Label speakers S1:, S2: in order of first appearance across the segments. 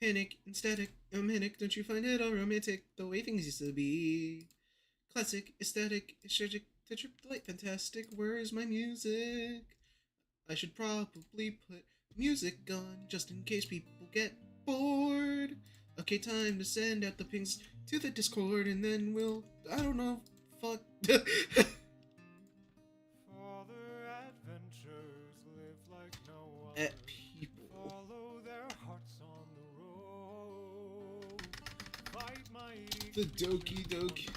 S1: Panic and static, manic, don't you find it all romantic? The way things used to be. Classic, aesthetic, tragic, touch of delight, fantastic. Where's my music? I should probably put music on just in case people get bored. Okay, time to send out the pings to the Discord and then we'll, I don't know, fuck. At people. The Doki.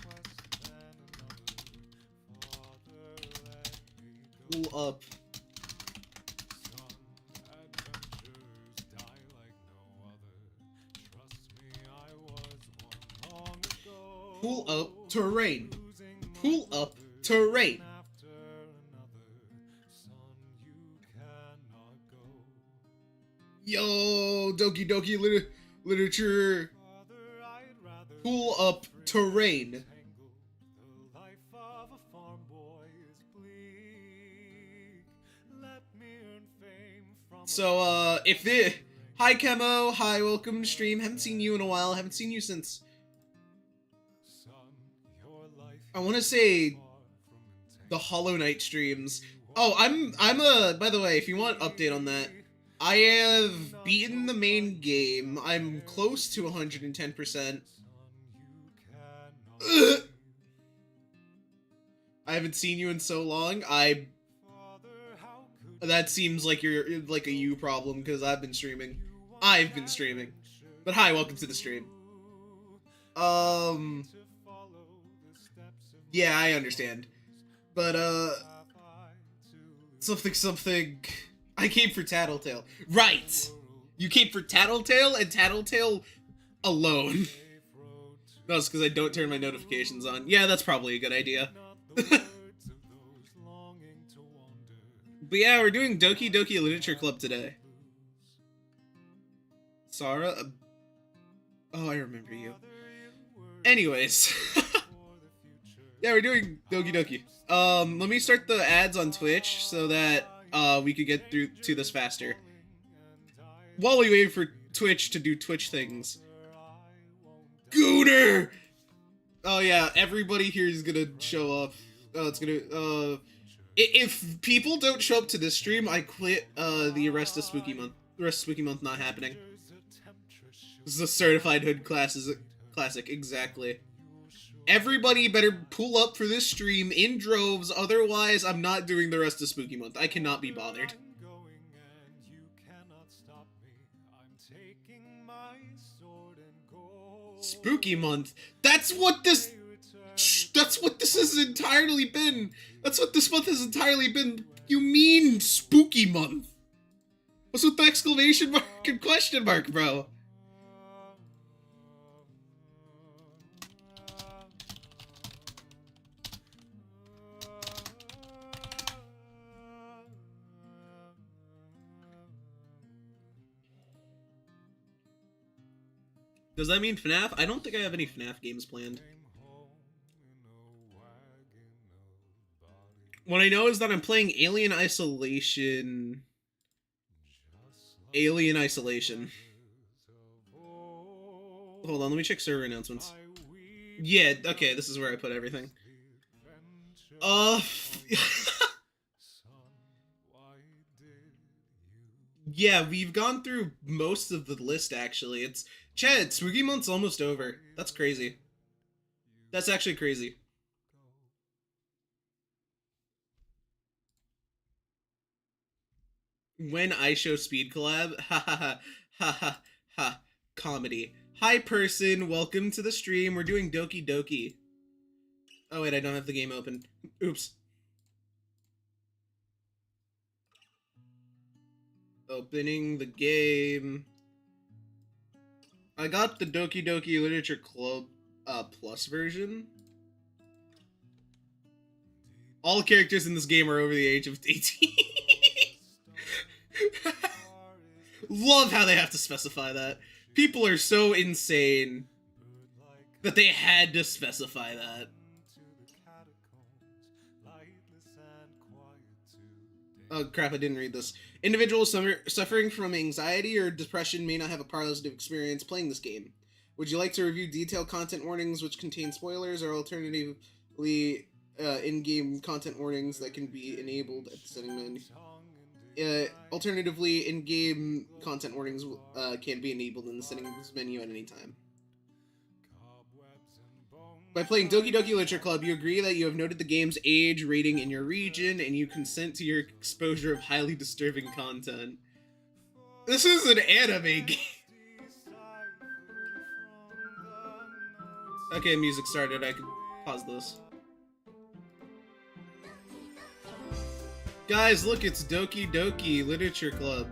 S1: Pull up. Pull up terrain. Pull up terrain. Yo, Doki literature. Pull up terrain. So, if the... Hi, Chemo. Hi, welcome to stream. Haven't seen you in a while. Haven't seen you since... I want to say... the Hollow Knight streams. Oh, by the way, if you want an update on that, I have beaten the main game. I'm close to 110%. I haven't seen you in so long. That seems like you're like a you problem because I've been streaming. But hi, welcome to the stream. Yeah, I understand. But something. I came for Tattletale. Right! You came for Tattletale and Tattletale alone. No, it's because I don't turn my notifications on. Yeah, that's probably a good idea. But yeah, we're doing Doki Literature Club today. Sarah? Oh, I remember you. Anyways. Yeah, we're doing Doki. Let me start the ads on Twitch so that we could get through to this faster. While we wait for Twitch to do Twitch things. Gooner! Oh yeah, everybody here is gonna show up. It's gonna, if people don't show up to this stream, I quit, the rest of Spooky Month. The rest of Spooky Month not happening. This is a certified hood classic, exactly. Everybody better pull up for this stream in droves, otherwise I'm not doing the rest of Spooky Month. I cannot be bothered. Spooky Month? That's what this has entirely been! That's what this month has entirely been! You mean Spooky Month? What's with the exclamation mark and question mark, bro? Does that mean FNAF? I don't think I have any FNAF games planned. What I know is that I'm playing Alien Isolation. Hold on, let me check server announcements. Yeah, okay, this is where I put everything. Yeah, we've gone through most of the list, actually. Chad, Spooky Month's almost over. That's crazy. That's actually crazy. When I show speed collab, ha ha ha ha ha ha, comedy. Hi person, welcome to the stream. We're doing Doki. Oh wait, I don't have the game open. Oops. Opening the game. I got the Doki Literature Club Plus version. All characters in this game are over the age of 18. Love how they have to specify that. People are so insane that they had to specify that. Oh crap, I didn't read this. Individuals suffering from anxiety or depression may not have a positive experience playing this game. Would you like to review detailed content warnings which contain spoilers, or alternatively in-game content warnings that can be enabled at the setting menu? Alternatively, in-game content warnings can be enabled in the settings menu at any time. By playing Doki Doki Literature Club, you agree that you have noted the game's age rating in your region, and you consent to your exposure of highly disturbing content. This is an anime game. Okay, music started. I can pause this. Guys, look, it's Doki Doki Literature Club.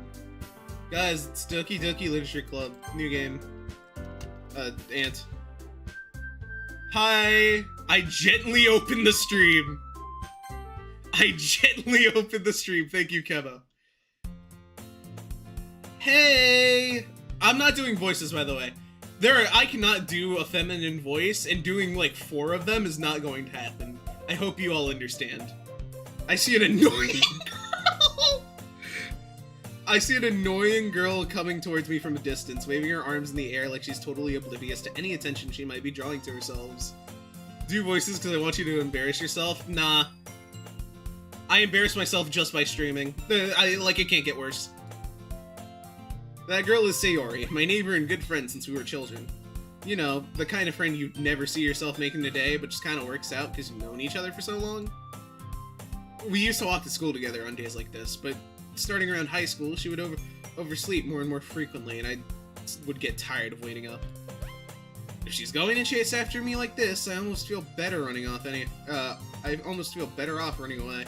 S1: Guys, it's Doki Doki Literature Club. New game. Ant. Hi! I gently opened the stream. I gently opened the stream. Thank you, Keba. Hey! I'm not doing voices, by the way. I cannot do a feminine voice, and doing like 4 of them is not going to happen. I hope you all understand. I see an annoying girl! I see an annoying girl coming towards me from a distance, waving her arms in the air like she's totally oblivious to any attention she might be drawing to herself. Do voices because I want you to embarrass yourself? Nah. I embarrass myself just by streaming. It can't get worse. That girl is Sayori, my neighbor and good friend since we were children. You know, the kind of friend you'd never see yourself making today, but just kind of works out because you've known each other for so long. We used to walk to school together on days like this, but starting around high school, she would oversleep more and more frequently, and I would get tired of waiting up. If she's going to chase after me like this, I almost feel better I almost feel better off running away.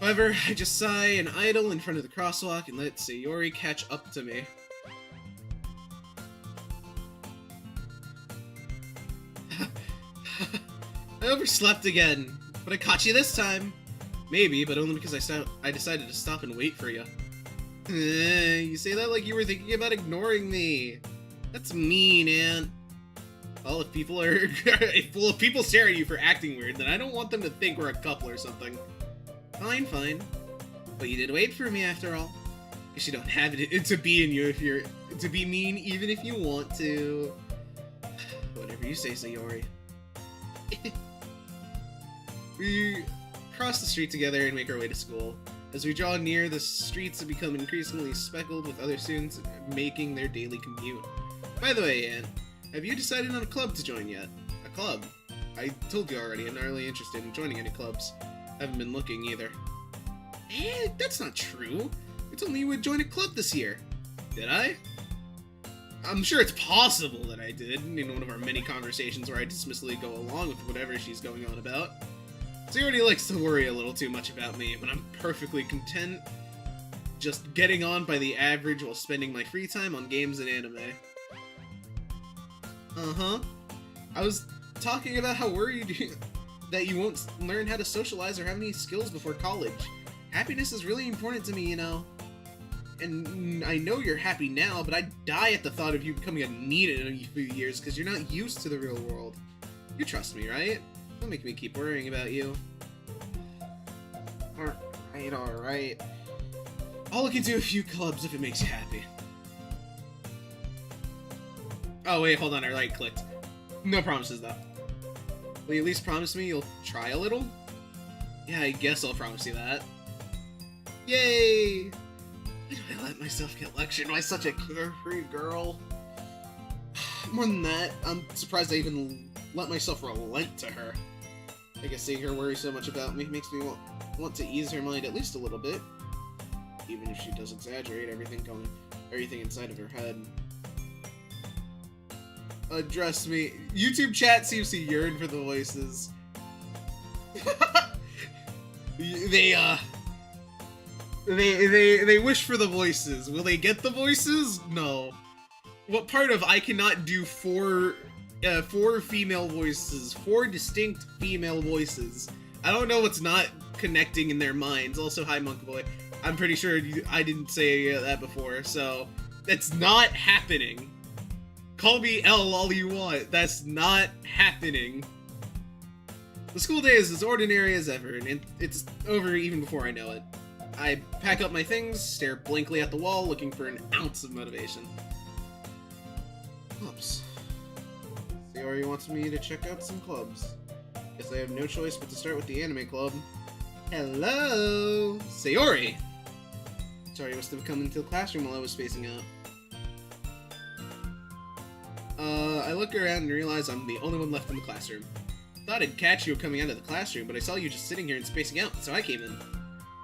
S1: However, I just sigh and idle in front of the crosswalk and let Sayori catch up to me. I overslept again, but I caught you this time. Maybe, but only because I decided to stop and wait for you. You say that like you were thinking about ignoring me. That's mean, Aunt. Well, if people stare at you for acting weird, then I don't want them to think we're a couple or something. Fine, fine. But you did wait for me after all. Guess you don't have it to be in you if you're to be mean, even if you want to. Whatever you say, Sayori. We cross the street together and make our way to school. As we draw near, the streets have become increasingly speckled with other students making their daily commute. By the way, Anne, have you decided on a club to join yet? A club? I told you already, I'm not really interested in joining any clubs. Haven't been looking either. Eh, that's not true. You told me you would join a club this year. Did I? I'm sure it's possible that I did, in one of our many conversations where I dismissively go along with whatever she's going on about. She already likes to worry a little too much about me, but I'm perfectly content just getting on by the average while spending my free time on games and anime. Uh-huh. I was talking about how worried that you won't learn how to socialize or have any skills before college. Happiness is really important to me, you know. And I know you're happy now, but I'd die at the thought of you becoming a need in a few years because you're not used to the real world. You trust me, right? Don't make me keep worrying about you. Alright. I'll look into a few clubs if it makes you happy. Oh wait, hold on, I right-clicked. No promises though. Will you at least promise me you'll try a little? Yeah, I guess I'll promise you that. Yay! Why do I let myself get lectured by such a carefree girl? More than that, I'm surprised I even let myself relent to her. I guess seeing her worry so much about me makes me want to ease her mind at least a little bit. Even if she does exaggerate everything inside of her head. Address me. YouTube chat seems to yearn for the voices. They wish for the voices. Will they get the voices? No. What part of I cannot do four female voices, 4 distinct female voices? I don't know what's not connecting in their minds. Also, hi Monk Boy. I'm pretty sure I didn't say that before, so that's not happening. Call me L all you want. That's not happening. The school day is as ordinary as ever, and it's over even before I know it. I pack up my things, stare blankly at the wall, looking for an ounce of motivation. Clubs. Sayori wants me to check out some clubs. Guess I have no choice but to start with the anime club. Hello! Sayori! Sorry, I must have come into the classroom while I was spacing out. I look around and realize I'm the only one left in the classroom. Thought I'd catch you coming out of the classroom, but I saw you just sitting here and spacing out, so I came in.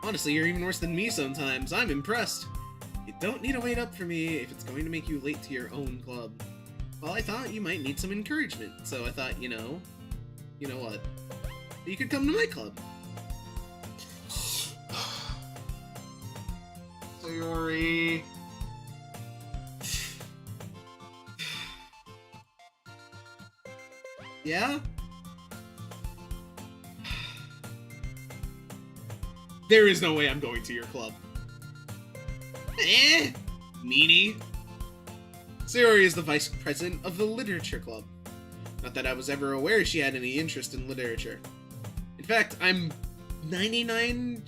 S1: Honestly, you're even worse than me sometimes. I'm impressed. You don't need to wait up for me if it's going to make you late to your own club. Well, I thought you might need some encouragement, so I thought, you know what? You could come to my club. Sayori. Yeah? There is no way I'm going to your club. Meanie. Sayori is the vice president of the literature club. Not that I was ever aware she had any interest in literature. In fact, I'm 99%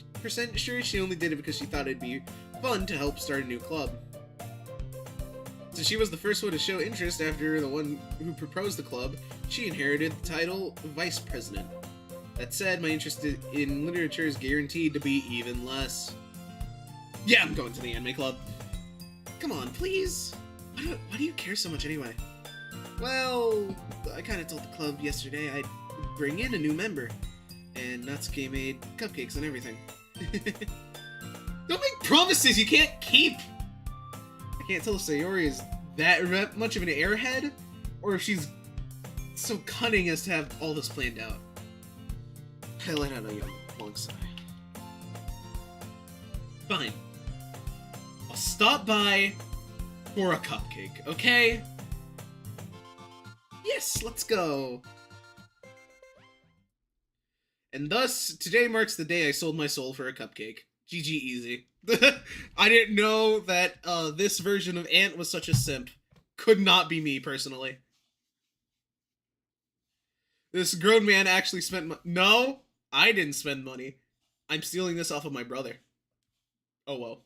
S1: sure she only did it because she thought it'd be fun to help start a new club. So she was the first one to show interest after the one who proposed the club. She inherited the title vice president. That said, my interest in literature is guaranteed to be even less. Yeah, I'm going to the anime club. Come on, please. Why do you care so much anyway? Well, I kind of told the club yesterday I'd bring in a new member. And Natsuki made cupcakes and everything. Don't make promises you can't keep! I can't tell if Sayori is that much of an airhead, or if she's so cunning as to have all this planned out. I let out a long sigh. Fine. I'll stop by for a cupcake, okay? Yes, let's go! And thus, today marks the day I sold my soul for a cupcake. GG easy. I didn't know that this version of Ant was such a simp. Could not be me, personally. This grown man actually spent No, I didn't spend money. I'm stealing this off of my brother. Oh well.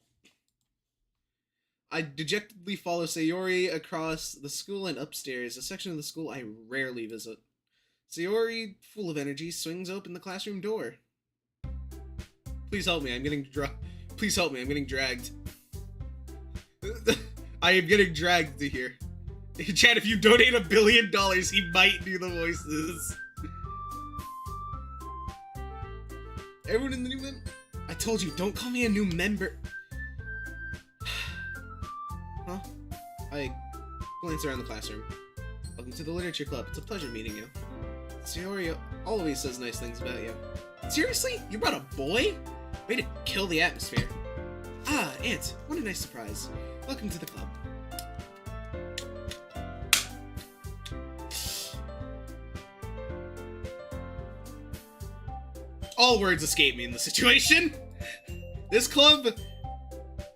S1: I dejectedly follow Sayori across the school and upstairs, a section of the school I rarely visit. Sayori, full of energy, swings open the classroom door. Please help me, I'm getting Please help me, I'm getting dragged. I am getting dragged to here. Chad, if you donate $1 billion, he might do the voices. Everyone in the new member? I told you, don't call me a new member. Huh? I glance around the classroom. Welcome to the literature club. It's a pleasure meeting you. Sayori always says nice things about you. Seriously? You brought a boy? Way to kill the atmosphere. Ah, Ant. What a nice surprise. Welcome to the club. All words escape me in the situation. This club...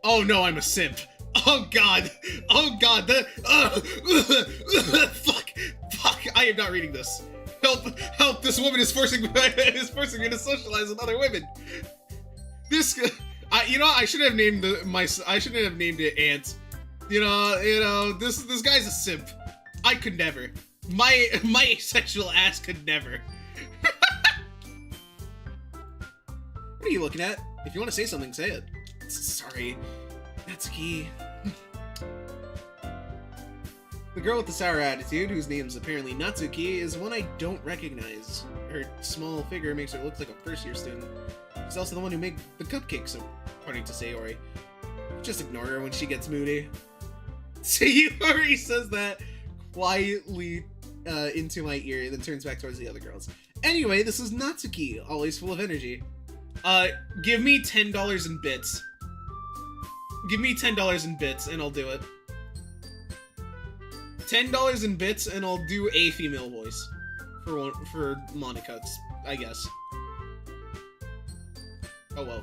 S1: Oh no, I'm a simp. Oh god. Oh god. Fuck. I am not reading this. Help, this woman is forcing me to socialize with other women. This... I shouldn't have named I shouldn't have named it Ant. This guy's a simp. I could never. My asexual ass could never. What are you looking at? If you want to say something, say it. Sorry. Natsuki. The girl with the sour attitude, whose name's apparently Natsuki, is one I don't recognize. Her small figure makes her look like a first-year student. She's also the one who made the cupcakes, according to Sayori. Just ignore her when she gets moody. Sayori says that quietly into my ear, and then turns back towards the other girls. Anyway, this is Natsuki, always full of energy. Give me $10 in bits. Give me $10 in bits, and I'll do it. $10 in bits, and I'll do a female voice. For Monica, I guess. Oh well.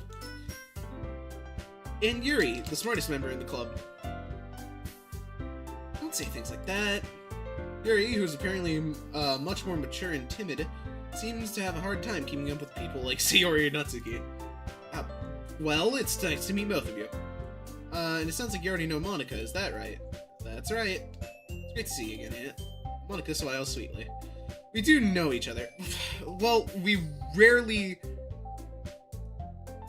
S1: And Yuri, the smartest member in the club. Don't say things like that. Yuri, who's apparently much more mature and timid, seems to have a hard time keeping up with people like Sayori and Natsuki. Well, it's nice to meet both of you. And it sounds like you already know Monica, is that right? That's right. It's great to see you again, Aunt. Monica smiles sweetly. We do know each other. Well, we rarely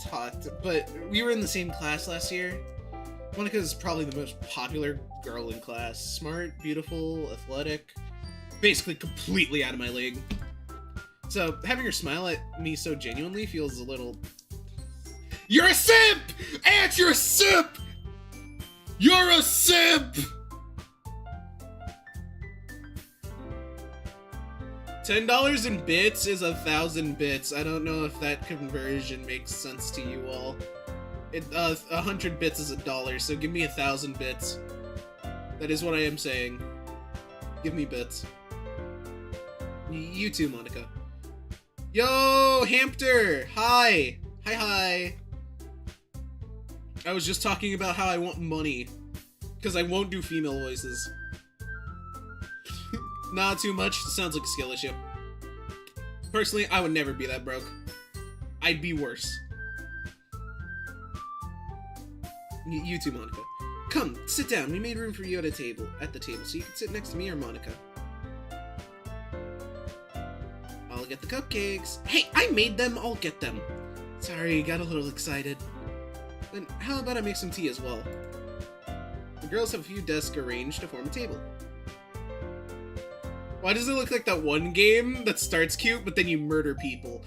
S1: talked, but we were in the same class last year. Monica is probably the most popular girl in class. Smart, beautiful, athletic. Basically completely out of my league. So, having her smile at me so genuinely feels a little... You're a simp! Aunt, you're a simp! You're a simp! $10 in bits is 1,000 bits. I don't know if that conversion makes sense to you all. 100 bits is $1, so give me 1,000 bits. That is what I am saying. Give me bits. You too, Monica. Yo, Hamster! Hi! Hi. I was just talking about how I want money. Because I won't do female voices. Not too much. Sounds like a skill issue. Personally, I would never be that broke. I'd be worse. You too, Monica. Come, sit down. We made room for you at the table, so you can sit next to me or Monica. I'll get the cupcakes. Hey, I made them. I'll get them. Sorry, got a little excited. Then how about I make some tea as well? The girls have a few desks arranged to form a table. Why does it look like that one game that starts cute, but then you murder people?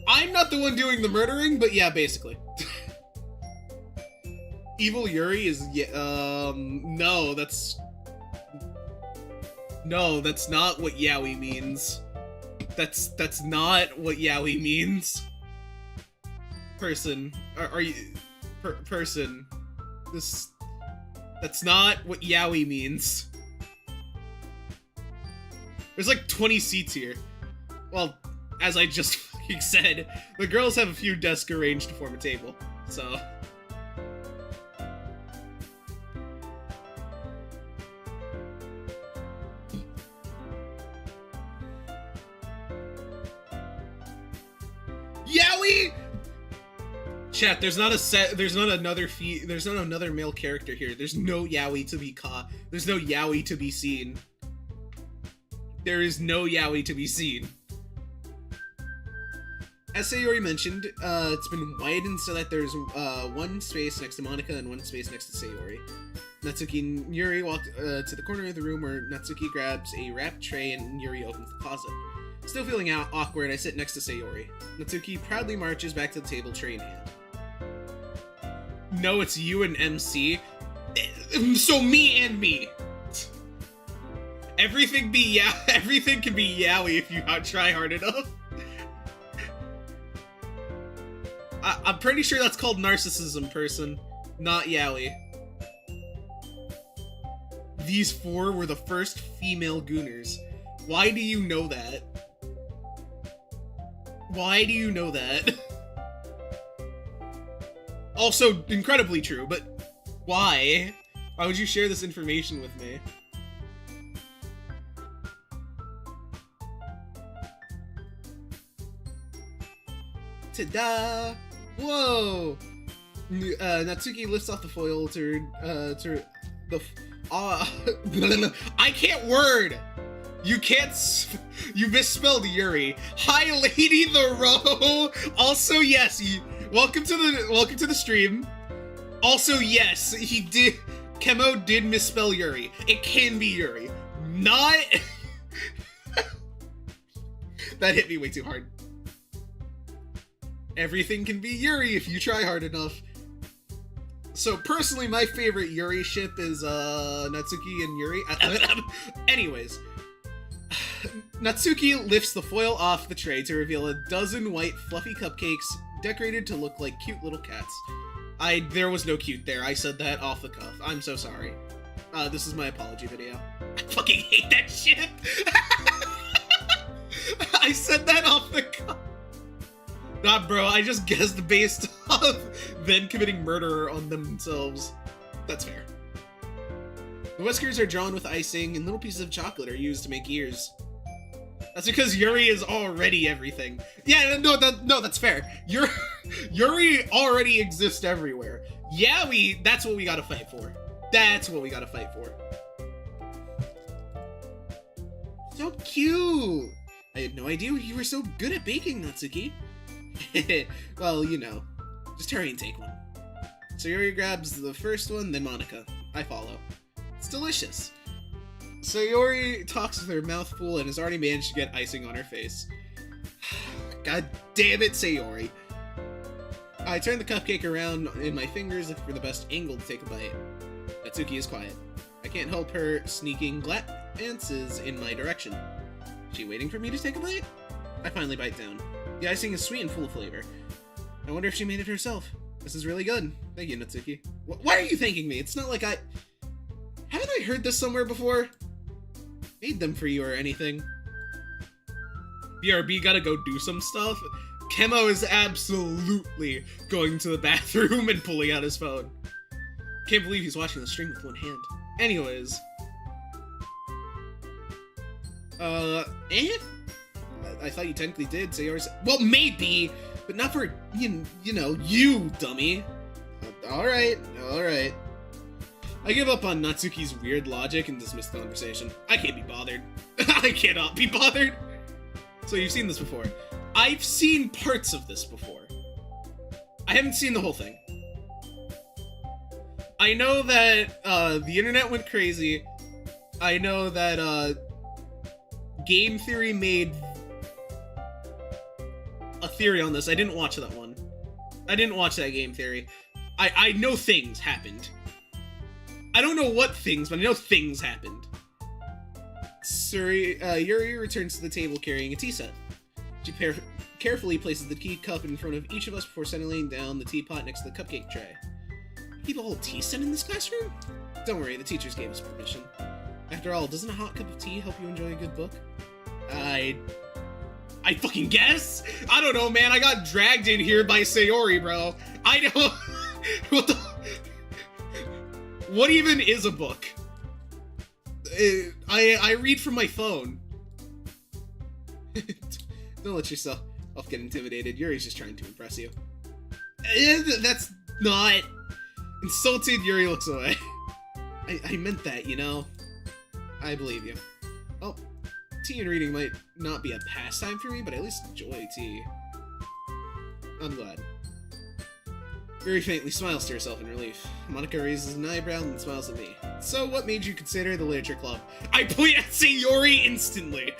S1: I'm not the one doing the murdering, but yeah, basically. Evil Yuri is... No, that's not what yaoi means. That's not what yaoi means. Person. Are you... person. That's not what yaoi means. There's like 20 seats here. Well, as I just fucking said, the girls have a few desks arranged to form a table, so... Yaoi! Chat, there's not another male character here. There's no yaoi to be caught. There's no yaoi to be seen. There is no yaoi to be seen. As Sayori mentioned, it's been widened so that there's one space next to Monica and one space next to Sayori. Natsuki and Yuri walk to the corner of the room where Natsuki grabs a wrapped tray and Yuri opens the closet. Still feeling awkward, I sit next to Sayori. Natsuki proudly marches back to the table, tray in hand. No, it's you and MC. So me and me. Everything can be yaoi if you try hard enough. I'm pretty sure that's called narcissism, person, not yaoi. These four were the first female gooners. Why do you know that? Why do you know that? Also, incredibly true, but why? Why would you share this information with me? Ta-da! Whoa! Natsuki lifts off the foil to the... I can't word! You misspelled Yuri. Hi, Lady the Row! Also, yes, welcome to the stream. Also, yes, Kemo did misspell Yuri. It can be Yuri. Not... That hit me way too hard. Everything can be Yuri if you try hard enough. So personally, my favorite Yuri ship is Natsuki and Yuri. Anyways, Natsuki lifts the foil off the tray to reveal a dozen white fluffy cupcakes decorated to look like cute little cats. There was no cute there. I said that off the cuff. I'm so sorry. This is my apology video. I fucking hate that shit. I said that off the cuff. Nah, bro, I just guessed based off them committing murder on themselves. That's fair. The whiskers are drawn with icing, and little pieces of chocolate are used to make ears. That's because Yuri is already everything. Yeah, no, that's fair. Yuri already exists everywhere. Yeah, that's what we gotta fight for. That's what we gotta fight for. So cute! I had no idea you were so good at baking, Natsuki. Well, you know. Just hurry and take one. Sayori grabs the first one, then Monica. I follow. It's delicious. Sayori talks with her mouth full and has already managed to get icing on her face. God damn it, Sayori. I turn the cupcake around in my fingers, looking for the best angle to take a bite. Natsuki is quiet. I can't help her sneaking glances in my direction. Is she waiting for me to take a bite? I finally bite down. The icing is sweet and full of flavor. I wonder if she made it herself. This is really good. Thank you, Natsuki. Why are you thanking me? It's not like haven't I heard this somewhere before? Made them for you or anything. BRB gotta go do some stuff. Kemo is absolutely going to the bathroom and pulling out his phone. Can't believe he's watching the stream with one hand. Anyways. I thought you technically did, Sayori. Well, maybe, but not for, you know, you, dummy. Alright. I give up on Natsuki's weird logic and dismiss the conversation. I can't be bothered. I cannot be bothered. So you've seen this before. I've seen parts of this before. I haven't seen the whole thing. I know that the internet went crazy. I know that Game Theory made a theory on this. I didn't watch that one. I didn't watch that Game Theory. I know things happened. I don't know what things, but I know things happened. Yuri returns to the table carrying a tea set. She carefully places the tea cup in front of each of us before settling down the teapot next to the cupcake tray. Keep a whole tea set in this classroom? Don't worry, the teachers gave us permission. After all, doesn't a hot cup of tea help you enjoy a good book? I fucking guess? I don't know, man. I got dragged in here by Sayori, bro. I don't... What even is a book? I read from my phone. Don't let yourself get intimidated. Yuri's just trying to impress you. That's not... Insulted, Yuri looks away. I meant that, you know? I believe you. Oh, tea and reading might not be a pastime for me, but I at least enjoy tea. I'm glad. Very faintly smiles to herself in relief. Monica raises an eyebrow and smiles at me. So, what made you consider the literature club? I point at Sayori instantly!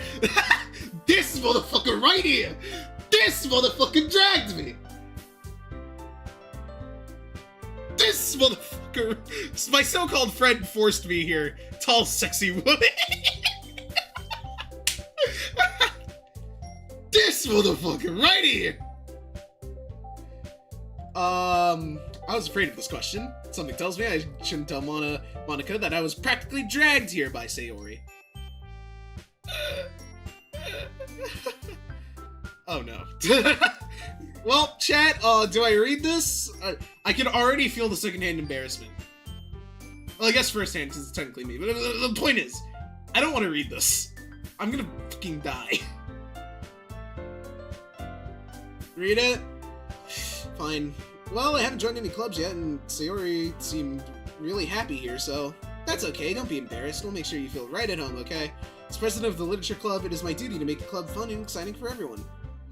S1: This motherfucker right here! This motherfucker dragged me! This motherfucker! My so-called friend forced me here. Tall, sexy woman. This motherfucker right here! I was afraid of this question. Something tells me I shouldn't tell Monica that I was practically dragged here by Sayori. Oh no. Well, chat, do I read this? I can already feel the secondhand embarrassment. Well, I guess firsthand, because it's technically me. But the point is, I don't want to read this. I'm gonna fucking die. Read it? Fine. Well, I haven't joined any clubs yet, and Sayori seemed really happy here, so that's okay. Don't be embarrassed. We'll make sure you feel right at home, okay? As president of the literature club, it is my duty to make the club fun and exciting for everyone.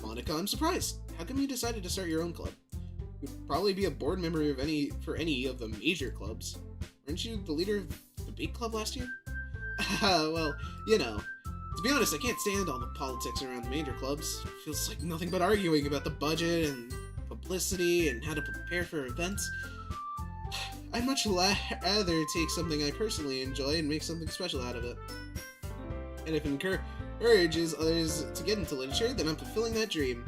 S1: Monica, I'm surprised. How come you decided to start your own club? You'd probably be a board member of any of the major clubs. Weren't you the leader of the big club last year? Well, you know. To be honest, I can't stand all the politics around the major clubs. It feels like nothing but arguing about the budget and publicity and how to prepare for events. I'd much rather take something I personally enjoy and make something special out of it. And if it encourages others to get into literature, then I'm fulfilling that dream.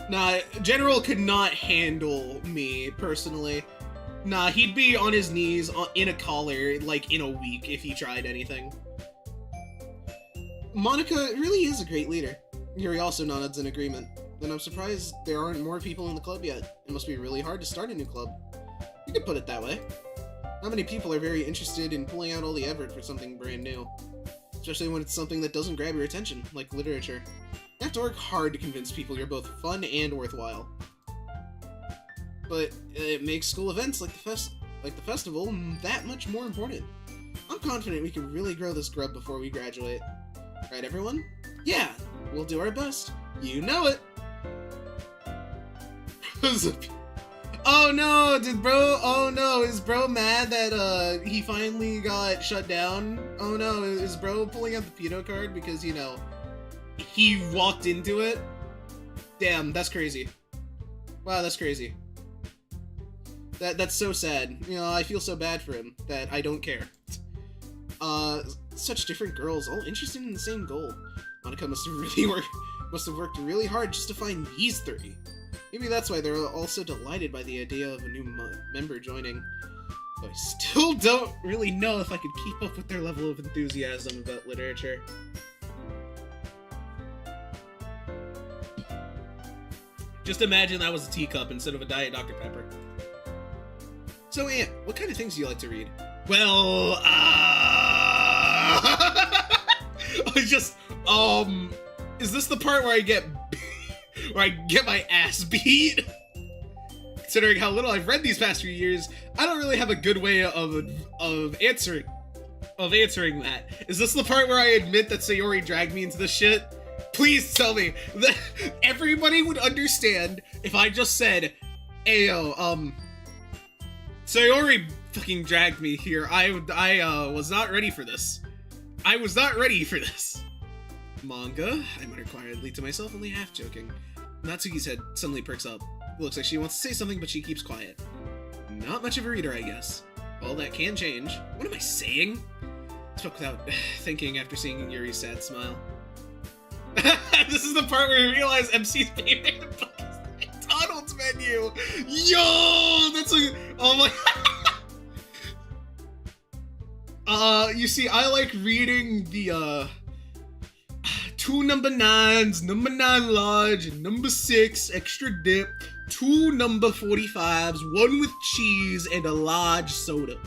S1: Nah, General could not handle me, personally. Nah, he'd be on his knees in a collar, like, in a week if he tried anything. Monica really is a great leader. Yuri also nods in agreement. And I'm surprised there aren't more people in the club yet. It must be really hard to start a new club. You could put it that way. Not many people are very interested in pulling out all the effort for something brand new. Especially when it's something that doesn't grab your attention, like literature. You have to work hard to convince people you're both fun and worthwhile. But it makes school events like the festival that much more important. I'm confident we can really grow this grub before we graduate. Right, everyone? Yeah, we'll do our best. You know it! Oh no, is bro mad that he finally got shut down? Oh no, is bro pulling out the pedo card because, you know, he walked into it? Damn, that's crazy. Wow, that's crazy. That's so sad. You know, I feel so bad for him that I don't care. Such different girls, all interested in the same goal. Monica must have worked really hard just to find these three. Maybe that's why they're all so delighted by the idea of a new member joining. But I still don't really know if I could keep up with their level of enthusiasm about literature. Just imagine that was a teacup instead of a Diet Dr. Pepper. So, Ant, what kind of things do you like to read? Well, is this the part where I get my ass beat? Considering how little I've read these past few years, I don't really have a good way of answering that. Is this the part where I admit that Sayori dragged me into this shit? Please tell me that everybody would understand if I just said, "Ayo, Sayori fucking dragged me here. I was not ready for this. I was not ready for this." Manga? I muttered quietly to myself, only half joking. Natsuki's head suddenly perks up. It looks like she wants to say something, but she keeps quiet. Not much of a reader, I guess. All that can change. What am I saying? I spoke without thinking after seeing Yuri's sad smile. This is the part where we realize MC's favorite book is the McDonald's menu! Yo! That's a... Oh my... you see, I like reading the, 2 number 9s, number 9 large, and number 6 extra dip, 2 number 45s, 1 with cheese, and a large soda.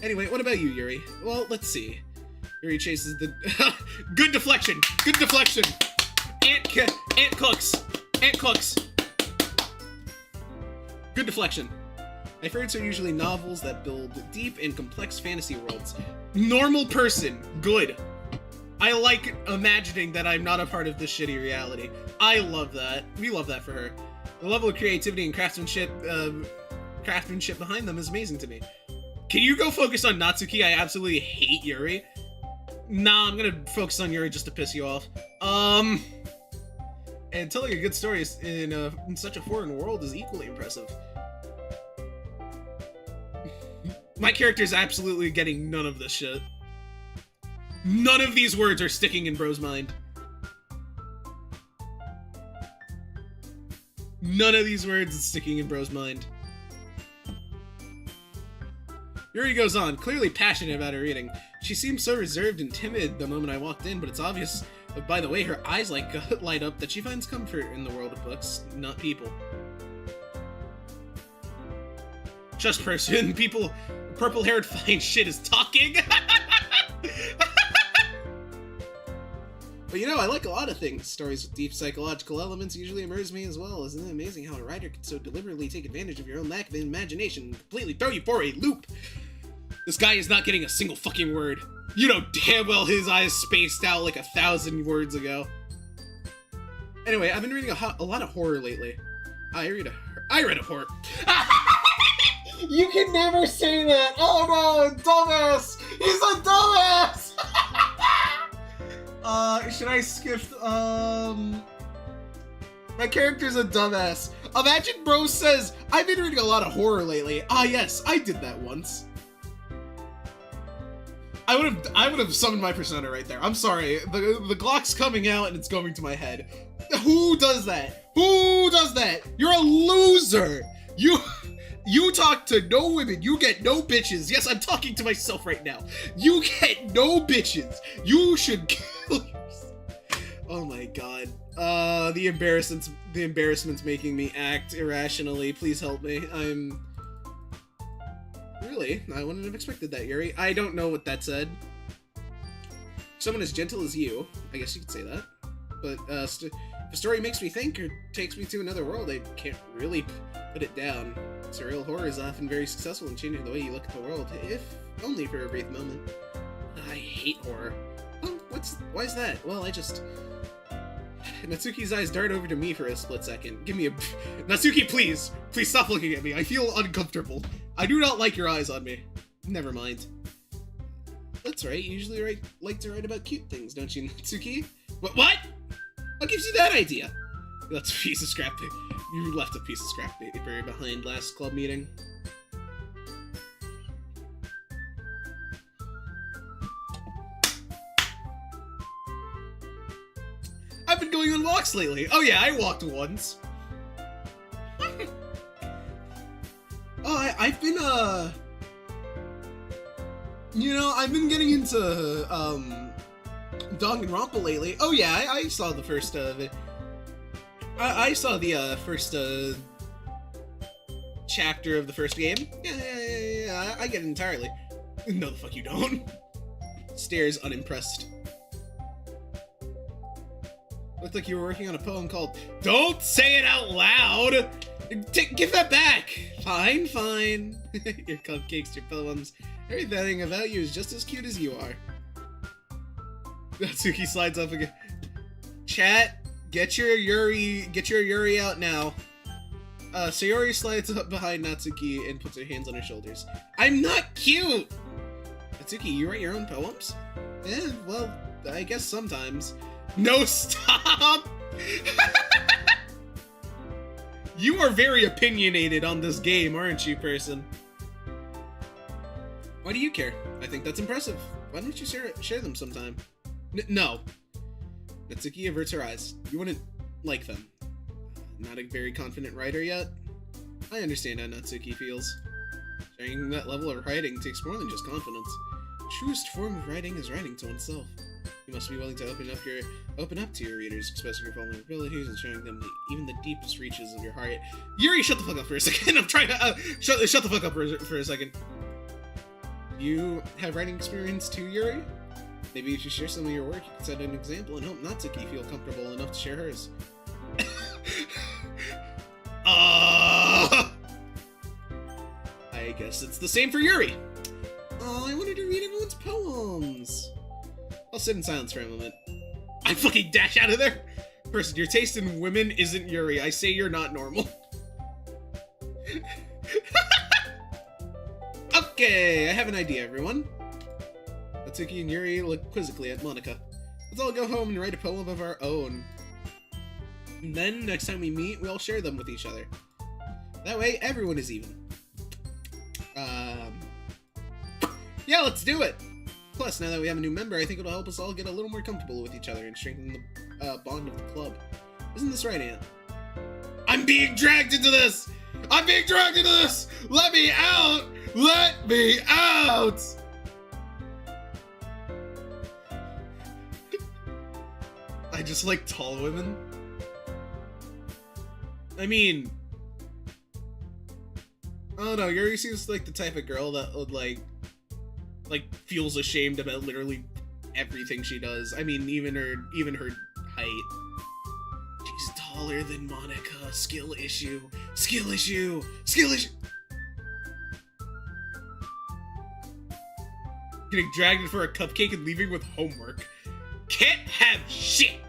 S1: Anyway, what about you, Yuri? Well, let's see. Yuri chases the... Good deflection! Good deflection! Ant cooks! Ant cooks! Good deflection. My favorites are usually novels that build deep and complex fantasy worlds. Normal person. Good. I like imagining that I'm not a part of this shitty reality. I love that. We love that for her. The level of creativity and craftsmanship behind them is amazing to me. Can you go focus on Natsuki? I absolutely hate Yuri. Nah, I'm gonna focus on Yuri just to piss you off. And telling a good story in such a foreign world is equally impressive. My character is absolutely getting none of this shit. None of these words are sticking in bro's mind. None of these words is sticking in bro's mind. Yuri goes on, clearly passionate about her reading. She seemed so reserved and timid the moment I walked in, but it's obvious by the way her eyes light up that she finds comfort in the world of books, not people. Just person, people, purple-haired fine shit is talking. But you know, I like a lot of things. Stories with deep psychological elements usually immerse me as well. Isn't it amazing how a writer can so deliberately take advantage of your own lack of imagination and completely throw you for a loop? This guy is not getting a single fucking word. You know damn well his eyes spaced out like 1,000 words ago. Anyway, I've been reading a lot of horror lately. I read a horror. You can never say that! Oh no, dumbass! He's a dumbass! Should I skip, my character's a dumbass. Imagine bro says, I've been reading a lot of horror lately. Ah yes, I did that once. I would have summoned my persona right there. I'm sorry, the Glock's coming out and it's going to my head. Who does that? Who does that? You're a loser! You talk to no women, you get no bitches. Yes, I'm talking to myself right now. You get no bitches. You should kill yourself. Oh my god. The embarrassment's making me act irrationally. Please help me. Really? Really? I wouldn't have expected that, Yuri. I don't know what that said. Someone as gentle as you, I guess you could say that. But if a story makes me think or takes me to another world, I can't really put it down. Surreal horror is often very successful in changing the way you look at the world, if only for a brief moment. I hate horror. Oh, why is that? Well, I just... Natsuki's eyes dart over to me for a split second. Give me a... Natsuki, please! Please stop looking at me. I feel uncomfortable. I do not like your eyes on me. Never mind. That's right. You usually like to write about cute things, don't you, Natsuki? What? What gives you that idea? That's a piece of scrap paper. You left a piece of scrap paper behind last club meeting. I've been going on walks lately. Oh yeah, I walked once. I've been, you know, I've been getting into, Danganronpa lately. Oh yeah, I saw the first, I saw the, first, chapter of the first game. Yeah, I get it entirely. No, the fuck you don't. Stares unimpressed. Looked like you were working on a poem called Don't Say It Out Loud! Give that back! Fine. Your cupcakes, your poems, everything about you is just as cute as you are. Natsuki slides up again. Chat, get your Yuri out now. Sayori slides up behind Natsuki and puts her hands on her shoulders. I'm not cute! Natsuki, you write your own poems? Eh, well, I guess sometimes. No, stop! You are very opinionated on this game, aren't you, person? Why do you care? I think that's impressive. Why don't you share them sometime? No. Natsuki averts her eyes. You wouldn't like them. Not a very confident writer yet? I understand how Natsuki feels. Sharing that level of writing takes more than just confidence. The truest form of writing is writing to oneself. You must be willing to open up to your readers, expressing your vulnerabilities and showing them even the deepest reaches of your heart. Yuri, shut the fuck up for a second. I'm trying to shut the fuck up for a second. You have writing experience too, Yuri? Maybe if you share some of your work, you can set an example and help Natsuki feel comfortable enough to share hers. I guess it's the same for Yuri. Oh, I wanted to read everyone's poems. I'll sit in silence for a moment. I fucking dash out of there! Person, your taste in women isn't Yuri. I say you're not normal. Okay, I have an idea, everyone. Natsuki and Yuri look quizzically at Monica. Let's all go home and write a poem of our own. And then, next time we meet, we'll share them with each other. That way, everyone is even. Yeah, let's do it! Plus, now that we have a new member, I think it'll help us all get a little more comfortable with each other and strengthen the bond of the club. Isn't this right, Aunt? I'm being dragged into this! I'm being dragged into this! Let me out! Let me out! I just like tall women. I mean... I don't know, Yuri seems like the type of girl that would, like, feels ashamed about literally everything she does. I mean, even her height. She's taller than Monica. Skill issue. Getting dragged for a cupcake and leaving with homework. Can't have shit!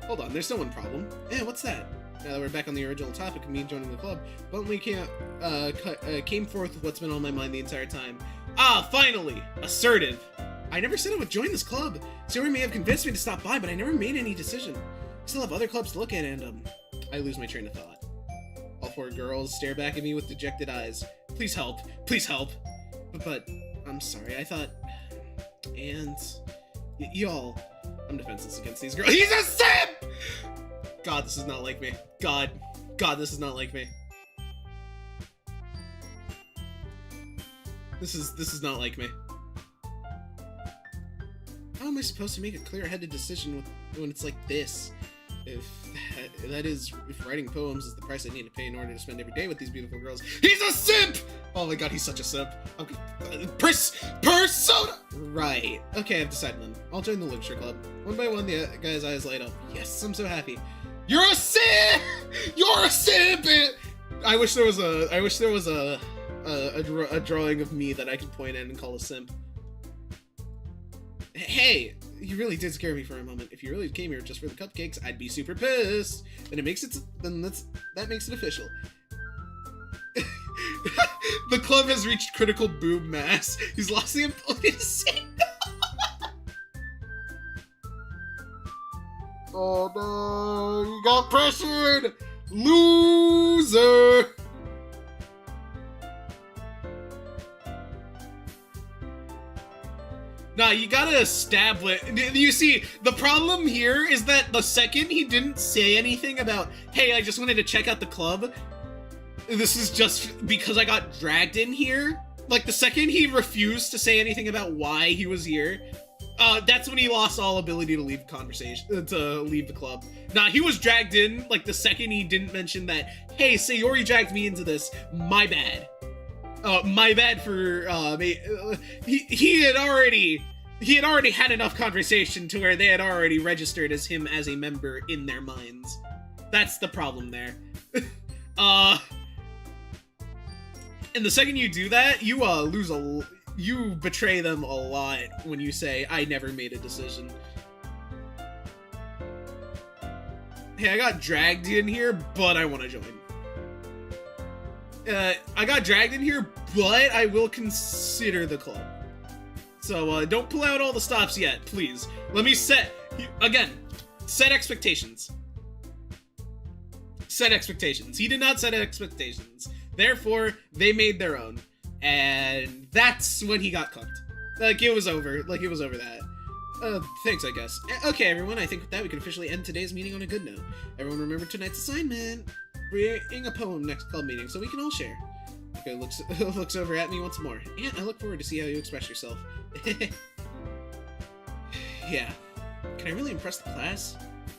S1: Hold on, there's still one problem. What's that? Now that we're back on the original topic of me joining the club, bluntly came forth with what's been on my mind the entire time. Ah, finally! Assertive! I never said I would join this club. Sayori may have convinced me to stop by, but I never made any decision. I still have other clubs to look at, and, I lose my train of thought. All four girls stare back at me with dejected eyes. Please help. Please help. But I'm sorry, I thought... And... y'all... I'm defenseless against these girls. He's a simp! God, this is not like me. God, this is not like me. This is not like me. How am I supposed to make a clear-headed decision when it's like this? If if writing poems is the price I need to pay in order to spend every day with these beautiful girls, he's a simp! Oh my god, he's such a simp. Okay, persona! Right. Okay, I've decided then. I'll join the literature club. One by one, the guy's eyes light up. Yes, I'm so happy. You're a simp! You're a simp! I wish there was a drawing of me that I could point at and call a simp. Hey, you really did scare me for a moment. If you really came here just for the cupcakes, I'd be super pissed. That makes it official. The club has reached critical boob mass. He's lost the ability to sing. Oh no, you got pressured! Loser! Nah, you gotta establish. You see, the problem here is that the second he didn't say anything about, hey, I just wanted to check out the club, this is just because I got dragged in here. Like, the second he refused to say anything about why he was here, that's when he lost all ability to leave the club. Nah, he was dragged in, like, the second he didn't mention that, hey, Sayori dragged me into this, my bad. My bad for, he had already had enough conversation to where they had already registered as him as a member in their minds. That's the problem there. And the second you do that, you betray them a lot when you say, I never made a decision. Hey, I got dragged in here, but I want to join. I got dragged in here, but I will consider the club. So, don't pull out all the stops yet, please. Let me set expectations. Set expectations. He did not set expectations. Therefore, they made their own. And that's when he got cooked. Like, it was over. Like, it was over that. Thanks, I guess. Okay, everyone, I think with that we can officially end today's meeting on a good note. Everyone remember tonight's assignment. Bring a poem next club meeting so we can all share. Okay, looks over at me once more. And I look forward to see how you express yourself. Yeah. Can I really impress the class?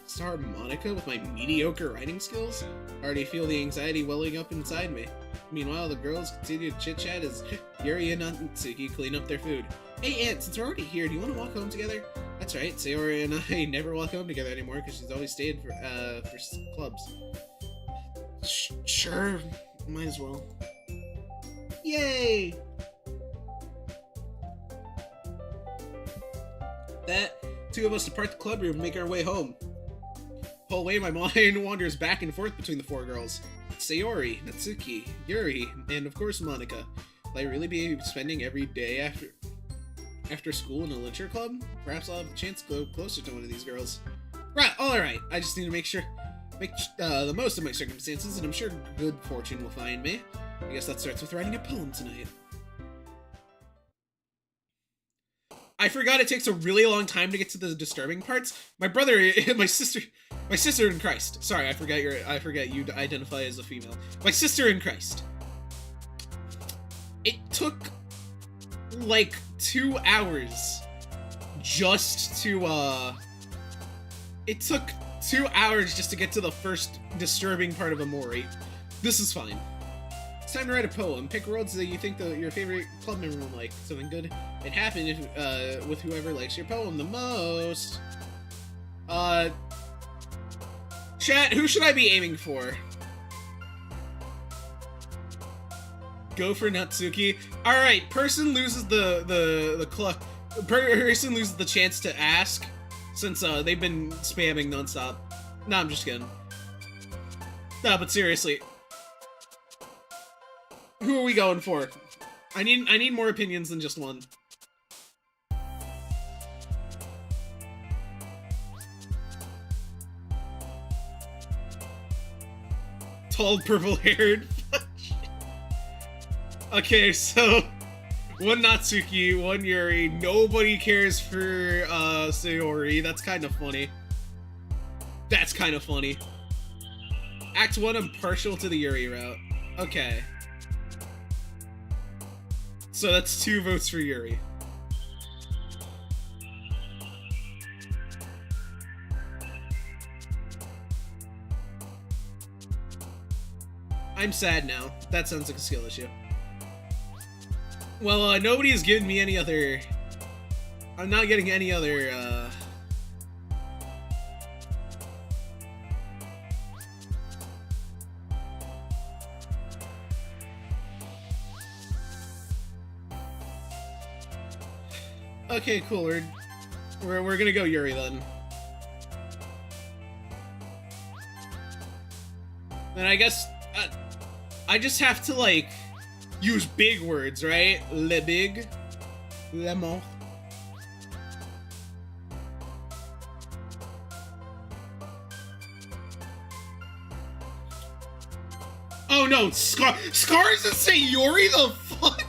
S1: Star Monica with my mediocre writing skills? I already feel the anxiety welling up inside me. Meanwhile, the girls continue to chit-chat as Yuri and Natsuki clean up their food. Hey, Aunt, since we're already here, do you want to walk home together? That's right, Sayori and I never walk home together anymore because she's always stayed for clubs. Sure, might as well. Yay! That, two of us depart the club room and make our way home. The whole way, my mind wanders back and forth between the four girls. Sayori, Natsuki, Yuri, and of course Monica. Will I really be spending every day after school in a literature club? Perhaps I'll have a chance to go closer to one of these girls. Right, alright, I just need to make the most of my circumstances, and I'm sure good fortune will find me. I guess that starts with writing a poem tonight. I forgot it takes a really long time to get to the disturbing parts. My sister in Christ. Sorry, I forget you identify as a female. My sister in Christ. It took like 2 hours just to it took 2 hours just to get to the first disturbing part of Amori. This is fine. It's time to write a poem. Pick words that you think your favorite club member will like. Something good. It happened with whoever likes your poem the most. Chat, who should I be aiming for? Go for Natsuki. Alright, person loses the club. Person loses the chance to ask since they've been spamming nonstop. Nah, I'm just kidding. Nah, but seriously. Who are we going for? I need more opinions than just one. Tall, purple-haired. Okay, so one Natsuki, one Yuri. Nobody cares for Sayori. That's kind of funny. That's kind of funny. Act 1, I'm partial to the Yuri route. Okay. So that's 2 votes for Yuri. I'm sad now. That sounds like a skill issue. Well, nobody has given me any other... I'm not getting any other, Okay, cool. We're gonna go Yuri then. Then I guess I just have to like use big words, right? Le big, le mort. Oh no, Scar doesn't say Yuri. The fuck?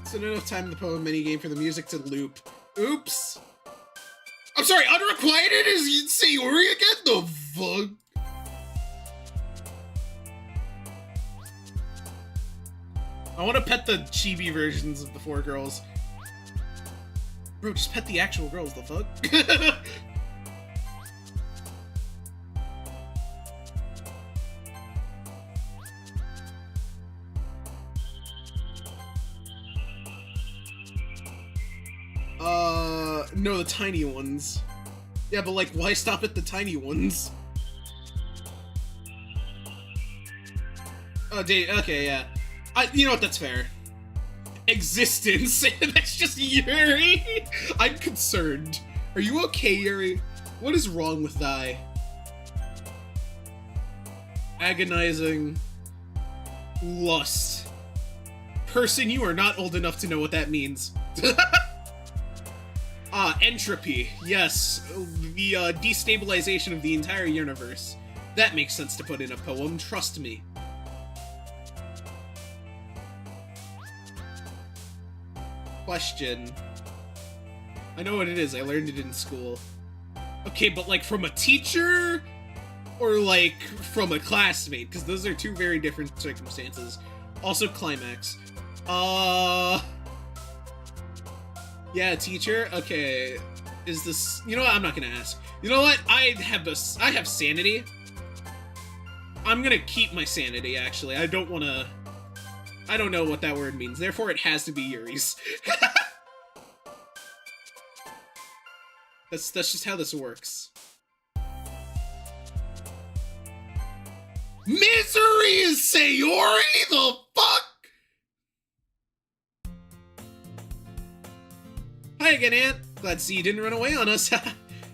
S1: So not enough time in the poem minigame for the music to loop. Oops. I'm sorry, unrequited is Sayori again? The fuck? I want to pet the chibi versions of the 4 girls. Bro, just pet the actual girls, the fuck? No, the tiny ones. Yeah, but like, why stop at the tiny ones? Oh, date. Okay, yeah. You know what? That's fair. Existence. That's just Yuri. I'm concerned. Are you okay, Yuri? What is wrong with thy? Agonizing lust. Person, you are not old enough to know what that means. Entropy. Yes, the destabilization of the entire universe. That makes sense to put in a poem, trust me. Question. I know what it is, I learned it in school. Okay, but like from a teacher? Or like from a classmate? Because those are two very different circumstances. Also climax. Yeah, teacher? Okay. Is this... You know what? I'm not gonna ask. You know what? I have sanity. I'm gonna keep my sanity, actually. I don't wanna... I don't know what that word means. Therefore, it has to be Yuri's. That's just how this works. Misery is Sayori? The fuck? Hi again, Aunt. Glad to see you didn't run away on us.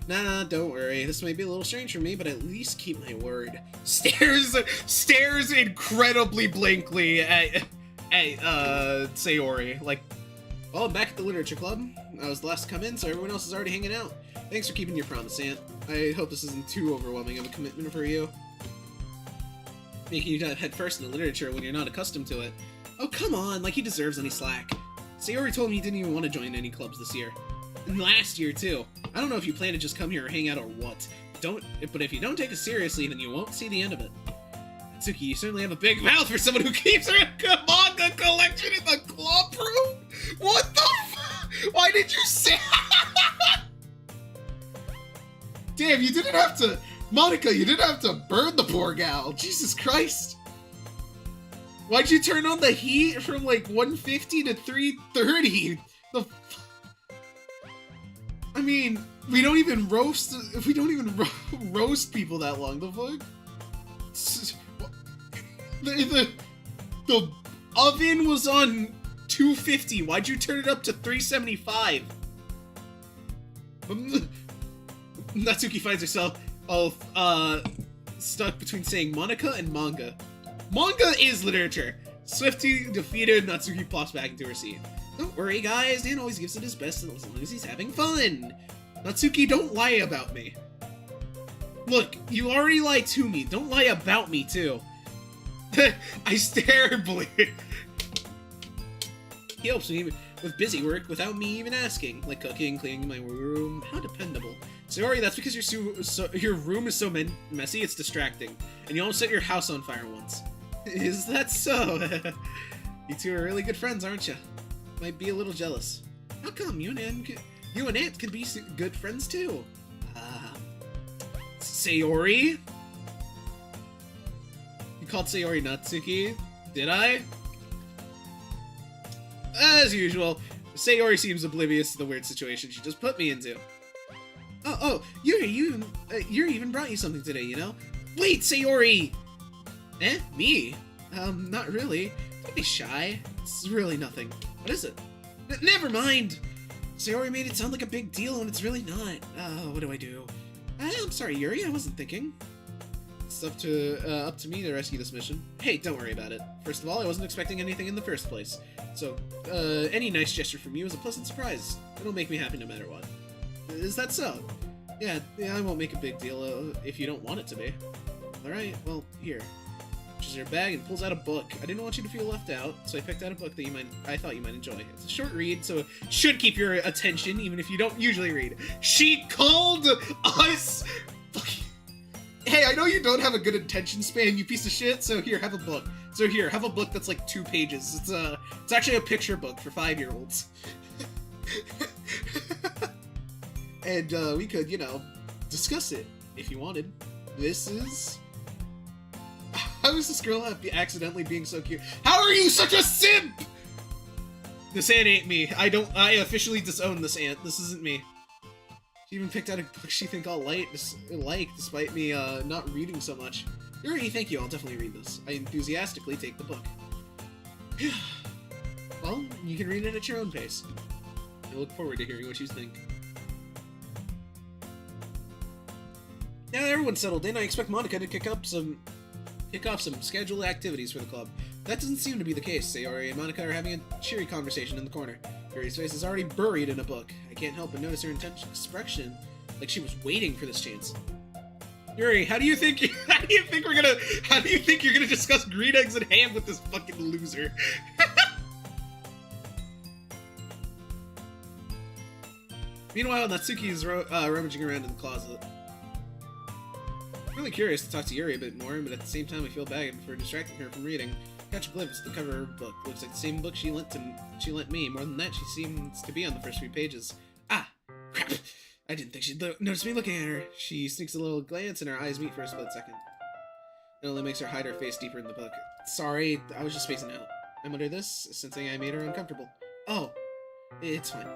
S1: Nah, don't worry. This might be a little strange for me, but at least keep my word. Stares incredibly blankly at Sayori. Like, well, I'm back at the literature club. I was the last to come in, so everyone else is already hanging out. Thanks for keeping your promise, Aunt. I hope this isn't too overwhelming of a commitment for you. Making you dive headfirst into literature when you're not accustomed to it. Oh, come on, like he deserves any slack. Sayori told me he didn't even want to join any clubs this year. And last year, too. I don't know if you plan to just come here or hang out or what. But if you don't take it seriously, then you won't see the end of it. Tsuki, you certainly have a big mouth for someone who keeps her manga collection in the club room? What the f- Why did you say- Damn, you didn't have to- Monica, you didn't have to burn the poor gal. Jesus Christ. Why'd you turn on the heat from like 150 to 330? I mean, we don't even roast people that long. The fuck? The oven was on 250. Why'd you turn it up to 375? Natsuki finds herself stuck between saying Monica and manga. Manga is literature. Swiftly defeated, Natsuki plops back into her seat. Don't worry, guys. Dan always gives it his best as long as he's having fun. Natsuki, don't lie about me. Look, you already lied to me. Don't lie about me, too. I stare believe. He helps me with busy work without me even asking, like cooking, cleaning my room. How dependable. Sorry, that's because your room is so messy, it's distracting. And you almost set your house on fire once. Is that so? You two are really good friends, aren't you? Might be a little jealous. How come? You and Ann You and Ant could be good friends too. Sayori? You called Sayori Natsuki? Did I? As usual, Sayori seems oblivious to the weird situation she just put me into. Yuri, Yuri even brought you something today, you know? Wait, Sayori! Eh? Me? Not really. Don't be shy. It's really nothing. What is it? Never mind! Sayori made it sound like a big deal and it's really not. What do I do? I'm sorry, Yuri, I wasn't thinking. It's up to me to rescue this mission. Hey, don't worry about it. First of all, I wasn't expecting anything in the first place. So, any nice gesture from you is a pleasant surprise. It'll make me happy no matter what. Is that so? Yeah, I won't make a big deal if you don't want it to be. Alright, well, here. Reaches her bag and pulls out a book. I didn't want you to feel left out, so I picked out a book that I thought you might enjoy. It's a short read, so it should keep your attention, even if you don't usually read. She called us... Hey, I know you don't have a good attention span, you piece of shit, so here, have a book. So here, have a book that's like 2 pages. It's actually a picture book for 5-year-olds. And, we could, you know, discuss it, if you wanted. This is... How is this girl accidentally being so cute? How are you such a simp?! This ant ain't me. I officially disown this ant. This isn't me. She even picked out a book she think I'll like, despite me, not reading so much. Yuri, thank you. I'll definitely read this. I enthusiastically take the book. Well, you can read it at your own pace. I look forward to hearing what you think. Now that everyone's settled in, I expect Monica to kick off some scheduled activities for the club. That doesn't seem to be the case. Sayori and Monica are having a cheery conversation in the corner. Yuri's face is already buried in a book. I can't help but notice her intense expression, like she was waiting for this chance. Yuri, how do you think you're gonna discuss green eggs and ham with this fucking loser? Meanwhile, Natsuki is rummaging around in the closet. I'm really curious to talk to Yuri a bit more, but at the same time I feel bad for distracting her from reading. Catch a glimpse at the cover of her book. Looks like the same book she lent me. More than that, she seems to be on the first few pages. Ah! Crap! I didn't think she'd notice me looking at her. She sneaks a little glance and our eyes meet for a split second. It only makes her hide her face deeper in the book. Sorry, I was just spacing out. I'm under this, sensing I made her uncomfortable. Oh, it's fine.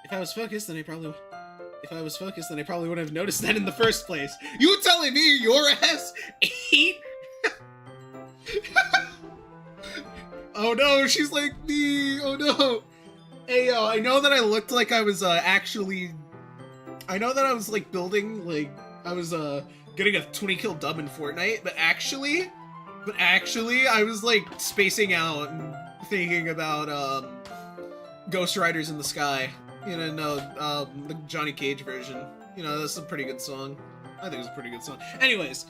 S1: If I was focused, then I probably wouldn't have noticed that in the first place. You telling me your ass ate? Oh no, she's like me. Oh no. Hey yo, I know that I looked like I was I know that I was like building, like I was getting a 20 kill dub in Fortnite, but actually I was like spacing out and thinking about Ghost Riders in the Sky. You know, the Johnny Cage version. You know, that's a pretty good song. I think it's a pretty good song. Anyways,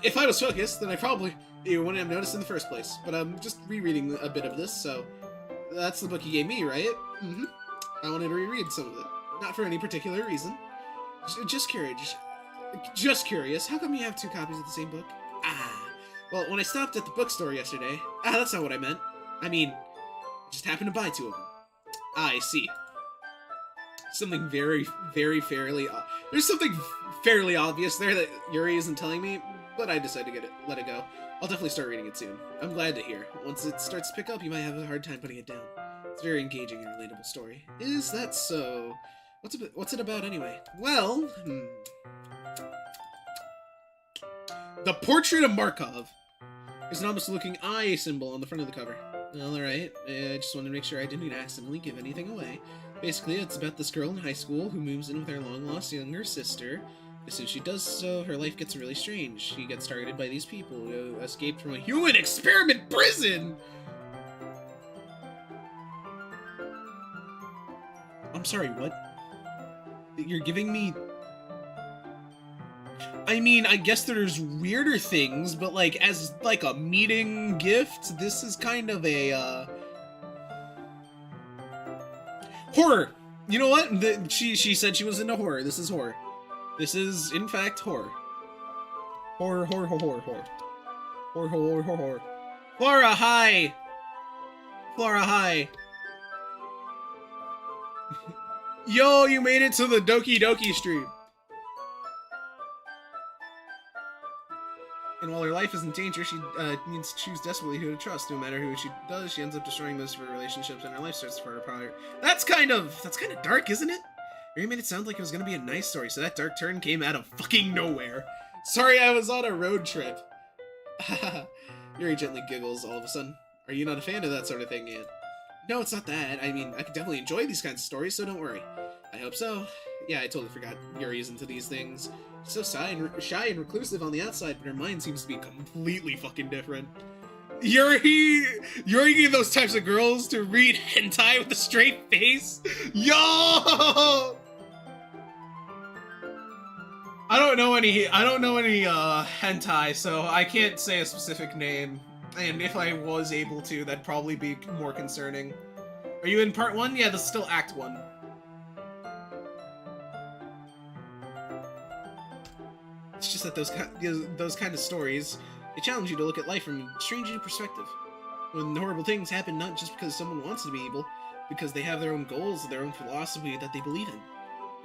S1: if I was focused, then you wouldn't have noticed in the first place. But I'm just rereading a bit of this, so that's the book you gave me, right? Mm-hmm. I wanted to reread some of it. Not for any particular reason. Just curious. Just curious. How come you have 2 copies of the same book? Ah. Well, when I stopped at the bookstore yesterday... that's not what I meant. I mean, I just happened to buy 2 of them. Ah, I see. Something very fairly... There's something fairly obvious there that Yuri isn't telling me, but I decided to let it go. I'll definitely start reading it soon. I'm glad to hear. Once it starts to pick up, you might have a hard time putting it down. It's a very engaging and relatable story. Is that so? What's it about anyway? Well, The Portrait of Markov. There's an almost looking eye symbol on the front of the cover. Well, alright. I just wanted to make sure I didn't accidentally give anything away. Basically, it's about this girl in high school who moves in with her long-lost younger sister. As soon as she does so, her life gets really strange. She gets targeted by these people who escaped from a human experiment prison! I'm sorry, what? You're giving me... I mean, I guess there's weirder things, but like, as like a meeting gift, this is kind of a, horror! You know what? She said she was into horror. This is horror. This is, in fact, horror. Horror. Flora, hi! Flora, hi! Yo, you made it to the Doki stream. And while her life is in danger, she needs to choose desperately who to trust. No matter who she does, she ends up destroying most of her relationships, and her life starts to fall apart. That's kind of dark, isn't it? Yuri made it sound like it was gonna be a nice story, so that dark turn came out of fucking nowhere. Sorry, I was on a road trip. Yuri gently giggles all of a sudden. Are you not a fan of that sort of thing yet? No, it's not that. I mean, I can definitely enjoy these kinds of stories, so don't worry. I hope so. Yeah, I totally forgot Yuri's into these things. She's so shy and reclusive on the outside, but her mind seems to be completely fucking different. Yuri gave those types of girls to read hentai with a straight face? Yo! I don't know any hentai, so I can't say a specific name. And if I was able to, that'd probably be more concerning. Are you in part 1? Yeah, this is still act 1. It's just that those kind of stories, they challenge you to look at life from a strange new perspective. When horrible things happen not just because someone wants to be evil, because they have their own goals, their own philosophy that they believe in.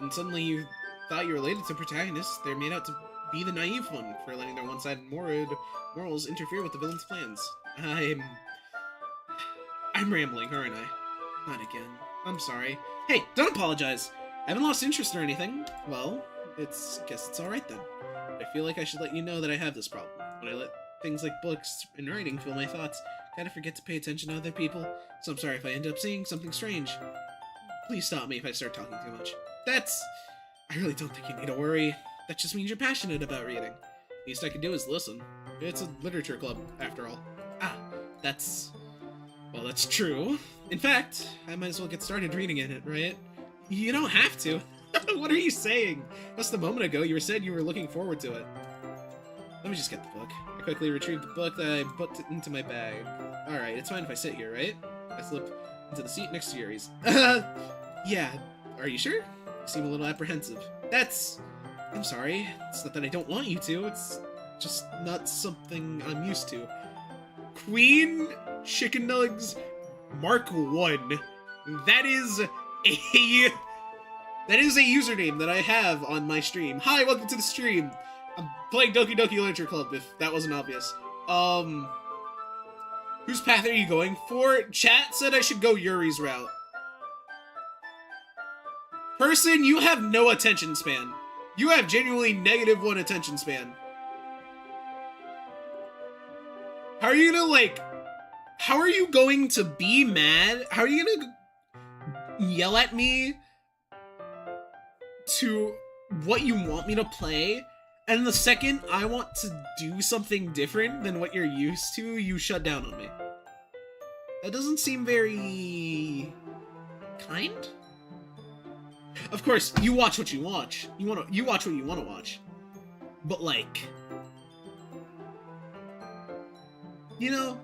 S1: And suddenly you thought you related to protagonists, they're made out to be the naive one for letting their one-sided morals interfere with the villain's plans. I'm rambling, aren't I? Not again. I'm sorry. Hey, don't apologize. I haven't lost interest or anything. Well, guess it's alright then. I feel like I should let you know that I have this problem. When I let things like books and writing fill my thoughts, I kind of forget to pay attention to other people, so I'm sorry if I end up saying something strange. Please stop me if I start talking too much. I really don't think you need to worry. That just means you're passionate about reading. The least I can do is listen. It's a literature club, after all. That's true. In fact, I might as well get started reading in it, right? You don't have to. What are you saying? Just a moment ago, you said you were looking forward to it. Let me just get the book. I quickly retrieved the book that I put into my bag. Alright, it's fine if I sit here, right? I slip into the seat next to Yuri's. Yeah. Are you sure? You seem a little apprehensive. I'm sorry. It's not that I don't want you to, it's just not something I'm used to. Queen Chicken Nugs Mark 1. That is a username that I have on my stream. Hi, welcome to the stream. I'm playing Doki Literature Club, if that wasn't obvious. Whose path are you going for? Chat said I should go Yuri's route. Person, you have no attention span. You have genuinely -1 attention span. How are you going to be mad? How are you gonna yell at me to what you want me to play, and the second I want to do something different than what you're used to, you shut down on me? That doesn't seem very kind. Of course, you watch what you watch. You watch what you want to watch. But like, you know,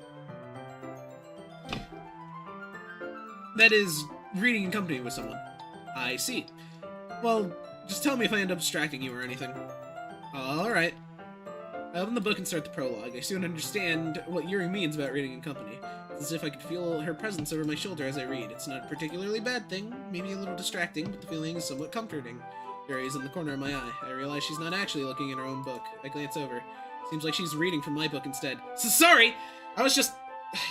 S1: that is reading in company with someone. I see. Well, just tell me if I end up distracting you or anything. Alright. I open the book and start the prologue. I soon understand what Yuri means about reading in company. It's as if I could feel her presence over my shoulder as I read. It's not a particularly bad thing, maybe a little distracting, but the feeling is somewhat comforting. Yuri is in the corner of my eye. I realize she's not actually looking at her own book. I glance over. Seems like she's reading from my book instead. So sorry! I was just...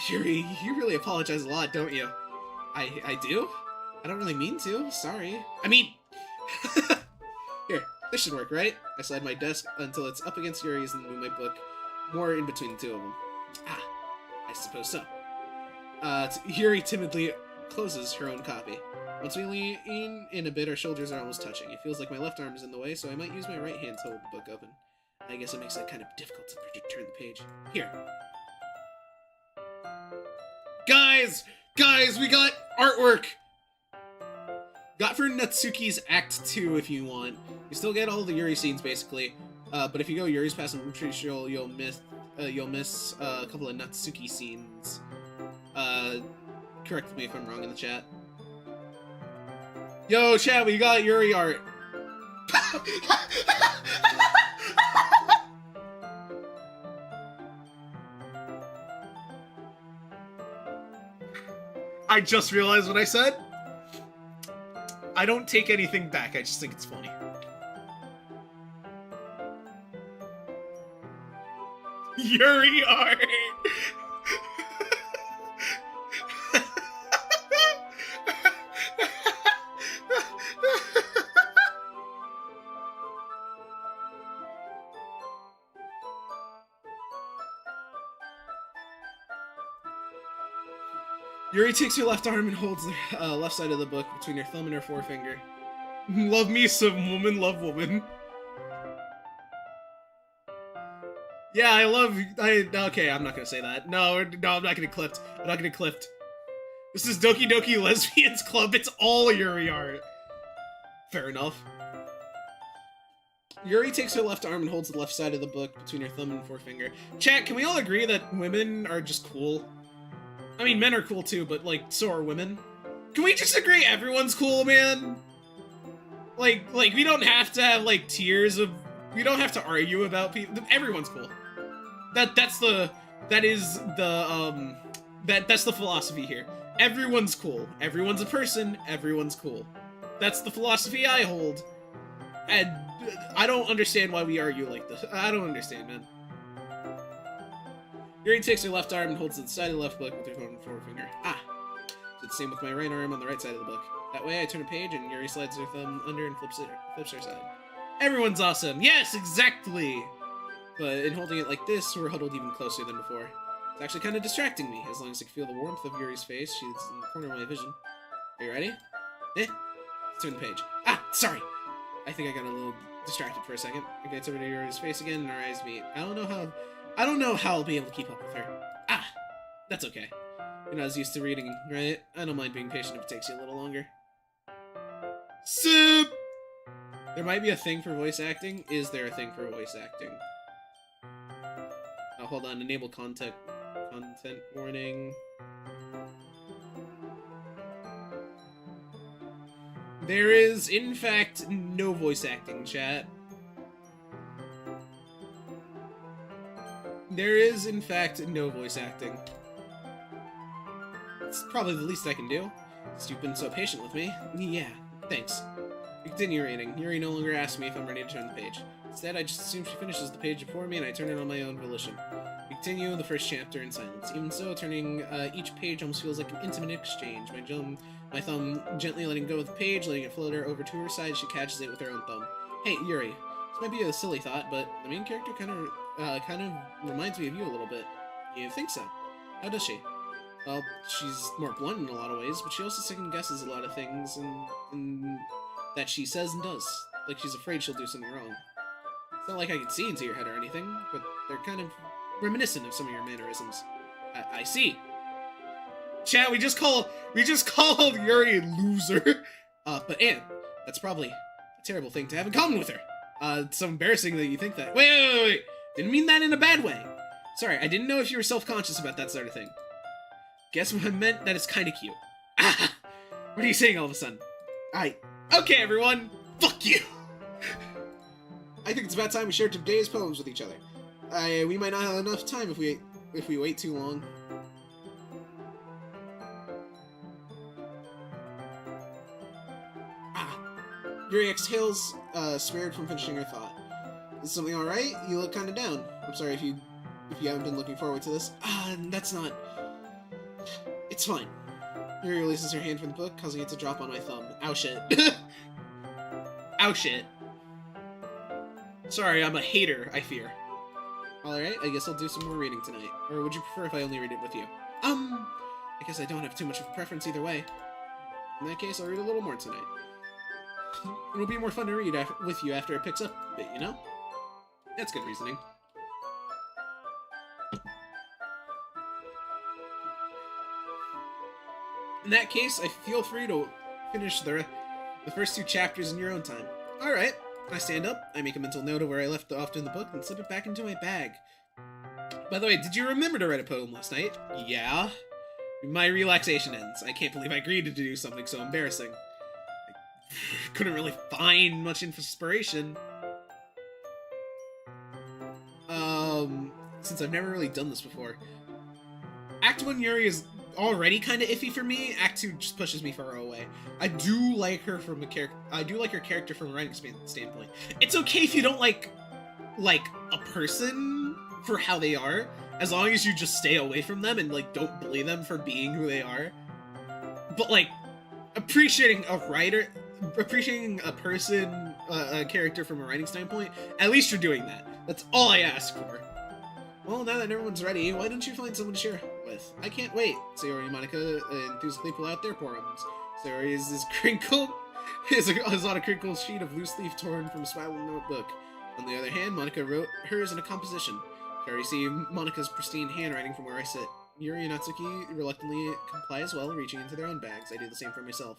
S1: Yuri, you really apologize a lot, don't you? I do? I don't really mean to. Sorry. I mean... Here, this should work, right? I slide my desk until it's up against Yuri's and move my book more in between the two of them. I suppose so. Yuri timidly closes her own copy. Once we lean in a bit, our shoulders are almost touching. It feels like my left arm is in the way, so I might use my right hand to hold the book open. I guess it makes it kind of difficult to turn the page. Here. Guys, we got artwork! Got for Natsuki's Act 2 if you want. You still get all the Yuri scenes, basically. But if you go Yuri's past, I'm pretty sure you'll miss a couple of Natsuki scenes. Correct me if I'm wrong in the chat. Yo, chat, we got Yuri art. I just realized what I said. I don't take anything back, I just think it's funny. Yuri art! Yuri takes her left arm and holds the left side of the book between her thumb and her forefinger. Love me some woman, love woman. Yeah, okay, I'm not gonna say that. No, I'm not gonna clipped. I'm not gonna clipped. This is Doki Doki Lesbians Club. It's all Yuri art. Fair enough. Yuri takes her left arm and holds the left side of the book between her thumb and forefinger. Chat, can we all agree that women are just cool? I mean, men are cool too, but, like, so are women. Can we just agree everyone's cool, man? Like, we don't have to have, like, tiers of... We don't have to argue about people. Everyone's cool. That's the philosophy here. Everyone's cool. Everyone's a person. Everyone's cool. That's the philosophy I hold. And I don't understand why we argue like this. I don't understand, man. Yuri takes her left arm and holds the side of the left book with her thumb and forefinger. Ah! Did the same with my right arm on the right side of the book. That way I turn a page and Yuri slides her thumb under and flips her side. Everyone's awesome! Yes, exactly! But in holding it like this, we're huddled even closer than before. It's actually kind of distracting me. As long as I can feel the warmth of Yuri's face, she's in the corner of my vision. Are you ready? Eh? Let's turn the page. Ah! Sorry! I think I got a little distracted for a second. I get over to Yuri's face again and our eyes meet. I don't know how I'll be able to keep up with her. Ah! That's okay. You're not as used to reading, right? I don't mind being patient if it takes you a little longer. Soup! There might be a thing for voice acting. Is there a thing for voice acting? Oh, hold on. Enable content warning. There is, in fact, no voice acting, chat. There is, in fact, no voice acting. It's probably the least I can do. You've been so patient with me. Yeah, thanks. We continue reading. Yuri no longer asks me if I'm ready to turn the page. Instead, I just assume she finishes the page before me and I turn it on my own volition. We continue the first chapter in silence. Even so, turning each page almost feels like an intimate exchange. My thumb gently letting go of the page, letting it float her over to her side, she catches it with her own thumb. Hey, Yuri. This might be a silly thought, but the main character kind of reminds me of you a little bit. You think so? How does she? Well, she's more blunt in a lot of ways, but she also second-guesses a lot of things and that she says and does. Like she's afraid she'll do something wrong. It's not like I can see into your head or anything, but they're kind of reminiscent of some of your mannerisms. I see. Chat, we just called Yuri a loser. But Anne, that's probably a terrible thing to have in common with her. It's so embarrassing that you think that. Wait. Didn't mean that in a bad way. Sorry, I didn't know if you were self-conscious about that sort of thing. Guess what I meant? That is kind of cute. Ah! What are you saying all of a sudden? Okay, everyone. Fuck you. I think it's about time we shared today's poems with each other. We might not have enough time if we wait too long. Yuri exhales, spared from finishing her thought. Is something alright? You look kinda down. I'm sorry if you haven't been looking forward to this. That's not... It's fine. Yuri releases her hand from the book, causing it to drop on my thumb. Ow shit. Ow shit. Sorry, I'm a hater, I fear. Alright, I guess I'll do some more reading tonight. Or would you prefer if I only read it with you? I guess I don't have too much of a preference either way. In that case, I'll read a little more tonight. It'll be more fun to read with you after it picks up a bit, you know? That's good reasoning. In that case, I feel free to finish the first two chapters in your own time. Alright. I stand up, I make a mental note of where I left off in the book, and slip it back into my bag. By the way, did you remember to write a poem last night? Yeah. My relaxation ends. I can't believe I agreed to do something so embarrassing. I couldn't really find much inspiration. Since I've never really done this before. Act 1 Yuri is already kind of iffy for me, Act 2 just pushes me far away. I do like her from a her character from a writing standpoint. It's okay if you don't like a person for how they are, as long as you just stay away from them and like don't bully them for being who they are. But like appreciating a person, a character from a writing standpoint, at least you're doing that. That's all I ask for. Well, now that everyone's ready, why don't you find someone to share with? I can't wait. Sayori and Monica enthusiastically pull out their forums. Sayori is this crinkle, is on a crinkled sheet of loose leaf torn from a spiral notebook. On the other hand, Monica wrote hers in a composition. I already see Monica's pristine handwriting from where I sit. Yuri and Natsuki reluctantly comply as well, reaching into their own bags. I do the same for myself.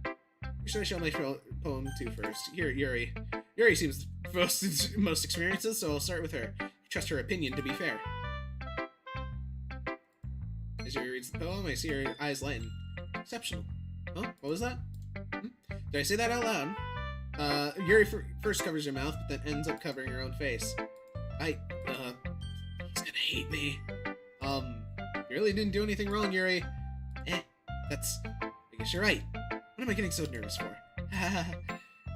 S1: Who should I show my poem to first? Yuri. Yuri seems most experienced, so I'll start with her. Trust her opinion, to be fair. As Yuri reads the poem, I see her eyes lighten. Exceptional. Huh? What was that? Did I say that out loud? Yuri first covers her mouth, but then ends up covering her own face. He's gonna hate me. You really didn't do anything wrong, Yuri. I guess you're right. What am I getting so nervous for?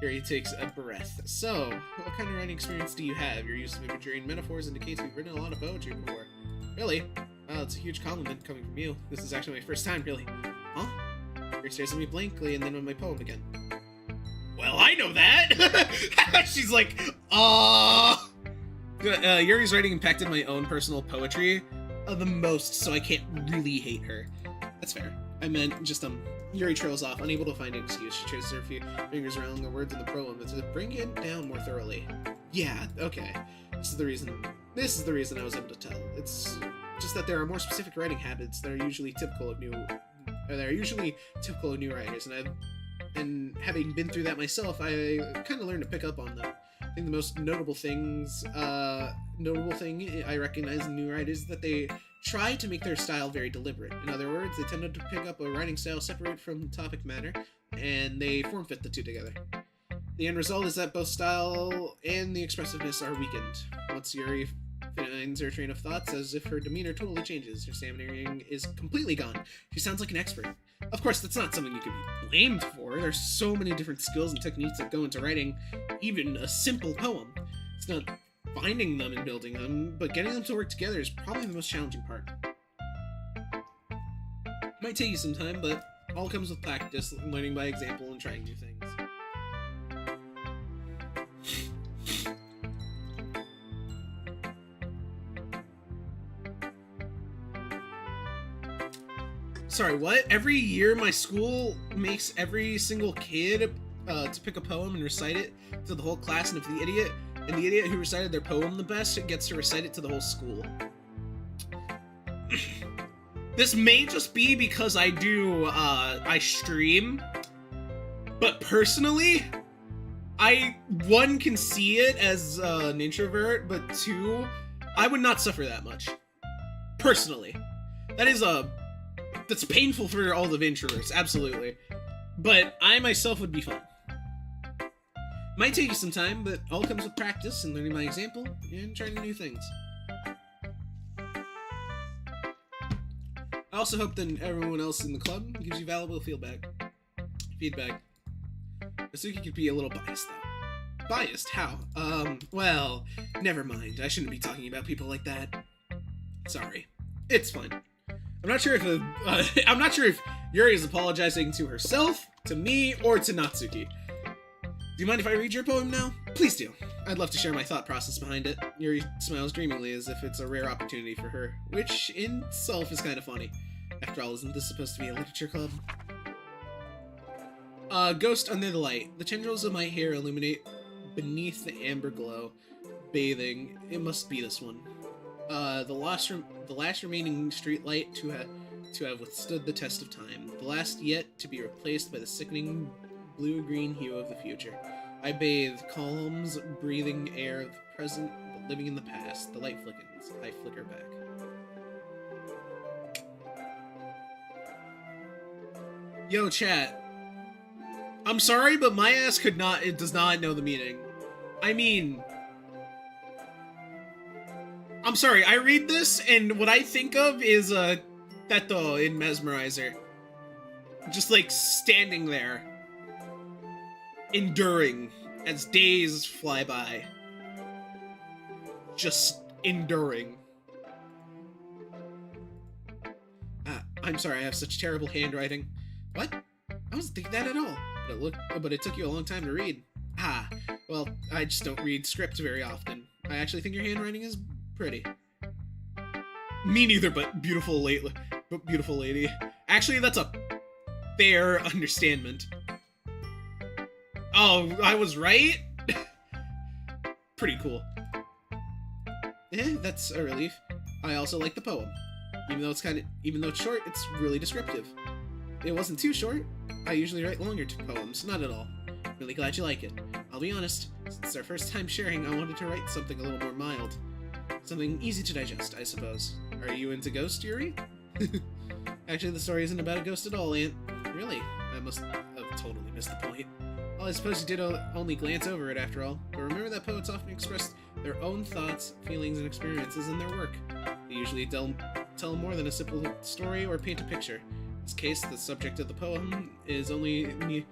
S1: Yuri takes a breath. So, what kind of writing experience do you have? Your use of imagery and metaphors indicates you've written a lot of poetry before. Really? Wow, it's a huge compliment coming from you. This is actually my first time, really. Huh? Yuri stares at me blankly and then on my poem again. Well, I know that! She's like, Yuri's writing impacted my own personal poetry the most, so I can't really hate her. That's fair. I meant just, Yuri trails off, unable to find an excuse. She traces her few fingers around the words in the poem to bring it down more thoroughly. Yeah, okay. This is the reason I was able to tell. It's just that there are more specific writing habits that are usually typical of new writers, and having been through that myself, I kind of learned to pick up on them. I think the most notable thing I recognize in new writers is that they try to make their style very deliberate. In other words, they tend to pick up a writing style separate from topic matter, and they form-fit the two together. The end result is that both style and the expressiveness are weakened. Once Yuri finds her train of thoughts, as if her demeanor totally changes. Her stammering is completely gone. She sounds like an expert. Of course, that's not something you can be blamed for. There's so many different skills and techniques that go into writing even a simple poem. It's not finding them and building them, but getting them to work together is probably the most challenging part. Might take you some time, but all comes with practice, learning by example, and trying new things. Sorry, what? Every year my school makes every single kid to pick a poem and recite it to the whole class, and if the idiot who recited their poem the best gets to recite it to the whole school. This may just be because I stream, but personally, one, can see it as an introvert, but two, I would not suffer that much. Personally. That's painful for all the introverts, absolutely. But I myself would be fine. Might take you some time, but all comes with practice and learning by example and trying new things. I also hope that everyone else in the club gives you valuable feedback. Natsuki could be a little biased, though. Biased? How? Well, never mind. I shouldn't be talking about people like that. Sorry. It's fine. I'm not sure if Yuri is apologizing to herself, to me, or to Natsuki. Do you mind if I read your poem now? Please do. I'd love to share my thought process behind it. Yuri smiles dreamingly as if it's a rare opportunity for her, which in itself is kind of funny. After all, isn't this supposed to be a literature club? Ghost under the light. The tendrils of my hair illuminate beneath the amber glow. Bathing. It must be this one. The last remaining streetlight to have withstood the test of time. The last yet to be replaced by the sickening blue-green hue of the future. I bathe, calms, breathing air of the present, but living in the past. The light flickens. I flicker back. Yo, chat. I'm sorry, but my ass does not know the meaning. I mean... I'm sorry, I read this, and what I think of is, Teto in Mesmerizer. Just like standing there, enduring as days fly by. Just enduring. I'm sorry, I have such terrible handwriting. What? I wasn't thinking that at all. But it took you a long time to read. Ah, well, I just don't read script very often. I actually think your handwriting is pretty. Me neither, but beautiful lady. Actually, that's a fair understatement. Oh, I was right? Pretty cool. That's a relief. I also like the poem. Even though it's short, it's really descriptive. It wasn't too short. I usually write longer poems, not at all. Really glad you like it. I'll be honest, since it's our first time sharing, I wanted to write something a little more mild. Something easy to digest, I suppose. Are you into ghost, Yuri? Actually, the story isn't about a ghost at all, Aunt. Really? I must have totally missed the point. Well, I suppose you did only glance over it after all. But remember that poets often express their own thoughts, feelings, and experiences in their work. They usually tell more than a simple story or paint a picture. In this case, the subject of the poem is only being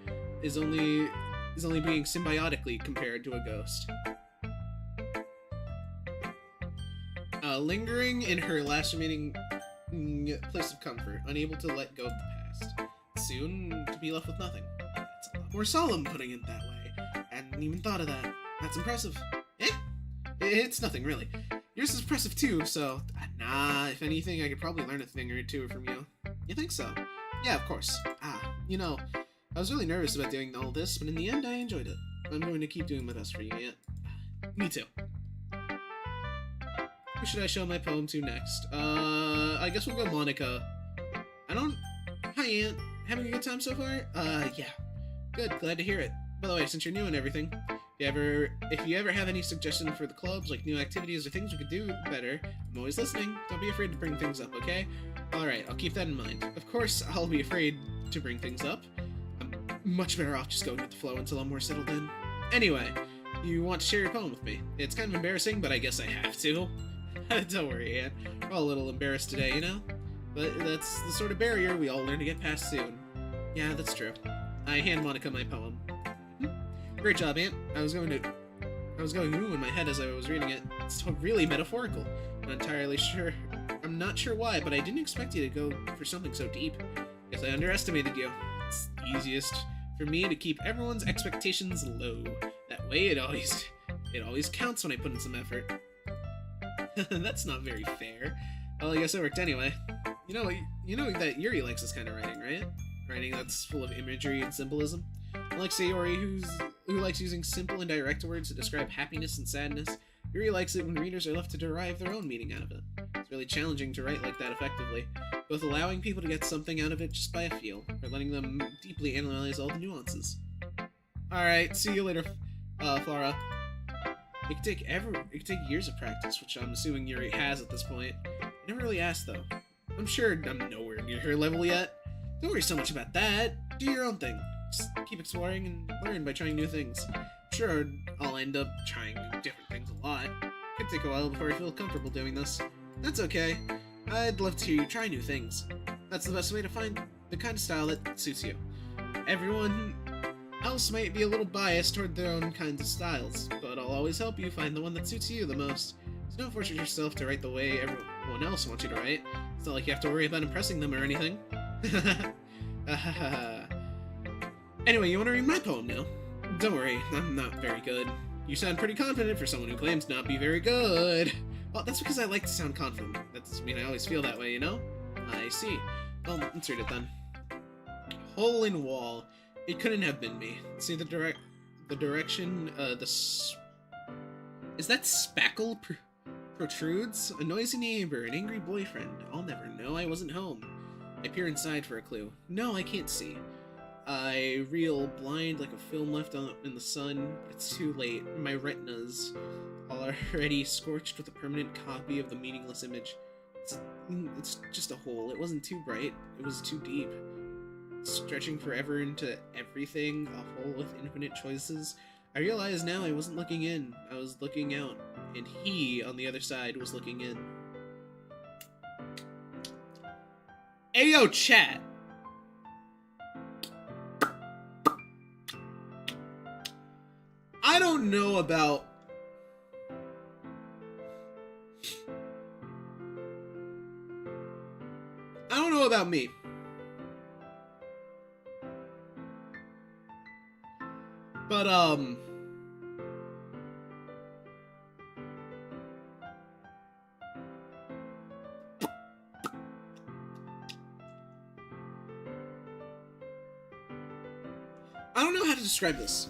S1: symbiotically compared to a ghost. Lingering in her last remaining place of comfort, unable to let go of the past. Soon to be left with nothing. It's a lot more solemn putting it that way. I hadn't even thought of that. That's impressive. It's nothing, really. Yours is impressive too, so... Nah, if anything, I could probably learn a thing or two from you. You think so? Yeah, of course. You know, I was really nervous about doing all this, but in the end, I enjoyed it. I'm going to keep doing my best for you, Aunt. Me too. Who should I show my poem to next? I guess we'll go Monica. Hi, Aunt. Having a good time so far? Yeah. Good, glad to hear it. By the way, since you're new and everything, if you ever have any suggestions for the clubs, like new activities or things we could do better, I'm always listening. Don't be afraid to bring things up, okay? Alright, I'll keep that in mind. Of course, I'll be afraid to bring things up. I'm much better off just going with the flow until I'm more settled in. Anyway, you want to share your poem with me? It's kind of embarrassing, but I guess I have to. Don't worry, Aunt. We're all a little embarrassed today, you know? But that's the sort of barrier we all learn to get past soon. Yeah, that's true. I hand Monica my poem. Great job, Aunt. I was going ooh in my head as I was reading it. It's really metaphorical. I'm not sure why, but I didn't expect you to go for something so deep. Guess I underestimated you. It's easiest for me to keep everyone's expectations low. That way it always counts when I put in some effort. That's not very fair. Well, I guess it worked anyway. You know that Yuri likes this kind of writing, right? Writing that's full of imagery and symbolism. Unlike Sayori, who likes using simple and direct words to describe happiness and sadness, Yuri likes it when readers are left to derive their own meaning out of it. It's really challenging to write like that effectively, both allowing people to get something out of it just by a feel, or letting them deeply analyze all the nuances. Alright, see you later, Flora. It could take years of practice, which I'm assuming Yuri has at this point. I never really asked, though. I'm sure I'm nowhere near her level yet. Don't worry so much about that. Do your own thing. Just keep exploring and learn by trying new things. I'm sure I'll end up trying different things a lot. Could take a while before I feel comfortable doing this. That's okay. I'd love to hear you try new things. That's the best way to find the kind of style that suits you. Everyone else might be a little biased toward their own kinds of styles, but I'll always help you find the one that suits you the most. So don't force yourself to write the way everyone else wants you to write. It's not like you have to worry about impressing them or anything. Anyway, you want to read my poem now? Don't worry, I'm not very good. You sound pretty confident for someone who claims not be very good. Well, that's because I like to sound confident. That doesn't mean I always feel that way, you know? I see. Well, let's read it then. Hole in wall. It couldn't have been me. See the direction, is that spackle protrudes? A noisy neighbor, an angry boyfriend. I'll never know I wasn't home. I peer inside for a clue. No, I can't see. I reel blind like a film left in the sun. It's too late. My retina's already scorched with a permanent copy of the meaningless image. It's just a hole. It wasn't too bright. It was too deep. Stretching forever into everything, a hole with infinite choices. I realize now I wasn't looking in, I was looking out, and he, on the other side, was looking in. Ayo, chat. I don't know about... I don't know about me. But, I don't know how to describe this.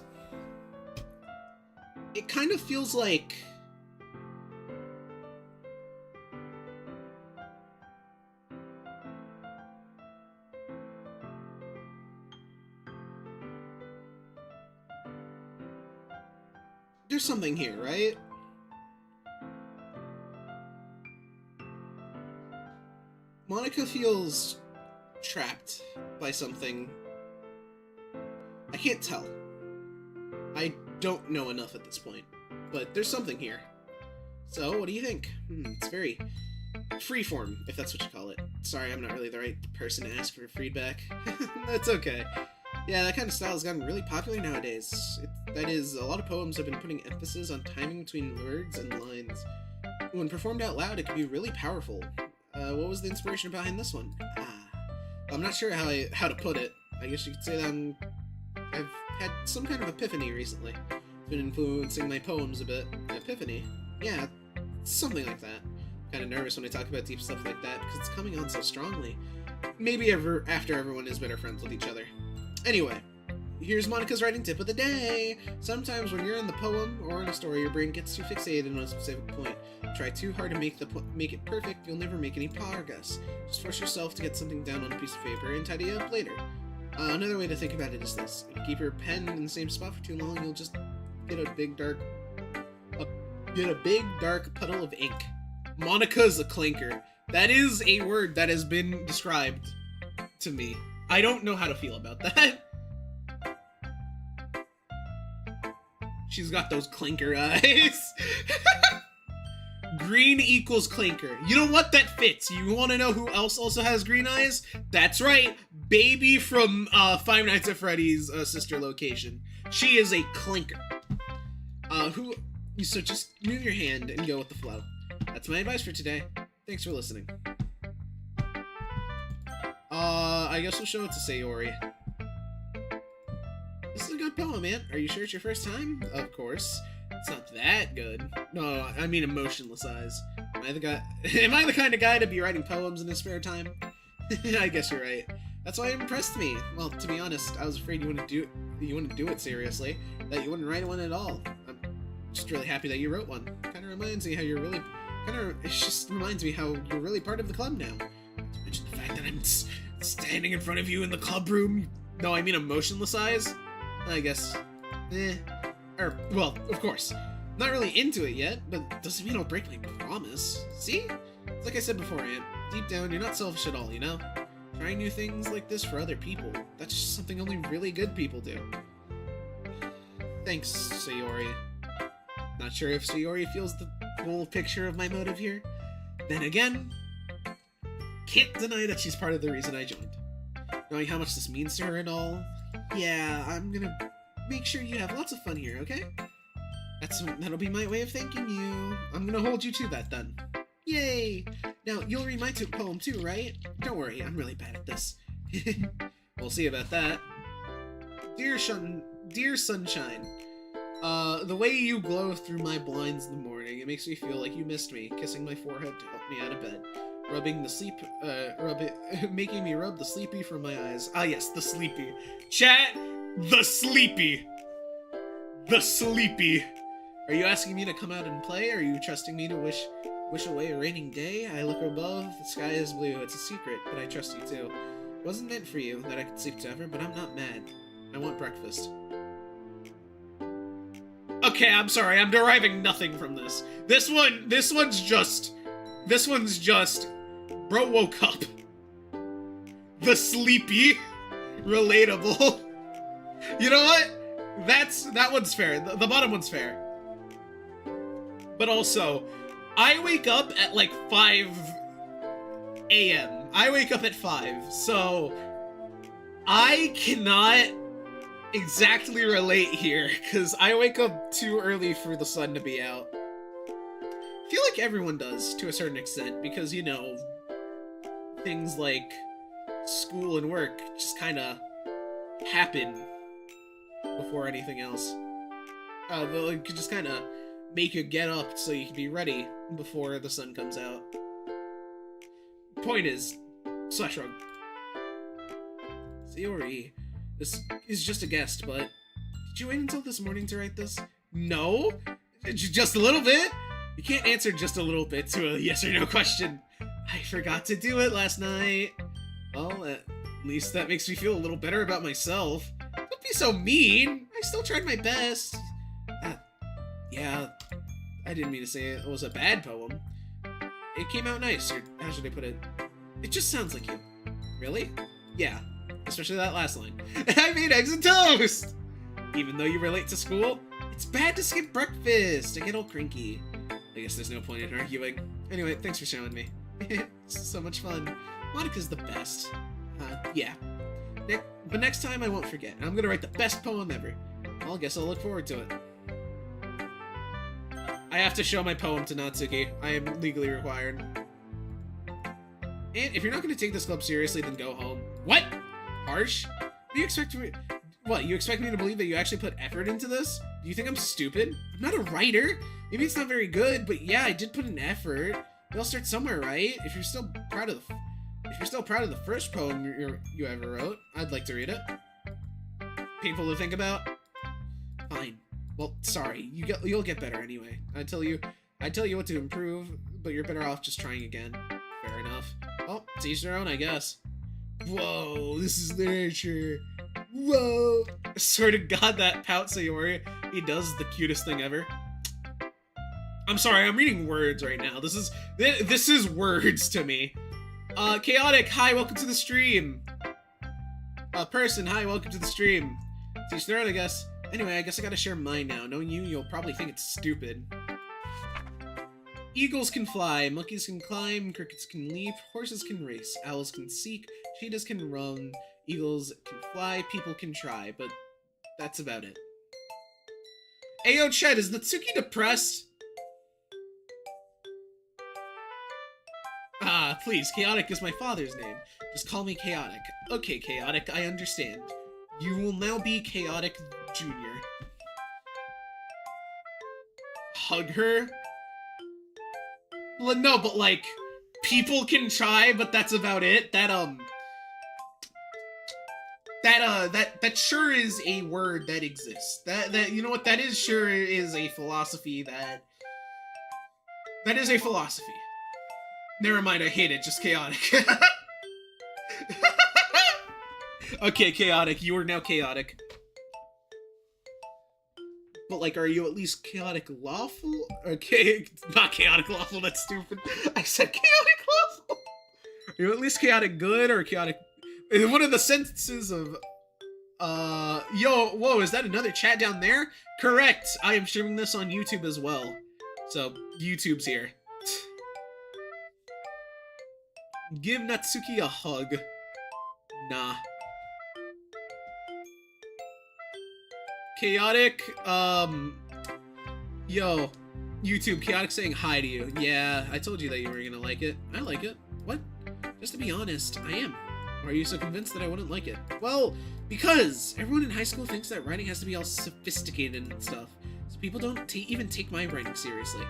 S1: It kind of feels like... There's something here, right? Monica feels trapped by something. I can't tell. I don't know enough at this point, but there's something here. So, what do you think? It's very freeform, if that's what you call it. Sorry, I'm not really the right person to ask for feedback. That's okay. Yeah, that kind of style has gotten really popular nowadays. That is, a lot of poems have been putting emphasis on timing between words and lines. When performed out loud, it can be really powerful. What was the inspiration behind this one? I'm not sure how to put it. I guess you could say that I've had some kind of epiphany recently. It's been influencing my poems a bit. Epiphany? Yeah, something like that. Kind of nervous when I talk about deep stuff like that because it's coming on so strongly. Maybe after everyone is better friends with each other. Anyway, here's Monica's writing tip of the day. Sometimes when you're in the poem or in a story, your brain gets too fixated on a specific point. Try too hard to make it perfect, you'll never make any progress. Just force yourself to get something down on a piece of paper and tidy it up later. Another way to think about it is this. If you keep your pen in the same spot for too long, you'll just get a big dark puddle of ink. Monica's a clinker. That is a word that has been described to me. I don't know how to feel about that. She's got those clinker eyes. Green equals clinker. You know what? That fits. You want to know who else also has green eyes? That's right. Baby from Five Nights at Freddy's sister location. She is a clinker. So just move your hand and go with the flow. That's my advice for today. Thanks for listening. I guess we'll show it to Sayori. This is a good poem, man. Are you sure it's your first time? Of course. It's not that good. No, I mean emotionless eyes. Am I the kind of guy to be writing poems in his spare time? I guess you're right. That's why it impressed me. Well, to be honest, I was afraid you wouldn't do it seriously. That you wouldn't write one at all. I'm just really happy that you wrote one. Kinda reminds me how you're really... It just reminds me how you're really part of the club now. To mention the fact that I'm standing in front of you in the club room. No, I mean emotionless eyes. I guess. Well, of course. Not really into it yet, but doesn't mean I'll break my promise. See? It's like I said before, Aunt. Deep down, you're not selfish at all, you know? Trying new things like this for other people. That's just something only really good people do. Thanks, Sayori. Not sure if Sayori feels the full picture of my motive here. Then again, can't deny that she's part of the reason I joined. Knowing how much this means to her and all, yeah, I'm gonna make sure you have lots of fun here, okay? That'll be my way of thanking you. I'm gonna hold you to that then. Yay! Now, you'll read my poem too, right? Don't worry, I'm really bad at this. We'll see about that. Dear sunshine, the way you glow through my blinds in the morning, it makes me feel like you missed me, kissing my forehead to help me out of bed. Making me rub the sleepy from my eyes. Ah yes, the sleepy. Chat, the sleepy. The sleepy. Are you asking me to come out and play? Are you trusting me to wish away a raining day? I look above, the sky is blue. It's a secret, but I trust you too. It wasn't meant for you that I could sleep forever, but I'm not mad. I want breakfast. Okay, I'm sorry. I'm deriving nothing from this. This one's just... Bro woke up. The sleepy. Relatable. You know what? That one's fair. The bottom one's fair. But also, I wake up at like 5 a.m. I wake up at 5, so I cannot exactly relate here, because I wake up too early for the sun to be out. I feel like everyone does, to a certain extent, because, you know, things like school and work just kind of happen before anything else. They could just kind of make you get up so you can be ready before the sun comes out. Point is, slash rug. Sayori, this is just a guest, but did you wait until this morning to write this? No? Just a little bit? You can't answer just a little bit to a yes or no question. I forgot to do it last night. Well, at least that makes me feel a little better about myself. Don't be so mean. I still tried my best. Yeah, I didn't mean to say it was a bad poem. It came out nice, or how should I put it? It just sounds like you. Really? Yeah, especially that last line. I made eggs and toast! Even though you relate to school, it's bad to skip breakfast. I get all cranky. I guess there's no point in arguing. Anyway, thanks for showing me. It's so much fun. Monica's the best. Yeah. But next time I won't forget. I'm gonna write the best poem ever. Well, I guess I'll look forward to it. I have to show my poem to Natsuki. I am legally required. And if you're not gonna take this club seriously, then go home. What? Harsh? What do you expect me? What, you expect me to believe that you actually put effort into this? Do you think I'm stupid? I'm not a writer. Maybe it's not very good, but yeah, I did put an effort. We all start somewhere, right? If you're still proud of the first poem you ever wrote, I'd like to read it. Painful to think about? Fine. Well, sorry. You'll get better anyway. I tell you what to improve, but you're better off just trying again. Fair enough. Well, to each their own, I guess. Whoa, this is literature. Whoa. I swear to God, that pout Sayori, he does the cutest thing ever. I'm sorry, I'm reading words right now. This is words to me. Chaotic, hi, welcome to the stream. Person, hi, welcome to the stream. To each their own, I guess. Anyway, I guess I gotta share mine now. Knowing you, you'll probably think it's stupid. Eagles can fly, monkeys can climb, crickets can leap, horses can race, owls can seek, cheetahs can run, eagles can fly, people can try, but that's about it. Ayo, Chet, is Natsuki depressed? Ah, please, Chaotic is my father's name. Just call me Chaotic. Okay, Chaotic, I understand. You will now be Chaotic Jr. Hug her? Well, no, but like, people can try, but that's about it. That sure is a word that exists. That you know what, that is sure is a philosophy that is a philosophy. Never mind, I hate it, just Chaotic. Okay, Chaotic, you are now Chaotic. But, like, are you at least chaotic lawful? Okay, not chaotic lawful, that's stupid. I said chaotic lawful! Are you at least chaotic good or chaotic... One of the sentences of... Yo, whoa, is that another chat down there? Correct! I am streaming this on YouTube as well. So, YouTube's here. Give Natsuki a hug. Nah. Chaotic, yo, YouTube, Chaotic saying hi to you. Yeah, I told you that you were gonna like it. I like it. What? Just to be honest, I am. Or are you so convinced that I wouldn't like it? Well, because everyone in high school thinks that writing has to be all sophisticated and stuff, so people don't even take my writing seriously.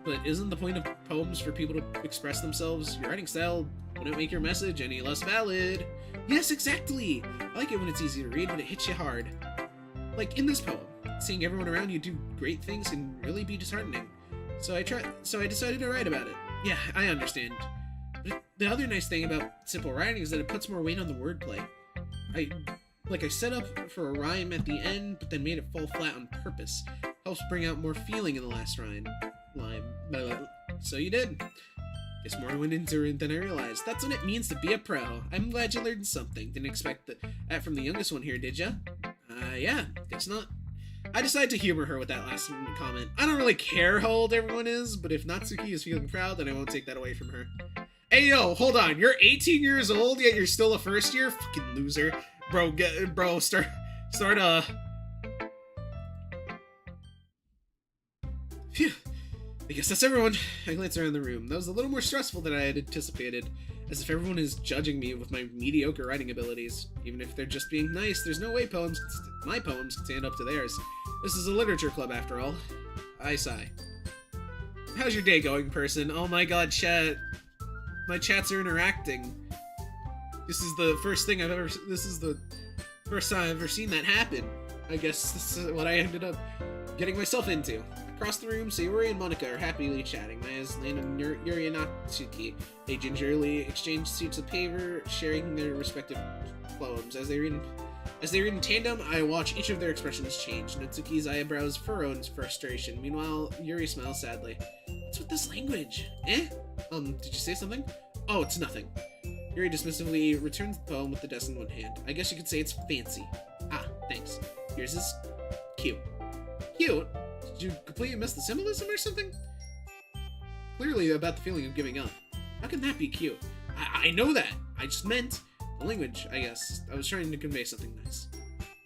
S1: But isn't the point of poems for people to express themselves? Your writing style wouldn't make your message any less valid. Yes, exactly! I like it when it's easy to read, but it hits you hard. Like in this poem, seeing everyone around you do great things can really be disheartening. So I decided to write about it. Yeah, I understand. But the other nice thing about simple writing is that it puts more weight on the wordplay. I set up for a rhyme at the end, but then made it fall flat on purpose. Helps bring out more feeling in the last line. So you did. Guess more went into it than I realized. That's what it means to be a pro. I'm glad you learned something. Didn't expect that from the youngest one here, did ya? Yeah, guess not. I decided to humor her with that last comment. I don't really care how old everyone is, but if Natsuki is feeling proud, then I won't take that away from her. Hey, yo, hold on. You're 18 years old, yet you're still a first year? Fucking loser. Bro, start, Phew. I guess that's everyone. I glance around the room. That was a little more stressful than I had anticipated, as if everyone is judging me with my mediocre writing abilities. Even if they're just being nice, there's no way my poems can stand up to theirs. This is a literature club, after all. I sigh. How's your day going, person? Oh my god, chat. My chats are interacting. This is the first time I've ever seen that happen. I guess this is what I ended up getting myself into. Across the room, Sayori and Monica are happily chatting. My eyes land on Yuri and Natsuki. They gingerly exchange sheets of paper, sharing their respective poems. As they read in tandem, I watch each of their expressions change. Natsuki's eyebrows furrow in frustration. Meanwhile, Yuri smiles sadly. What's with this language? Eh? Did you say something? Oh, it's nothing. Yuri dismissively returns the poem with the desk in one hand. I guess you could say it's fancy. Ah, thanks. Yours is cute. Cute? Did you completely miss the symbolism or something? Clearly about the feeling of giving up. How can that be cute? I know that. I just meant the language, I guess. I was trying to convey something nice.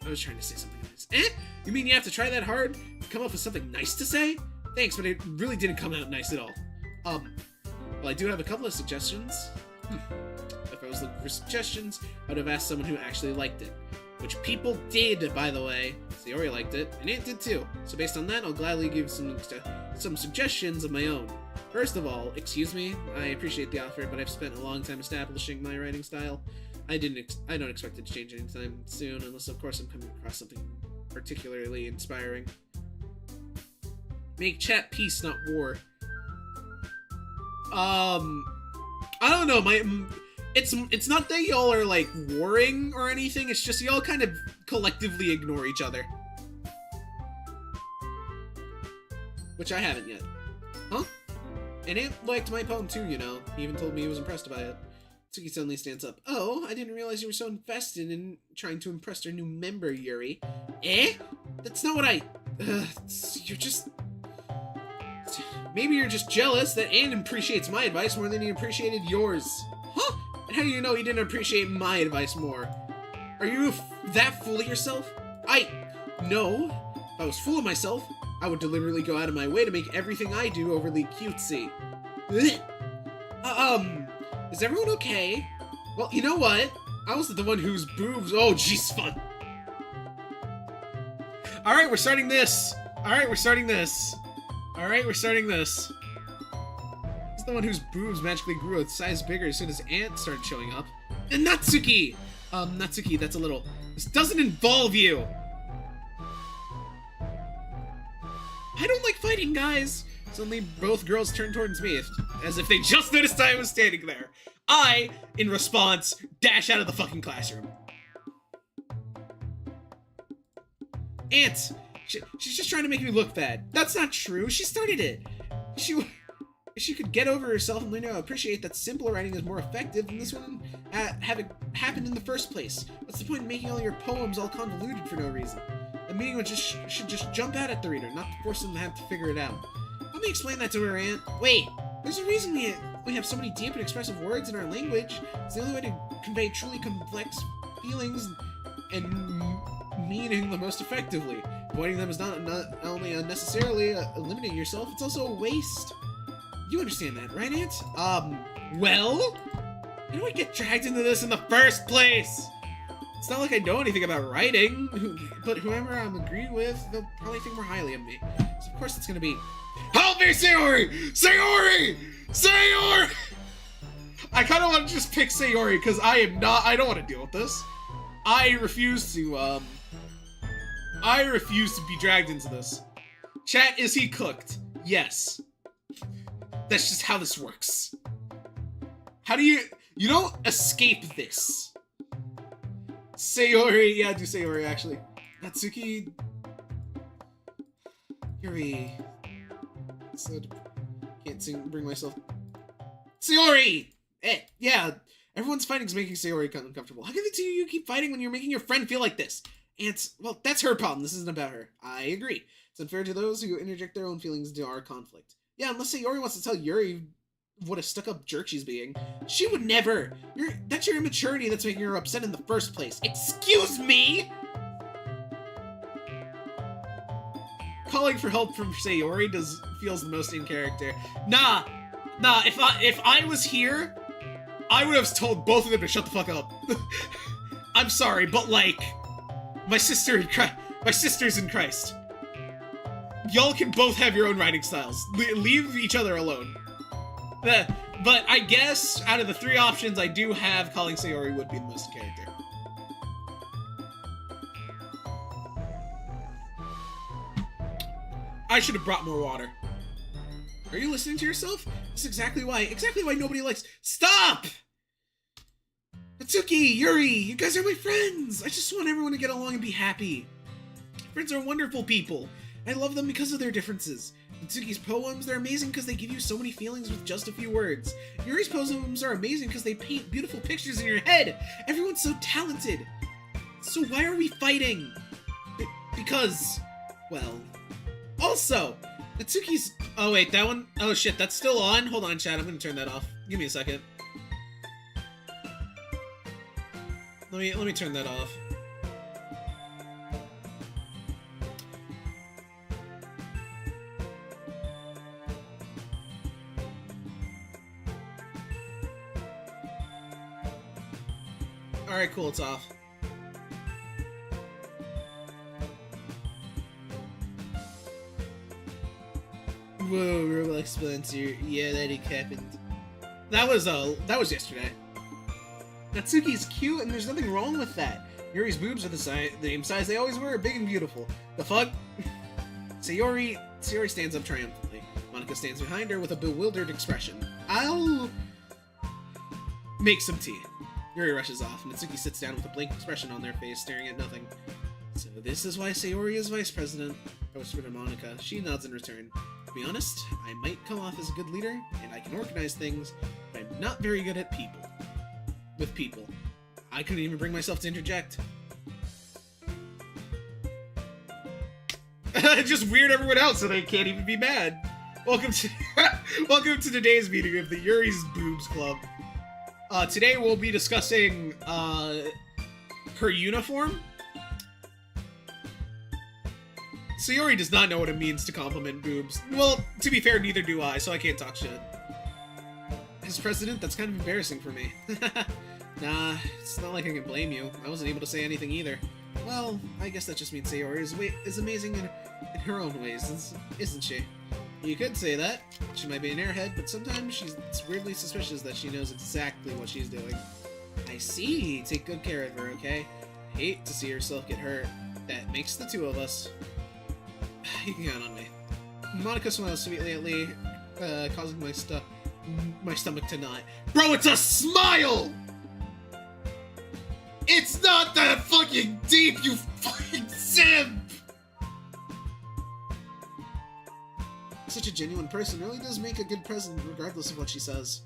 S1: I was trying to say something nice. Eh? You mean you have to try that hard to come up with something nice to say? Thanks, but it really didn't come out nice at all. Well, I do have a couple of suggestions. If I was looking for suggestions, I would have asked someone who actually liked it. Which people did, by the way. Sayori liked it, and Ant did too. So based on that, I'll gladly give some suggestions of my own. First of all, excuse me, I appreciate the offer, but I've spent a long time establishing my writing style. I don't expect it to change anytime soon, unless of course I'm coming across something particularly inspiring. Make chat peace, not war. I don't know, it's not that y'all are, like, warring or anything, it's just y'all kind of collectively ignore each other. Which I haven't yet. Huh? And Ant liked my poem too, you know. He even told me he was impressed by it. Tsuki suddenly stands up. Oh, I didn't realize you were so invested in trying to impress our new member, Yuri. Eh? That's not what you're just... Maybe you're just jealous that Ant appreciates my advice more than he appreciated yours. Huh? And how do you know he didn't appreciate my advice more? Are you that full of yourself? No. If I was full of myself, I would deliberately go out of my way to make everything I do overly cutesy. Is everyone okay? Well, you know what? I was the one whose boobs... Oh, jeez, fun. Alright, we're starting this. He's the one whose boobs magically grew a size bigger as soon as Ant started showing up. And Natsuki! Natsuki, that's a little... This doesn't involve you! I don't like fighting, guys! Suddenly, both girls turned towards me, as if they just noticed I was standing there. I, in response, dash out of the fucking classroom. Ant! She's just trying to make me look bad. That's not true. She started it. She could get over herself and learn to appreciate that simple writing is more effective than this one having happened in the first place. What's the point in making all your poems all convoluted for no reason? The meaning should just jump out at the reader, not force them to have to figure it out. Let me explain that to her, Ant. Wait, there's a reason we have so many deep and expressive words in our language. It's the only way to convey truly complex feelings and meaning the most effectively. Avoiding them is not only unnecessarily eliminating yourself, it's also a waste. You understand that, right, Ant? Well? How do I get dragged into this in the first place? It's not like I know anything about writing, but whoever I'm agreeing with, they'll probably think more highly of me. So of course it's gonna be... Help me, Sayori! Sayori! Sayori! I kind of want to just pick Sayori, because I don't want to deal with this. I refuse to be dragged into this. Chat, is he cooked? Yes. That's just how this works. How do you don't escape this. Sayori, yeah, do Sayori, actually. Natsuki... Yuri... Can't bring myself... Sayori! Yeah, everyone's fighting is making Sayori uncomfortable. How can the two of you keep fighting when you're making your friend feel like this? Well, that's her problem. This isn't about her. I agree. It's unfair to those who interject their own feelings into our conflict. Yeah, unless Sayori wants to tell Yuri what a stuck-up jerk she's being. She would never! That's your immaturity that's making her upset in the first place. Excuse me?! Calling for help from Sayori feels the most in character. Nah, if I was here, I would have told both of them to shut the fuck up. I'm sorry, but like, my sisters in Christ. Y'all can both have your own writing styles. Leave each other alone. But I guess out of the three options, I do have calling Sayori would be the most in character. I should have brought more water. Are you listening to yourself? That's exactly why nobody likes— Stop! Natsuki, Yuri, you guys are my friends! I just want everyone to get along and be happy. Friends are wonderful people. I love them because of their differences. Natsuki's poems, they're amazing because they give you so many feelings with just a few words. Yuri's poems are amazing because they paint beautiful pictures in your head. Everyone's so talented. So why are we fighting? Because, well... Also, Natsuki's... Oh wait, that one... Oh shit, that's still on? Hold on, chat, I'm gonna turn that off. Give me a second. Let me turn that off. Alright, cool, it's off. Whoa, Roblox Spencer. Yeah, that happened. That was yesterday. Natsuki's cute, and there's nothing wrong with that. Yuri's boobs are the same size they always were, big and beautiful. The fuck? Sayori stands up triumphantly. Monika stands behind her with a bewildered expression. I'll make some tea. Yuri rushes off. Natsuki sits down with a blank expression on their face, staring at nothing. So this is why Sayori is vice president, I whispered to Monika. She nods in return. To be honest, I might come off as a good leader, and I can organize things, but I'm not very good at people. With people. I couldn't even bring myself to interject. Just weird everyone out so they can't even be mad. Welcome to today's meeting of the Yuri's Boobs Club. Today we'll be discussing her uniform. Sayori does not know what it means to compliment boobs. Well, to be fair, neither do I, so I can't talk shit. As president, that's kind of embarrassing for me. Nah, it's not like I can blame you. I wasn't able to say anything either. Well, I guess that just means Sayori is amazing in her own ways, isn't she? You could say that. She might be an airhead, but sometimes she's weirdly suspicious that she knows exactly what she's doing. I see. Take good care of her, okay? I hate to see herself get hurt. That makes the two of us. You can count on me. Monika smiles sweetly at Lee, causing my stomach to knot. Bro, it's a smile! It's not that fucking deep, you fucking simp! Such a genuine person really does make a good president regardless of what she says.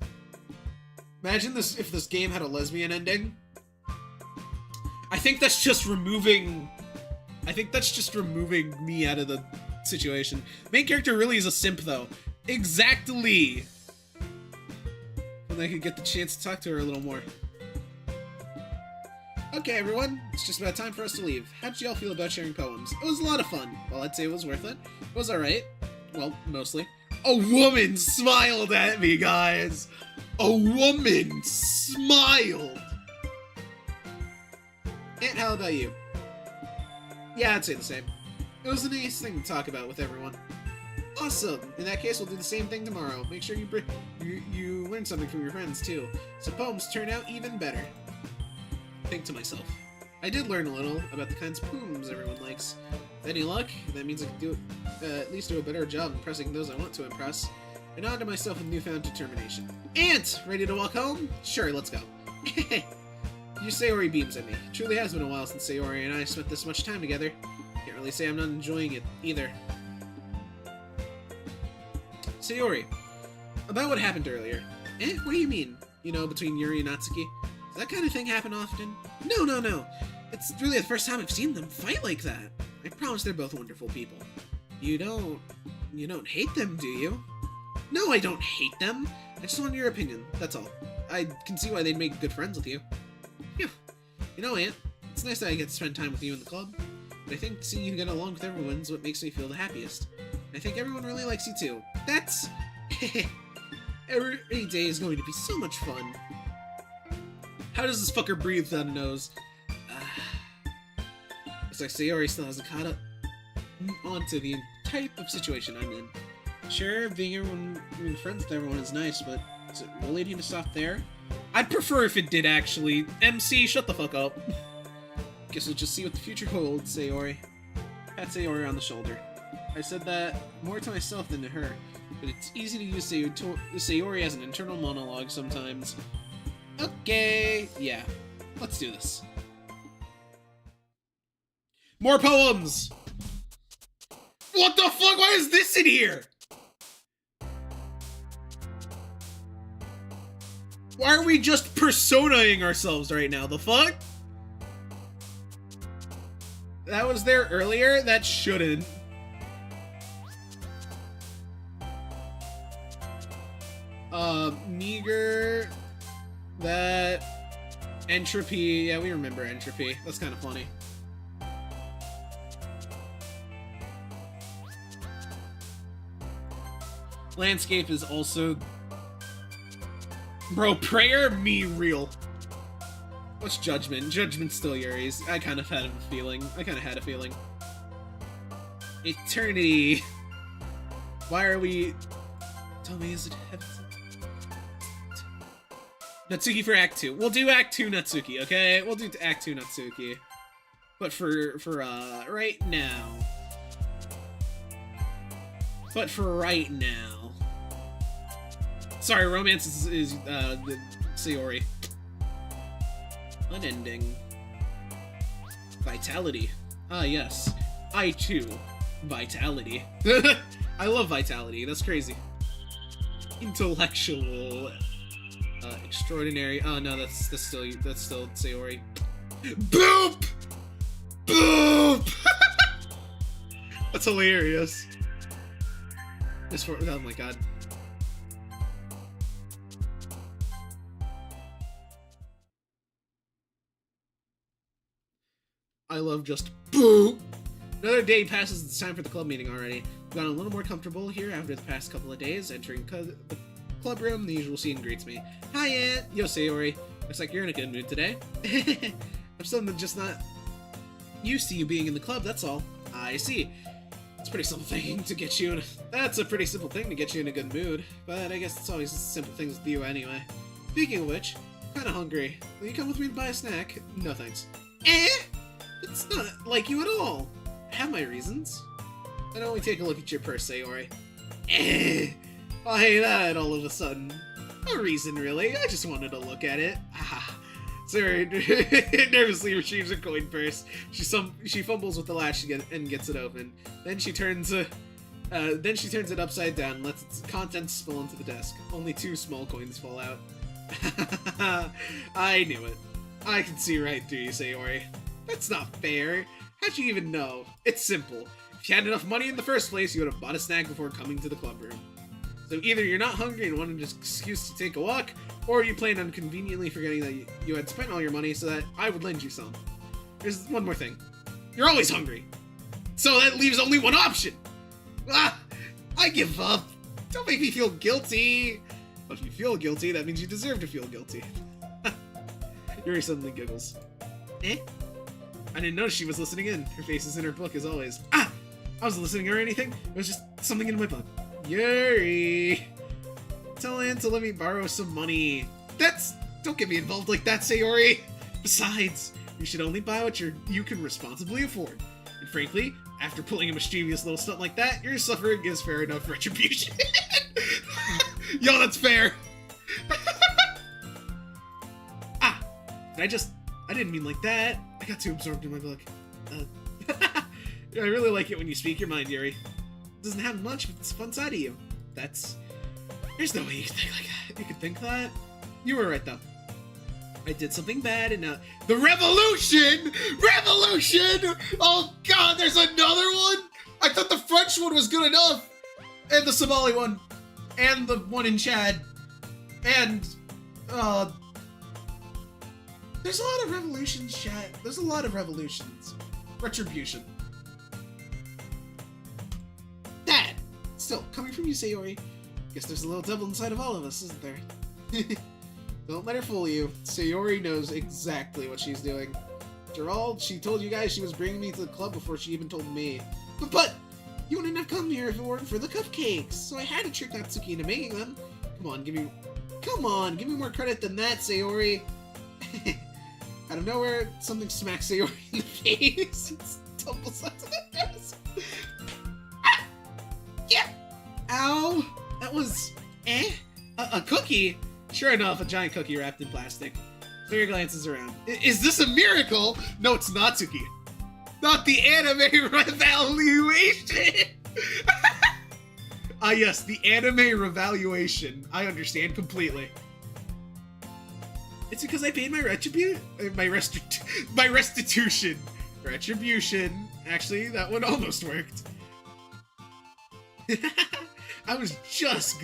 S1: Imagine this if this game had a lesbian ending. I think that's just removing me out of the situation. Main character really is a simp though. Exactly! And I could get the chance to talk to her a little more. Okay, everyone, it's just about time for us to leave. How did y'all feel about sharing poems? It was a lot of fun. Well, I'd say it was worth it. It was alright. Well, mostly. A woman smiled at me, guys! A woman smiled! And how about you? Yeah, I'd say the same. It was a nice thing to talk about with everyone. Awesome! In that case, we'll do the same thing tomorrow. Make sure you learn something from your friends, too. So poems turn out even better. Think to myself. I did learn a little about the kinds of poems everyone likes. With any luck, that means I can at least do a better job impressing those I want to impress. I nod to myself with newfound determination. Ant! Ready to walk home? Sure, let's go. You Sayori beams at me. It truly has been a while since Sayori and I spent this much time together. Can't really say I'm not enjoying it, either. Sayori, about what happened earlier. What do you mean? You know, between Yuri and Natsuki? Does that kind of thing happen often? No. It's really the first time I've seen them fight like that. I promise they're both wonderful people. You don't hate them, do you? No, I don't hate them. I just wanted your opinion, that's all. I can see why they'd make good friends with you. Phew. You know, Aunt, it's nice that I get to spend time with you in the club, but I think seeing you get along with everyone is what makes me feel the happiest. I think everyone really likes you too. That's... Every day is going to be so much fun. How does this fucker breathe down the nose? Looks like Sayori still hasn't caught up onto the type of situation I'm in. Sure, being friends with everyone is nice, but is it really need to stop there? I'd prefer if it did, actually. MC, shut the fuck up. Guess we'll just see what the future holds, Sayori. Pat Sayori on the shoulder. I said that more to myself than to her, but it's easy to use Sayori as an internal monologue sometimes. Okay, yeah, let's do this. More poems! What the fuck? Why is this in here? Why are we just personaing ourselves right now? The fuck? That was there earlier? That shouldn't. Meager. That. Entropy. Yeah, we remember entropy. That's kind of funny. Landscape is also... Bro, prayer? Me real. What's judgment? Judgment's still Yuri's. I kind of had a feeling. Eternity. Why are we... Tell me, is it heaven? Natsuki for Act 2. We'll do Act 2 Natsuki, okay? We'll do Act 2 Natsuki. But for right now... Sorry, romance is the Sayori. Unending. Vitality. Ah, yes. I, too. Vitality. I love vitality. That's crazy. Intellectual. Extraordinary. Oh, no, that's still Sayori. Boop! Boop! That's hilarious. Oh my god. I love just boop. Another day passes. It's time for the club meeting already. I've gotten a little more comfortable here after the past couple of days. Entering the club room, the usual scene greets me. Hi, Aunt. Yo, Sayori. Looks like you're in a good mood today. I'm still just not used to you being in the club. That's all. I see. It's a pretty simple thing to get you in. That's a pretty simple thing to get you in a good mood. But I guess it's always simple things with you anyway. Speaking of which, I'm kind of hungry. Will you come with me to buy a snack? No thanks. It's not like you at all. I have my reasons. Then only take a look at your purse, Sayori. Why that all of a sudden? No reason, really. I just wanted to look at it. Sayori nervously retrieves her coin purse. She fumbles with the latch and gets it open. Then she turns it upside down and lets its contents spill into the desk. Only 2 small coins fall out. I knew it. I can see right through you, Sayori. That's not fair. How'd you even know? It's simple. If you had enough money in the first place, you would have bought a snack before coming to the club room. So either you're not hungry and want an excuse to take a walk, or you plan on conveniently forgetting that you had spent all your money so that I would lend you some. There's one more thing. You're always hungry. So that leaves only one option. I give up. Don't make me feel guilty. But if you feel guilty, that means you deserve to feel guilty. Yuri suddenly giggles. I didn't notice she was listening in. Her face is in her book as always. I wasn't listening or anything. It was just something in my book. Yuri! Tell Ann to let me borrow some money. Don't get me involved like that, Sayori! Besides, you should only buy what you can responsibly afford. And frankly, after pulling a mischievous little stunt like that, your suffering is fair enough retribution. Yo, that's fair! I didn't mean like that. I got too absorbed in my book. I really like it when you speak your mind, Yuri. It doesn't have much, but it's a fun side of you. There's no way you could think like that. You could think that? You were right, though. I did something bad, and now... The revolution! Revolution! Oh, God, there's another one? I thought the French one was good enough! And the Somali one. And the one in Chad. And, there's a lot of revolutions, chat. There's a lot of revolutions. Retribution. That! Still, coming from you, Sayori. Guess there's a little devil inside of all of us, isn't there? Don't let her fool you. Sayori knows exactly what she's doing. After all, she told you guys she was bringing me to the club before she even told me. But you wouldn't have come here if it weren't for the cupcakes, so I had to trick Natsuki into making them. Come on, give me more credit than that, Sayori. Out of nowhere, something smacks Sayori in the face. It's tumbles onto the desk. Ah! Yeah! Ow! That was... A cookie? Sure enough, a giant cookie wrapped in plastic. Sayori glances around. Is this a miracle? No, it's Natsuki. Not the anime revaluation! Ah yes, the anime revaluation. I understand completely. It's because I paid my restitution. Retribution. Actually, that one almost worked. I was just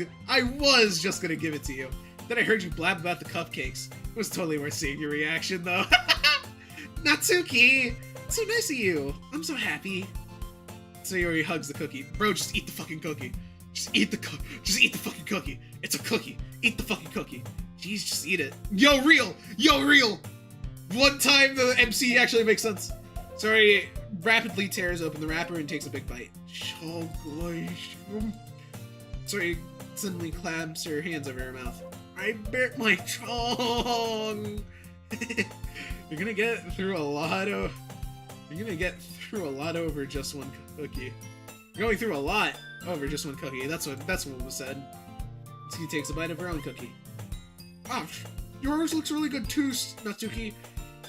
S1: gonna give it to you. Then I heard you blab about the cupcakes. It was totally worth seeing your reaction, though. Natsuki! So nice of you. I'm so happy. Sayori hugs the cookie. Bro, just eat the fucking cookie. Just eat the fucking cookie. It's a cookie. Eat the fucking cookie. Jeez, just eat it. Yo, real! One time the MC actually makes sense. Sayori rapidly tears open the wrapper and takes a big bite. Sayori suddenly clamps her hands over her mouth. I bit my tongue! You're gonna get through a lot over just one cookie. You're going through a lot over just one cookie. That's what was said. She takes a bite of her own cookie. Ouch! Yours looks really good too, Natsuki.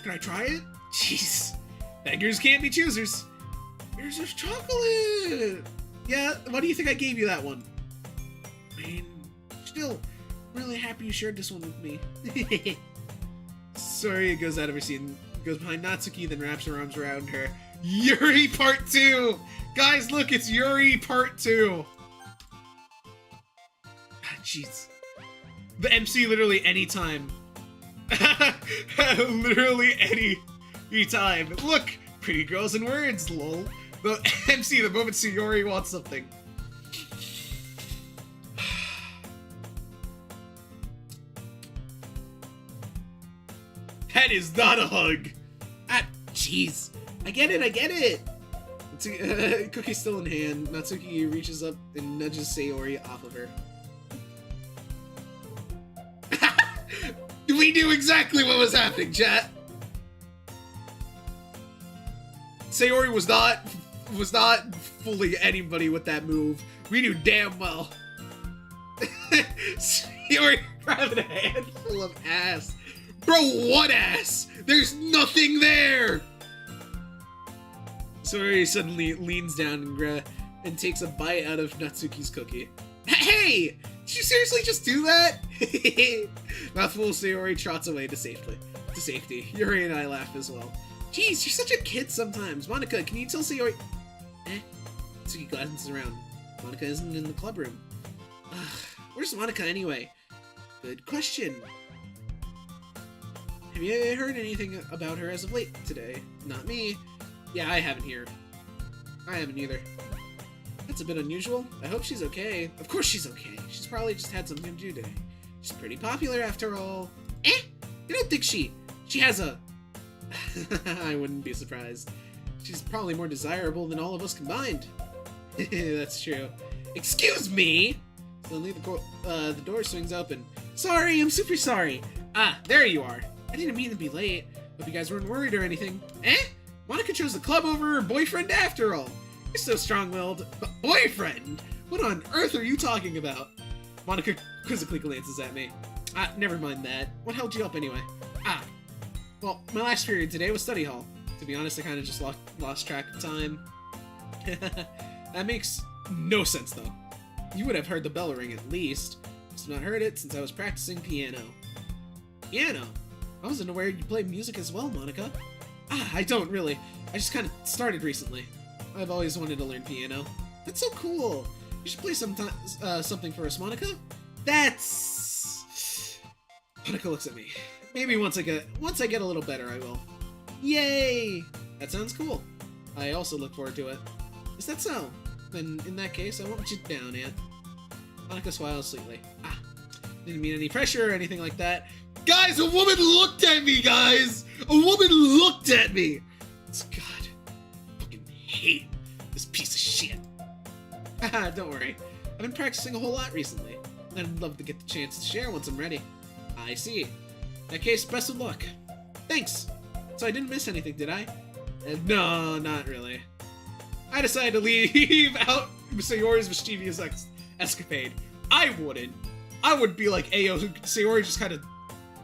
S1: Can I try it? Jeez. Beggars can't be choosers. Here's this chocolate! Yeah, why do you think I gave you that one? I mean, still, really happy you shared this one with me. Sayori goes out of her seat and goes behind Natsuki, then wraps her arms around her. Yuri Part 2! Guys, look, it's Yuri Part 2! Jeez. The MC literally anytime. Literally any time. Look! Pretty girls and words, lol. The MC, the moment Sayori wants something. That is not a hug! Ah, jeez. I get it! Cookie's still in hand. Natsuki reaches up and nudges Sayori off of her. We knew exactly what was happening, chat! Sayori was not fooling anybody with that move. We knew damn well. Sayori grabbing a handful of ass. Bro, what ass? There's nothing there! Sayori suddenly leans down and takes a bite out of Natsuki's cookie. Hey! Did you seriously just do that? Mouthful of Sayori trots away to safety. Yuri and I laugh as well. Jeez, you're such a kid sometimes. Monica, can you tell Sayori... Natsuki glances around. Monica isn't in the club room. Where's Monica anyway? Good question. Have you heard anything about her as of late today? Not me. Yeah, I haven't either. That's a bit unusual. I hope she's okay. Of course she's okay. She's probably just had something to do today. She's pretty popular after all. You don't think she has a... I wouldn't be surprised. She's probably more desirable than all of us combined. That's true. Excuse me! Suddenly the door swings open. Sorry, I'm super sorry. Ah, there you are. I didn't mean to be late. Hope you guys weren't worried or anything. Monica chose the club over her boyfriend after all. You're so strong-willed. But boyfriend? What on earth are you talking about? Monica quizzically glances at me. Never mind that. What held you up anyway? Well, my last period today was study hall. To be honest, I kind of just lost track of time. That makes no sense, though. You would have heard the bell ring at least. Must have not heard it since I was practicing piano. Piano? I wasn't aware you played music as well, Monica. I don't really. I just kind of started recently. I've always wanted to learn piano. That's so cool. You should play something for us, Monica. That's... Monica looks at me. Maybe once I get a little better, I will. Yay! That sounds cool. I also look forward to it. Is that so? Then, in that case, I won't let you down, Aunt. Monica smiles sweetly. Ah, didn't mean any pressure or anything like that. Guys, a woman looked at me, guys! A woman looked at me! God, I fucking hate this piece of shit. Haha, don't worry. I've been practicing a whole lot recently. I'd love to get the chance to share once I'm ready. I see. In that case, best of luck. Thanks! So I didn't miss anything, did I? No, not really. I decided to leave out Sayori's mischievous escapade. I wouldn't. I would be like, Ayo, Sayori just kind of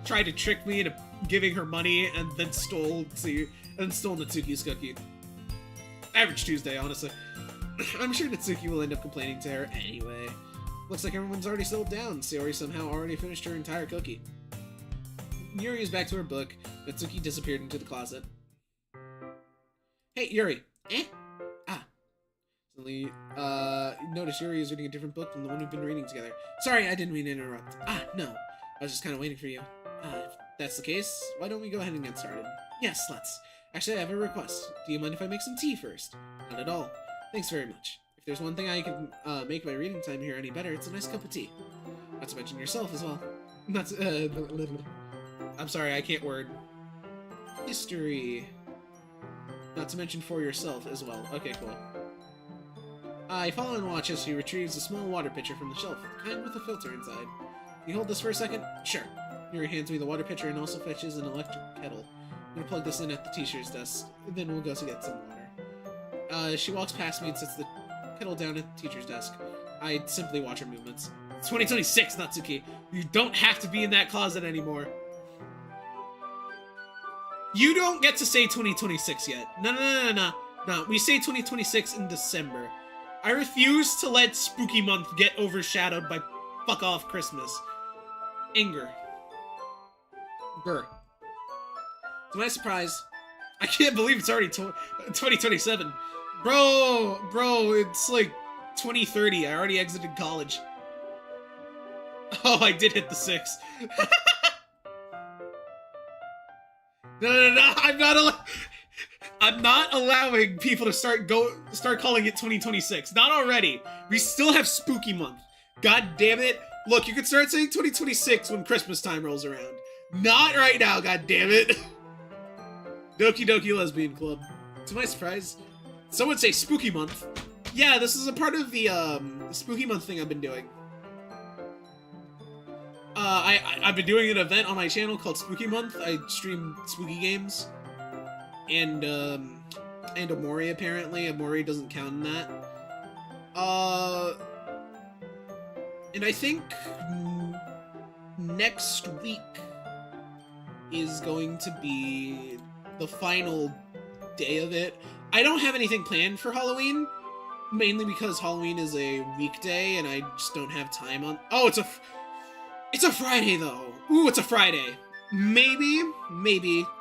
S1: tried to trick me into giving her money and then stole Natsuki's cookie. Average Tuesday, honestly. I'm sure Natsuki will end up complaining to her anyway. Looks like everyone's already settled down. Sayori somehow already finished her entire cookie. Yuri is back to her book. Natsuki disappeared into the closet. Hey, Yuri. Eh? Ah. Suddenly, notice Yuri is reading a different book than the one we've been reading together. Sorry, I didn't mean to interrupt. Ah, no. I was just kind of waiting for you. If that's the case, why don't we go ahead and get started? Yes, let's. Actually, I have a request. Do you mind if I make some tea first? Not at all. Thanks very much. If there's one thing I can make my reading time here any better, it's a nice cup of tea. Not to mention yourself as well. Not to, I'm sorry, I can't word. History. Not to mention for yourself as well. Okay, cool. I follow and watch as she retrieves a small water pitcher from the shelf, the kind with a filter inside. Can you hold this for a second? Sure. Yuri hands me the water pitcher and also fetches an electric kettle. I'm gonna plug this in at the teacher's desk, and then we'll go to get some water. She walks past me and sets the kettle down at the teacher's desk. I simply watch her movements. It's 2026, Natsuki. You don't have to be in that closet anymore. You don't get to say 2026 yet. No. We say 2026 in December. I refuse to let Spooky Month get overshadowed by fuck off Christmas. Anger. Grr. To my surprise, I can't believe it's already 2027. Bro, it's like 2030. I already exited college. Oh, I did hit the 6. No, I'm not allowing people to start calling it 2026. Not already. We still have Spooky Month. God damn it. Look, you can start saying 2026 when Christmas time rolls around. Not right now, god damn it. Doki Doki Lesbian Club. To my surprise, some would say Spooky Month. Yeah, this is a part of the Spooky Month thing I've been doing. I've been doing an event on my channel called Spooky Month. I stream spooky games. And Omori, apparently. Omori doesn't count in that. And I think next week is going to be the final day of it. I don't have anything planned for Halloween, mainly because Halloween is a weekday and I just don't have time on... Oh, it's a Friday, though. Ooh, it's a Friday. Maybe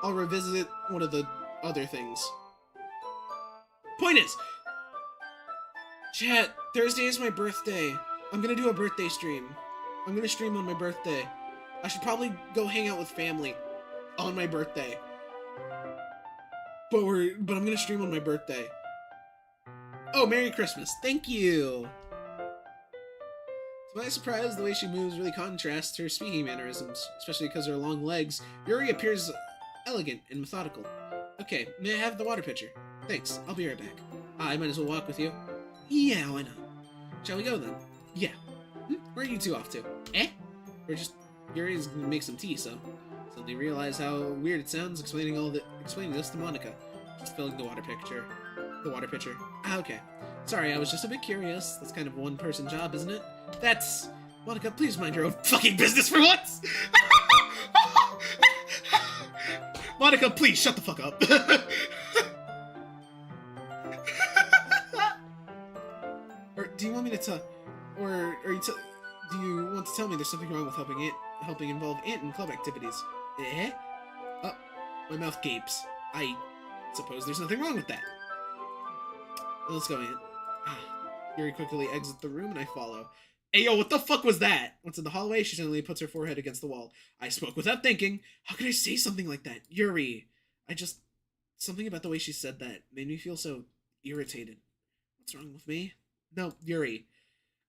S1: I'll revisit one of the other things. Point is, chat, Thursday is my birthday. I'm gonna do a birthday stream. I'm gonna stream on my birthday. I should probably go hang out with family on my birthday. But I'm gonna stream on my birthday. Oh, Merry Christmas. Thank you. To my surprise, the way she moves really contrasts her speaking mannerisms, especially because of her long legs. Yuri appears elegant and methodical. Okay, may I have the water pitcher? Thanks, I'll be right back. I might as well walk with you. Yeah, why not? Shall we go then? Yeah. Where are you two off to? Eh? Yuri's gonna make some tea, so. Suddenly realize how weird it sounds explaining this to Monica. Just filling the water pitcher. Ah, okay. Sorry, I was just a bit curious. That's kind of a one-person job, isn't it? That's... Monica, please mind your own fucking business for once! Monica, please, shut the fuck up. Or do you want me to tell... do you want to tell me there's something wrong with helping involve Ant in club activities? Eh? Oh, my mouth gapes. I suppose there's nothing wrong with that. Let's go, Ant. Yuri quickly exits the room and I follow. Hey, yo, what the fuck was that? Once in the hallway, she suddenly puts her forehead against the wall. I spoke without thinking. How could I say something like that? Yuri. I just... Something about the way she said that made me feel so irritated. What's wrong with me? No, Yuri.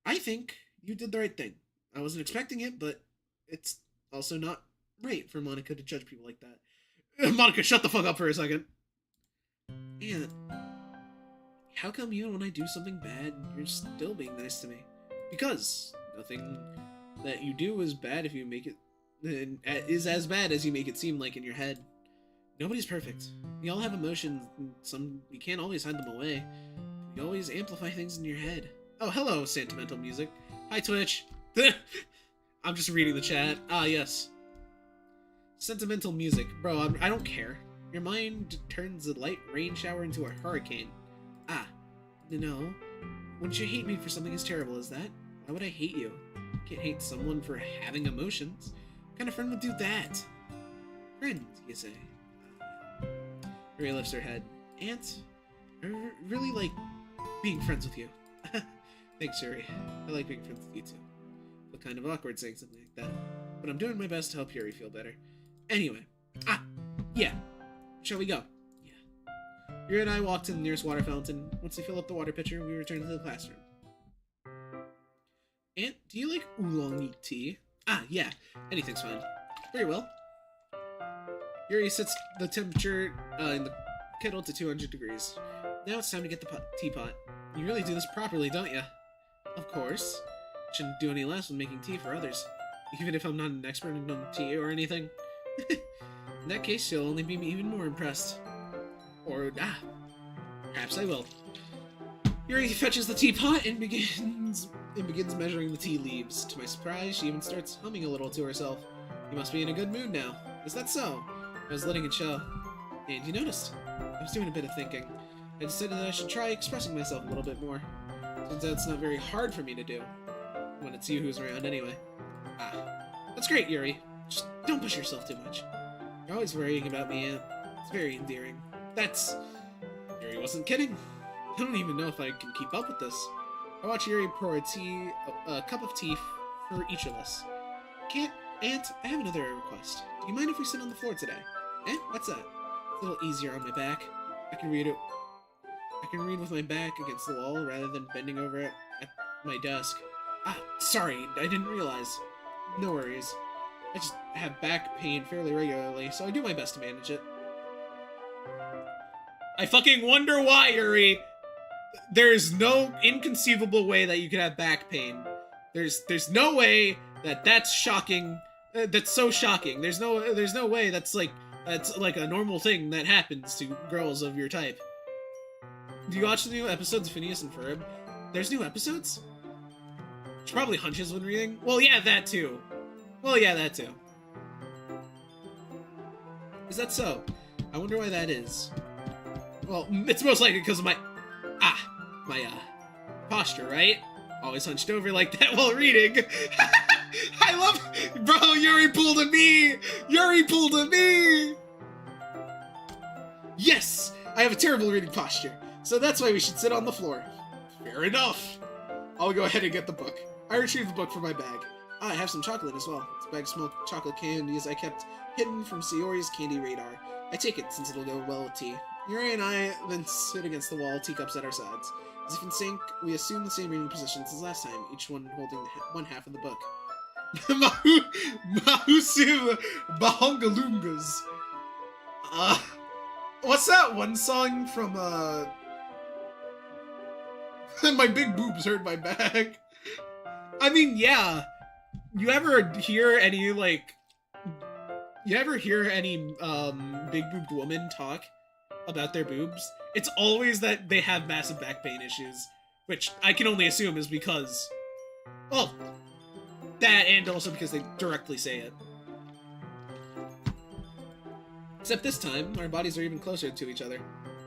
S1: I think you did the right thing. I wasn't expecting it, but it's also not right for Monica to judge people like that. Monica, shut the fuck up for a second. And how come even when I do something bad, you're still being nice to me? Because nothing that you do is bad if you make it is as bad as you make it seem like in your head. Nobody's perfect. We all have emotions, and some you can't always hide them away. You always amplify things in your head. Oh, hello, sentimental music. Hi, Twitch. I'm just reading the chat. Ah, yes. Sentimental music. Bro, I don't care. Your mind turns a light rain shower into a hurricane. Ah, no. Wouldn't you hate me for something as terrible as that? Why would I hate you? I can't hate someone for having emotions. What kind of friend would do that? Friend, you say? Yuri lifts her head. Aunt, I really like being friends with you. Thanks, Yuri. I like being friends with you too. Feel kind of awkward saying something like that. But I'm doing my best to help Yuri feel better. Anyway. Yeah. Shall we go? Yeah. Yuri and I walk to the nearest water fountain. Once we fill up the water pitcher, we return to the classroom. Aunt, do you like oolong tea? Yeah. Anything's fine. Very well. Yuri sets the temperature in the kettle to 200 degrees. Now it's time to get the teapot. You really do this properly, don't you? Of course. Shouldn't do any less when making tea for others. Even if I'm not an expert in tea or anything. In that case, you'll only be even more impressed. Or, perhaps I will. Yuri fetches the teapot and begins measuring the tea leaves. To my surprise, she even starts humming a little to herself. You must be in a good mood now. Is that so? I was letting it show. And you noticed. I was doing a bit of thinking. I decided that I should try expressing myself a little bit more. Turns out it's not very hard for me to do. When it's you who's around anyway. That's great, Yuri. Just don't push yourself too much. You're always worrying about me, Aunt. It's very endearing. Yuri wasn't kidding. I don't even know if I can keep up with this. I watch Yuri pour a cup of tea for each of us. Aunt, I have another request. Do you mind if we sit on the floor today? What's that? It's a little easier on my back. I can read with my back against the wall rather than bending over at my desk. Sorry, I didn't realize. No worries. I just have back pain fairly regularly, so I do my best to manage it. I fucking wonder why, Yuri! There's no inconceivable way that you could have back pain. There's no way that's shocking. That's so shocking. There's no way that's like a normal thing that happens to girls of your type. Do you watch the new episodes of Phineas and Ferb? There's new episodes? She probably hunches when reading. Well, yeah, that too. Is that so? I wonder why that is. Well, it's most likely because of my posture, right? Always hunched over like that while reading. I love... Bro, Yuri pulled a me! Yuri pulled a me! Yes! I have a terrible reading posture, so that's why we should sit on the floor. Fair enough. I'll go ahead and get the book. I retrieved the book from my bag. I have some chocolate as well. It's a bag of smoked chocolate candies I kept hidden from Sayori's candy radar. I take it since it'll go well with tea. Yuri and I then sit against the wall, teacups at our sides. As if in sync, we assume the same reading positions as last time, each one holding one half of the book. Mahusim Bahongalungas. What's that one song from, My big boobs hurt my back? I mean, yeah. You ever hear any big boobed woman talk about their boobs? It's always that they have massive back pain issues, which I can only assume is because, well, that and also because they directly say it. Except this time, our bodies are even closer to each other.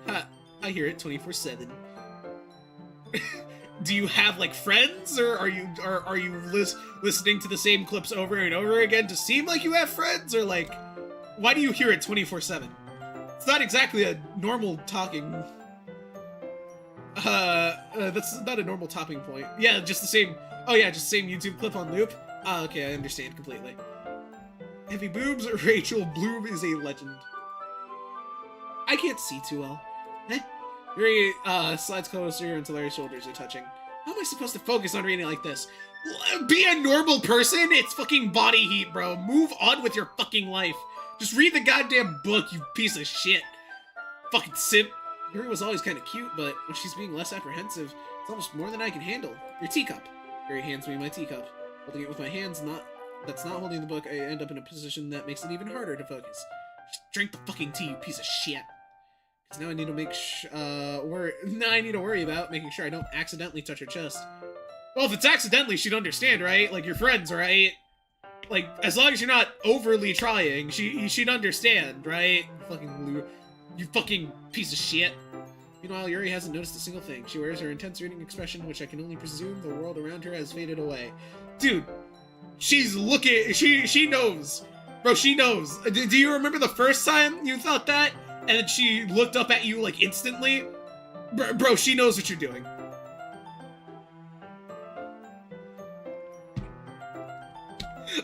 S1: Ha! I hear it 24/7. Do you have, like, friends, or are you listening to the same clips over and over again to seem like you have friends, or, like, why do you hear it 24/7? It's not exactly a normal talking... That's not a normal topping point. Yeah, just the same. Oh yeah, just the same YouTube clip on loop. Ah, okay, I understand completely. Heavy boobs, Rachel Bloom is a legend. I can't see too well. Eh? Yuri, slides closer until their shoulders are touching. How am I supposed to focus on reading like this? Be a normal person? It's fucking body heat, bro. Move on with your fucking life. Just read the goddamn book, you piece of shit. Fucking simp. Yuri was always kind of cute, but when she's being less apprehensive, it's almost more than I can handle. Your teacup. Yuri hands me my teacup. Holding it with my hands, that's not holding the book, I end up in a position that makes it even harder to focus. Just drink the fucking tea, you piece of shit. Because now I need to I need to worry about making sure I don't accidentally touch her chest. Well, if it's accidentally, she'd understand, right? Like, you're friends, right? Like, as long as you're not overly trying, she'd understand, right? You fucking piece of shit. Meanwhile, Yuri hasn't noticed a single thing. She wears her intense reading expression, which I can only presume the world around her has faded away. Dude, she's looking, she knows. Bro, she knows. Do you remember the first time you thought that? And then she looked up at you, like, instantly? Bro, she knows what you're doing.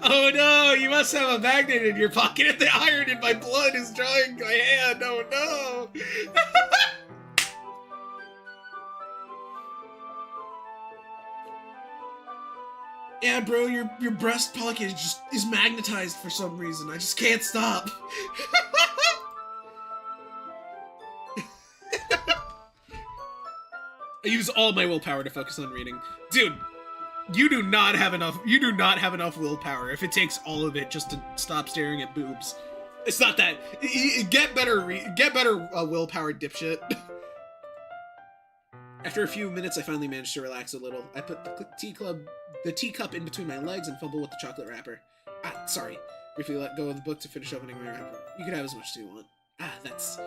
S1: Oh no, you must have a magnet in your pocket and the iron in my blood is drawing my hand. Oh no. Yeah, bro, your breast pocket is magnetized for some reason. I just can't stop. I use all my willpower to focus on reading. Dude, you do not have enough willpower if it takes all of it just to stop staring at boobs. It's not that. Get better willpower, dipshit. After a few minutes, I finally managed to relax a little. I put the teacup in between my legs and fumble with the chocolate wrapper. Ah, sorry. Briefly let go of the book to finish opening my wrapper. You can have as much as you want. Ah, that's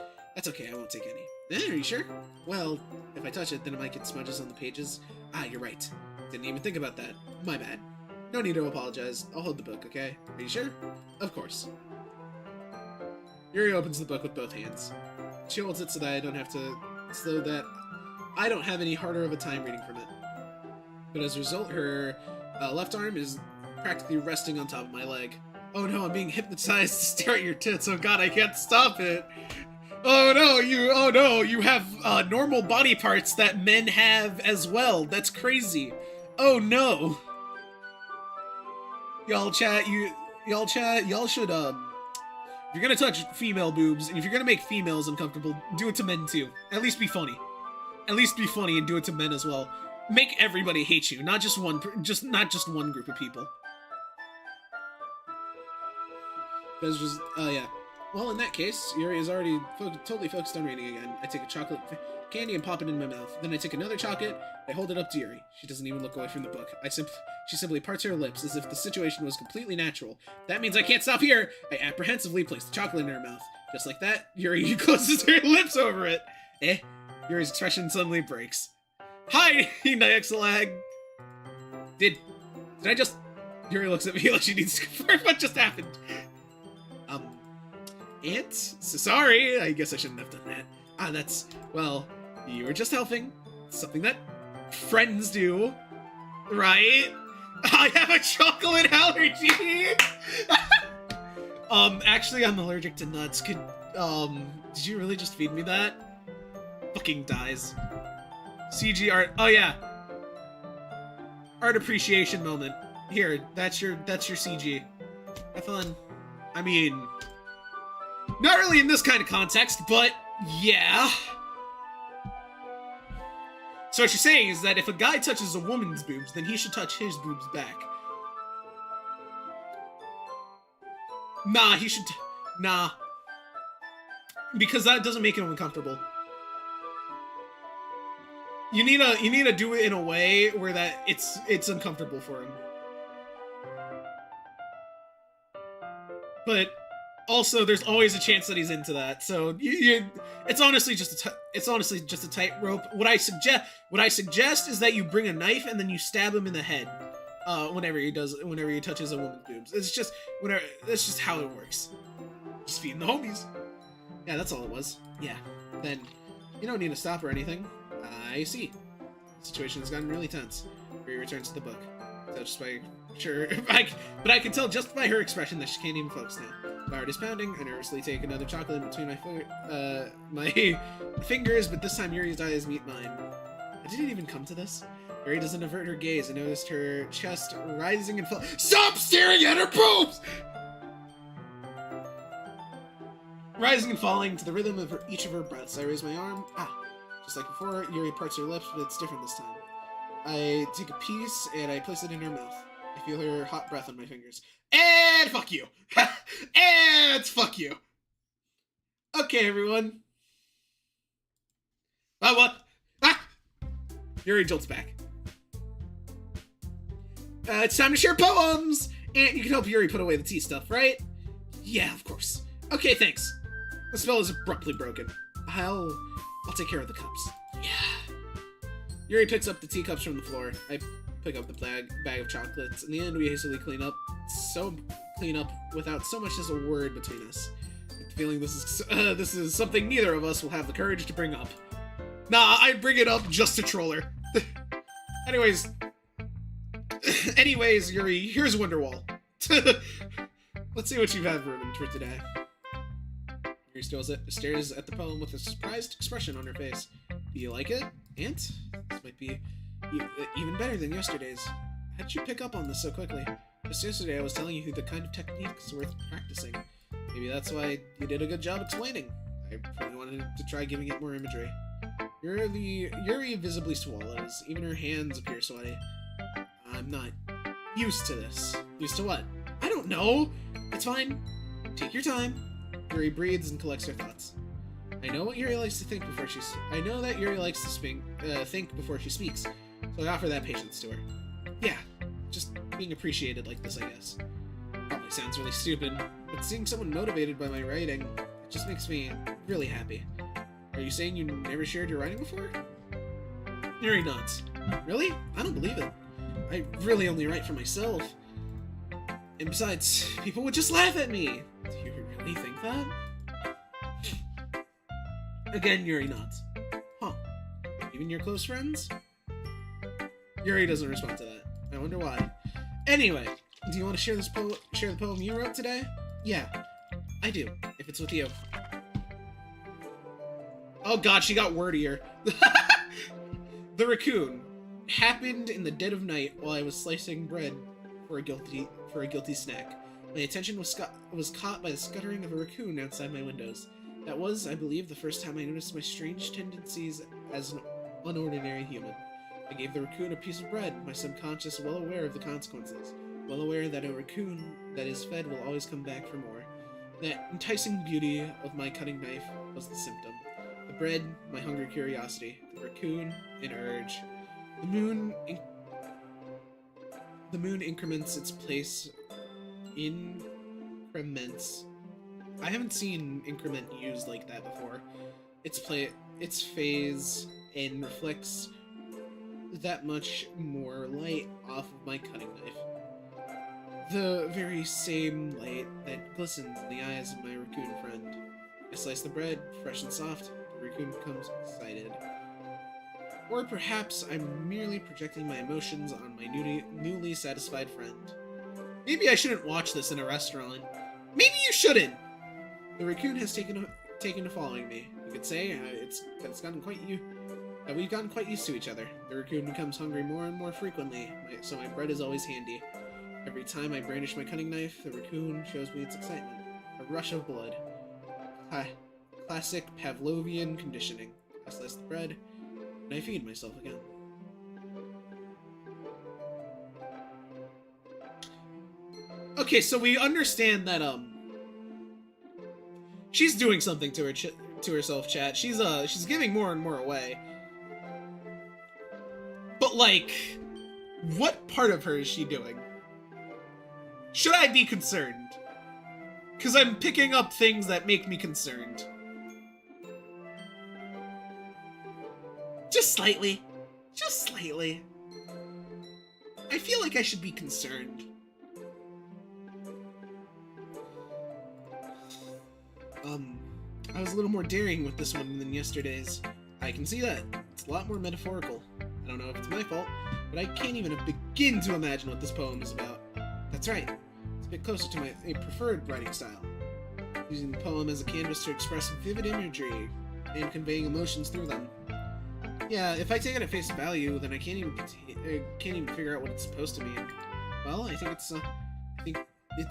S1: okay. I won't take any. Are you sure? Well, if I touch it, then it might get smudges on the pages. Ah, you're right. Didn't even think about that. My bad. No need to apologize. I'll hold the book, okay? Are you sure? Of course. Yuri opens the book with both hands. She holds it so that I don't have any harder of a time reading from it. But as a result, her left arm is practically resting on top of my leg. Oh no, I'm being hypnotized to stare at your tits. Oh god, I can't stop it. Oh no, you have normal body parts that men have as well. That's crazy. Oh no. Y'all should, if you're gonna touch female boobs, and if you're gonna make females uncomfortable, do it to men too. At least be funny. At least be funny and do it to men as well. Make everybody hate you, not just one group of people. That's just, yeah. Well, in that case, Yuri is already totally focused on reading again. I take a chocolate candy and pop it in my mouth. Then I take another chocolate, I hold it up to Yuri. She doesn't even look away from the book. She simply parts her lips as if the situation was completely natural. That means I can't stop here! I apprehensively place the chocolate in her mouth. Just like that, Yuri closes her lips over it. Yuri's expression suddenly breaks. Hi, Nyaxalag! Did I just... Yuri looks at me like she needs to confirm what just happened. Aunt? So sorry, I guess I shouldn't have done that. Ah, well, you were just helping. Something that friends do, right? I have a chocolate allergy! Actually, I'm allergic to nuts. Did you really just feed me that? Fucking dies. CG art, oh yeah. Art appreciation moment. Here, that's your CG. Have fun. I mean... Not really in this kind of context, but yeah. So what you're saying is that if a guy touches a woman's boobs, then he should touch his boobs back. Nah, nah. Because that doesn't make him uncomfortable. You need to do it in a way where that it's uncomfortable for him. But also, there's always a chance that he's into that. So it's honestly just a tightrope. What I suggest is that you bring a knife and then you stab him in the head whenever he touches a woman's boobs. That's just how it works. Just feeding the homies. Yeah, that's all it was. Yeah. Then you don't need to stop or anything. I see. The situation has gotten really tense. Yuri returns to the book. Touched by but I can tell just by her expression that she can't even focus now. My heart is pounding. I nervously take another chocolate in between my fingers, but this time Yuri's eyes meet mine. I didn't even come to this. Yuri doesn't avert her gaze. I noticed her chest rising and falling. Stop staring at her boobs! Rising and falling to the rhythm of each of her breaths. I raise my arm. Just like before, Yuri parts her lips, but it's different this time. I take a piece and I place it in her mouth. I feel her hot breath on my fingers. And fuck you! And fuck you! Okay, everyone. What? Yuri jolts back. It's time to share poems! And you can help Yuri put away the tea stuff, right? Yeah, of course. Okay, thanks. The spell is abruptly broken. I'll take care of the cups. Yeah. Yuri picks up the teacups from the floor. I pick up the bag of chocolates. In the end, we hastily clean up without so much as a word between us. With the feeling this is something neither of us will have the courage to bring up. Nah, I bring it up just to troll her. Anyways, Yuri, here's Wonderwall. Let's see what you have ruined for today. Yuri stares at the poem with a surprised expression on her face. Do you like it, Ant? This might be even better than yesterday's. How did you pick up on this so quickly? Just yesterday I was telling you the kind of techniques worth practicing. Maybe that's why you did a good job explaining. I probably wanted to try giving it more imagery. Yuri visibly swallows. Even her hands appear sweaty. I'm not used to this. Used to what? I don't know. It's fine. Take your time. Yuri breathes and collects her thoughts. I know what Yuri likes to think before I know that Yuri likes to think before she speaks, so I offer that patience to her. Yeah, just being appreciated like this, I guess. Probably sounds really stupid, but seeing someone motivated by my writing just makes me really happy. Are you saying you never shared your writing before? Yuri nods. Really? I don't believe it. I really only write for myself. And besides, people would just laugh at me. Do you really think that? Again, Yuri nods. Huh. Even your close friends? Yuri doesn't respond to that. I wonder why. Anyway, do you want to share the poem you wrote today? Yeah, I do, if it's with you. Oh god, she got wordier. The raccoon happened in the dead of night while I was slicing bread for a guilty snack. My attention was caught by the scuttering of a raccoon outside my windows. That was, I believe, the first time I noticed my strange tendencies as an unordinary human. I gave the raccoon a piece of bread, my subconscious well aware of the consequences, well aware that a raccoon that is fed will always come back for more. That enticing beauty of my cutting knife was the symptom. The bread, my hungry curiosity. The raccoon, an urge. The moon increments its place. Increments. I haven't seen increment used like that before. Its phase and reflects that much more light off of my cutting knife. The very same light that glistens in the eyes of my raccoon friend. I slice the bread, fresh and soft. The raccoon becomes excited. Or perhaps I'm merely projecting my emotions on my newly satisfied friend. Maybe I shouldn't watch this in a restaurant. Maybe you shouldn't! The raccoon has taken to following me. You could say we've gotten quite used to each other. The raccoon becomes hungry more and more frequently, so my bread is always handy. Every time I brandish my cutting knife, the raccoon shows me its excitement. A rush of blood. Classic Pavlovian conditioning. I slice the bread, and I feed myself again. Okay, so we understand that, she's doing something to herself, chat. She's giving more and more away. But, like, what part of her is she doing? Should I be concerned? Because I'm picking up things that make me concerned. Just slightly. Just slightly. I feel like I should be concerned. I was a little more daring with this one than yesterday's. I can see that. It's a lot more metaphorical. I don't know if it's my fault, but I can't even begin to imagine what this poem is about. That's right. It's a bit closer to my preferred writing style. Using the poem as a canvas to express vivid imagery and conveying emotions through them. Yeah, if I take it at face value, then I can't even figure out what it's supposed to mean. Well, I think it's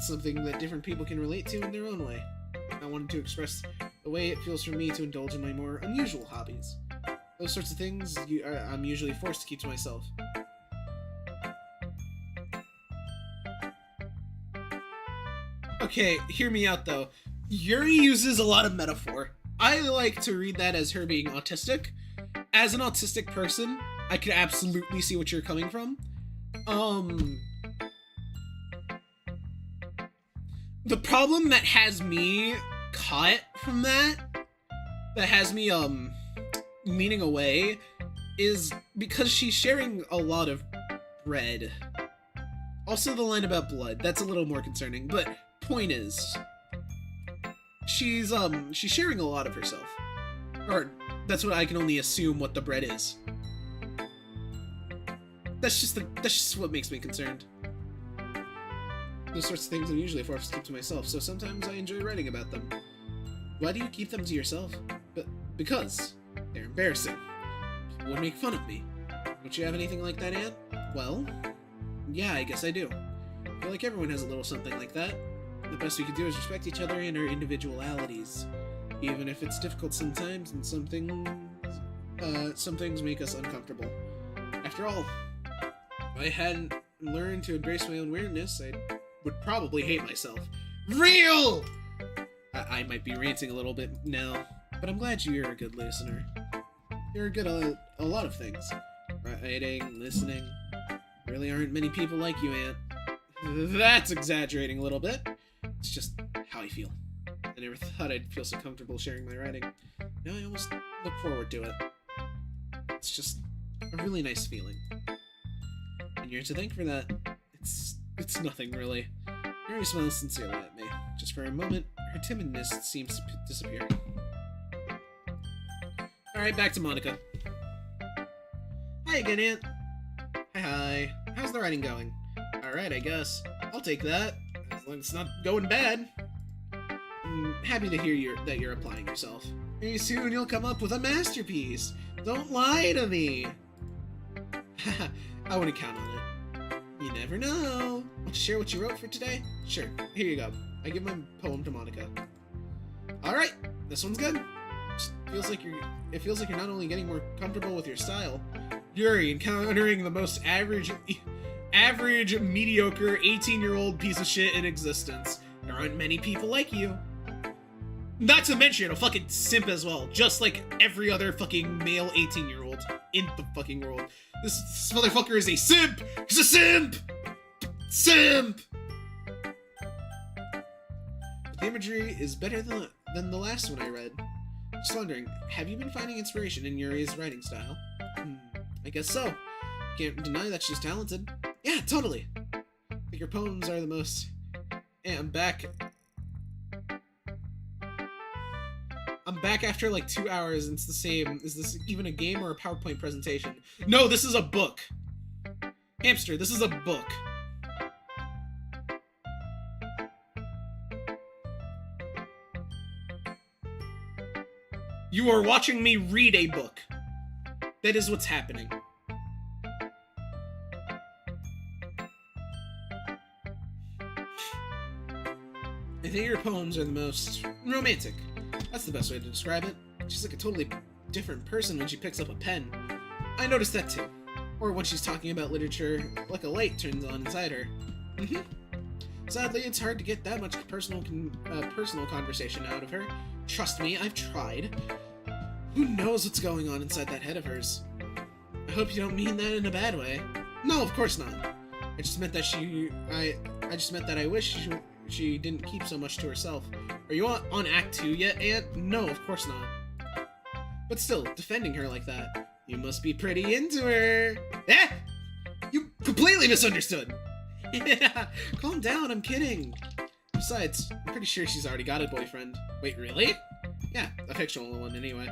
S1: something that different people can relate to in their own way. I wanted to express the way it feels for me to indulge in my more unusual hobbies. Those sorts of things I'm usually forced to keep to myself. Okay, hear me out though. Yuri uses a lot of metaphor. I like to read that as her being autistic. As an autistic person, I can absolutely see what you're coming from. The problem that has me caught from that has me, leaning away, is because she's sharing a lot of bread. Also the line about blood, that's a little more concerning, but point is, she's sharing a lot of herself. Or, that's what I can only assume what the bread is. That's just what makes me concerned. Those sorts of things I'm usually forced to keep to myself, so sometimes I enjoy writing about them. Why do you keep them to yourself? Because they're embarrassing. People would make fun of me. Don't you have anything like that, Aunt? Well, yeah, I guess I do. I feel like everyone has a little something like that. The best we can do is respect each other and our individualities. Even if it's difficult sometimes, and some things make us uncomfortable. After all, if I hadn't learned to embrace my own weirdness, I would probably hate myself. Real! I might be ranting a little bit now, but I'm glad you're a good listener. You're good at a lot of things. Writing, listening. There really aren't many people like you, Aunt. That's exaggerating a little bit. It's just how I feel. I never thought I'd feel so comfortable sharing my writing. Now I almost look forward to it. It's just a really nice feeling. And you're to thank for that. It's nothing, really. Mary smiles sincerely at me. Just for a moment, her timidness seems to disappear. Alright, back to Monica. Hi again, Aunt. Hi. How's the writing going? Alright, I guess. I'll take that. As long as it's not going bad. I'm happy to hear that you're applying yourself. Very soon you'll come up with a masterpiece. Don't lie to me. I wouldn't count on it. You never know. Want to share what you wrote for today? Sure. Here you go. I give my poem to Monica. Alright, this one's good. It feels like you're not only getting more comfortable with your style, you're encountering the most average, mediocre, 18-year-old piece of shit in existence. There aren't many people like you. Not to mention a fucking simp as well, just like every other fucking male 18-year-old in the fucking world. This motherfucker is a simp! He's a simp! Simp! The imagery is better than the last one I read. Just wondering, have you been finding inspiration in Yuri's writing style? I guess so. Can't deny that she's talented. Yeah, totally. I think your poems are the most... Yeah, I'm back after like 2 hours and it's the same. Is this even a game or a PowerPoint presentation? No, this is a book. Hamster, this is a book. You are watching me read a book. That is what's happening. I think your poems are the most romantic. That's the best way to describe it. She's like a totally different person when she picks up a pen. I noticed that too. Or when she's talking about literature, like a light turns on inside her. Sadly, it's hard to get that much personal conversation out of her. Trust me, I've tried. Who knows what's going on inside that head of hers? I hope you don't mean that in a bad way. No, of course not. I just meant that I wish she didn't keep so much to herself. Are you on Act 2 yet, Aunt? No, of course not. But still, defending her like that. You must be pretty into her. Eh? You completely misunderstood. Yeah, calm down, I'm kidding. Besides, I'm pretty sure she's already got a boyfriend. Wait, really? Yeah, a fictional one anyway.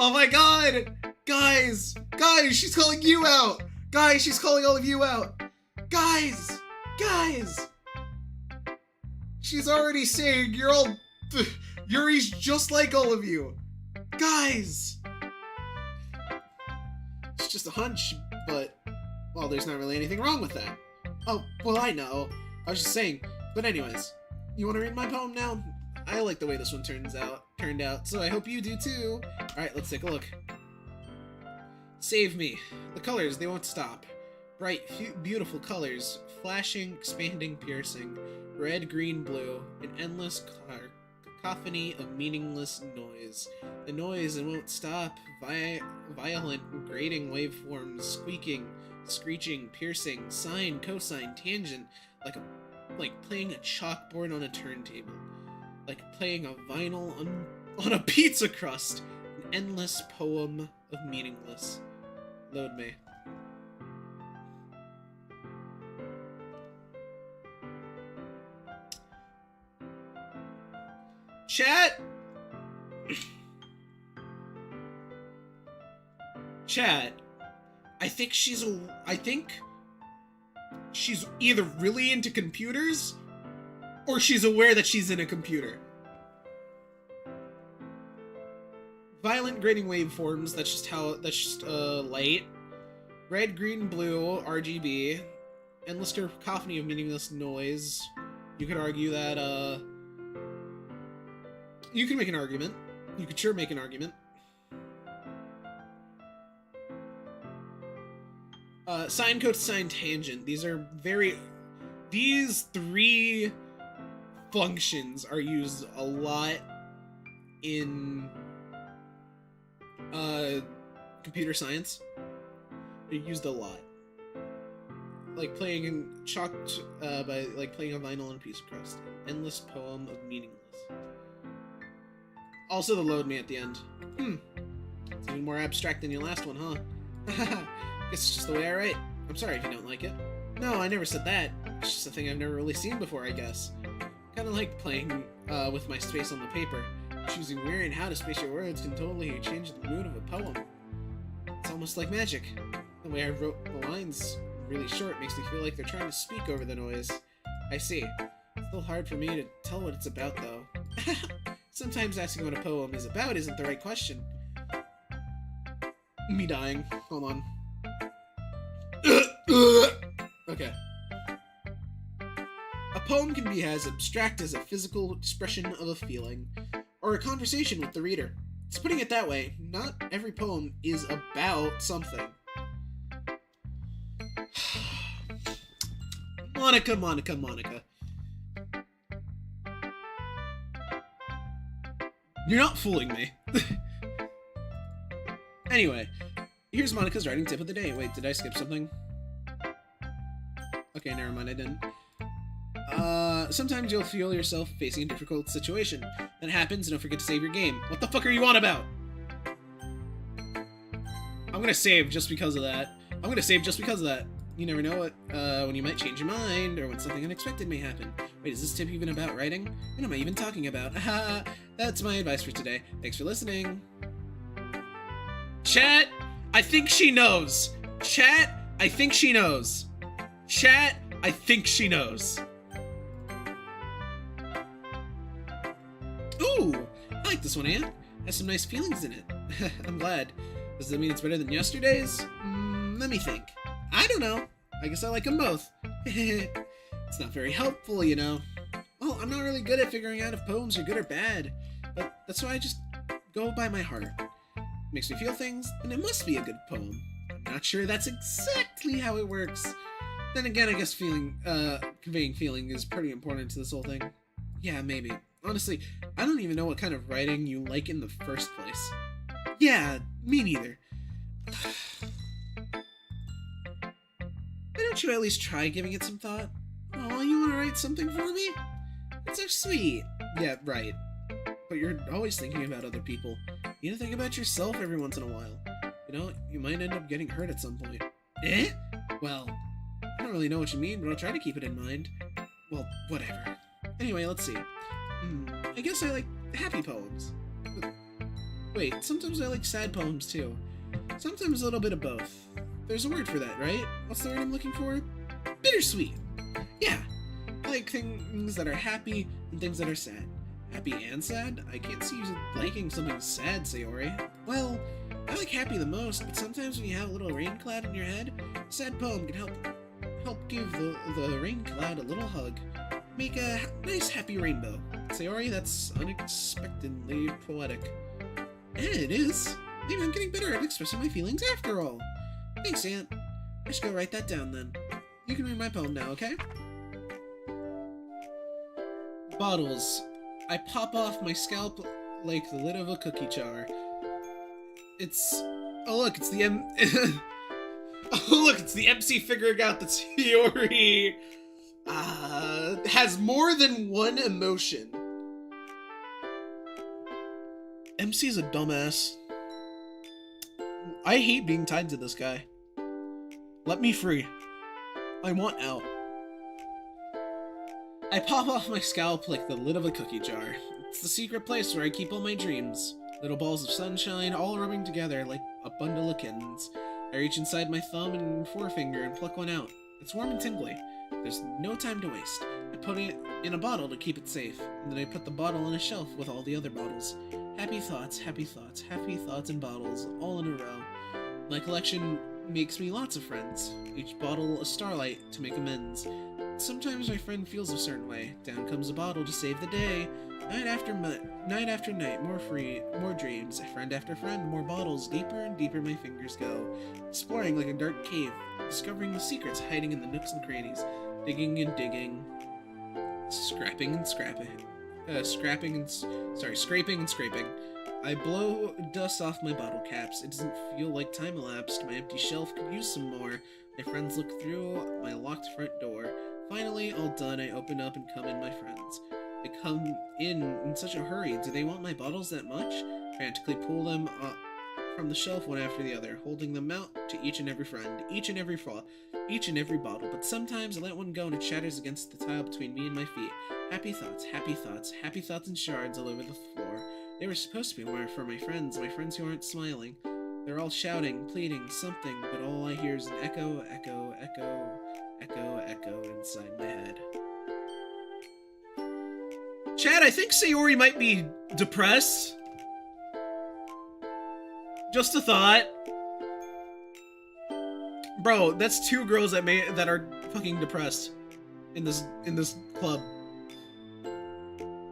S1: Oh my god! Guys! Guys, she's calling you out! Guys, she's calling all of you out! Guys! Guys! She's already saying you're all... Yuri's just like all of you! Guys! It's just a hunch, but... Well, there's not really anything wrong with that. Oh, well, I know. I was just saying. But anyways, you want to read my poem now? I like the way this one turned out, so I hope you do too. Alright, let's take a look. Save me. The colors, they won't stop. Bright, beautiful colors. Flashing, expanding, piercing. Red, green, blue. An endless cacophony of meaningless noise. The noise, it won't stop. Violent, grating waveforms. Squeaking, screeching, piercing. Sine, cosine, tangent. Like playing a chalkboard on a turntable. Like playing a vinyl on a pizza crust. An endless poem of meaningless. Load me. Chat! Chat. I think she's either really into computers or she's aware that she's in a computer. Violent grating waveforms, that's just light. Red, green, blue, RGB. Endless cacophony of meaningless noise. You could argue that, you can make an argument. You could sure make an argument. Sine, cosine, tangent. These three functions are used a lot in computer science. They're used a lot. Like playing in by like playing a vinyl on a piece of crust. An endless poem of meaningless. Also the load me at the end. It's even more abstract than your last one, huh? Guess it's just the way I write. I'm sorry if you don't like it. No, I never said that. It's just a thing I've never really seen before, I guess. Kinda like playing with my space on the paper. Choosing where and how to space your words can totally change the mood of a poem. It's almost like magic. The way I wrote the lines really short makes me feel like they're trying to speak over the noise. I see. It's still hard for me to tell what it's about, though. Sometimes asking what a poem is about isn't the right question. Me dying. Hold on. Okay. A poem can be as abstract as a physical expression of a feeling, or a conversation with the reader. It's putting it that way. Not every poem is about something. Monica. You're not fooling me. Anyway, here's Monica's writing tip of the day. Wait, did I skip something? Okay, never mind, I didn't. Sometimes you'll feel yourself facing a difficult situation. That happens, and don't forget to save your game. What the fuck are you on about? I'm gonna save just because of that. You never know when you might change your mind, or when something unexpected may happen. Wait, is this tip even about writing? What am I even talking about? Haha, that's my advice for today. Thanks for listening. Chat, I think she knows. Chat, I think she knows. Chat, I think she knows. Ooh, I like this one, Ant. Has some nice feelings in it. I'm glad. Does that mean it's better than yesterday's? Let me think. I don't know. I guess I like them both. It's not very helpful, you know. Well, I'm not really good at figuring out if poems are good or bad, but that's why I just go by my heart. It makes me feel things, and it must be a good poem. I'm not sure that's exactly how it works. Then again, I guess conveying feeling is pretty important to this whole thing. Yeah, maybe. Honestly, I don't even know what kind of writing you like in the first place. Yeah, me neither. Why don't you at least try giving it some thought? Oh, you want to write something for me? That's so sweet. Yeah, right. But you're always thinking about other people. You need to think about yourself every once in a while. You know, you might end up getting hurt at some point. Eh? Well, I don't really know what you mean, but I'll try to keep it in mind. Well, whatever. Anyway, let's see. I guess I like happy poems. Wait, sometimes I like sad poems too. Sometimes a little bit of both. There's a word for that, right? What's the word I'm looking for? Bittersweet. Yeah. I like things that are happy and things that are sad. Happy and sad? I can't see you liking something sad, Sayori. Well, I like happy the most, but sometimes when you have a little rain cloud in your head, a sad poem can help give the rain cloud a little hug. Make a nice happy rainbow. Sayori, that's unexpectedly poetic. And it is. Maybe I'm getting better at expressing my feelings after all. Thanks, Aunt. I should go write that down then. You can read my poem now, okay? Bottles. I pop off my scalp like the lid of a cookie jar. Oh look, it's the oh look, it's the MC figuring out that Sayori has more than one emotion. MC's a dumbass. I hate being tied to this guy. Let me free. I want out. I pop off my scalp like the lid of a cookie jar. It's the secret place where I keep all my dreams. Little balls of sunshine all rubbing together like a bundle of kittens. I reach inside my thumb and forefinger and pluck one out. It's warm and tingly. There's no time to waste. I put it in a bottle to keep it safe, and then I put the bottle on a shelf with all the other bottles. Happy thoughts, happy thoughts, happy thoughts and bottles, all in a row. My collection makes me lots of friends. Each bottle a starlight to make amends. Sometimes my friend feels a certain way. Down comes a bottle to save the day. Night after night, more dreams. Friend after friend, more bottles. Deeper and deeper my fingers go. Exploring like a dark cave. Discovering the secrets hiding in the nooks and crannies. Digging and digging. Scraping and scraping. Scraping and scraping. I blow dust off my bottle caps. It doesn't feel like time elapsed. My empty shelf could use some more. My friends look through my locked front door. Finally, all done, I open up and come in my friends. They come in such a hurry. Do they want my bottles that much? Frantically pull them up from the shelf one after the other, holding them out to each and every friend, each and every bottle. But sometimes I let one go and it shatters against the tile between me and my feet. Happy thoughts, happy thoughts, happy thoughts in shards all over the floor. They were supposed to be more for my friends who aren't smiling. They're all shouting, pleading, something, but all I hear is an echo, echo, echo, echo, echo inside my head. Chad, I think Sayori might be depressed. Just a thought. Bro, that's two girls that are fucking depressed in this club.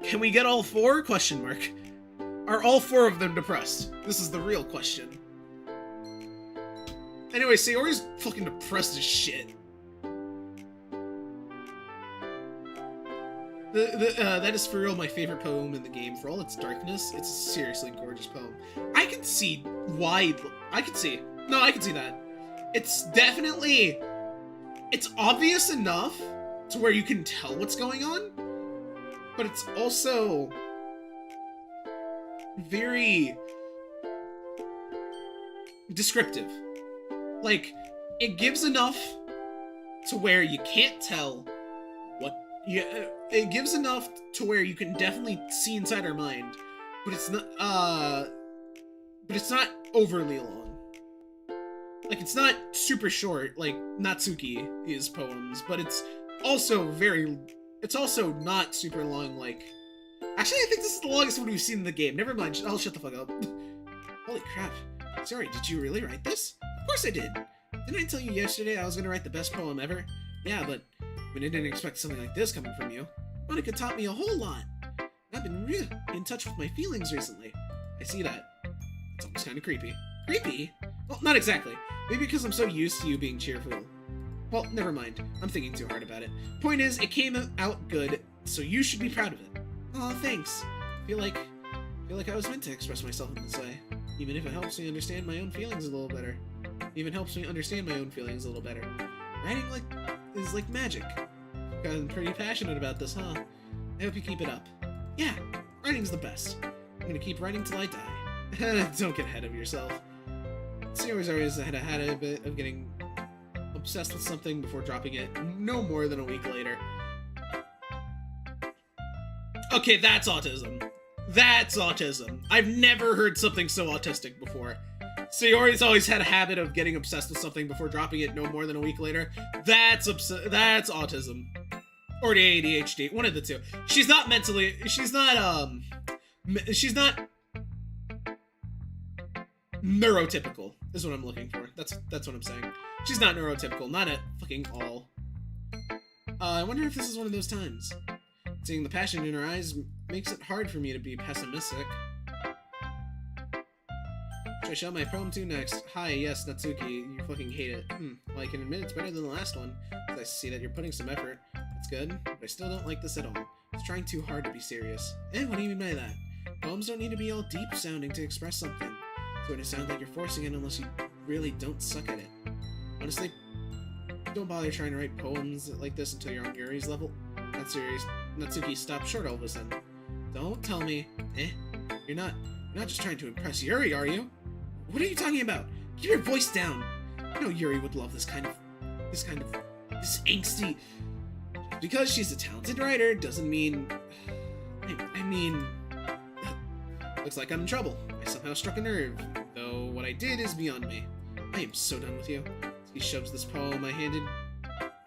S1: Can we get all four? Question mark. Are all four of them depressed? This is the real question. Anyway, Sayori's fucking depressed as shit. That is for real my favorite poem in the game. For all its darkness, it's a seriously gorgeous poem. I can see why. I can see that. It's definitely... It's obvious enough to where you can tell what's going on, but it's also very descriptive. Like, it gives enough to where you can't tell what... it gives enough to where you can definitely see inside her mind, but it's not overly long. Like, it's not super short, like Natsuki's poems, but it's also not super long, like... Actually, I think this is the longest one we've seen in the game. Never mind, I'll shut the fuck up. Holy crap. Sorry, did you really write this? Of course I did! Didn't I tell you yesterday I was gonna write the best poem ever? Yeah, but I didn't expect something like this coming from you. Monica taught me a whole lot. I've been really in touch with my feelings recently. I see that. It's almost kind of creepy. Creepy? Well, not exactly. Maybe because I'm so used to you being cheerful. Well, never mind. I'm thinking too hard about it. Point is, it came out good, so you should be proud of it. Aw, thanks. I feel like I was meant to express myself in this way. Even if it helps me understand my own feelings a little better. Writing is like magic. Gotten pretty passionate about this, huh? I hope you keep it up. Yeah, writing's the best. I'm gonna keep writing till I die. Don't get ahead of yourself. Sayori's always had a habit of getting obsessed with something before dropping it no more than a week later. Okay, that's autism. That's autism. I've never heard something so autistic before. Sayori's always had a habit of getting obsessed with something before dropping it no more than a week later. That's autism. Or the ADHD, one of the two. She's not neurotypical, is what I'm looking for. That's what I'm saying. She's not neurotypical, not at fucking all. I wonder if this is one of those times. Seeing the passion in her eyes makes it hard for me to be pessimistic. Should I show my poem to next? Hi, yes, Natsuki, you fucking hate it. Well, I can admit it's better than the last one. I see that you're putting some effort. That's good, but I still don't like this at all. It's trying too hard to be serious. What do you mean by that? Poems don't need to be all deep sounding to express something. It's going to sound like you're forcing it unless you really don't suck at it. Honestly, don't bother trying to write poems like this until you're on Yuri's level. Not serious. Natsuki stopped short all of a sudden. Don't tell me. You're not just trying to impress Yuri, are you? What are you talking about? Keep your voice down. You know Yuri would love this angsty. Because she's a talented writer doesn't mean... I mean... Looks like I'm in trouble. I somehow struck a nerve, though what I did is beyond me. I am so done with you. He shoves this poem I handed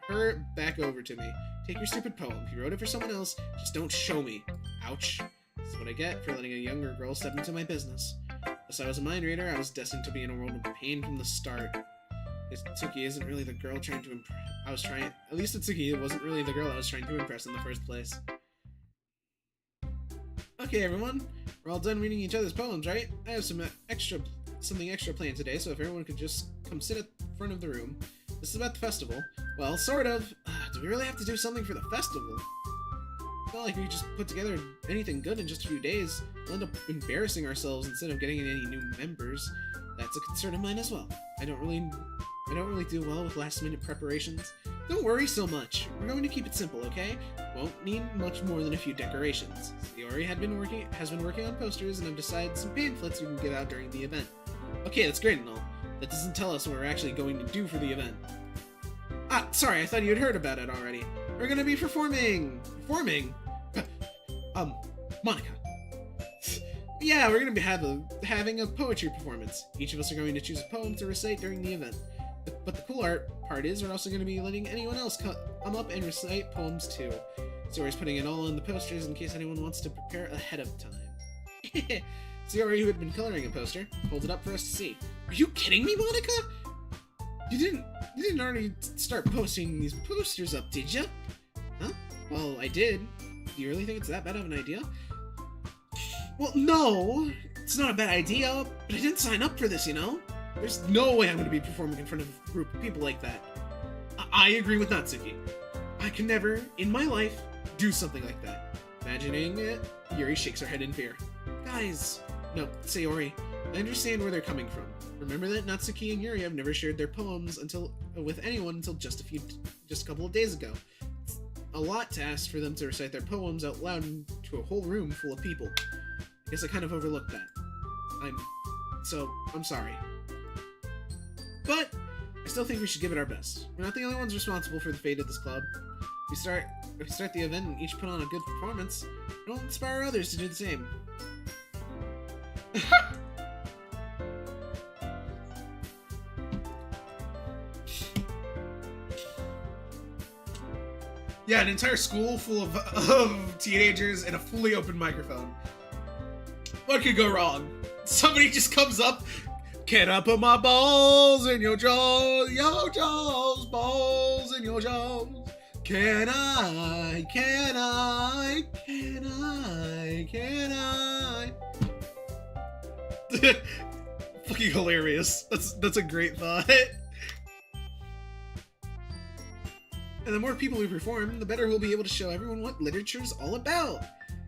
S1: her back over to me. Take your stupid poem. If you wrote it for someone else, just don't show me. Ouch. That's what I get for letting a younger girl step into my business. As I was a mind reader, I was destined to be in a world of pain from the start. Natsuki isn't really the girl trying to impress. At least Natsuki wasn't really the girl I was trying to impress in the first place. Okay, everyone. We're all done reading each other's poems, right? I have something extra planned today, so if everyone could just come sit at the front of the room. This is about the festival. Well, sort of. Do we really have to do something for the festival? It's not like we just put together anything good in just a few days. We'll end up embarrassing ourselves instead of getting any new members. That's a concern of mine as well. I don't really do well with last-minute preparations. Don't worry so much. We're going to keep it simple, okay? Won't need much more than a few decorations. Sayori has been working on posters, and I've decided some pamphlets we can give out during the event. Okay, that's great and all. That doesn't tell us what we're actually going to do for the event. Sorry, I thought you had heard about it already. We're gonna be performing. Monica. Yeah, we're gonna be having a poetry performance. Each of us are going to choose a poem to recite during the event. But the cool part is we're also going to be letting anyone else come up and recite poems too. Sayori's putting it all in the posters in case anyone wants to prepare ahead of time. Sayori, who had been coloring a poster, pulled it up for us to see. Are you kidding me, Monica? You didn't already start posting these posters up, did you? Huh? Well, I did. Do you really think it's that bad of an idea? Well, no, it's not a bad idea, but I didn't sign up for this, you know? There's no way I'm going to be performing in front of a group of people like that. I agree with Natsuki. I can never, in my life, do something like that. Imagining it, Yuri shakes her head in fear. Guys, no, Sayori, I understand where they're coming from. Remember that Natsuki and Yuri have never shared their poems with anyone until just a couple of days ago. It's a lot to ask for them to recite their poems out loud to a whole room full of people. I guess I kind of overlooked that. I'm sorry. But I still think we should give it our best. We're not the only ones responsible for the fate of this club. If we start the event and each put on a good performance, it'll inspire others to do the same. Yeah, an entire school full of teenagers and a fully open microphone. What could go wrong? Somebody just comes up, can I put my balls in your jaws, balls in your jaws? Can I? Fucking hilarious. That's a great thought. And the more people we perform, the better we'll be able to show everyone what literature's all about.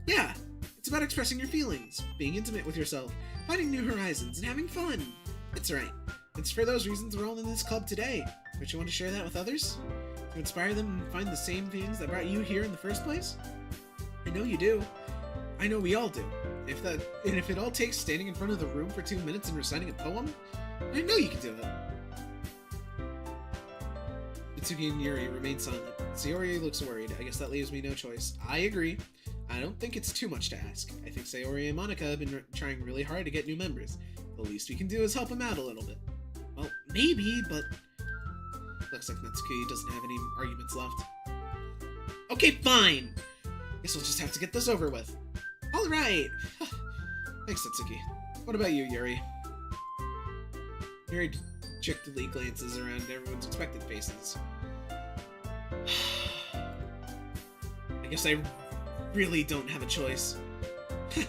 S1: Yeah, it's about expressing your feelings, being intimate with yourself, finding new horizons, and having fun. That's right. It's for those reasons we're all in this club today. Don't you want to share that with others? To inspire them and find the same things that brought you here in the first place? I know you do. I know we all do. If it all takes standing in front of the room for 2 minutes and reciting a poem, I know you can do it. Natsuki and Yuri remain silent. Sayori looks worried. I guess that leaves me no choice. I agree. I don't think it's too much to ask. I think Sayori and Monica have been trying really hard to get new members. The least we can do is help them out a little bit. Well, maybe, but... Looks like Natsuki doesn't have any arguments left. Okay, fine! Guess we'll just have to get this over with. Alright! Thanks, Natsuki. What about you, Yuri? Yuri dejectedly glances around everyone's expectant faces. I guess I really don't have a choice.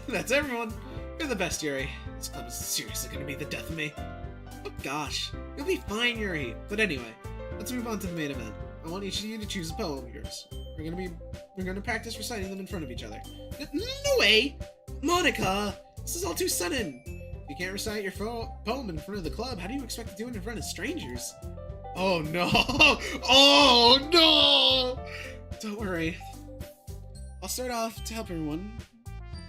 S1: That's everyone! You're the best, Yuri. This club is seriously gonna be the death of me. Oh gosh, you'll be fine, Yuri. But anyway, let's move on to the main event. I want each of you to choose a poem of yours. We're gonna practice reciting them in front of each other. No way! Monica! This is all too sudden! If you can't recite your poem in front of the club, how do you expect to do it in front of strangers? Oh no! Oh no! Don't worry. I'll start off to help everyone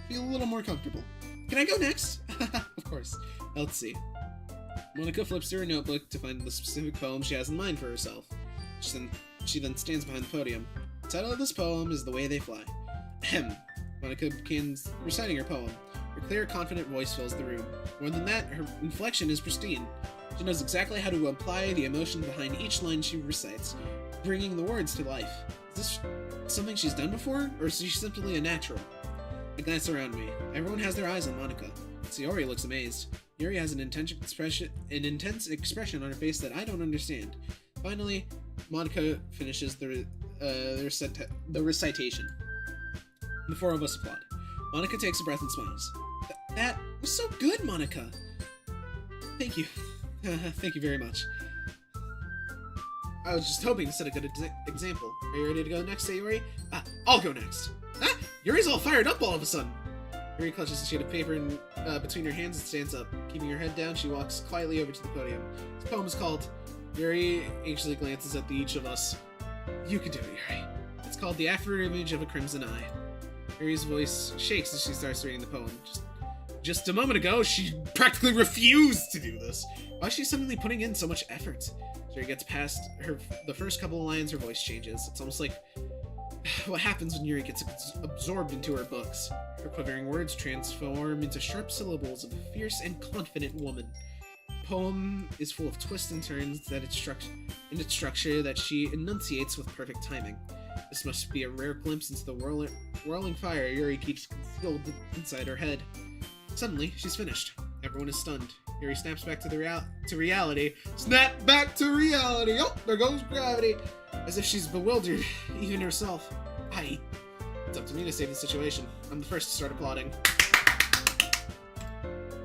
S1: feel a little more comfortable. Can I go next? Of course. Let's see. Monica flips through her notebook to find the specific poem she has in mind for herself. She then stands behind the podium. The title of this poem is The Way They Fly. Ahem. Monica begins reciting her poem. Her clear, confident voice fills the room. More than that, her inflection is pristine. She knows exactly how to apply the emotion behind each line she recites, bringing the words to life. Is this something she's done before, or is she simply a natural? I glance around me. Everyone has their eyes on Monica. Sayori looks amazed. Yuri has an intense expression on her face that I don't understand. Finally, Monica finishes the recitation. The four of us applaud. Monica takes a breath and smiles. That was so good, Monica! Thank you. Thank you very much. I was just hoping to set a good example. Are you ready to go next, Sayori? I'll go next. Yuri's all fired up all of a sudden. Yuri clutches a sheet of paper between her hands and stands up. Keeping her head down, she walks quietly over to the podium. This poem is called... Yuri anxiously glances at each of us. You can do it, Yuri. It's called The After-Image of a Crimson Eye. Yuri's voice shakes as she starts reading the poem. Just a moment ago, she practically refused to do this. Why is she suddenly putting in so much effort? Yuri gets past the first couple of lines, her voice changes. It's almost like what happens when Yuri gets absorbed into her books. Her quivering words transform into sharp syllables of a fierce and confident woman. The poem is full of twists and turns in its structure that she enunciates with perfect timing. This must be a rare glimpse into the whirling fire Yuri keeps concealed inside her head. Suddenly, she's finished. Everyone is stunned. Yuri snaps back to reality. Snap back to reality! Oh, there goes gravity! As if she's bewildered, even herself. It's up to me to save the situation. I'm the first to start applauding.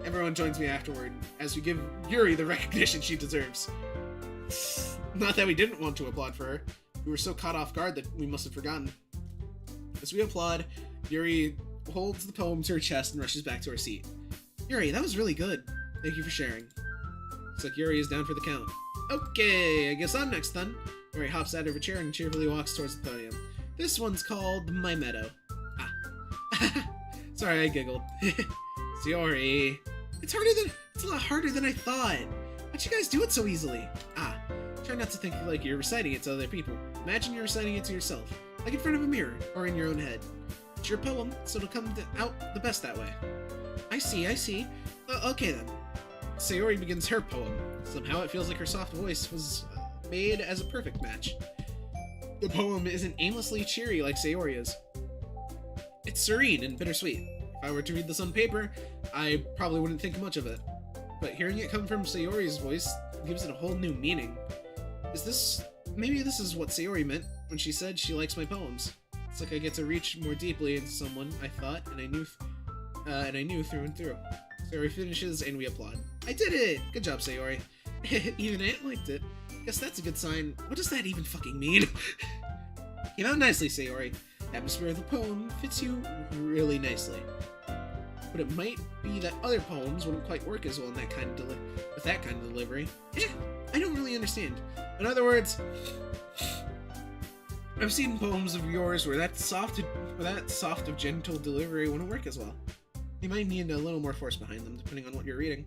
S1: Everyone joins me afterward, as we give Yuri the recognition she deserves. Not that we didn't want to applaud for her. We were so caught off guard that we must have forgotten. As we applaud, Yuri holds the poem to her chest and rushes back to her seat. Yuri, that was really good. Thank you for sharing. Looks like Yuri is down for the count. Okay, I guess I'm next then. Yuri hops out of her chair and cheerfully walks towards the podium. This one's called My Meadow. Sorry, I giggled. Sayori. It's a lot harder than I thought. How'd you guys do it so easily? Try not to think like you're reciting it to other people. Imagine you're reciting it to yourself, like in front of a mirror, or in your own head. It's your poem, so it'll come out the best that way. I see. Okay then. Sayori begins her poem. Somehow it feels like her soft voice was made as a perfect match. The poem isn't aimlessly cheery like Sayori is. It's serene and bittersweet. If I were to read this on paper, I probably wouldn't think much of it. But hearing it come from Sayori's voice gives it a whole new meaning. Maybe this is what Sayori meant when she said she likes my poems. It's like I get to reach more deeply into someone, I thought, and I knew through and through. Sayori finishes and we applaud. I did it! Good job, Sayori. Even Ant liked it. Guess that's a good sign. What does that even fucking mean? Came out nicely, Sayori. The atmosphere of the poem fits you really nicely. But it might be that other poems wouldn't quite work as well in with that kind of delivery. I don't really understand. In other words, I've seen poems of yours where that soft of gentle delivery wouldn't work as well. You might need a little more force behind them, depending on what you're reading.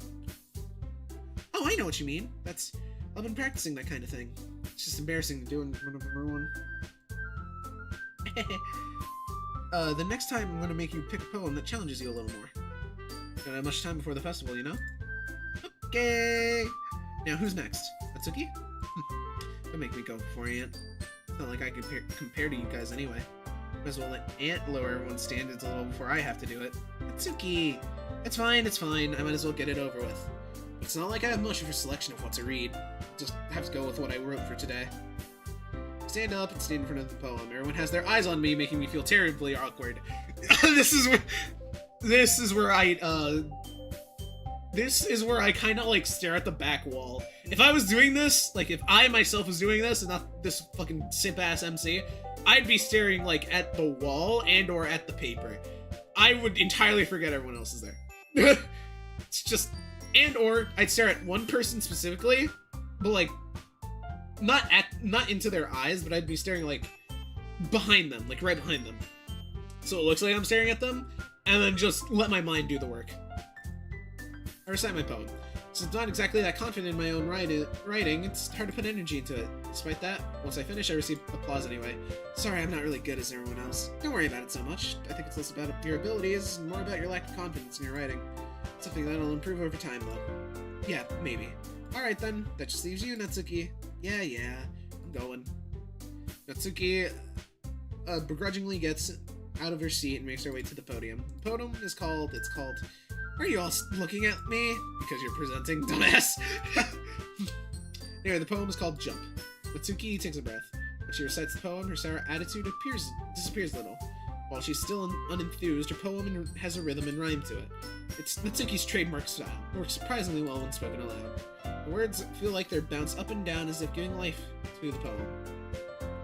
S1: Oh, I know what you mean. I've been practicing that kind of thing. It's just embarrassing to do in front of everyone. The next time I'm gonna make you pick a poem that challenges you a little more. Don't have much time before the festival, you know? Okay! Now, who's next? Atsuki? Don't make me go beforehand. It's not like I can compare to you guys anyway. Might as well let Ant lower everyone's standards a little before I have to do it. Atsuki! It's fine, it's fine. I might as well get it over with. It's not like I have much of a selection of what to read. Just have to go with what I wrote for today. Stand up and stand in front of the poem. Everyone has their eyes on me, making me feel terribly awkward. This is where I kind of like stare at the back wall. If I was doing this, like if I myself was doing this and not this fucking simp ass MC, I'd be staring like at the wall and or at the paper. I would entirely forget everyone else is there. It's just, and or I'd stare at one person specifically, but like not into their eyes, but I'd be staring like behind them, like right behind them. So it looks like I'm staring at them, and then just let my mind do the work. I recite my poem. Since I'm not exactly that confident in my own writing, it's hard to put energy into it. Despite that, once I finish, I receive applause anyway. Sorry, I'm not really good as everyone else. Don't worry about it so much. I think it's less about your abilities and more about your lack of confidence in your writing. Something that'll improve over time, though. Yeah, maybe. Alright then, that just leaves you, Natsuki. Yeah, I'm going. Natsuki begrudgingly gets out of her seat and makes her way to the podium. The podium is called, are you all looking at me? Because you're presenting, dumbass. Anyway, the poem is called Jump. Natsuki takes a breath. When she recites the poem, her sour attitude disappears a little. While she's still unenthused, her poem has a rhythm and rhyme to it. It's Natsuki's trademark style. It works surprisingly well when spoken aloud. The words feel like they're bounced up and down as if giving life to the poem.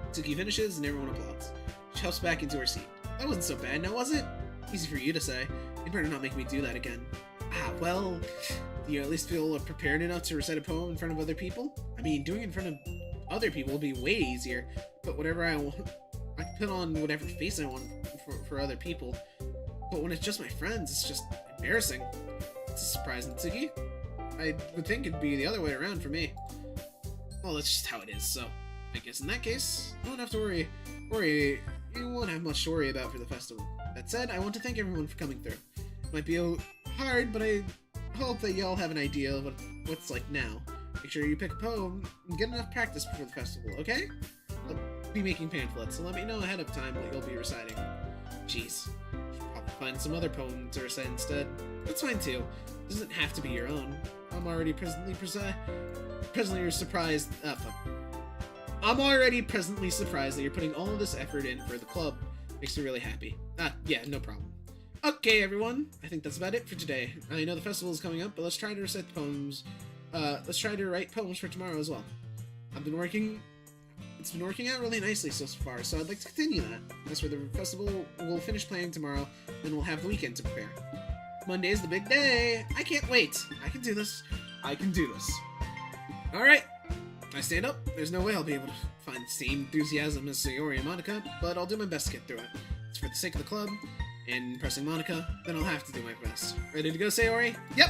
S1: Natsuki finishes and everyone applauds. She hops back into her seat. That wasn't so bad, now was it? Easy for you to say. You better not make me do that again. Well, do you at least feel prepared enough to recite a poem in front of other people? I mean, doing it in front of other people would be way easier, but whatever I want, I can put on whatever face I want for other people. But when it's just my friends, it's just embarrassing. It's a surprise, Natsuki. I would think it'd be the other way around for me. Well, that's just how it is, so I guess in that case, you won't have to worry. You won't have much to worry about for the festival. That said, I want to thank everyone for coming through. It might be hard, but I hope that y'all have an idea of what's like now. Make sure you pick a poem and get enough practice before the festival, okay? I'll be making pamphlets, so let me know ahead of time what you'll be reciting. Jeez. I'll find some other poem to recite instead. That's fine too. It doesn't have to be your own. I'm already presently surprised. I'm already presently surprised that you're putting all of this effort in for the club. Makes me really happy. Yeah, no problem. Okay, everyone. I think that's about it for today. I know the festival is coming up, but let's try to recite the poems. Let's try to write poems for tomorrow as well. It's been working out really nicely so far, so I'd like to continue that. As for the festival, we'll finish planning tomorrow, then we'll have the weekend to prepare. Monday's the big day. I can't wait. I can do this. Alright. I stand up. There's no way I'll be able to find the same enthusiasm as Sayori and Monica, but I'll do my best to get through it. It's for the sake of the club, and impressing Monica, then I'll have to do my best. Ready to go, Sayori? Yep!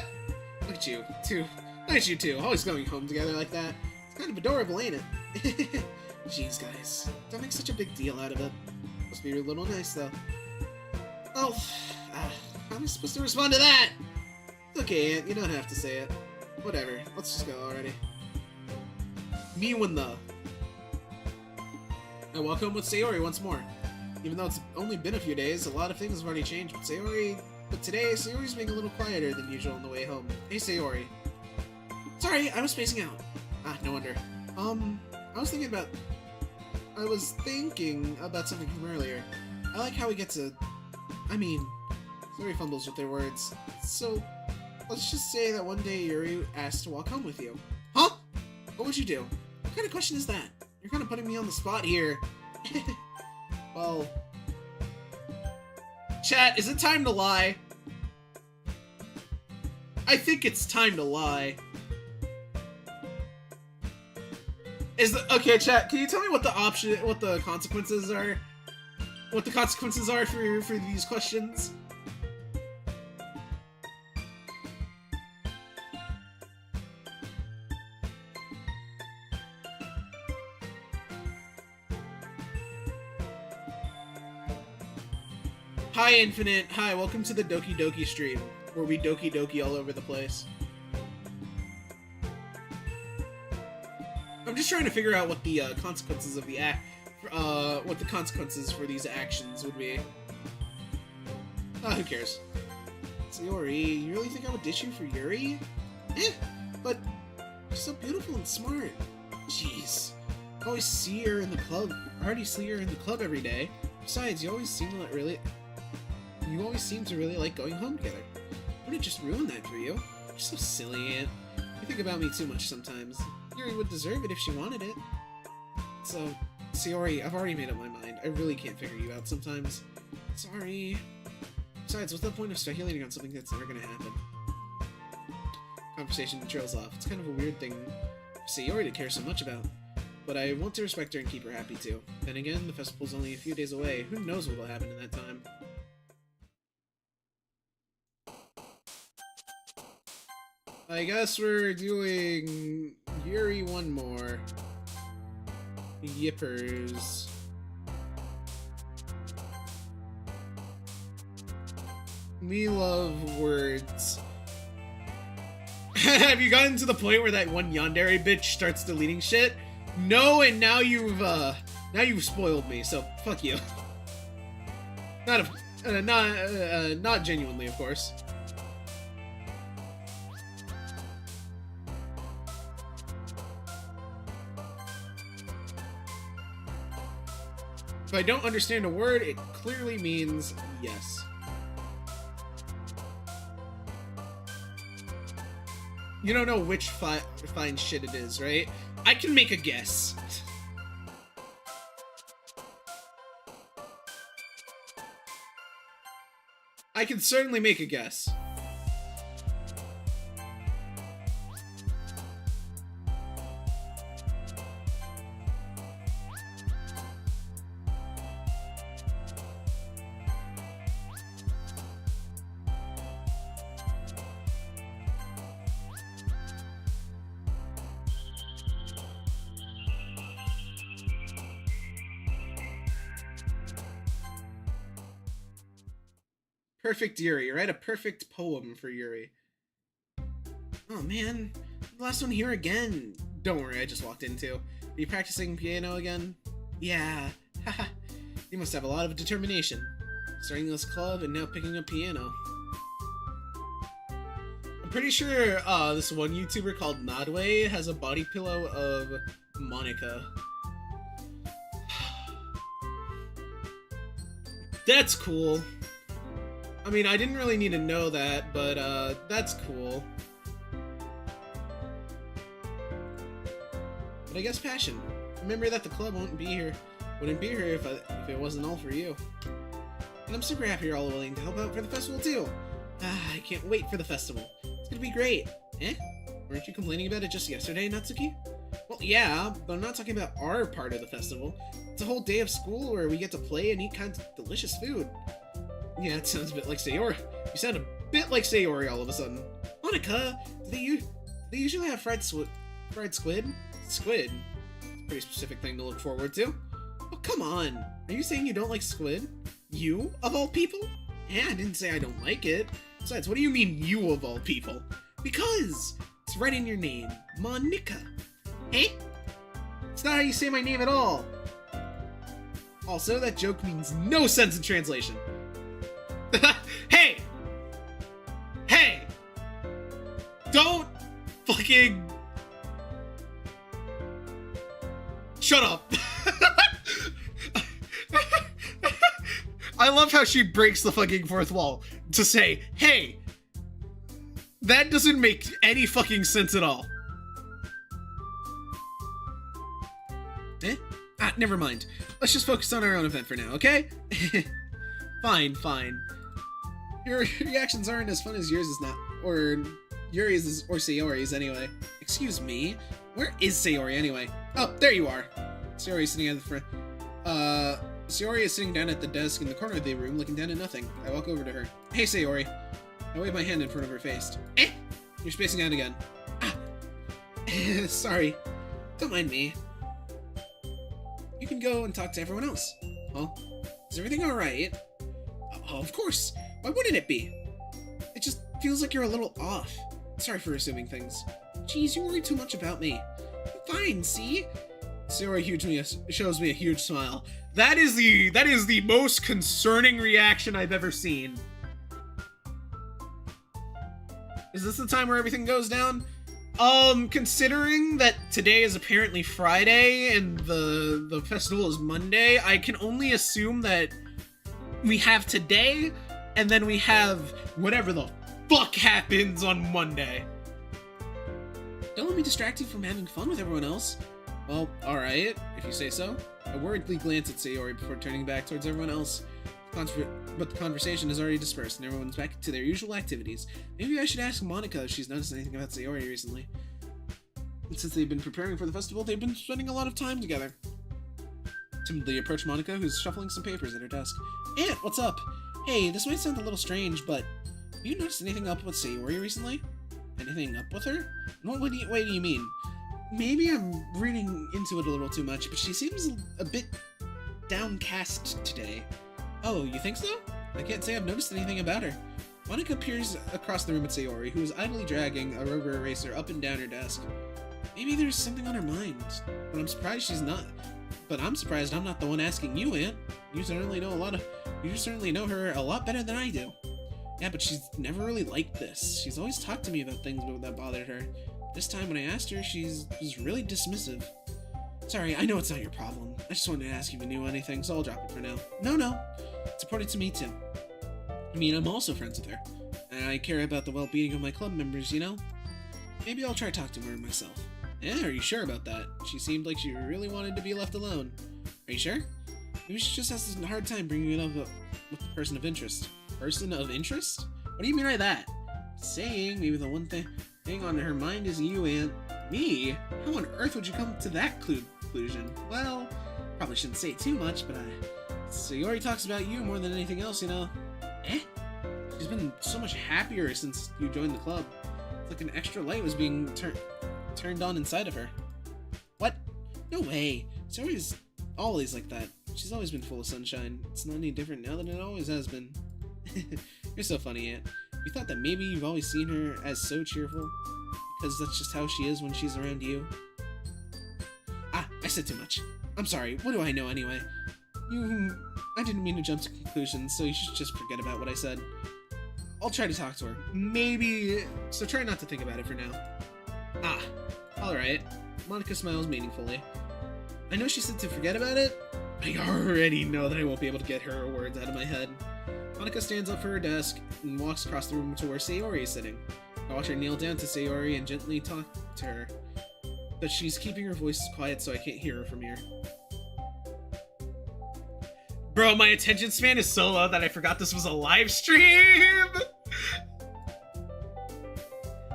S1: Look at you two, always going home together like that. It's kind of adorable, ain't it? Jeez, guys. Don't make such a big deal out of it. Must be a little nice, though. Oh, how am I supposed to respond to that? It's okay, Aunt, you don't have to say it. Whatever, let's just go already. Me when the... I walk home with Sayori once more. Even though it's only been a few days, a lot of things have already changed, but today, Sayori's being a little quieter than usual on the way home. Hey, Sayori. Sorry, I was spacing out. No wonder. I was thinking about something from earlier. I like how we get to... Sayori fumbles with their words. So, let's just say that one day Yuri asked to walk home with you. Huh? What would you do? What kind of question is that? You're kind of putting me on the spot here. Well... Chat, is it time to lie? I think it's time to lie. Okay, chat, can you tell me what the consequences are? What the consequences are for these questions? Hi, Infinite. Hi, welcome to the Doki stream, where we Doki all over the place. I'm just trying to figure out what the consequences of the what the consequences for these actions would be. Who cares? Sayori, you really think I would ditch you for Yuri? But you're so beautiful and smart. Jeez. I always see her in the club. I already see her in the club every day. Besides, you always seem to really like going home together. Wouldn't it just ruin that for you? You're so silly, Aunt. You think about me too much sometimes. Yuri would deserve it if she wanted it. So, Sayori, I've already made up my mind. I really can't figure you out sometimes. Sorry. Besides, what's the point of speculating on something that's never gonna happen? Conversation trails off. It's kind of a weird thing for Sayori to care so much about. But I want to respect her and keep her happy too. Then again, the festival's only a few days away. Who knows what'll happen in that time? I guess we're doing Yuri one more. Yippers. We love words. Have you gotten to the point where that one Yandere bitch starts deleting shit? No, and now you've spoiled me, so fuck you. Not genuinely, of course. If I don't understand a word, it clearly means yes. You don't know which fine shit it is, right? I can make a guess. I can certainly make a guess. Perfect Yuri, write a perfect poem for Yuri. Oh man, the last one here again. Don't worry, I just walked into. Are you practicing piano again? Yeah, haha. You must have a lot of determination. Starting this club and now picking up piano. I'm pretty sure this one YouTuber called Nodway has a body pillow of Monica. That's cool. I mean, I didn't really need to know that, but that's cool. But I guess passion. Remember that the club wouldn't be here if it wasn't all for you. And I'm super happy you're all willing to help out for the festival too. I can't wait for the festival. It's gonna be great. Eh? Weren't you complaining about it just yesterday, Natsuki? Well, yeah, but I'm not talking about our part of the festival. It's a whole day of school where we get to play and eat kinds of delicious food. Yeah, it sounds a bit like Sayori. You sound a bit like Sayori all of a sudden. Monica, do they usually have fried squid? Squid? Pretty specific thing to look forward to. Oh, come on. Are you saying you don't like squid? You, of all people? Yeah, I didn't say I don't like it. Besides, what do you mean, you of all people? Because it's right in your name. Monica. Hey? It's not how you say my name at all. Also, that joke means no sense in translation. Hey! Hey! Don't fucking... Shut up! I love how she breaks the fucking fourth wall to say, hey! That doesn't make any fucking sense at all. Eh? Never mind. Let's just focus on our own event for now, okay? Fine. Your reactions aren't as fun as yours is not, or Yuri's or Sayori's anyway. Excuse me? Where is Sayori anyway? Oh, there you are. Sayori's sitting at the front. Sayori is sitting down at the desk in the corner of the room, looking down at nothing. I walk over to her. Hey, Sayori. I wave my hand in front of her face. Eh? You're spacing out again. Sorry. Don't mind me. You can go and talk to everyone else. Well, is everything alright? Oh, of course. Why wouldn't it be? It just feels like you're a little off. Sorry for assuming things. Geez, you worry too much about me. I'm fine, see? Sayori shows me a huge smile. That is the most concerning reaction I've ever seen. Is this the time where everything goes down? Considering that today is apparently Friday and the festival is Monday, I can only assume that we have today and then we have whatever the fuck happens on Monday. Don't let me distract you from having fun with everyone else. Well, alright, if you say so. I worriedly glance at Sayori before turning back towards everyone else. But the conversation has already dispersed and everyone's back to their usual activities. Maybe I should ask Monica if she's noticed anything about Sayori recently. And since they've been preparing for the festival, they've been spending a lot of time together. Timidly approach Monica, who's shuffling some papers at her desk. Aunt, what's up? Hey, this might sound a little strange, but have you noticed anything up with Sayori recently? Anything up with her? What way do you mean? Maybe I'm reading into it a little too much, but she seems a bit downcast today. Oh, you think so? I can't say I've noticed anything about her. Monica peers across the room at Sayori, who is idly dragging a rubber eraser up and down her desk. Maybe there's something on her mind, but I'm surprised she's not. But I'm surprised I'm not the one asking you, Aunt. You certainly know her a lot better than I do. Yeah, but she's never really liked this. She's always talked to me about things that bothered her. This time when I asked her, she was really dismissive. Sorry, I know it's not your problem. I just wanted to ask if you knew anything, so I'll drop it for now. No. It's important to me too. I mean, I'm also friends with her. And I care about the well-being of my club members, you know? Maybe I'll try to talk to her myself. Yeah, are you sure about that? She seemed like she really wanted to be left alone. Are you sure? Maybe she just has a hard time bringing it up with the person of interest. Person of interest? What do you mean by that? Saying maybe the one thing on her mind is you, Aunt. Me? How on earth would you come to that conclusion? Well, probably shouldn't say too much, but Sayori talks about you more than anything else, you know. She's been so much happier since you joined the club. It's like an extra light was being turned on inside of her. What? No way. Sayori's always like that. She's always been full of sunshine. It's not any different now than it always has been. You're so funny, Aunt. You thought that maybe you've always seen her as so cheerful? Because that's just how she is when she's around you? Ah, I said too much. I'm sorry. What do I know anyway? I didn't mean to jump to conclusions, so you should just forget about what I said. I'll try to talk to her. Maybe... So try not to think about it for now. Ah, alright. Monica smiles meaningfully. I know she said to forget about it, but I already know that I won't be able to get her words out of my head. Monica stands up from her desk and walks across the room to where Sayori is sitting. I watch her kneel down to Sayori and gently talk to her, but she's keeping her voice quiet so I can't hear her from here. Bro, my attention span is so low that I forgot this was a live stream!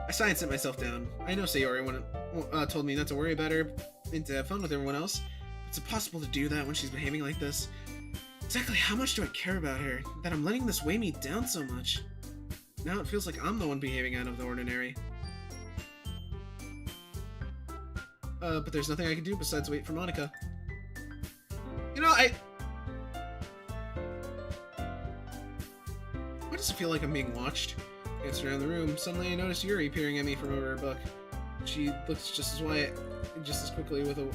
S1: I silenced myself down. I know Sayori told me not to worry about her and to have fun with everyone else. It's impossible to do that when she's behaving like this. Exactly how much do I care about her, that I'm letting this weigh me down so much? Now it feels like I'm the one behaving out of the ordinary. But there's nothing I can do besides wait for Monica. You know, why does it feel like I'm being watched? I glance around the room. Suddenly I notice Yuri peering at me from over her book. She looks just as quickly with a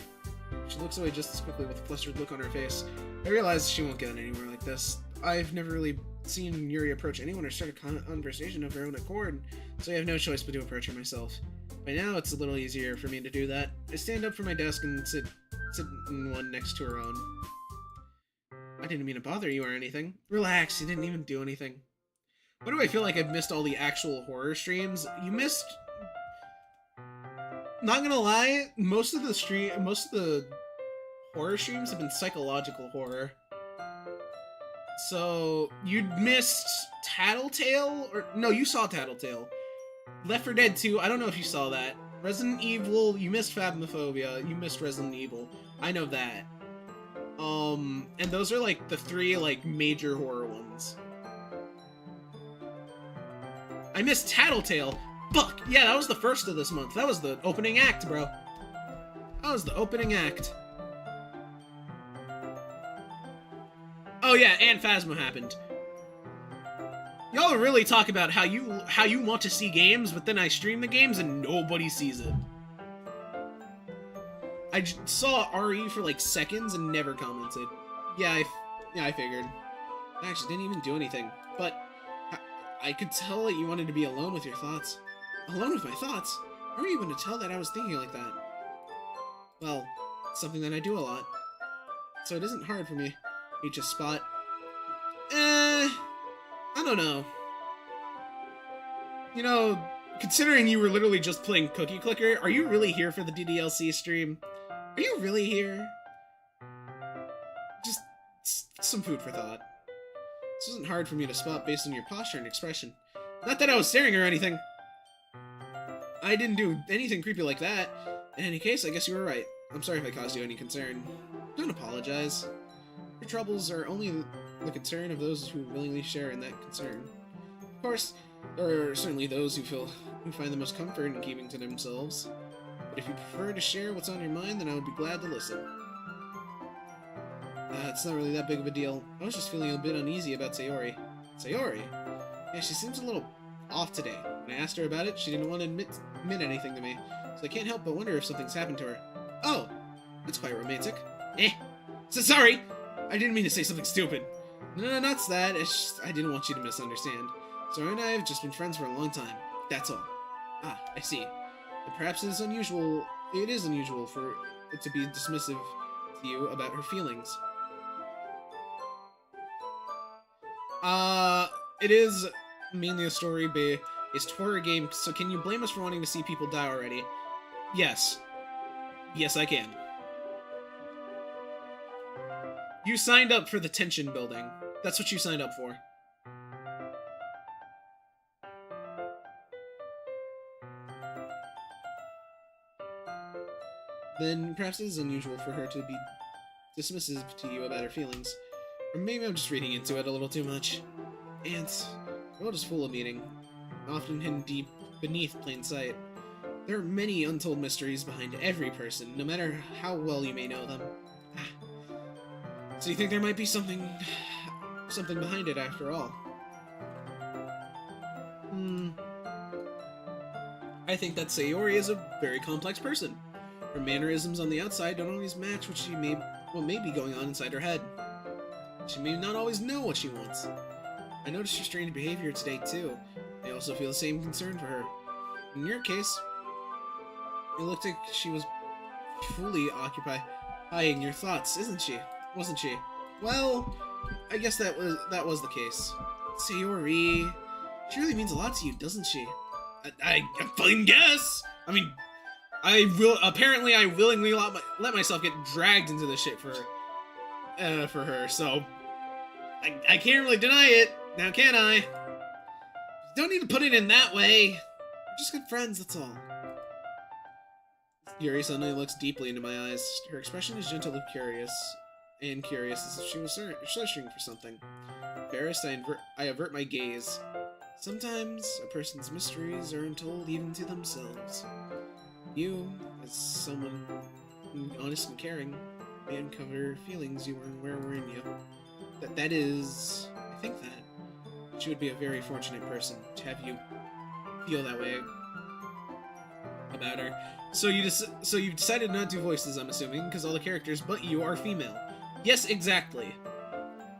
S1: flustered look on her face. I realize she won't get anywhere like this. I've never really seen Yuri approach anyone or start a conversation of her own accord, so I have no choice but to approach her myself. By now, it's a little easier for me to do that. I stand up from my desk and sit in one next to her own. I didn't mean to bother you or anything. Relax, you didn't even do anything. Why do I feel like I've missed all the actual horror streams? You missed... Not gonna lie, most of the horror streams have been psychological horror. So, you missed Tattletale? No, you saw Tattletale. Left 4 Dead 2, I don't know if you saw that. Resident Evil, you missed Phasmophobia, you missed Resident Evil. I know that. And those are like the 3 like major horror ones. I missed Tattletale. Fuck! Yeah, that was the first of this month. That was the opening act, bro. That was the opening act. Oh yeah, and Phasmo happened. Y'all really talk about how you want to see games, but then I stream the games and nobody sees it. I saw RE for like seconds and never commented. Yeah, I figured. I actually didn't even do anything, but I could tell that you wanted to be alone with your thoughts. Alone with my thoughts? How are you going to tell that I was thinking like that? Well, it's something that I do a lot. So it isn't hard for me. Reach a spot. I don't know. You know, considering you were literally just playing Cookie Clicker, are you really here for the DDLC stream? Are you really here? Just some food for thought. This wasn't hard for me to spot based on your posture and expression. Not that I was staring or anything. I didn't do anything creepy like that. In any case, I guess you were right. I'm sorry if I caused you any concern. Don't apologize. Your troubles are only the concern of those who willingly share in that concern. Of course, there are certainly those who find the most comfort in keeping to themselves. But if you prefer to share what's on your mind, then I would be glad to listen. It's not really that big of a deal. I was just feeling a bit uneasy about Sayori. Sayori? Yeah, she seems a little off today. When I asked her about it, she didn't want to admit anything to me. So I can't help but wonder if something's happened to her. Oh! That's quite romantic. So sorry! I didn't mean to say something stupid. No, not that. It's just, I didn't want you to misunderstand. Sayori and I have just been friends for a long time. That's all. Ah, I see. But perhaps it is unusual for it to be dismissive to you about her feelings. It is mainly a story based horror game, so can you blame us for wanting to see people die already? Yes. Yes, I can. You signed up for the tension building. That's what you signed up for. Then perhaps it is unusual for her to be dismissive to you about her feelings. Or maybe I'm just reading into it a little too much. Ants. The world is full of meaning, often hidden deep beneath plain sight. There are many untold mysteries behind every person, no matter how well you may know them. So you think there might be something behind it after all? I think that Sayori is a very complex person. Her mannerisms on the outside don't always match what may be going on inside her head. She may not always know what she wants. I noticed your strange behavior today too. I also feel the same concern for her. In your case, it looked like she was fully occupying your thoughts, wasn't she? Well, I guess that was the case. Sayori, she really means a lot to you, doesn't she? I fucking guess. I mean, I willingly let myself get dragged into this shit for her, so I can't really deny it, now can I? Don't need to put it in that way. We're just good friends, that's all. Yuri suddenly looks deeply into my eyes. Her expression is gentle and curious as if she was searching for something. Embarrassed, I avert my gaze. Sometimes a person's mysteries are untold even to themselves. You, as someone honest and caring, may uncover feelings you weren't aware were in you. I think that she would be a very fortunate person to have you feel that way about her. So you've decided not to do voices, I'm assuming, because all the characters but you are female. Yes, exactly.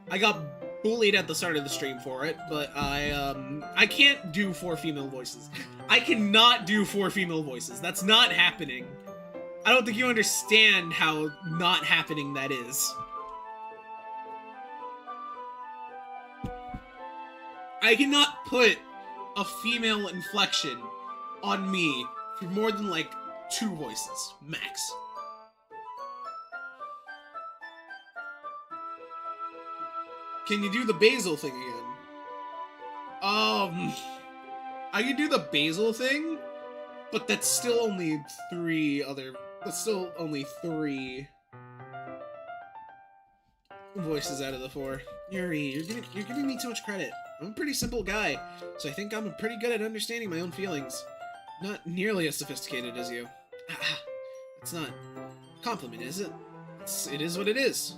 S1: I got bullied at the start of the stream for it, but I can't do 4 female voices. I cannot do 4 female voices. That's not happening. I don't think you understand how not happening that is. I cannot put a female inflection on me for more than like 2 voices, max. Can you do the basil thing again? I can do the basil thing, but that's still only 3 voices out of the 4. Yuri, you're giving me too much credit. I'm a pretty simple guy, so I think I'm pretty good at understanding my own feelings. Not nearly as sophisticated as you. It's not a compliment, is it? It is what it is.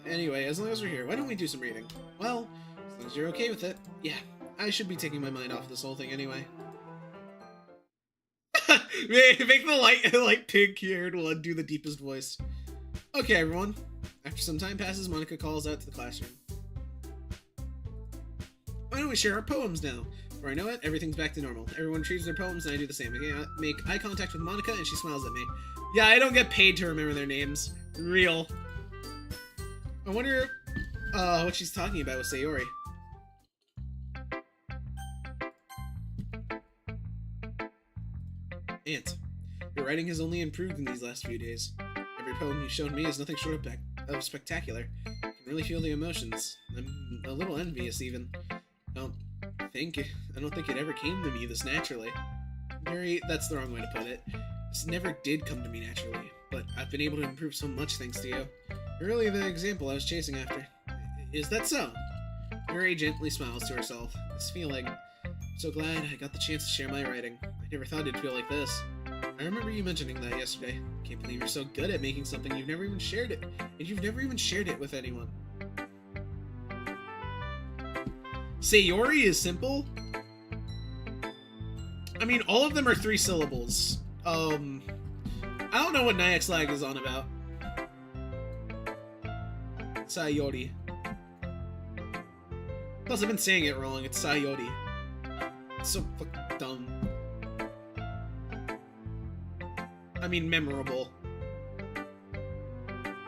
S1: Anyway, as long as we're here, why don't we do some reading? Well, as long as you're okay with it. Yeah, I should be taking my mind off this whole thing anyway. Make the light pink-haired one do the deepest voice. Okay, everyone. After some time passes, Monica calls out to the classroom. Why don't we share our poems now? Before I know it, everything's back to normal. Everyone retrieves their poems, and I do the same. I make eye contact with Monica, and she smiles at me. Yeah, I don't get paid to remember their names. Real. I wonder what she's talking about with Sayori. Ant, your writing has only improved in these last few days. Every poem you've shown me is nothing short of spectacular. I can really feel the emotions. I'm a little envious, even. I don't think it ever came to me this naturally. Yuri, that's the wrong way to put it. This never did come to me naturally, but I've been able to improve so much thanks to you. You're really the example I was chasing after. Is that so? Yuri gently smiles to herself. This feeling. I'm so glad I got the chance to share my writing. I never thought it'd feel like this. I remember you mentioning that yesterday. Can't believe you're so good at making something you've never even shared it, and you've never even shared it with anyone. Sayori is simple. I mean, all of them are 3 syllables. I don't know what Nyax Lag is on about. Sayori. Plus, I've been saying it wrong. It's Sayori. It's so fucking dumb. I mean, memorable.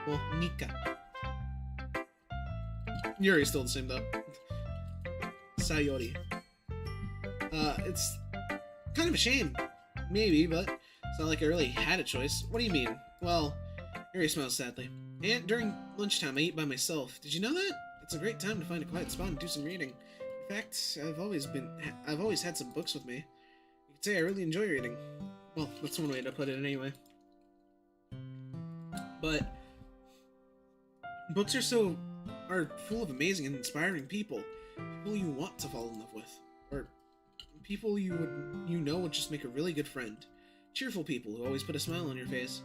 S1: Well, Nika. Yuri's still the same, though. Sayori. It's kind of a shame. Maybe, but it's not like I really had a choice. What do you mean? Well, Yuri smiles sadly. And during lunchtime, I eat by myself. Did you know that? It's a great time to find a quiet spot and do some reading. In fact, I've always had some books with me. You could say I really enjoy reading. Well, that's one way to put it anyway. But books are full of amazing and inspiring people. People you want to fall in love with. Or people you know would just make a really good friend. Cheerful people who always put a smile on your face.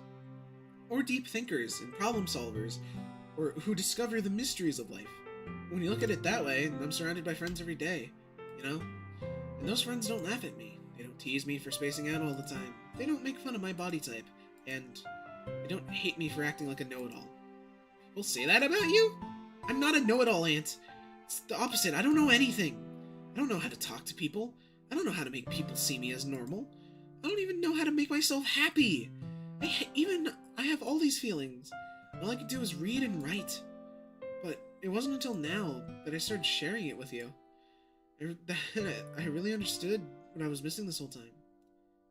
S1: Or deep thinkers and problem solvers. Or who discover the mysteries of life. When you look at it that way, I'm surrounded by friends every day, you know? And those friends don't laugh at me. They don't tease me for spacing out all the time. They don't make fun of my body type. And they don't hate me for acting like a know-it-all. People say that about you? I'm not a know-it-all, Ant. It's the opposite. I don't know anything. I don't know how to talk to people. I don't know how to make people see me as normal. I don't even know how to make myself happy. I have all these feelings. All I could do is read and write. But it wasn't until now that I started sharing it with you. I really understood what I was missing this whole time.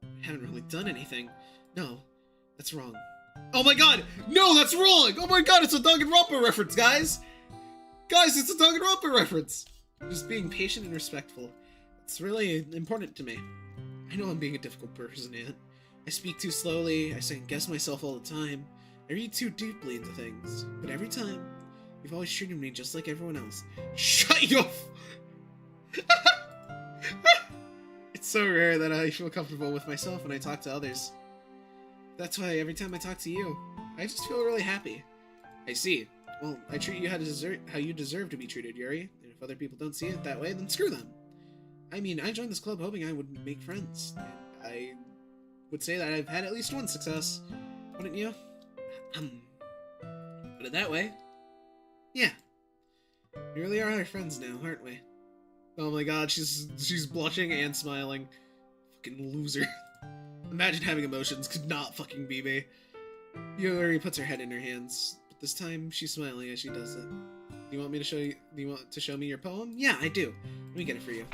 S1: I haven't really done anything. No, that's wrong. Oh my god! No, that's wrong! Oh my god, it's a Danganronpa reference, guys! Guys, it's a Danganronpa reference! Just being patient and respectful. It's really important to me. I know I'm being a difficult person, Aunt. I speak too slowly, I second-guess myself all the time. I read too deeply into things. But every time, you've always treated me just like everyone else. Shut your It's so rare that I feel comfortable with myself when I talk to others. That's why every time I talk to you, I just feel really happy. I see. Well, I treat you how you deserve to be treated, Yuri. And if other people don't see it that way, then screw them. I mean, I joined this club hoping I would make friends. And I would say that I've had at least one success. Wouldn't you? Put it that way. Yeah. We really are friends now, aren't we? Oh my god, she's blushing and smiling. Fucking loser. Imagine having emotions could not fucking be me. Yuri puts her head in her hands, but this time she's smiling as she does it. Do you want to show me your poem? Yeah, I do. Let me get it for you.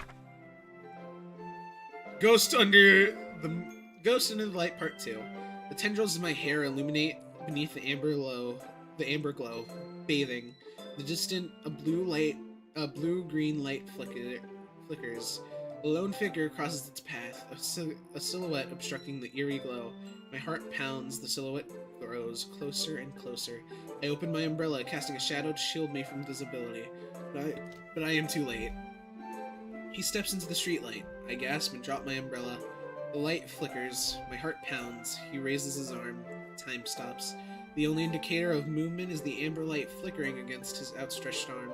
S1: Ghost Under the Light Part 2. The tendrils of my hair illuminate beneath the amber glow, bathing. The distant, a blue-green light flickers. A lone figure crosses its path, a silhouette obstructing the eerie glow. My heart pounds, the silhouette grows closer and closer. I open my umbrella, casting a shadow to shield me from visibility. But I am too late. He steps into the streetlight. I gasp and drop my umbrella. The light flickers. My heart pounds. He raises his arm. Time stops. The only indicator of movement is the amber light flickering against his outstretched arm.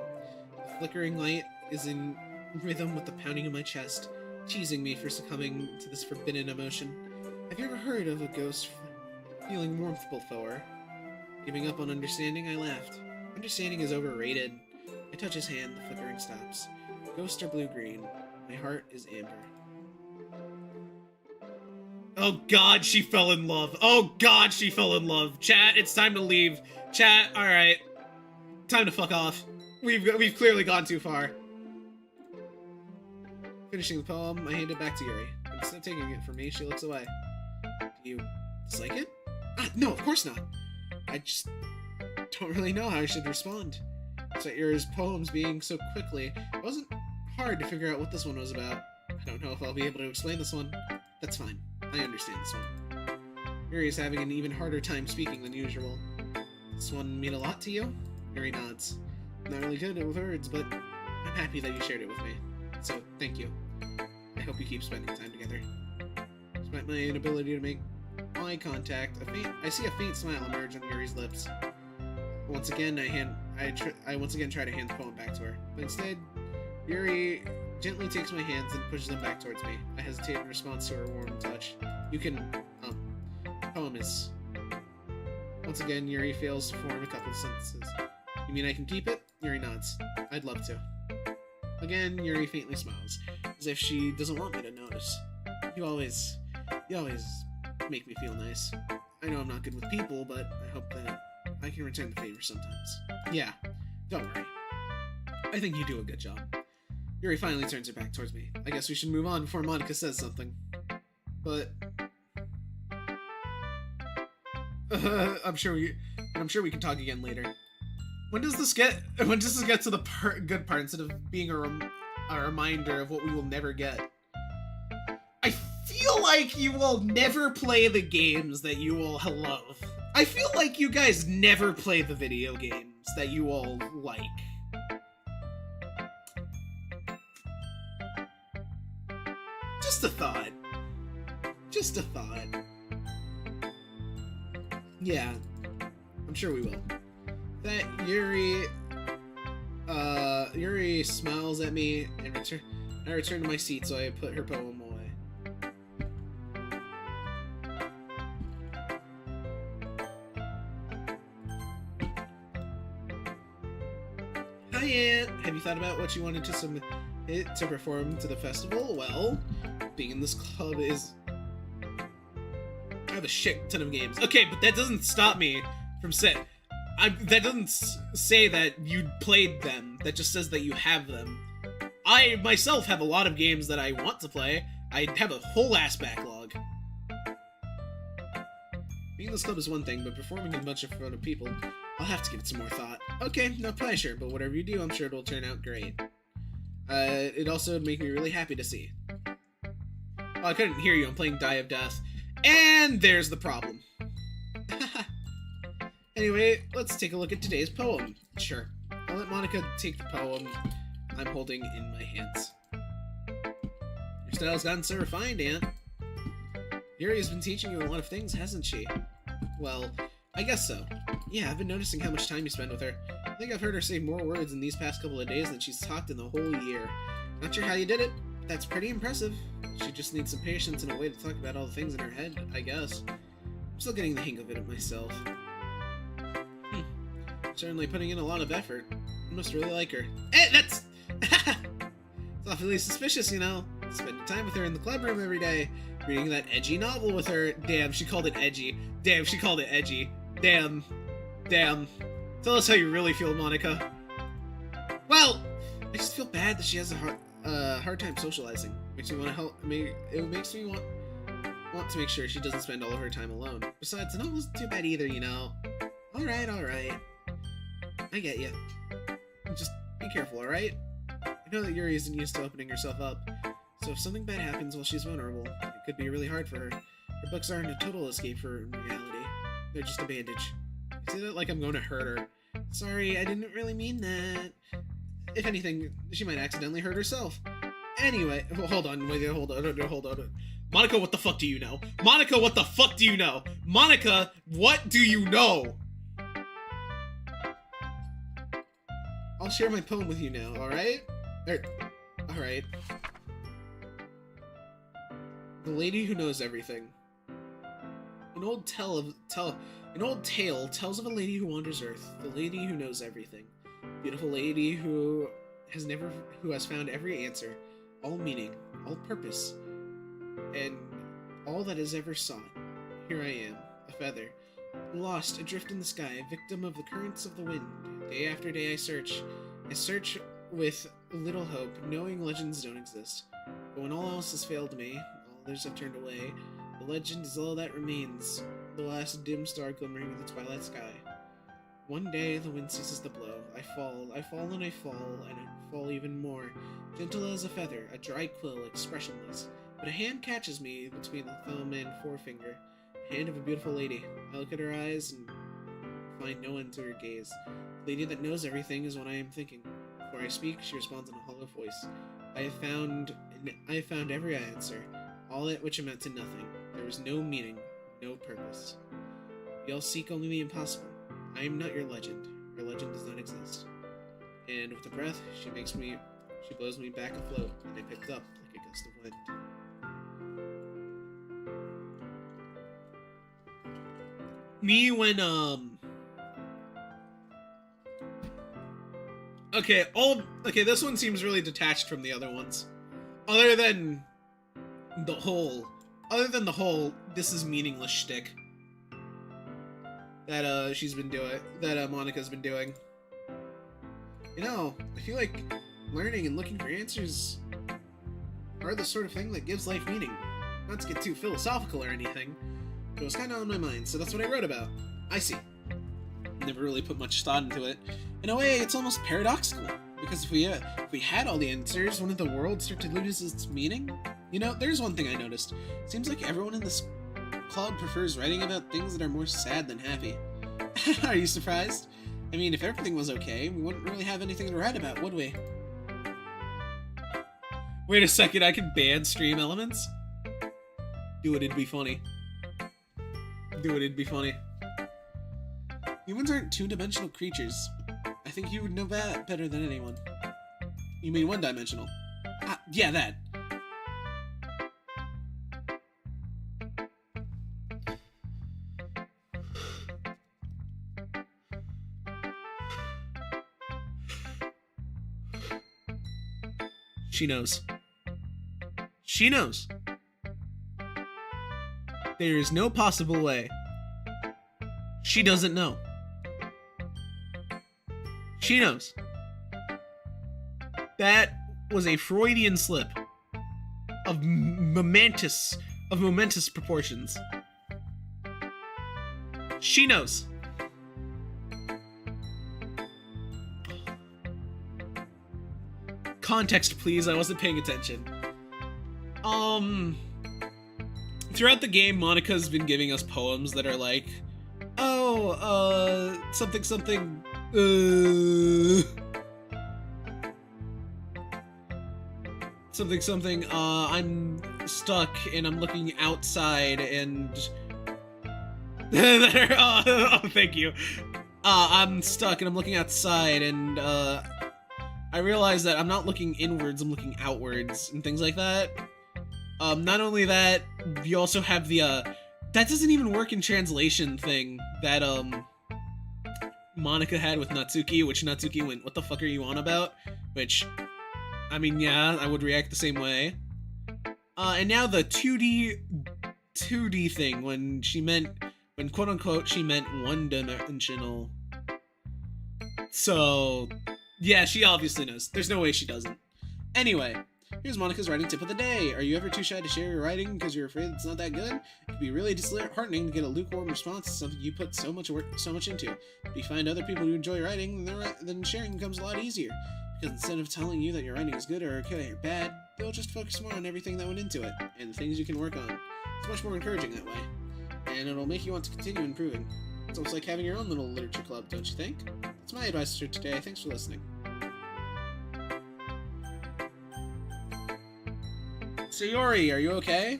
S1: The flickering light is in rhythm with the pounding of my chest, teasing me for succumbing to this forbidden emotion. Have you ever heard of a ghost feeling warmth before? Giving up on understanding, I laughed. Understanding is overrated. I touch his hand, the flickering stops. Ghosts are blue-green. My heart is amber. Oh god, she fell in love. Oh god, she fell in love. Chat, it's time to leave. Chat, alright. Time to fuck off. We've clearly gone too far. Finishing the poem, I hand it back to Yuri. But instead of taking it from me, she looks away. Do you dislike it? Ah, no, of course not. I just don't really know how I should respond. Despite Yuri's poems being so quickly, it wasn't hard to figure out what this one was about. I don't know if I'll be able to explain this one. That's fine. I understand this one. Yuri is having an even harder time speaking than usual. This one mean a lot to you? Yuri nods. I'm not really good with words, but I'm happy that you shared it with me. So, thank you. I hope you keep spending time together. Despite my inability to make eye contact, I see a faint smile emerge on Yuri's lips. Once again, I once again try to hand the poem back to her, but instead, Yuri gently takes my hands and pushes them back towards me. I hesitate in response to her warm touch. You can, poem is... Once again, Yuri fails to form a couple of sentences. You mean I can keep it? Yuri nods. I'd love to. Again, Yuri faintly smiles, as if she doesn't want me to notice. You always make me feel nice. I know I'm not good with people, but I hope that I can return the favor sometimes. Yeah, don't worry. I think you do a good job. Yuri finally turns her back towards me. I guess we should move on before Monica says something. But I'm sure we can talk again later. When does this get to the good part instead of being a reminder of what we will never get? I feel like you will never play the games that you all love. I feel like you guys never play the video games that you all like. Just a thought. Just a thought. Yeah, I'm sure we will. That Yuri smiles at me and I return to my seat, so I put her poem away. Hi, Aunt. Have you thought about what you wanted to submit to perform to the festival? Well, being in this club is... I have a shit ton of games. Okay, but that doesn't stop me from saying... that doesn't say that you played them. That just says that you have them. I, myself, have a lot of games that I want to play. I have a whole ass backlog. Being in this club is one thing, but performing in a bunch of front of people, I'll have to give it some more thought. Okay, no pressure, but whatever you do, I'm sure it'll turn out great. It also would make me really happy to see. Oh, I couldn't hear you. I'm playing Die of Death. And there's the problem. Anyway, let's take a look at today's poem. Sure. I'll let Monica take the poem I'm holding in my hands. Your style's gotten so refined, Aunt. Yuri has been teaching you a lot of things, hasn't she? Well, I guess so. Yeah, I've been noticing how much time you spend with her. I think I've heard her say more words in these past couple of days than she's talked in the whole year. Not sure how you did it. That's pretty impressive. She just needs some patience and a way to talk about all the things in her head, I guess. I'm still getting the hang of it myself. Certainly putting in a lot of effort. I must really like her. Eh, that's... It's awfully suspicious, you know. Spending time with her in the club room every day. Reading that edgy novel with her. Damn, she called it edgy. Damn, she called it edgy. Damn. Damn. Tell us how you really feel, Monica. Well, I just feel bad that she has a hard time socializing. Makes me want to help. It makes me want to make sure she doesn't spend all of her time alone. Besides, the novel's too bad either, you know. Alright, alright. I get you. Just be careful, alright? I know that Yuri isn't used to opening herself up, so if something bad happens while she's vulnerable, it could be really hard for her. Her books aren't a total escape for reality. They're just a bandage. I say that like I'm going to hurt her. Sorry, I didn't really mean that. If anything, she might accidentally hurt herself. Anyway, hold on. Monica, what the fuck do you know? Monica, what the fuck do you know? Monica, what do you know? I'll share my poem with you now, alright? Alright. The lady who knows everything. An old tale tells of a lady who wanders Earth. The lady who knows everything. Beautiful lady who has found every answer, all meaning, all purpose, and all that is ever sought. Here I am, a feather, lost adrift in the sky, victim of the currents of the wind. Day after day I search with little hope, knowing legends don't exist. But when all else has failed me, all others have turned away, the legend is all that remains, the last dim star glimmering in the twilight sky. One day the wind ceases to blow. I fall and I fall, and I fall even more, gentle as a feather, a dry quill, expressionless. But a hand catches me between the thumb and forefinger, the hand of a beautiful lady. I look at her eyes and find no end to her gaze. The lady that knows everything is what I am thinking. Before I speak, she responds in a hollow voice. I have found every answer, all that which amount to nothing. There is no meaning, no purpose. We all seek only the impossible. I am not your legend. Your legend does not exist. And with a breath, she blows me back afloat, and I picked up like a gust of wind. Me when, Okay, this one seems really detached from the other ones. Other than the whole, this is meaningless shtick that, she's been doing, that, Monica's been doing. You know, I feel like learning and looking for answers are the sort of thing that gives life meaning. Not to get too philosophical or anything, but it was kind of on my mind, so that's what I wrote about. I see. Never really put much thought into it. In a way, it's almost paradoxical, because if we had all the answers, wouldn't the world start to lose its meaning? You know, there's one thing I noticed. Seems like everyone in this club prefers writing about things that are more sad than happy. Are you surprised? I mean, if everything was okay, we wouldn't really have anything to write about, would we? Wait a second, I can ban stream elements? Do it, it'd be funny. Do it, it'd be funny. Humans aren't two-dimensional creatures. I think you would know that better than anyone. You mean one-dimensional? Ah, yeah, that. She knows. She knows. There is no possible way. She doesn't know. She knows. That was a Freudian slip of momentous proportions. She knows. Context, please. I wasn't paying attention. Throughout the game, Monica's been giving us poems that are like, oh, something, I'm stuck and I'm looking outside and... oh, thank you. I'm stuck and I'm looking outside and, I realize that I'm not looking inwards, I'm looking outwards, and things like that. Not only that, you also have the, that doesn't even work in translation thing that, Monica had with Natsuki, which Natsuki went, what the fuck are you on about? Which, I mean, yeah, I would react the same way. And now the 2D thing, when quote-unquote she meant one-dimensional. So, yeah, she obviously knows. There's no way she doesn't. Anyway, here's Monica's writing tip of the day. Are you ever too shy to share your writing because you're afraid it's not that good? It can be really disheartening to get a lukewarm response to something you put so much into. If you find other people who enjoy writing, then sharing becomes a lot easier. Because instead of telling you that your writing is good or okay or bad, they'll just focus more on everything that went into it, and the things you can work on. It's much more encouraging that way. And it'll make you want to continue improving. It's almost like having your own little literature club, don't you think? That's my advice for today. Thanks for listening. Sayori, are you okay?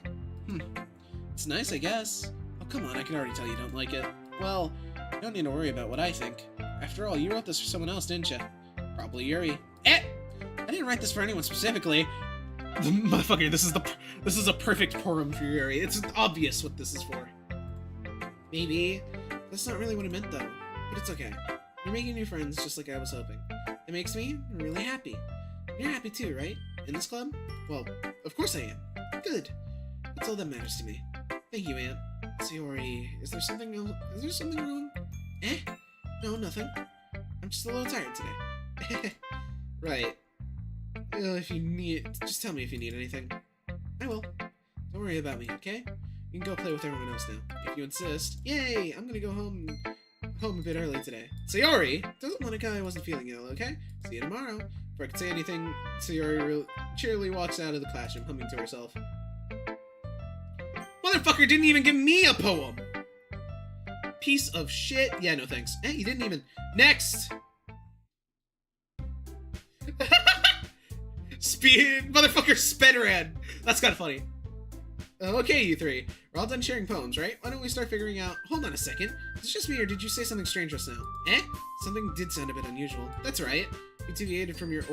S1: It's nice, I guess. Oh, come on, I can already tell you don't like it. Well, you don't need to worry about what I think. After all, you wrote this for someone else, didn't you? Probably Yuri. That didn't write this for anyone specifically. Motherfucker, this is a perfect poem for Yuri. It's obvious what this is for. Maybe. That's not really what I meant, though. But it's okay. You're making new friends just like I was hoping. It makes me really happy. You're happy too, right? In this club? Well, of course I am. Good. That's all that matters to me. Thank you, Aunt. Sayori, is there something else? Is there something wrong? Eh? No, nothing. I'm just a little tired today. Right. If you need, just tell me if you need anything. I will. Don't worry about me, okay? You can go play with everyone else now, if you insist. Yay! I'm gonna go home a bit early today. Sayori! Doesn't want a guy who wasn't feeling ill, okay? See you tomorrow. Before I can say anything, Sayori cheerily walks out of the classroom, humming to herself. Motherfucker didn't even give me a poem! Piece of shit. Yeah, no thanks. Eh, you didn't even... Next! Motherfucker sped. That's kind of funny. Okay, you three. We're all done sharing poems, right? Why don't we start figuring out... Hold on a second. Is this just me, or did you say something strange just now? Eh? Something did sound a bit unusual. That's right. You deviated from your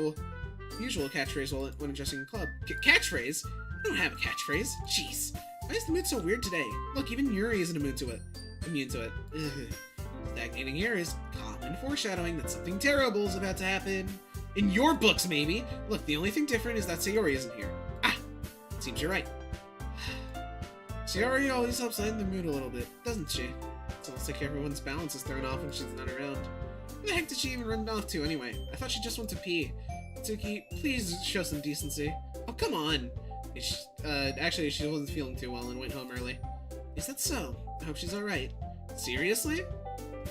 S1: usual catchphrase when addressing the club. Catchphrase? I don't have a catchphrase. Jeez. Why is the mood so weird today? Look, even Yuri isn't immune to it. Ugh. Stagnating here is common foreshadowing that something terrible is about to happen. In your books, maybe. Look, the only thing different is that Sayori isn't here. Ah! Seems you're right. Sayori always helps lighten the mood a little bit, doesn't she? It's almost like everyone's balance is thrown off when she's not around. Where the heck did she even run off to anyway? I thought she just went to pee. Doki, please show some decency. Oh, come on! Actually, she wasn't feeling too well and went home early. Is that so? I hope she's alright. Seriously?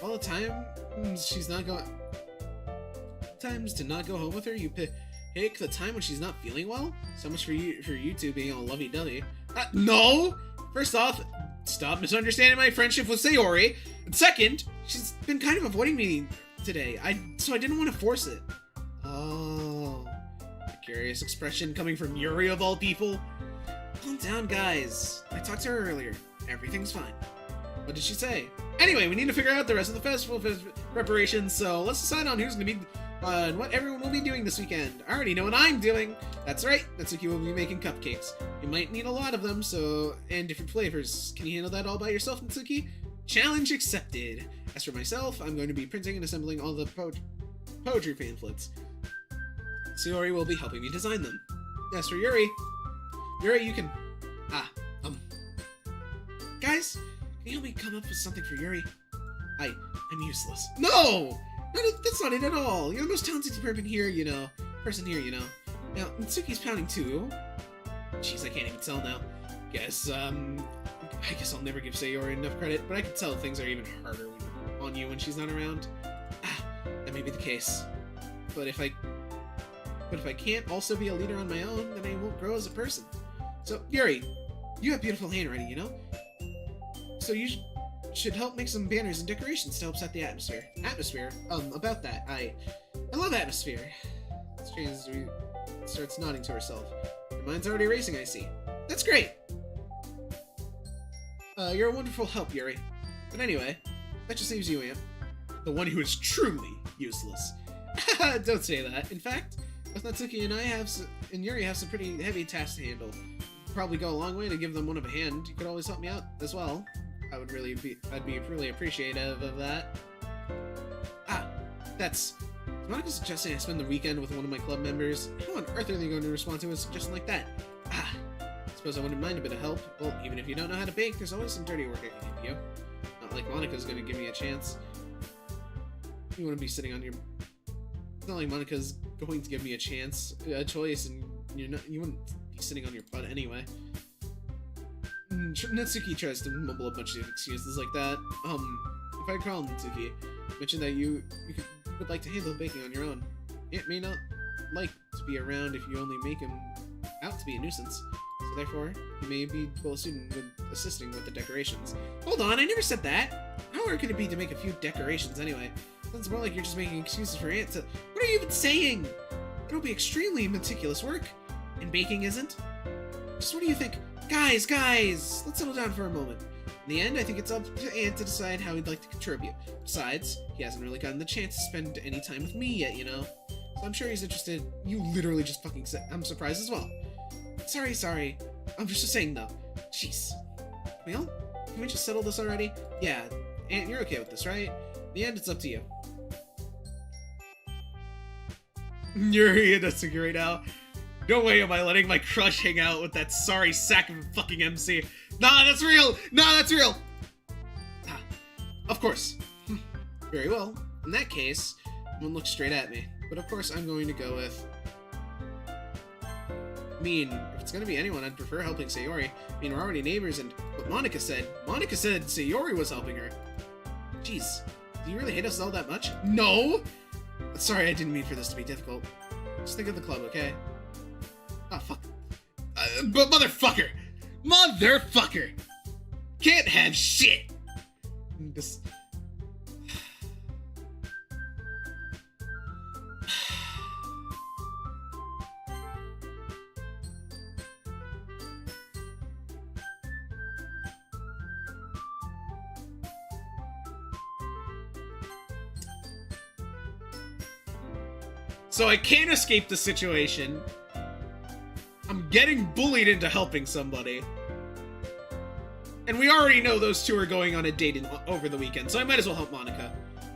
S1: All the time she's not going... Times to not go home with her, you pick the time when she's not feeling well? So much for you two being all lovey-dovey. No! First off, stop misunderstanding my friendship with Sayori. And second, she's been kind of avoiding me today, so I didn't want to force it. Oh, a curious expression coming from Yuri of all people. Calm down, guys. I talked to her earlier. Everything's fine. What did she say? Anyway, we need to figure out the rest of the festival preparations, so let's decide on who's going to be... and what everyone will be doing this weekend. I already know what I'm doing. That's right, Natsuki will be making cupcakes. You might need a lot of them, and different flavors. Can you handle that all by yourself, Natsuki? Challenge accepted. As for myself, I'm going to be printing and assembling all the poetry pamphlets. Sayori will be helping me design them. As for Yuri, you can... Guys, can you help me come up with something for Yuri? I'm useless. No! That's not it at all. You're the most talented person here, you know. Now, Natsuki's pounding too. Jeez, I can't even tell now. I guess I'll never give Sayori enough credit, but I can tell things are even harder on you when she's not around. That may be the case. But if I can't also be a leader on my own, then I won't grow as a person. So, Yuri, you have beautiful handwriting, you know? So you should help make some banners and decorations to help set the atmosphere. About that, I love atmosphere. Strange starts nodding to herself. Her mind's already racing, I see. That's great! You're a wonderful help, Yuri. But anyway, that just leaves you, Aunt. The one who is truly useless. Don't say that. In fact, both Natsuki and Yuri have some pretty heavy tasks to handle. Probably go a long way to give them one of a hand. You could always help me out as well. I'd be really appreciative of that. Is Monica suggesting I spend the weekend with one of my club members? How on earth are they going to respond to a suggestion like that? I suppose I wouldn't mind a bit of help. Well, even if you don't know how to bake, there's always some dirty work I can give you. Not like Monica's going to give me a chance. You wouldn't be sitting on your... It's not like Monica's going to give me a choice, and you wouldn't be sitting on your butt anyway. Natsuki tries to mumble a bunch of excuses like that. If I call Natsuki, mention that you would like to handle baking on your own. It may not like to be around if you only make him out to be a nuisance. So therefore, you may be well suited with assisting with the decorations. Hold on, I never said that! How hard could it be to make a few decorations anyway? Sounds more like you're just making excuses for Aunt to... What are you even saying? It'll be extremely meticulous work. And baking isn't? Just what do you think? Guys! Let's settle down for a moment. In the end, I think it's up to Aunt to decide how he'd like to contribute. Besides, he hasn't really gotten the chance to spend any time with me yet, you know? So I'm sure he's interested. You literally just fucking said, I'm surprised as well. Sorry. I'm just saying though. Jeez. Well, can we just settle this already? Yeah, and you're okay with this, right? In the end, it's up to you. Yuri and Natsuki right now. No way am I letting my crush hang out with that sorry sack of a fucking MC. Nah, that's real! Ah, of course. Very well. In that case, everyone look straight at me. But of course, I'm going to go with... I mean, if it's gonna be anyone, I'd prefer helping Sayori. I mean, we're already neighbors, and what Monika said Sayori was helping her. Jeez, do you really hate us all that much? No! Sorry, I didn't mean for this to be difficult. Just think of the club, okay? Oh, fuck. But motherfucker! Can't have shit! This... So I can't escape the situation. I'm getting bullied into helping somebody. And we already know those two are going on a date over the weekend, so I might as well help Monika.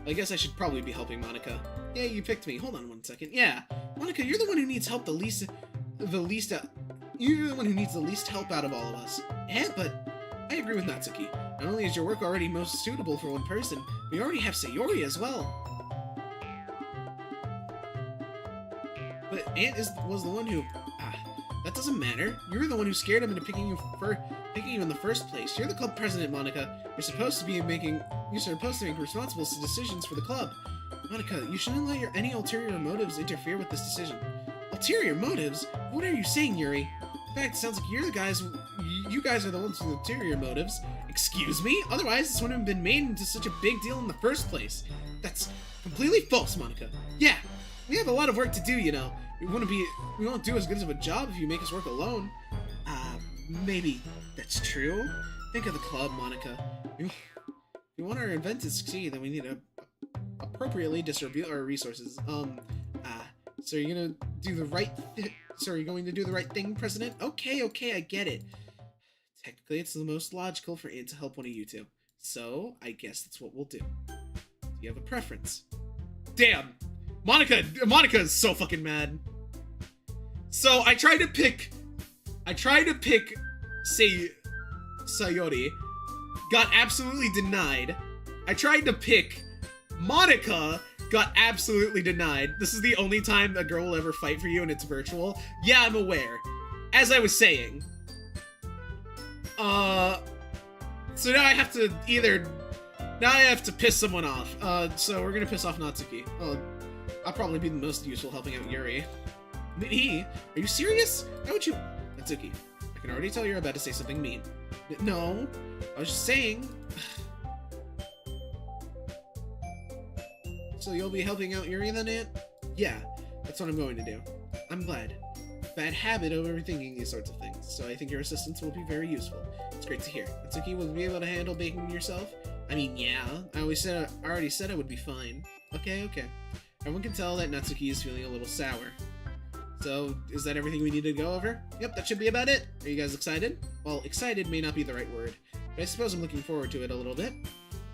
S1: I guess I should probably be helping Monika. Yeah, you picked me. Hold on 1 second. Yeah, Monika, you're the one who needs help you're the one who needs the least help out of all of us. Yeah, but I agree with Natsuki. Not only is your work already most suitable for one person, we already have Sayori as well. But Ant was the one who... that doesn't matter. You were the one who scared him into picking you in the first place. You're the club president, Monika. You're supposed to make responsible decisions for the club. Monika, you shouldn't let any ulterior motives interfere with this decision. Ulterior motives? What are you saying, Yuri? In fact, it sounds like you guys are the ones with ulterior motives. Excuse me? Otherwise, this wouldn't have been made into such a big deal in the first place. That's completely false, Monika. Yeah, we have a lot of work to do, you know. We won't do as good of a job if you make us work alone. Maybe that's true. Think of the club, Monika. If we want our event to succeed, then we need to appropriately distribute our resources. So you're gonna do the right are you going to do the right thing, President? Okay, I get it. Technically, it's the most logical for Ant to help one of you two. So, I guess that's what we'll do. Do you have a preference? Damn! Monika is so fucking mad. So, I tried to pick, say, Sayori. Got absolutely denied. I tried to pick Monika. Got absolutely denied. This is the only time a girl will ever fight for you and it's virtual. Yeah, I'm aware. As I was saying. So now I have to piss someone off. So we're gonna piss off Natsuki. I'll probably be the most useful helping out Yuri. Me? Are you serious? How would you... Natsuki, I can already tell you're about to say something mean. No, I was just saying... So you'll be helping out Yuri then, Aunt? Yeah, that's what I'm going to do. I'm glad. Bad habit of overthinking these sorts of things, so I think your assistance will be very useful. It's great to hear. Natsuki, will you be able to handle baking yourself? I mean, yeah. I already said I would be fine. Okay. Everyone can tell that Natsuki is feeling a little sour. So, is that everything we need to go over? Yep, that should be about it. Are you guys excited? Well, excited may not be the right word, but I suppose I'm looking forward to it a little bit.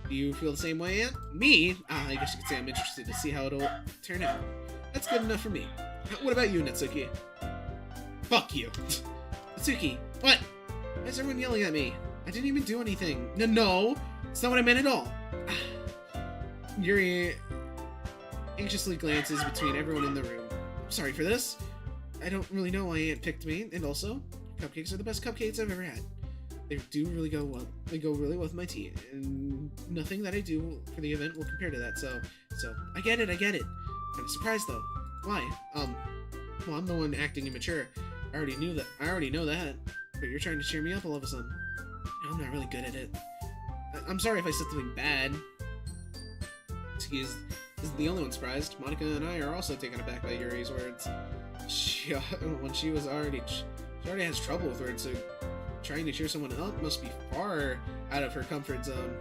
S1: Do you feel the same way, Aunt? Me? I guess you could say I'm interested to see how it'll turn out. That's good enough for me. What about you, Natsuki? Fuck you. Natsuki, what? Why is everyone yelling at me? I didn't even do anything. No, it's not what I meant at all. Yuri anxiously glances between everyone in the room. I'm sorry for this. I don't really know why Aunt picked me, and also, cupcakes are the best cupcakes I've ever had. They do really go well. They go really well with my tea, and nothing that I do for the event will compare to that. So I get it. Kind of surprised though. Why? Well, I'm the one acting immature. I already know that. But you're trying to cheer me up all of a sudden. I'm not really good at it. I'm sorry if I said something bad. Excuse. Isn't the only one surprised. Monika and I are also taken aback by Yuri's words. She already has trouble with words, so trying to cheer someone up must be far out of her comfort zone.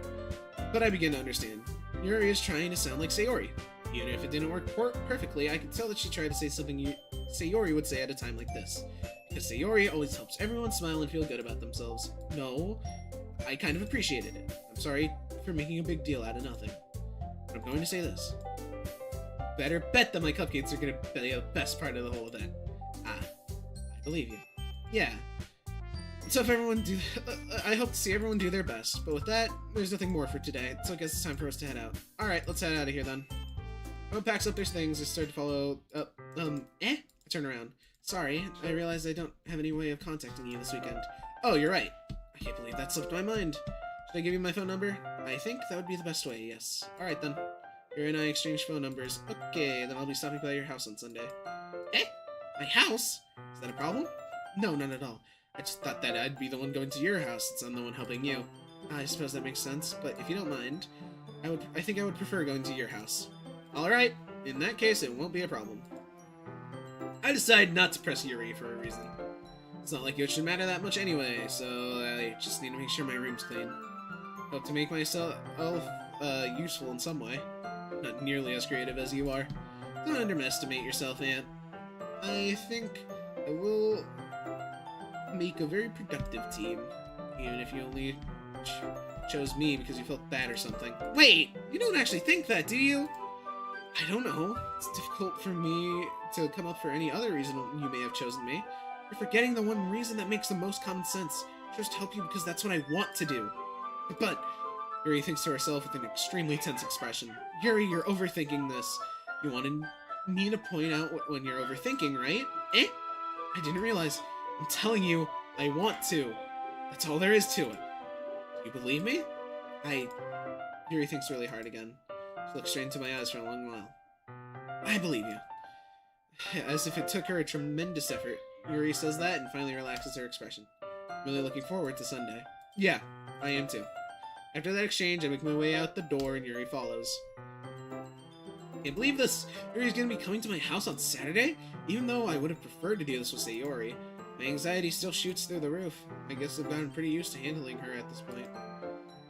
S1: But I begin to understand. Yuri is trying to sound like Sayori. Even if it didn't work perfectly, I could tell that she tried to say something Sayori would say at a time like this. Because Sayori always helps everyone smile and feel good about themselves. No, I kind of appreciated it. I'm sorry for making a big deal out of nothing. But I'm going to say this. Better bet that my cupcakes are going to be the best part of the whole event. I believe you. Yeah. So if everyone I hope to see everyone do their best. But with that, there's nothing more for today. So I guess it's time for us to head out. Alright, let's head out of here then. Everyone packs up their things. They start to follow up. I turn around. Sorry, I realized I don't have any way of contacting you this weekend. Oh, you're right. I can't believe that slipped my mind. Should I give you my phone number? I think that would be the best way, yes. Alright then. You and I exchange phone numbers. Okay, then I'll be stopping by your house on Sunday. My house? Is that a problem? No, not at all. I just thought that I'd be the one going to your house since I'm the one helping you. I suppose that makes sense, but if you don't mind, I think I would prefer going to your house. Alright, in that case, it won't be a problem. I decided not to press Yuri for a reason. It's not like it should matter that much anyway, so I just need to make sure my room's clean. Hope to make myself useful in some way. Not nearly as creative as you are. Don't underestimate yourself, Aunt. I think I will make a very productive team, even if you only chose me because you felt bad or something. Wait! You don't actually think that, do you? I don't know. It's difficult for me to come up for any other reason you may have chosen me. You're forgetting the one reason that makes the most common sense. Just help you because that's what I want to do. But Yuri thinks to herself with an extremely tense expression. Yuri, you're overthinking this. You wanted me to point out when you're overthinking, right? I didn't realize. I'm telling you, I want to. That's all there is to it. Do you believe me? Yuri thinks really hard again. She looks straight into my eyes for a long while. I believe you. As if it took her a tremendous effort, Yuri says that and finally relaxes her expression. I'm really looking forward to Sunday. Yeah, I am too. After that exchange, I make my way out the door and Yuri follows. Can't believe this! Yuri's gonna be coming to my house on Saturday? Even though I would have preferred to do this with Sayori, my anxiety still shoots through the roof. I guess I've gotten pretty used to handling her at this point.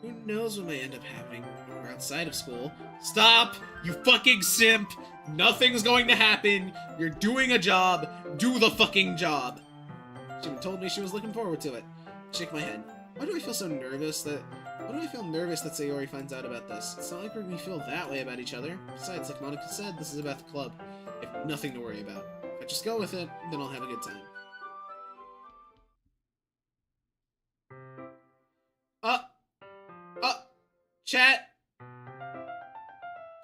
S1: Who knows what might end up happening when we're outside of school. Stop! You fucking simp! Nothing's going to happen! You're doing a job! Do the fucking job! She even told me she was looking forward to it. I shake my head. Why do I feel nervous that Sayori finds out about this? It's not like we feel that way about each other. Besides, like Monica said, this is about the club. I have nothing to worry about. If I just go with it, then I'll have a good time. Chat!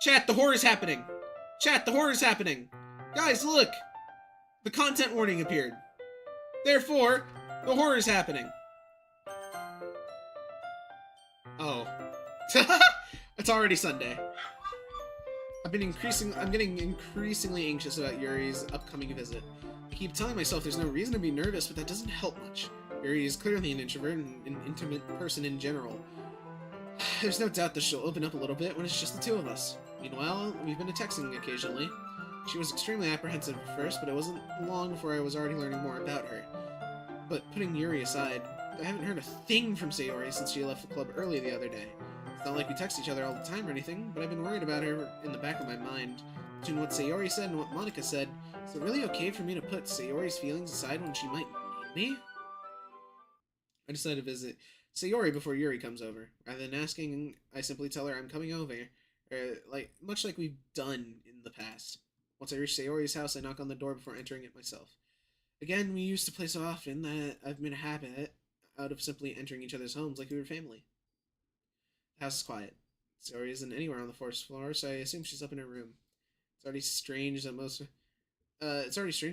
S1: Chat, the horror is happening! Chat, the horror is happening! Guys, look! The content warning appeared. Therefore, the horror is happening. Oh. It's already Sunday. I'm getting increasingly anxious about Yuri's upcoming visit. I keep telling myself there's no reason to be nervous, but that doesn't help much. Yuri is clearly an introvert and an intimate person in general. There's no doubt that she'll open up a little bit when it's just the two of us. Meanwhile, we've been texting occasionally. She was extremely apprehensive at first, but it wasn't long before I was already learning more about her. But putting Yuri aside, I haven't heard a thing from Sayori since she left the club early the other day. It's not like we text each other all the time or anything, but I've been worried about her in the back of my mind. Between what Sayori said and what Monica said, is it really okay for me to put Sayori's feelings aside when she might need me? I decided to visit Sayori before Yuri comes over. Rather than asking, I simply tell her I'm coming over, much like we've done in the past. Once I reach Sayori's house, I knock on the door before entering it myself. Again, we used to play so often that I've made a habit out of simply entering each other's homes like we were family. The house is quiet. Sayori isn't anywhere on the first floor, so I assume she's up in her room. It's already strange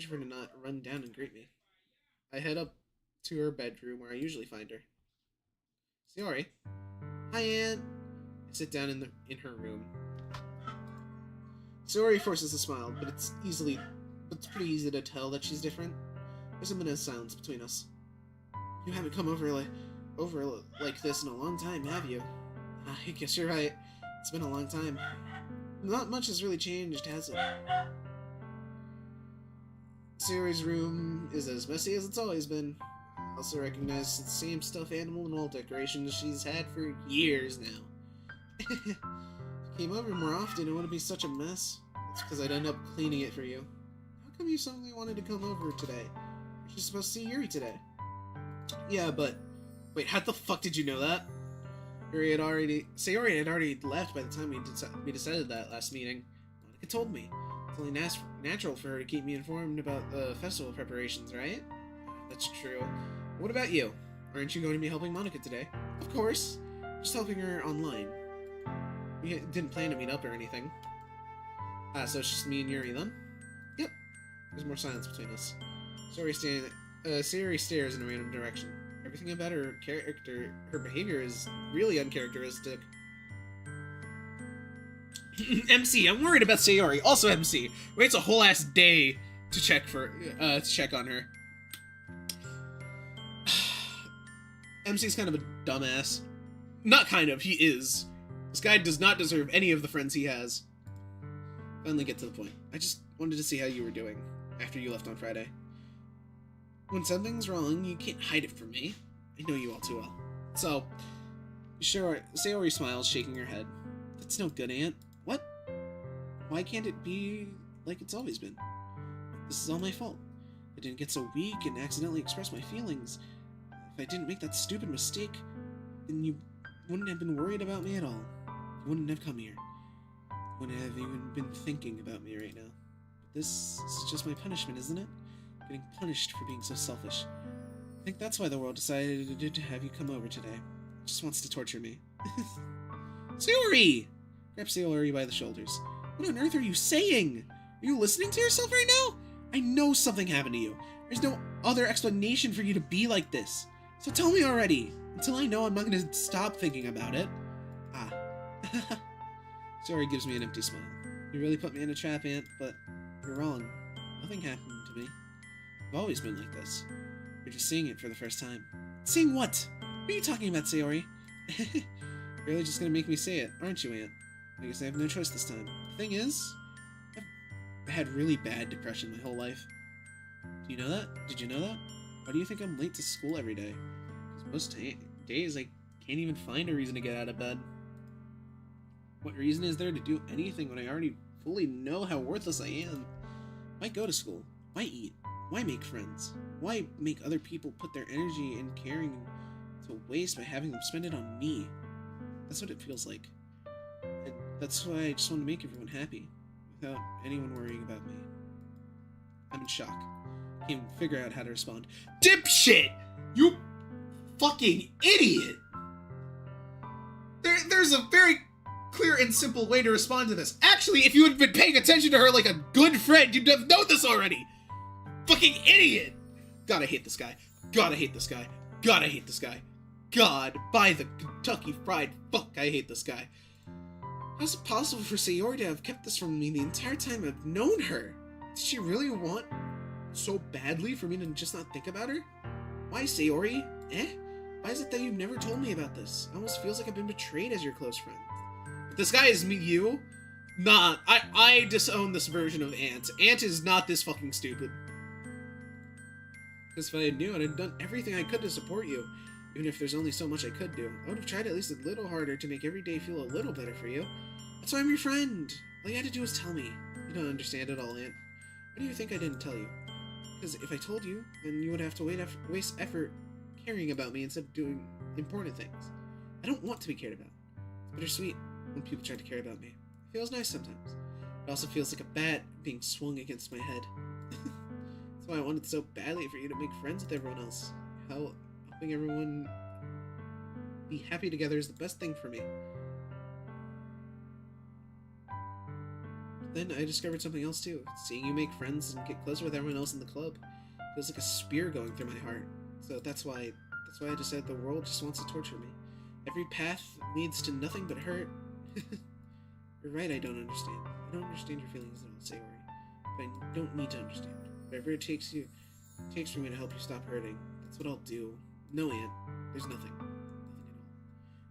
S1: for her to not run down and greet me. I head up to her bedroom where I usually find her. Sayori. Hi, Aunt. I sit down in her room. Sayori forces a smile, but it's pretty easy to tell that she's different. There's a minute of silence between us. You haven't come over like this in a long time, have you? I guess you're right. It's been a long time. Not much has really changed, has it? Sayori's room is as messy as it's always been. I also recognize the same stuffed animal and wall decorations she's had for years now. Came over more often, it wouldn't be such a mess. It's because I'd end up cleaning it for you. How come you suddenly wanted to come over today? You're just supposed to see Yuri today. Yeah, but... Wait, how the fuck did you know that? Sayori had already left by the time we decided that last meeting. Monica told me. It's only natural for her to keep me informed about the festival preparations, right? That's true. What about you? Aren't you going to be helping Monica today? Of course. Just helping her online. We didn't plan to meet up or anything. So it's just me and Yuri then? Yep. There's more silence between us. Sayori stares in a random direction. Everything about her character, her behavior is really uncharacteristic. MC, I'm worried about Sayori. Also MC, waits a whole ass day to check on her. MC's kind of a dumbass. Not kind of, he is. This guy does not deserve any of the friends he has. Finally get to the point. I just wanted to see how you were doing after you left on Friday. When something's wrong, you can't hide it from me. I know you all too well. So, Sayori smiles, shaking her head. That's no good, Aunt. What? Why can't it be like it's always been? This is all my fault. I didn't get so weak and accidentally express my feelings. If I didn't make that stupid mistake, then you wouldn't have been worried about me at all. You wouldn't have come here. You wouldn't have even been thinking about me right now. But this is just my punishment, isn't it? Getting punished for being so selfish. I think that's why the world decided to have you come over today. It just wants to torture me. Sayori! Grab Sayori by the shoulders. What on earth are you saying? Are you listening to yourself right now? I know something happened to you. There's no other explanation for you to be like this. So tell me already. Until I know, I'm not going to stop thinking about it. Ah. Sayori gives me an empty smile. You really put me in a trap, Aunt, but you're wrong. Nothing happened to me. I've always been like this. You're just seeing it for the first time. Seeing what? What are you talking about, Sayori? You're really just gonna make me say it, aren't you, Aunt? I guess I have no choice this time. The thing is, I've had really bad depression my whole life. Do you know that? Did you know that? Why do you think I'm late to school every day? Because most days I can't even find a reason to get out of bed. What reason is there to do anything when I already fully know how worthless I am? Why go to school? Why eat? Why make friends? Why make other people put their energy and caring to waste by having them spend it on me? That's what it feels like. And that's why I just want to make everyone happy, without anyone worrying about me. I'm in shock. I can't even figure out how to respond. Dipshit! You fucking idiot! There's a very clear and simple way to respond to this. Actually, if you had been paying attention to her like a good friend, you'd have known this already! Fucking idiot! God, I hate this guy. God, I hate this guy. God, I hate this guy. God, by the Kentucky Fried fuck, I hate this guy. How's it possible for Sayori to have kept this from me the entire time I've known her? Did she really want so badly for me to just not think about her? Why, Sayori? Why is it that you've never told me about this? It almost feels like I've been betrayed as your close friend. But this guy is you? Nah, I disown this version of Ant. Ant is not this fucking stupid. Because if I knew, I'd have done everything I could to support you. Even if there's only so much I could do. I would have tried at least a little harder to make every day feel a little better for you. That's why I'm your friend. All you had to do was tell me. You don't understand it all, Aunt. Why do you think I didn't tell you? Because if I told you, then you would have to waste effort caring about me instead of doing important things. I don't want to be cared about. It's bittersweet when people try to care about me. It feels nice sometimes. It also feels like a bat being swung against my head. That's why I wanted so badly for you to make friends with everyone else. Helping everyone be happy together is the best thing for me. But then I discovered something else too. Seeing you make friends and get closer with everyone else in the club feels like a spear going through my heart. So that's why I decided the world just wants to torture me. Every path leads to nothing but hurt. You're right, I don't understand. I don't understand your feelings at all, Sayori. But I don't need to understand. Whatever it takes for me to help you stop hurting, that's what I'll do. No, Aunt, there's nothing. Nothing at all.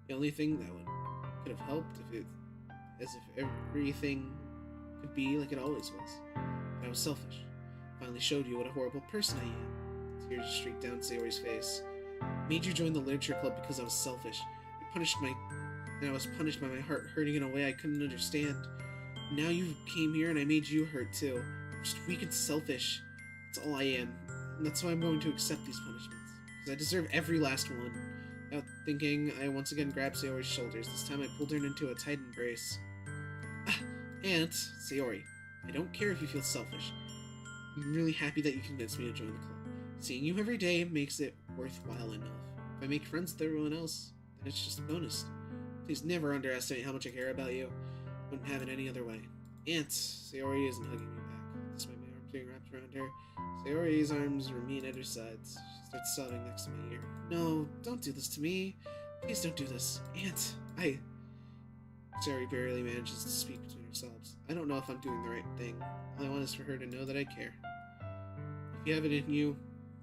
S1: The only thing that could have helped as if everything could be like it always was. But I was selfish. I finally showed you what a horrible person I am. Tears streaked down Sayori's face. I made you join the literature club because I was selfish. I and I was punished by my heart hurting in a way I couldn't understand. Now you came here and I made you hurt too. I'm just weak and selfish. That's all I am. And that's why I'm going to accept these punishments. Because I deserve every last one. Without thinking, I once again grabbed Sayori's shoulders. This time I pulled her into a tight embrace. Aunt, Sayori, I don't care if you feel selfish. I'm really happy that you convinced me to join the club. Seeing you every day makes it worthwhile enough. If I make friends with everyone else, then it's just a bonus. Please never underestimate how much I care about you. I wouldn't have it any other way. Aunt, Sayori isn't hugging me back. Despite my arms being wrapped around her, Sayori's arms remain at her sides. She starts sobbing next to my ear. No, don't do this to me. Please don't do this. Aunt, Sayori barely manages to speak between her sobs. I don't know if I'm doing the right thing. All I want is for her to know that I care. If you have it in you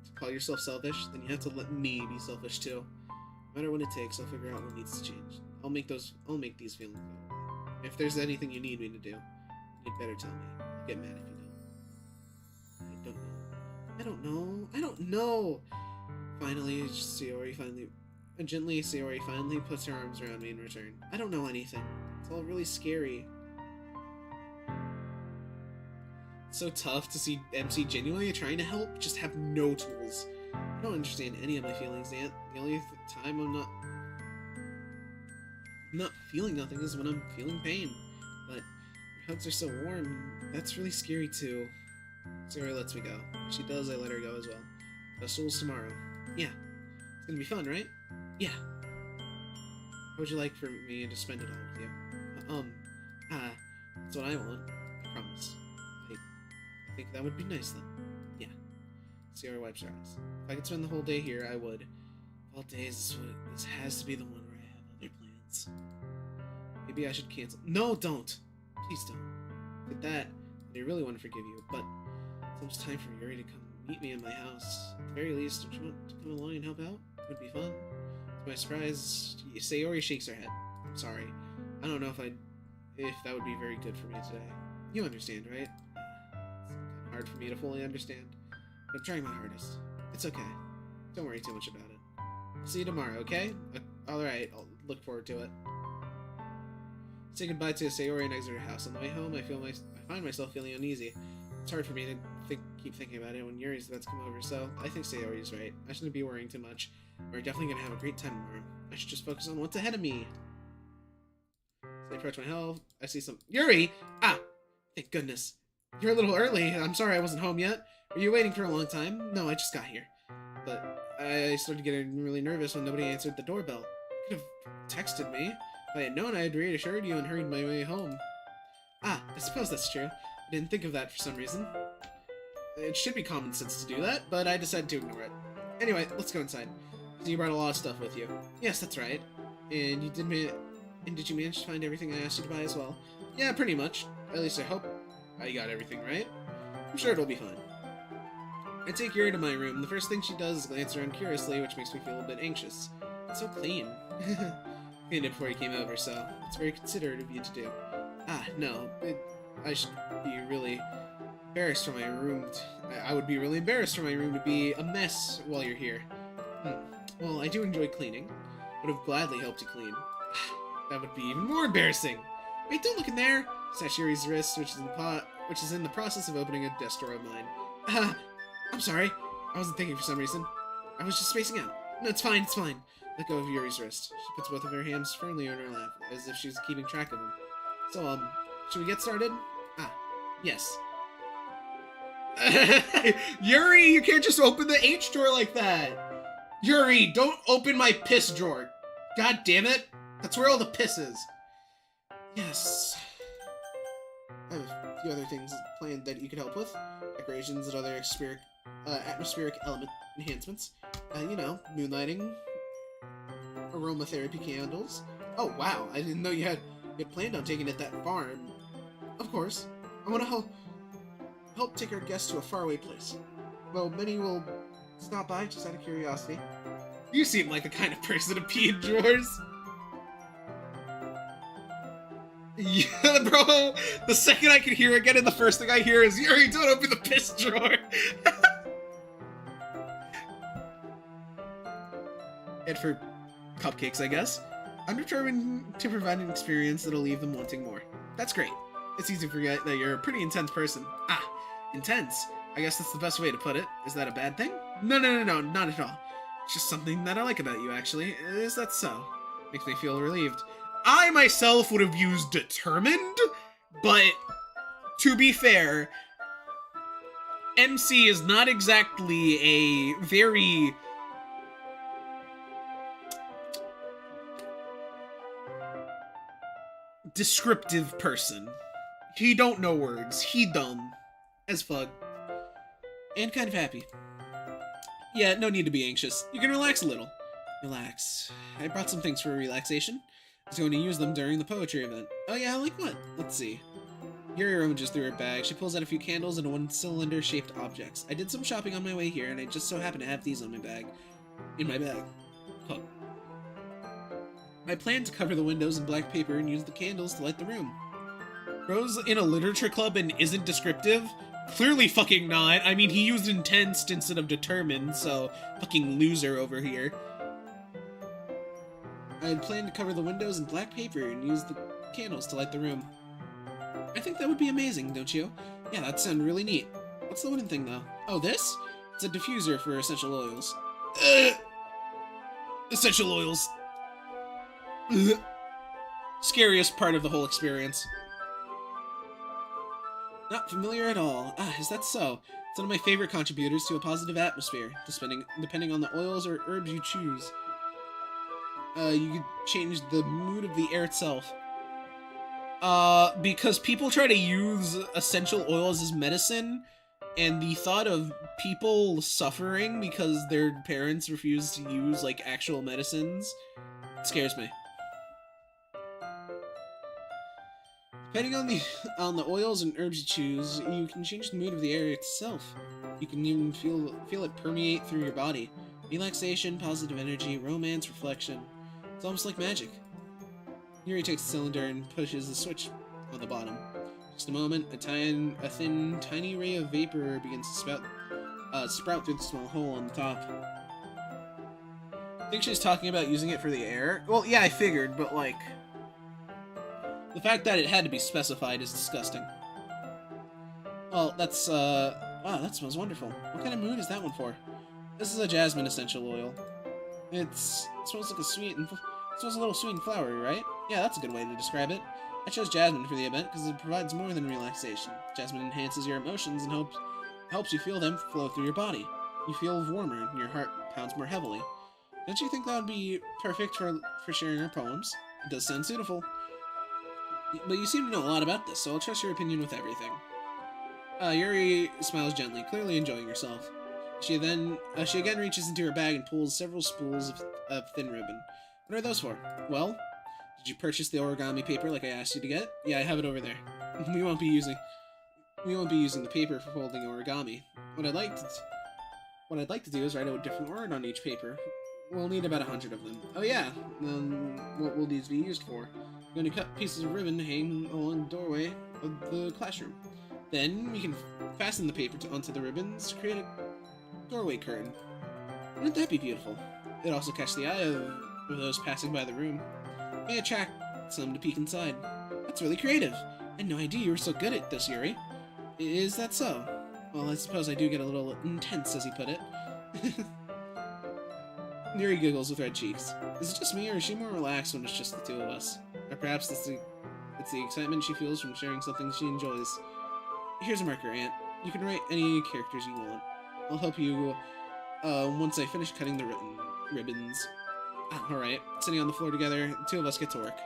S1: to call yourself selfish, then you have to let me be selfish too. No matter what it takes, I'll figure out what needs to change. I'll make these feelings go away. If there's anything you need me to do, you'd better tell me. I'll get mad if you don't. I don't know. Finally, Sayori finally puts her arms around me in return. I don't know anything. It's all really scary. It's so tough to see MC genuinely trying to help, just have no tools. I don't understand any of my feelings, Aunt. The only time I'm not feeling nothing is when I'm feeling pain. But your hugs are so warm. That's really scary too. Sayori lets me go. If she does, I let her go as well. Festival's tomorrow. Yeah. It's gonna be fun, right? Yeah. How would you like for me to spend it all with you? That's what I want. I promise. I think that would be nice then. Yeah. Sayori wipes her eyes. If I could spend the whole day here, I would. All days, this has to be the one where I have other plans. Maybe I should cancel. No, don't! Please don't. Did that, I really want to forgive you, but it's almost time for Yuri to come meet me in my house. At the very least, don't you want to come along and help out? It would be fun. To my surprise, Sayori shakes her head. I'm sorry. I don't know if that would be very good for me today. You understand, right? It's kind of hard for me to fully understand. But I'm trying my hardest. It's okay. Don't worry too much about it. I'll see you tomorrow, okay? Alright, I'll look forward to it. Say goodbye to Sayori and exit her house. On the way home, I find myself feeling uneasy. It's hard for me to keep thinking about it when Yuri's about to come over, so I think Sayori's right. I shouldn't be worrying too much. We're definitely gonna have a great time tomorrow. I should just focus on what's ahead of me. As I approach my home, I see some— Yuri! Ah! Thank goodness. You're a little early. I'm sorry I wasn't home yet. Were you waiting for a long time? No, I just got here. But I started getting really nervous when nobody answered the doorbell. You could have texted me. If I had known, I had reassured you and hurried my way home. Ah, I suppose that's true. I didn't think of that for some reason. It should be common sense to do that, but I decided to ignore it. Anyway, let's go inside. So you brought a lot of stuff with you. Yes, that's right. And did you manage to find everything I asked you to buy as well? Yeah, pretty much. At least I hope I got everything right. I'm sure it'll be fine. I take Yuri to my room. The first thing she does is glance around curiously, which makes me feel a bit anxious. It's so clean. Cleaned it before you came over, so it's very considerate of you to do. Ah, no. I should be really embarrassed for my room. I would be really embarrassed for my room to be a mess while you're here. Well, I do enjoy cleaning. Would have gladly helped you clean. That would be even more embarrassing. Wait, don't look in there. Snatch Yuri's wrist, which is in the process of opening a desk drawer of mine. I'm sorry. I wasn't thinking for some reason. I was just spacing out. No, it's fine, it's fine. Let go of Yuri's wrist. She puts both of her hands firmly on her lap, as if she's keeping track of them. So, should we get started? Ah, yes. Yuri, you can't just open the H drawer like that! Yuri, don't open my piss drawer! God damn it! That's where all the piss is! Yes. I have a few other things planned that you could help with. Decorations and other atmospheric element enhancements. You know, moonlighting, aromatherapy candles. Oh wow, I didn't know you had planned on taking it that far. Of course, I want to help take our guests to a faraway place. Well, many will stop by just out of curiosity. You seem like the kind of person to pee in drawers. Yeah, bro. The second I can hear again, and the first thing I hear is, Yuri, don't open the piss drawer. And for cupcakes, I guess. I'm determined to provide an experience that'll leave them wanting more. That's great. It's easy to forget that you're a pretty intense person. Ah, intense. I guess that's the best way to put it. Is that a bad thing? No, not at all. It's just something that I like about you, actually. Is that so? Makes me feel relieved. I myself would have used determined, but to be fair, MC is not exactly a very descriptive person. He don't know words. He dumb as fuck. And kind of happy. Yeah, no need to be anxious. You can relax a little. Relax. I brought some things for relaxation. I was going to use them during the poetry event. Oh yeah, like what? Let's see. Yuri rummages through her bag. She pulls out a few candles and one-cylinder-shaped objects. I did some shopping on my way here, and I just so happen to have these on my bag. In my bag. Huh. I plan to cover the windows in black paper and use the candles to light the room. Bro's in a literature club and isn't descriptive? Clearly fucking not. I mean, he used intense instead of determined, so fucking loser over here. I had planned to cover the windows in black paper and use the candles to light the room. I think that would be amazing, don't you? Yeah, that sounds really neat. What's the wooden thing, though? Oh, this? It's a diffuser for essential oils. Essential oils. Scariest part of the whole experience. Not familiar at all. Ah, is that so? It's one of my favorite contributors to a positive atmosphere, depending on the oils or herbs you choose. You could change the mood of the air itself. Because people try to use essential oils as medicine, and the thought of people suffering because their parents refuse to use, like, actual medicines scares me. Depending on the oils and herbs you choose, you can change the mood of the air itself. You can even feel it permeate through your body. Relaxation, positive energy, romance, reflection. It's almost like magic. Yuri takes the cylinder and pushes the switch on the bottom. Just a moment, a thin, tiny ray of vapor begins to sprout through the small hole on the top. I think she's talking about using it for the air. Well, yeah, I figured, but like, the fact that it had to be specified is disgusting. Well, that's, wow, that smells wonderful. What kind of mood is that one for? This is a jasmine essential oil. It smells like it smells a little sweet and flowery, right? Yeah, that's a good way to describe it. I chose jasmine for the event because it provides more than relaxation. Jasmine enhances your emotions and helps you feel them flow through your body. You feel warmer and your heart pounds more heavily. Don't you think that would be perfect for sharing our poems? It does sound suitable. But you seem to know a lot about this, so I'll trust your opinion with everything. Yuri smiles gently, clearly enjoying herself. She again reaches into her bag and pulls several spools of thin ribbon. What are those for? Well, did you purchase the origami paper like I asked you to get? Yeah, I have it over there. We won't be using the paper for folding origami. What I'd like to do is write out a different word on each paper. We'll need about 100 of them. Oh yeah, what will these be used for? I'm going to cut pieces of ribbon to hang along the doorway of the classroom. Then we can fasten the paper onto the ribbons to create a doorway curtain. Wouldn't that be beautiful? It'd also catch the eye of those passing by the room. May attract some to peek inside. That's really creative. I had no idea you were so good at this, Yuri. Is that so? Well, I suppose I do get a little intense, as he put it. Yuri giggles with red cheeks. Is it just me, or is she more relaxed when it's just the two of us? Or perhaps it's the excitement she feels from sharing something she enjoys. Here's a marker, Aunt. You can write any characters you want. I'll help you once I finish cutting the ribbons. Alright, sitting on the floor together, the two of us get to work.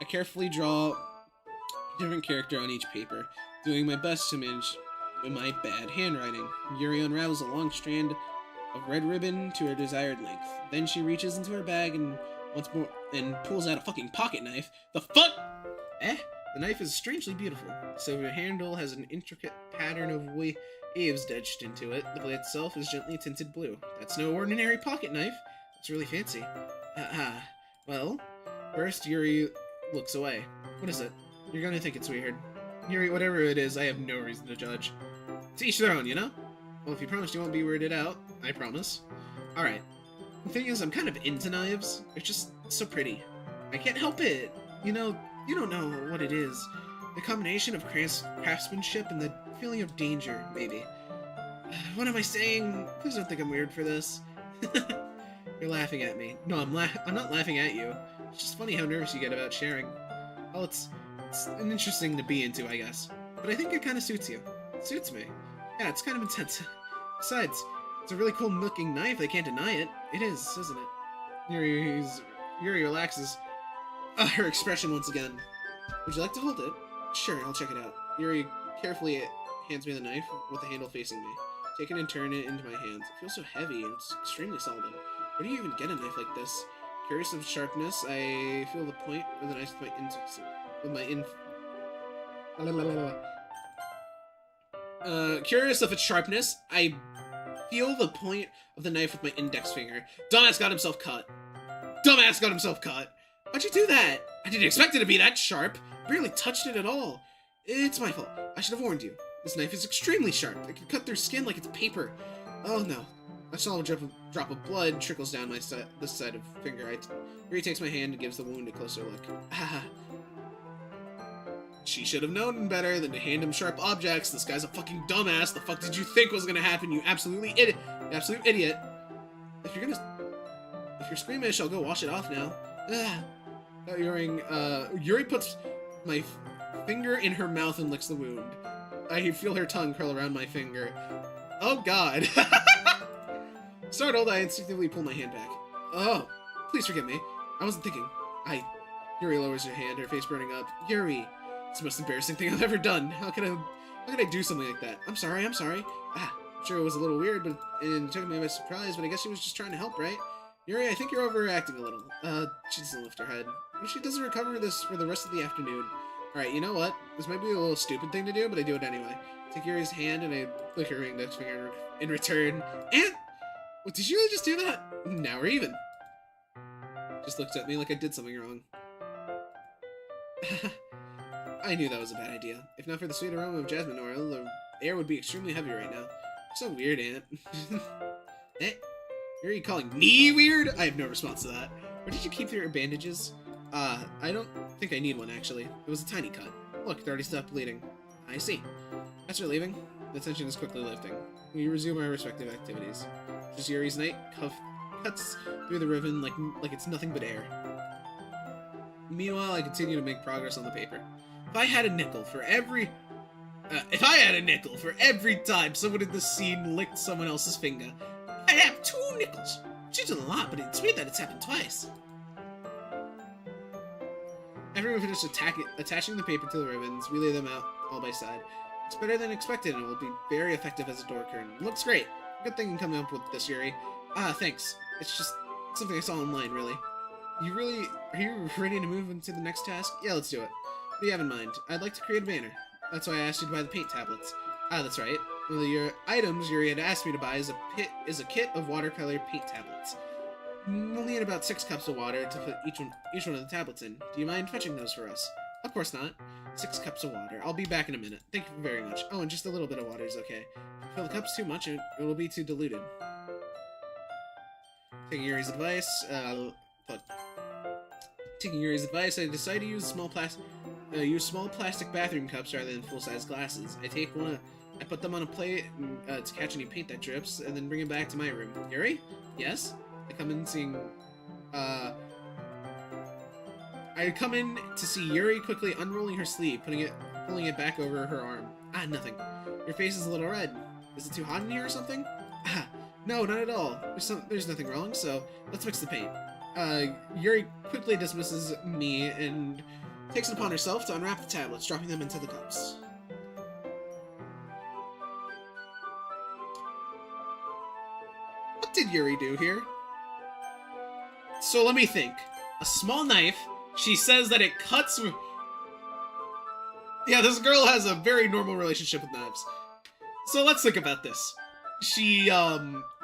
S1: I carefully draw a different character on each paper, doing my best to manage my bad handwriting. Yuri unravels a long strand of red ribbon to her desired length. Then she reaches into her bag and pulls out a fucking pocket knife. The fuck? The knife is strangely beautiful. The silver handle has an intricate pattern of waves etched into it. The blade itself is gently tinted blue. That's no ordinary pocket knife. It's really fancy. Well, first Yuri looks away. What is it? You're gonna think it's weird. Yuri, whatever it is, I have no reason to judge. To each their own, you know? Well, if you promise you won't be weirded out, I promise. Alright. The thing is, I'm kind of into knives. They're just so pretty. I can't help it. You know, you don't know what it is. The combination of craftsmanship and the feeling of danger, maybe. What am I saying? Please don't think I'm weird for this. You're laughing at me. No, I'm not laughing at you. It's just funny how nervous you get about sharing. Well, it's an interesting to be into, I guess. But I think it kind of suits you. It suits me. Yeah, it's kind of intense. Besides, it's a really cool looking knife, I can't deny it. It is, isn't it? Yuri relaxes her expression once again. Would you like to hold it? Sure, I'll check it out. Yuri carefully hands me the knife with the handle facing me. Take it and turn it into my hands. It feels so heavy and it's extremely solid. Where do you even get a knife like this? Curious of sharpness, I feel the point of the knife with my curious of its sharpness, I feel the point of the knife with my index finger. Dumbass got himself cut. Dumbass got himself cut. Why'd you do that? I didn't expect it to be that sharp. Barely touched it at all. It's my fault. I should have warned you. This knife is extremely sharp. It can cut through skin like it's paper. Oh no. A solid drop of blood trickles down this side of finger. Yuri takes my hand and gives the wound a closer look. Haha. She should have known better than to hand him sharp objects. This guy's a fucking dumbass. The fuck did you think was gonna happen, you absolute idiot? If you're squeamish, I'll go wash it off now. Yuri puts my finger in her mouth and licks the wound. I feel her tongue curl around my finger. Oh god. Startled, I instinctively pull my hand back. Oh, please forgive me. I wasn't thinking. Yuri lowers her hand, her face burning up. Yuri, it's the most embarrassing thing I've ever done. How could I do something like that? I'm sorry. I'm sure it was a little weird, but it took me by surprise, but I guess she was just trying to help, right? Yuri, I think you're overreacting a little. She doesn't lift her head. What if she doesn't recover this for the rest of the afternoon? Alright, you know what? This might be a little stupid thing to do, but I do it anyway. Take Yuri's hand and I lick her index finger in return. And... What, did you really just do that? Now we're even. Just looked at me like I did something wrong. I knew that was a bad idea. If not for the sweet aroma of jasmine oil, the air would be extremely heavy right now. You're so weird, Aunt. Eh? Are you calling me weird? I have no response to that. Where did you keep your bandages? I don't think I need one, actually. It was a tiny cut. Look, it already stopped bleeding. I see. As we're leaving, the tension is quickly lifting. We resume our respective activities. Just Yuri's knife cuts through the ribbon like it's nothing but air. Meanwhile, I continue to make progress on the paper. If I had a nickel for every time someone in this scene licked someone else's finger, I'd have 2 nickels. Which isn't a lot, but it's weird that it's happened twice. After we finish attaching the paper to the ribbons, we lay them out all by side. It's better than expected and will be very effective as a door curtain. Looks great. Good thing you can come up with this, Yuri. Thanks. It's just something I saw online, really. Are you ready to move into the next task? Yeah, let's do it. What do you have in mind? I'd like to create a banner. That's why I asked you to buy the paint tablets. That's right. One of the items Yuri had asked me to buy is a kit of watercolor paint tablets. We'll need about 6 cups of water to put each one of the tablets in. Do you mind fetching those for us? Of course not. 6 cups of water. I'll be back in a minute. Thank you very much. Oh, and just a little bit of water is okay. If you fill the cups too much, it will be too diluted. Taking Yuri's advice, I decide to use small plastic bathroom cups rather than full-size glasses. I put them on a plate to catch any paint that drips, and then bring it back to my room. Yuri? Yes? I come in to see Yuri quickly unrolling her sleeve, pulling it back over her arm. Nothing. Your face is a little red. Is it too hot in here or something? No, not at all. There's nothing wrong, so let's mix the paint. Yuri quickly dismisses me and takes it upon herself to unwrap the tablets, dropping them into the cups. What did Yuri do here? So let me think. A small knife. She says that it cuts... Yeah, this girl has a very normal relationship with knives. So let's think about this. She,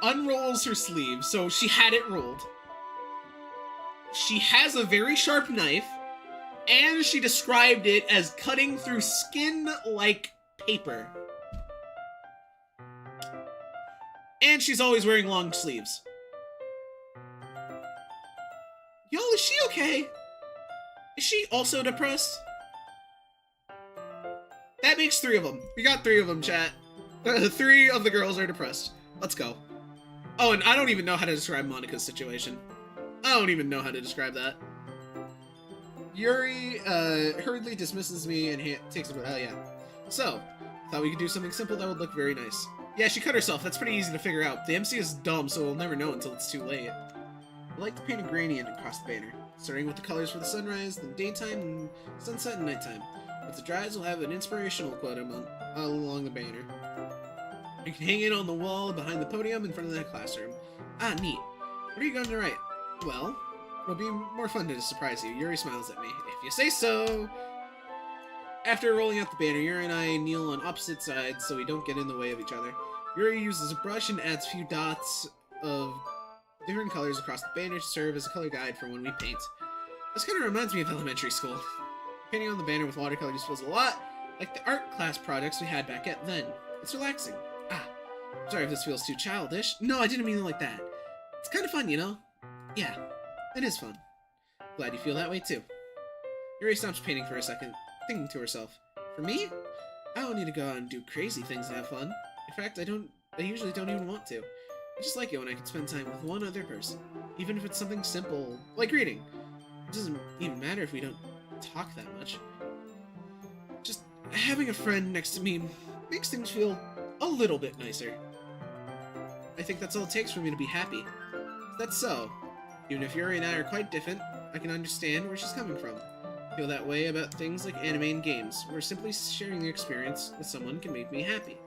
S1: unrolls her sleeve, so she had it rolled. She has a very sharp knife, and she described it as cutting through skin like paper. And she's always wearing long sleeves. Y'all, is she okay? Is she also depressed? That makes 3 of them. We got 3 of them, chat. 3 of the girls are depressed. Let's go. Oh, and I don't even know how to describe Monika's situation. I don't even know how to describe that. Yuri hurriedly dismisses me and takes it. Oh, yeah. So, thought we could do something simple that would look very nice. Yeah, she cut herself. That's pretty easy to figure out. The MC is dumb, so we'll never know until it's too late. I like to paint a gradient across the banner, starting with the colors for the sunrise, then daytime, and sunset and nighttime. Once it dries, we'll have an inspirational quote along the banner. You can hang it on the wall behind the podium in front of the classroom. Ah, neat. What are you going to write? Well, it'll be more fun to surprise you. Yuri smiles at me. If you say so. After rolling out the banner, Yuri and I kneel on opposite sides so we don't get in the way of each other. Yuri uses a brush and adds a few dots of different colors across the banner to serve as a color guide for when we paint. This kind of reminds me of elementary school. Painting on the banner with watercolor just feels a lot like the art class projects we had back then. It's relaxing. Ah, sorry if this feels too childish. No, I didn't mean it like that. It's kind of fun, you know? Yeah, it is fun. Glad you feel that way too. Yuri stops painting for a second, thinking to herself. For me? I don't need to go out and do crazy things to have fun. In fact, I usually don't even want to. I just like it when I can spend time with one other person, even if it's something simple, like reading. It doesn't even matter if we don't talk that much. Just having a friend next to me makes things feel a little bit nicer. I think that's all it takes for me to be happy. That's so. Even if Yuri and I are quite different, I can understand where she's coming from. I feel that way about things like anime and games, where simply sharing the experience with someone can make me happy.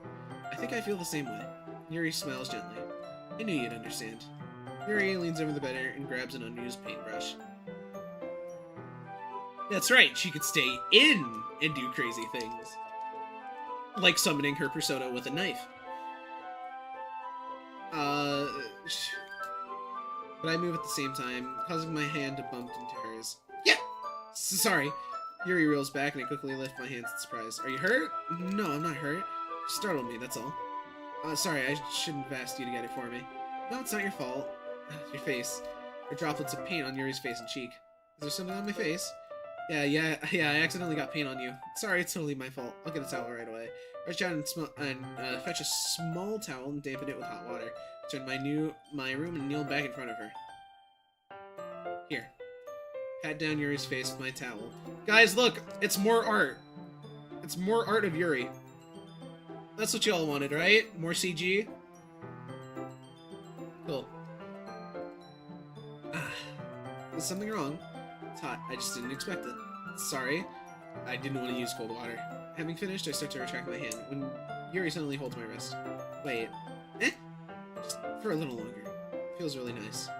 S1: I think I feel the same way. Yuri smiles gently. I knew you'd understand. Yuri leans over the banner and grabs an unused paintbrush. That's right, she could stay in and do crazy things. Like summoning her persona with a knife. But I move at the same time, causing my hand to bump into hers. Yeah! Sorry. Yuri reels back and I quickly lift my hands in surprise. Are you hurt? No, I'm not hurt. You startled me, that's all. Sorry, I shouldn't have asked you to get it for me. No, it's not your fault. Your face. There are droplets of paint on Yuri's face and cheek. Is there something on my face? Yeah, I accidentally got paint on you. Sorry, it's totally my fault. I'll get a towel right away. Reach out and fetch a small towel and dampen it with hot water. Return my room and kneel back in front of her. Here. Pat down Yuri's face with my towel. Guys, look! It's more art! It's more art of Yuri. That's what y'all wanted, right? More CG? Cool. Is something wrong? It's hot. I just didn't expect it. Sorry. I didn't want to use cold water. Having finished, I start to retract my hand, when Yuri suddenly holds my wrist. Wait. Just for a little longer. Feels really nice.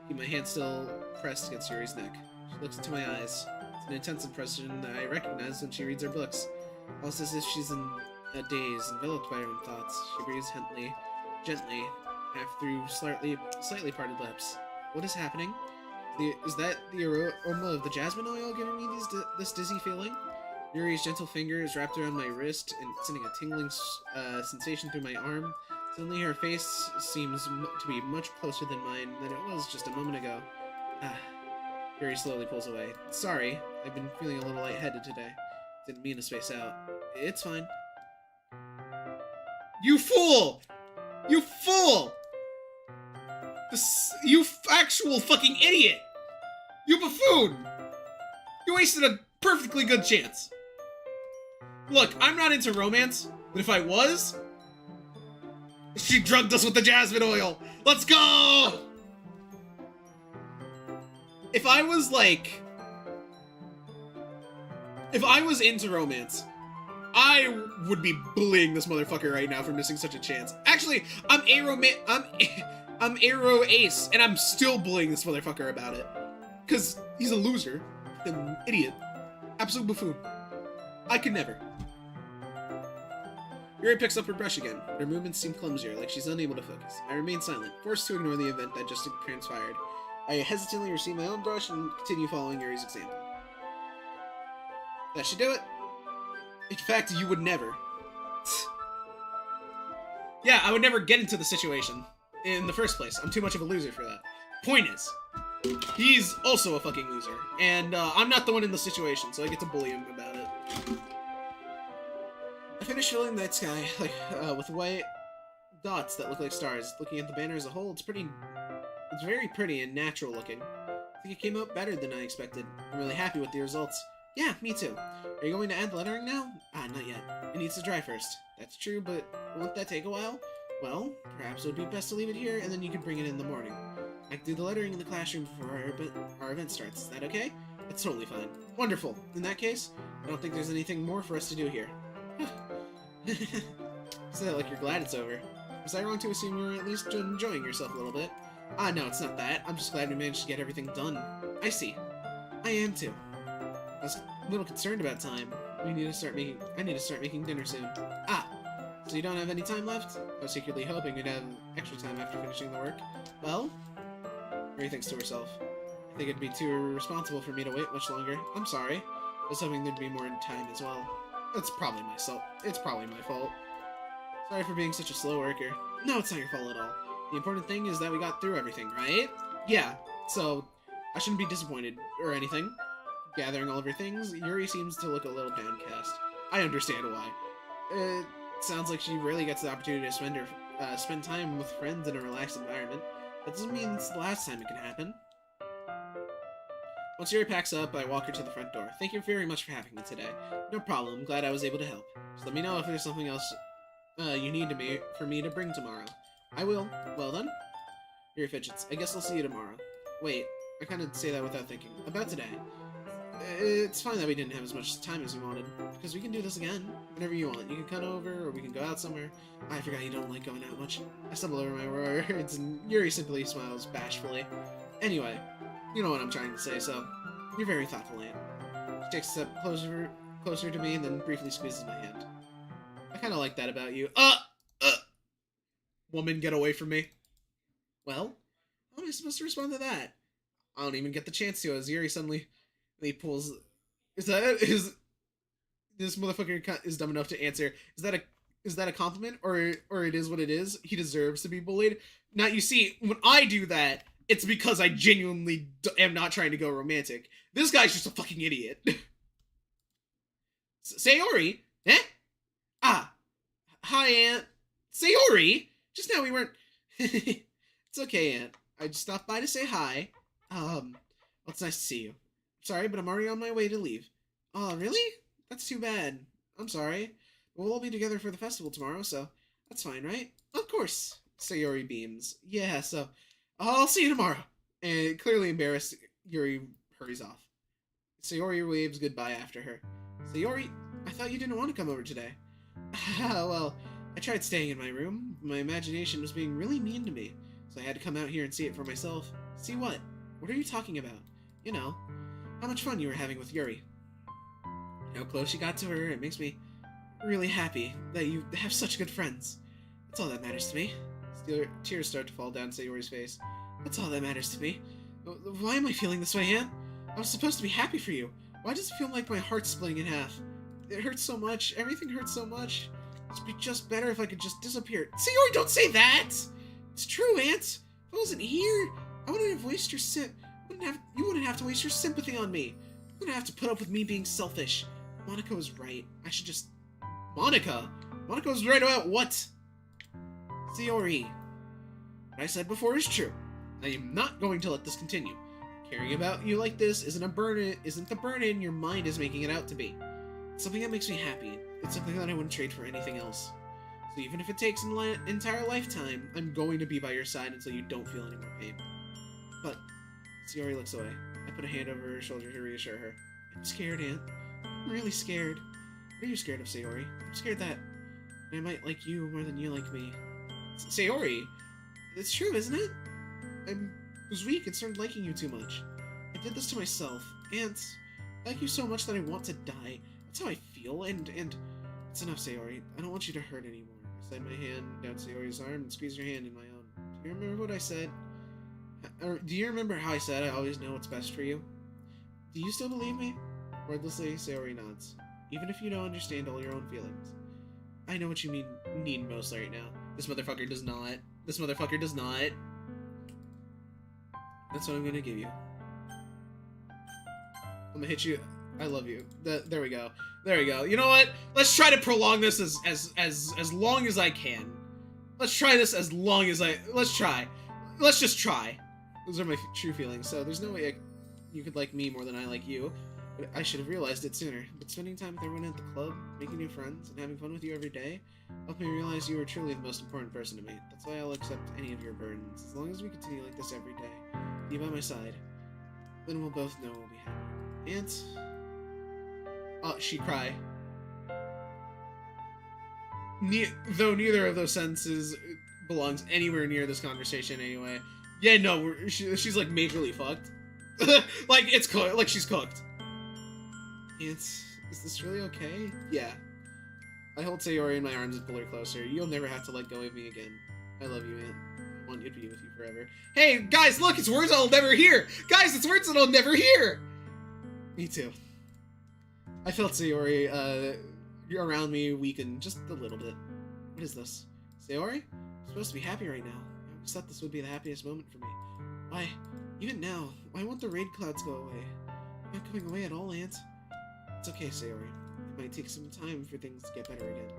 S1: Keep my hand still pressed against Yuri's neck. She looks into my eyes. It's an intense impression that I recognize when she reads her books. Almost as if she's in a daze, enveloped by her own thoughts. She breathes gently, half through slightly parted lips. What is happening? Is that the aroma of the jasmine oil giving me this dizzy feeling? Yuri's gentle fingers wrapped around my wrist and sending a tingling sensation through my arm. Suddenly her face seems to be much closer than mine than it was just a moment ago. Yuri slowly pulls away. Sorry, I've been feeling a little lightheaded today. Didn't mean to space out. It's fine. You fool! You fool! You actual fucking idiot! You buffoon! You wasted a perfectly good chance. Look, I'm not into romance, but if I was, she drugged us with the jasmine oil. Let's go! If I was into romance, I would be bullying this motherfucker right now for missing such a chance. Actually, I'm Aero Ace, and I'm still bullying this motherfucker about it. Because he's a loser, an idiot, absolute buffoon. I could never. Yuri picks up her brush again. Her movements seem clumsier, like she's unable to focus. I remain silent, forced to ignore the event that just transpired. I hesitantly receive my own brush and continue following Yuri's example. That should do it. In fact, you would never. Yeah, I would never get into the situation in the first place. I'm too much of a loser for that. Point is, He's also a fucking loser. And I'm not the one in the situation, so I get to bully him about it. I finished filling the night sky with white dots that look like stars. Looking at the banner as a whole, it's very pretty and natural looking. I think it came out better than I expected. I'm really happy with the results. Yeah, me too. Are you going to add lettering now? Not yet. It needs to dry first. That's true, but won't that take a while? Well, perhaps it would be best to leave it here, and then you can bring it in the morning. I can do the lettering in the classroom before our event starts. Is that okay? That's totally fine. Wonderful. In that case, I don't think there's anything more for us to do here. Say that like you're glad it's over. Was I wrong to assume you're at least enjoying yourself a little bit? No, it's not that. I'm just glad we managed to get everything done. I see. I am too. I was a little concerned about time. I need to start making dinner soon. So you don't have any time left? I was secretly hoping we'd have extra time after finishing the work. Well? Mary thinks to herself. I think it'd be too irresponsible for me to wait much longer. I'm sorry. I was hoping there'd be more time as well. It's probably my fault. Sorry for being such a slow worker. No, it's not your fault at all. The important thing is that we got through everything, right? Yeah, so I shouldn't be disappointed or anything. Gathering all of her things, Yuri seems to look a little downcast. I understand why. It sounds like she rarely gets the opportunity to spend time with friends in a relaxed environment. That doesn't mean it's the last time it can happen. Once Yuri packs up, I walk her to the front door. Thank you very much for having me today. No problem. Glad I was able to help. Just let me know if there's something else you need for me to bring tomorrow. I will. Well then. Yuri fidgets. I guess I'll see you tomorrow. Wait, I kind of say that without thinking. About today. It's fine that we didn't have as much time as we wanted, because we can do this again, whenever you want. You can come over, or we can go out somewhere. I forgot you don't like going out much. I stumble over my words, and Yuri simply smiles bashfully. Anyway, you know what I'm trying to say, so you're very thoughtful, Aunt. She takes a step closer to me, and then briefly squeezes my hand. I kind of like that about you. Woman, get away from me. Well, how am I supposed to respond to that? I don't even get the chance to, as Yuri suddenly... he pulls... This motherfucker is dumb enough to answer. Is that a compliment? Or it is what it is? He deserves to be bullied? Now, you see, when I do that, it's because I genuinely am not trying to go romantic. This guy's just a fucking idiot. Sayori? Eh? Hi, Aunt. Sayori? Just now we weren't... It's okay, Aunt. I just stopped by to say hi. Well, it's nice to see you. Sorry, but I'm already on my way to leave. Oh, really? That's too bad. I'm sorry. We'll all be together for the festival tomorrow, so that's fine, right? Of course. Sayori beams. Yeah, so I'll see you tomorrow. And clearly embarrassed, Yuri hurries off. Sayori waves goodbye after her. Sayori, I thought you didn't want to come over today. Well, I tried staying in my room. My imagination was being really mean to me, so I had to come out here and see it for myself. See what? What are you talking about? You know, how much fun you were having with Yuri. How close you got to her, it makes me really happy that you have such good friends. That's all that matters to me. Tears start to fall down Sayori's face. That's all that matters to me. Why am I feeling this way, Aunt? I was supposed to be happy for you. Why does it feel like my heart's splitting in half? It hurts so much. Everything hurts so much. It'd be just better if I could just disappear. Sayori, don't say that! It's true, Aunt. If I wasn't here, I wouldn't have wasted your you wouldn't have to waste your sympathy on me. You wouldn't have to put up with me being selfish. Monica was right. I should just... Monica? Monica was right about what? Sayori. What I said before is true. I am not going to let this continue. Caring about you like this isn't the burden your mind is making it out to be. It's something that makes me happy. It's something that I wouldn't trade for anything else. So even if it takes an entire lifetime, I'm going to be by your side until you don't feel any more pain. But Sayori looks away. I put a hand over her shoulder to reassure her. I'm scared, Aunt. I'm really scared. What are you scared of, Sayori? I'm scared that I might like you more than you like me. Sayori? It's true, isn't it? I was weak and started liking you too much. I did this to myself. Aunt, I like you so much that I want to die. That's how I feel, and it's enough, Sayori. I don't want you to hurt anymore. I slide my hand down Sayori's arm and squeeze her hand in my own. Do you remember what I said? Or do you remember how I said I always know what's best for you? Do you still believe me? Wordlessly, Sayori nods. Even if you don't understand all your own feelings. I know what you need most right now. This motherfucker does not. This motherfucker does not. That's what I'm gonna give you. I'm gonna hit you. I love you. There we go. There we go. You know what? Let's try to prolong this as long as I can. Let's try this as long as let's try. Let's just try. Those are my true feelings. So there's no way you could like me more than I like you. But I should have realized it sooner. But spending time with everyone at the club, making new friends, and having fun with you every day helped me realize you are truly the most important person to me. That's why I'll accept any of your burdens. As long as we continue like this every day, be by my side, then we'll both know we'll be happy. Aunt? Oh, she cry. Though neither of those sentences belongs anywhere near this conversation anyway. Yeah, no, she's like majorly fucked. Like, it's cooked. Like, she's cooked. Aunt, is this really okay? Yeah. I hold Sayori in my arms and pull her closer. You'll never have to let go of me again. I love you, Aunt. I want you to be with you forever. Hey, guys, look! It's words I'll never hear! Guys, it's words that I'll never hear! Me too. I felt Sayori, around me weaken just a little bit. What is this? Sayori? I'm supposed to be happy right now. I always thought this would be the happiest moment for me. Why, even now, why won't the raid clouds go away? I'm not going away at all, Aunt. It's okay, Sayori. It might take some time for things to get better again.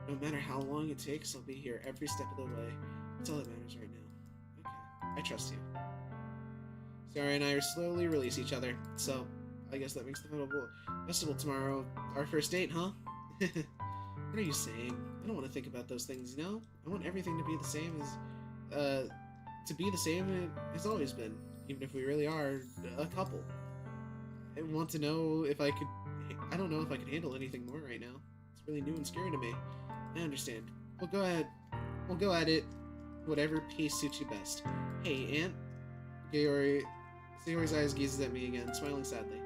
S1: No matter how long it takes, I'll be here every step of the way. That's all that matters right now. Okay, I trust you. Sayori and I slowly release each other, so I guess that makes the festival tomorrow our first date, huh? What are you saying? I don't want to think about those things, you know? I want everything to be the same as, it has always been, even if we really are a couple. I want to know if I don't know if I can handle anything more right now. It's really new and scary to me. I understand. We'll go ahead. We'll go at it whatever pace suits you best. Hey, Aunt. Sayori's eyes gazes at me again, smiling sadly.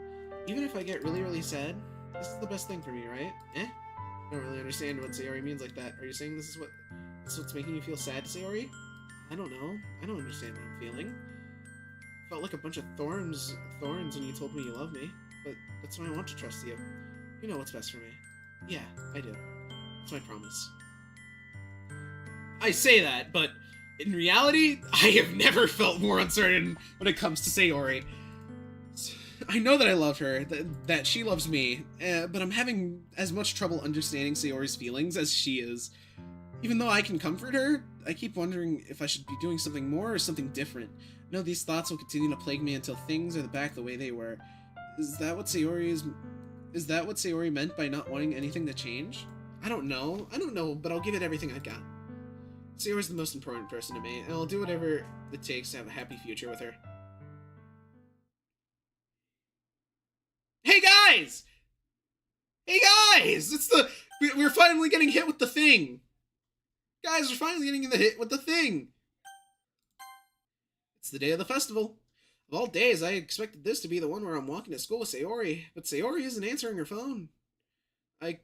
S1: Even if I get really, really sad, this is the best thing for me, right? Eh? I don't really understand what Sayori means like that. Are you saying this is what's making you feel sad, Sayori? I don't know. I don't understand what I'm feeling. Felt like a bunch of thorns when you told me you love me, but that's why I want to trust you. You know what's best for me. Yeah, I do. That's my promise. I say that, but in reality, I have never felt more uncertain when it comes to Sayori. I know that I love her, that she loves me, but I'm having as much trouble understanding Sayori's feelings as she is. Even though I can comfort her, I keep wondering if I should be doing something more or something different. No, these thoughts will continue to plague me until things are back the way they were. Is that what Sayori meant by not wanting anything to change? I don't know, but I'll give it everything I got. Sayori's the most important person to me, and I'll do whatever it takes to have a happy future with her. Hey guys! Hey guys! We're finally getting hit with the thing! Guys, we're finally getting hit with the thing! It's the day of the festival. Of all days, I expected this to be the one where I'm walking to school with Sayori, but Sayori isn't answering her phone. I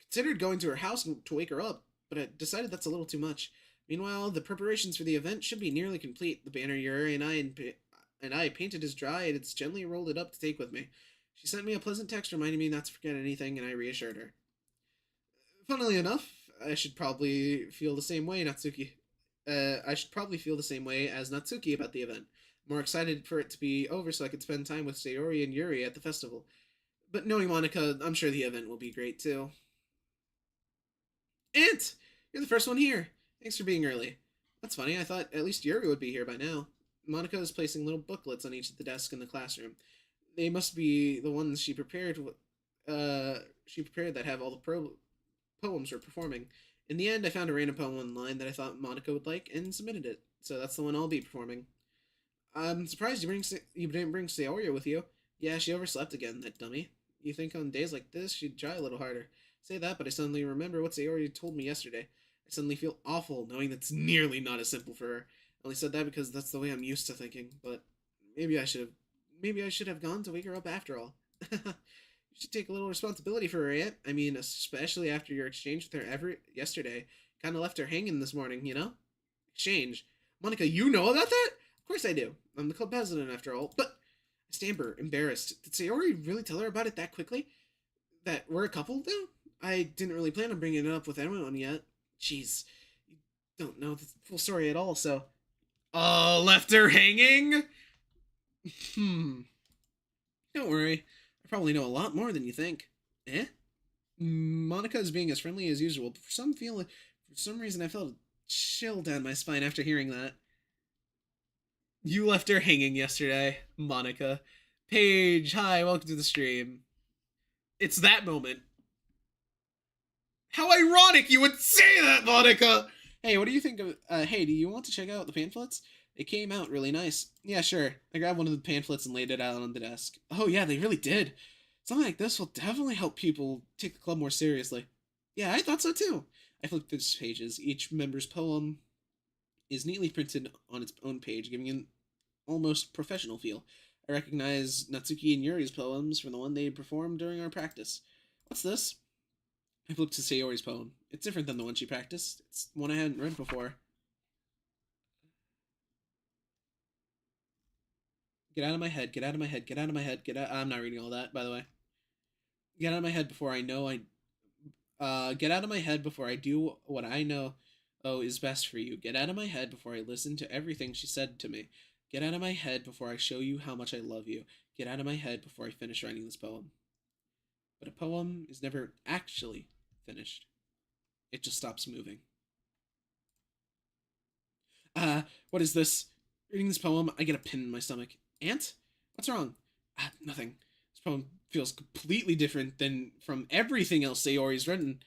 S1: considered going to her house to wake her up, but I decided that's a little too much. Meanwhile, the preparations for the event should be nearly complete. The banner Yuri and I painted is dry, and it's gently rolled it up to take with me. She sent me a pleasant text reminding me not to forget anything, and I reassured her. Funnily enough, I should probably feel the same way, Natsuki. I should probably feel the same way as Natsuki about the event. More excited for it to be over so I could spend time with Sayori and Yuri at the festival. But knowing Monica, I'm sure the event will be great too. Aunt! You're the first one here. Thanks for being early. That's funny, I thought at least Yuri would be here by now. Monica is placing little booklets on each of the desks in the classroom. They must be the ones she prepared that have all the poems we're performing. In the end, I found a random poem online that I thought Monica would like and submitted it. So that's the one I'll be performing. I'm surprised you didn't bring Sayori with you. Yeah, she overslept again, that dummy. You think on days like this, she'd try a little harder. Say that, but I suddenly remember what Sayori told me yesterday. I suddenly feel awful knowing that's nearly not as simple for her. I only said that because that's the way I'm used to thinking, but maybe I should have gone to wake her up after all. You should take a little responsibility for her, Aunt. I mean, especially after your exchange with her yesterday. Kind of left her hanging this morning, you know? Exchange. Monica, you know about that? Of course I do. I'm the club president after all. But I stammer, embarrassed. Did Sayori really tell her about it that quickly? That we're a couple now? I didn't really plan on bringing it up with anyone yet. Jeez. You don't know the full story at all, so... left her hanging? Hmm. Don't worry. I probably know a lot more than you think. Eh? Monica is being as friendly as usual, but for some reason I felt a chill down my spine after hearing that. You left her hanging yesterday, Monica. Paige, hi, welcome to the stream. It's that moment. How ironic you would say that, Monica! Hey, what do you think of... hey, do you want to check out the pamphlets? They came out really nice. Yeah, sure. I grabbed one of the pamphlets and laid it out on the desk. Oh yeah, they really did. Something like this will definitely help people take the club more seriously. Yeah, I thought so too. I flipped through the pages. Each member's poem is neatly printed on its own page, giving an almost professional feel. I recognize Natsuki and Yuri's poems from the one they performed during our practice. What's this? I flipped to Sayori's poem. It's different than the one she practiced. It's one I hadn't read before. Get out of my head, get out of my head, get out of my head, get out... I'm not reading all that, by the way. Get out of my head before I know get out of my head before I do what I know is best for you. Get out of my head before I listen to everything she said to me. Get out of my head before I show you how much I love you. Get out of my head before I finish writing this poem. But a poem is never actually finished. It just stops moving. What is this? Reading this poem, I get a pin in my stomach. Aunt? What's wrong? Nothing. This poem feels completely different than from everything else Sayori's written.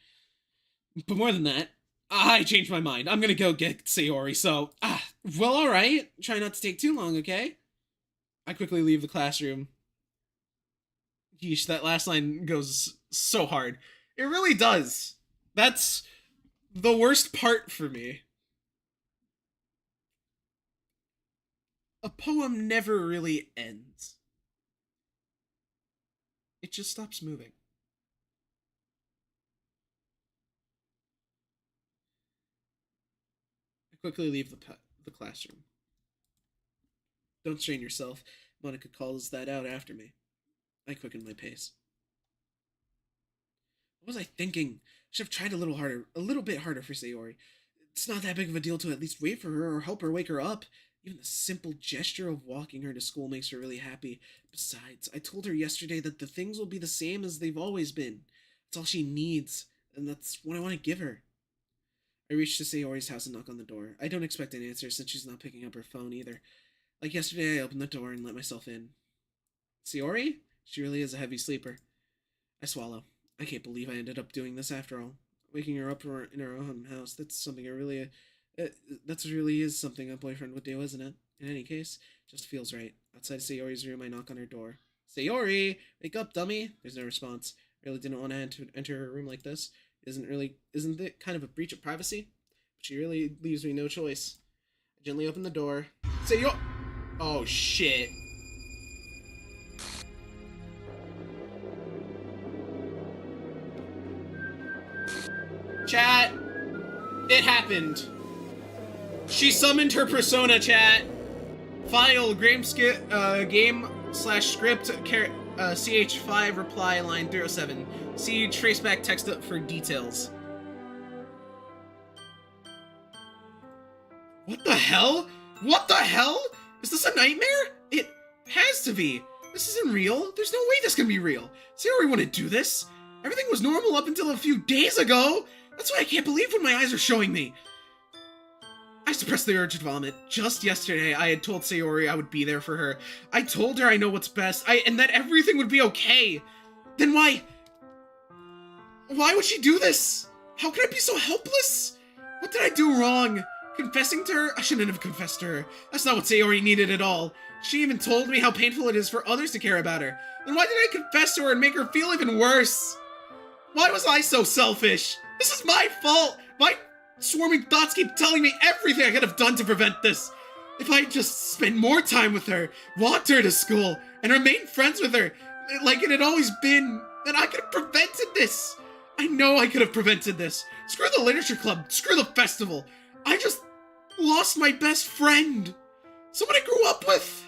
S1: But more than that, I changed my mind. I'm gonna go get Sayori, so... well, alright. Try not to take too long, okay? I quickly leave the classroom. Yeesh, that last line goes so hard. It really does. That's the worst part for me. A poem never really ends. It just stops moving. I quickly leave the classroom. Don't strain yourself. Monica calls that out after me. I quicken my pace. What was I thinking? I should have tried a little bit harder for Sayori. It's not that big of a deal to at least wait for her or help her wake her up. Even the simple gesture of walking her to school makes her really happy. Besides, I told her yesterday that the things will be the same as they've always been. That's all she needs, and that's what I want to give her. I reach to Sayori's house and knock on the door. I don't expect an answer since she's not picking up her phone either. Like yesterday, I opened the door and let myself in. Sayori? She really is a heavy sleeper. I swallow. I can't believe I ended up doing this after all. Waking her up in her own house, that's really is something a boyfriend would do, isn't it? In any case, just feels right. Outside Sayori's room, I knock on her door. Sayori! Wake up, dummy! There's no response. I really didn't want to enter her room like this. Isn't it kind of a breach of privacy? But she really leaves me no choice. I gently open the door. Sayori! Oh, shit. Chat! It happened. She summoned her persona, chat. File game/script ch5 reply line 07. See traceback text up for details. What the hell? What the hell? Is this a nightmare? It has to be. This isn't real. There's no way this can be real. Sayori wouldn't do this. Everything was normal up until a few days ago. That's why I can't believe what my eyes are showing me. I suppressed the urge to vomit. Just yesterday, I had told Sayori I would be there for her. I told her I know what's best, and that everything would be okay. Then why would she do this? How could I be so helpless? What did I do wrong? Confessing to her? I shouldn't have confessed to her. That's not what Sayori needed at all. She even told me how painful it is for others to care about her. Then why did I confess to her and make her feel even worse? Why was I so selfish? This is my fault! My swarming thoughts keep telling me everything I could have done to prevent this. If I just spent more time with her, walked her to school, and remained friends with her, like it had always been, then I could have prevented this. I know I could have prevented this. Screw the literature club, screw the festival. I just lost my best friend. Someone I grew up with.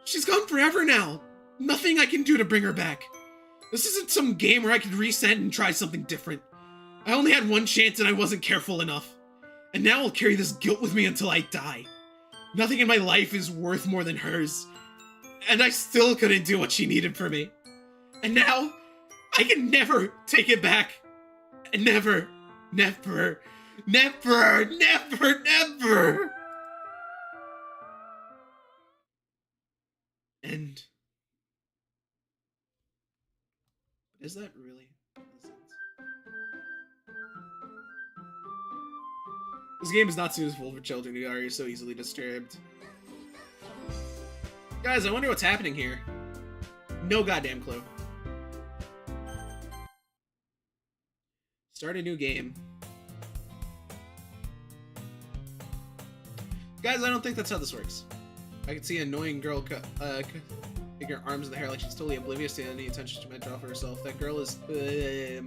S1: She's gone forever now. Nothing I can do to bring her back. This isn't some game where I could reset and try something different. I only had one chance and I wasn't careful enough. And now I'll carry this guilt with me until I die. Nothing in my life is worth more than hers. And I still couldn't do what she needed from me. And now, I can never take it back. Never, never, never, never, never. And is that really the sense? This game is not suitable for children who are so easily disturbed. Guys, I wonder what's happening here. No goddamn clue. Start a new game. Guys, I don't think that's how this works. I can see an annoying girl take her arms in the hair like she's totally oblivious to any attention she might draw for herself. That girl is, you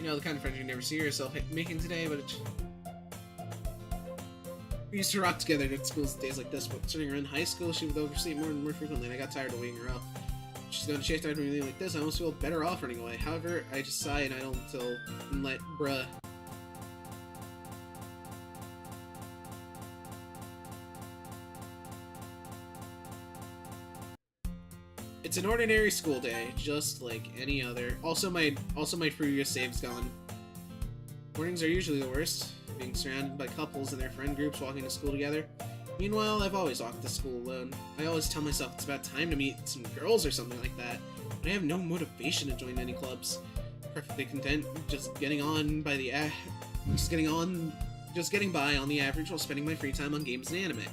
S1: know, the kind of friend you never see yourself making today, but it's... We used to rock together at schools days like this, but starting around high school, she would oversee it more and more frequently, and I got tired of waiting her up. She's going to chase after me like this, I almost feel better off running away. However, I just sigh and I don't until and let bruh. It's an ordinary school day, just like any other. Also my previous save's gone. Mornings are usually the worst, being surrounded by couples and their friend groups walking to school together. Meanwhile, I've always walked to school alone. I always tell myself it's about time to meet some girls or something like that, but I have no motivation to join any clubs. Perfectly content just getting by on the average while spending my free time on games and anime.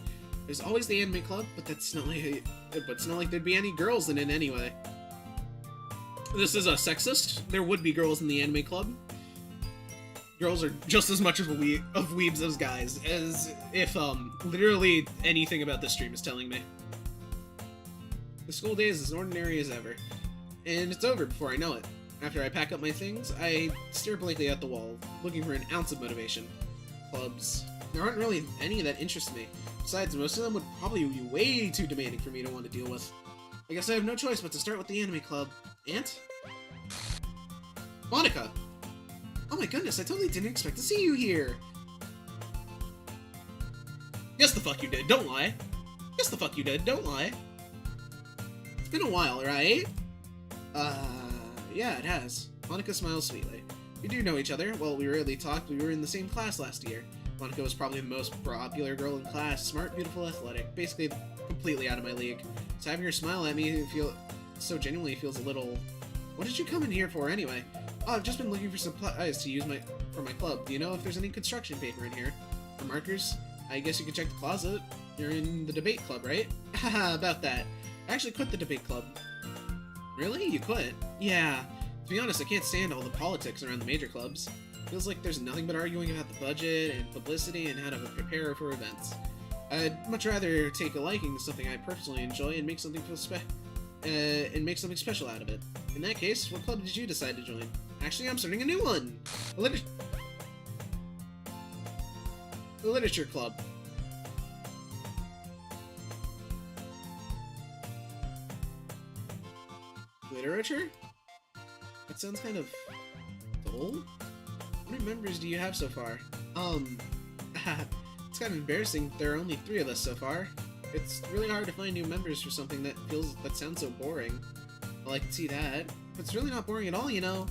S1: There's always the anime club, but it's not like there'd be any girls in it anyway. This is a sexist. There would be girls in the anime club. Girls are just as much of weebs as guys, as if literally anything about this stream is telling me. The school day is as ordinary as ever, and it's over before I know it. After I pack up my things, I stare blankly at the wall, looking for an ounce of motivation. Clubs. There aren't really any that interest me. Besides, most of them would probably be way too demanding for me to want to deal with. I guess I have no choice but to start with the anime club. Ant? Monica! Oh my goodness, I totally didn't expect to see you here! Yes, the fuck you did, don't lie! Yes, the fuck you did, don't lie! It's been a while, right? Yeah, it has. Monica smiles sweetly. We do know each other. Well, we rarely talked, we were in the same class last year. Monica was probably the most popular girl in class, smart, beautiful, athletic, basically completely out of my league. So having her smile at me so genuinely feels a little... What did you come in here for anyway? Oh, I've just been looking for supplies to use for my club. Do you know if there's any construction paper in here? Or markers? I guess you could check the closet. You're in the debate club, right? Haha, about that. I actually quit the debate club. Really? You quit? Yeah. To be honest, I can't stand all the politics around the major clubs. Feels like there's nothing but arguing about the budget and publicity and how to prepare for events. I'd much rather take a liking to something I personally enjoy and make something special out of it. In that case, what club did you decide to join? Actually, I'm starting a new one! The Literature Club. Literature? That sounds kind of dull. How many members do you have so far? It's kind of embarrassing. There are only 3 of us so far. It's really hard to find new members for something that sounds so boring. Well, I can see that. But it's really not boring at all, you know.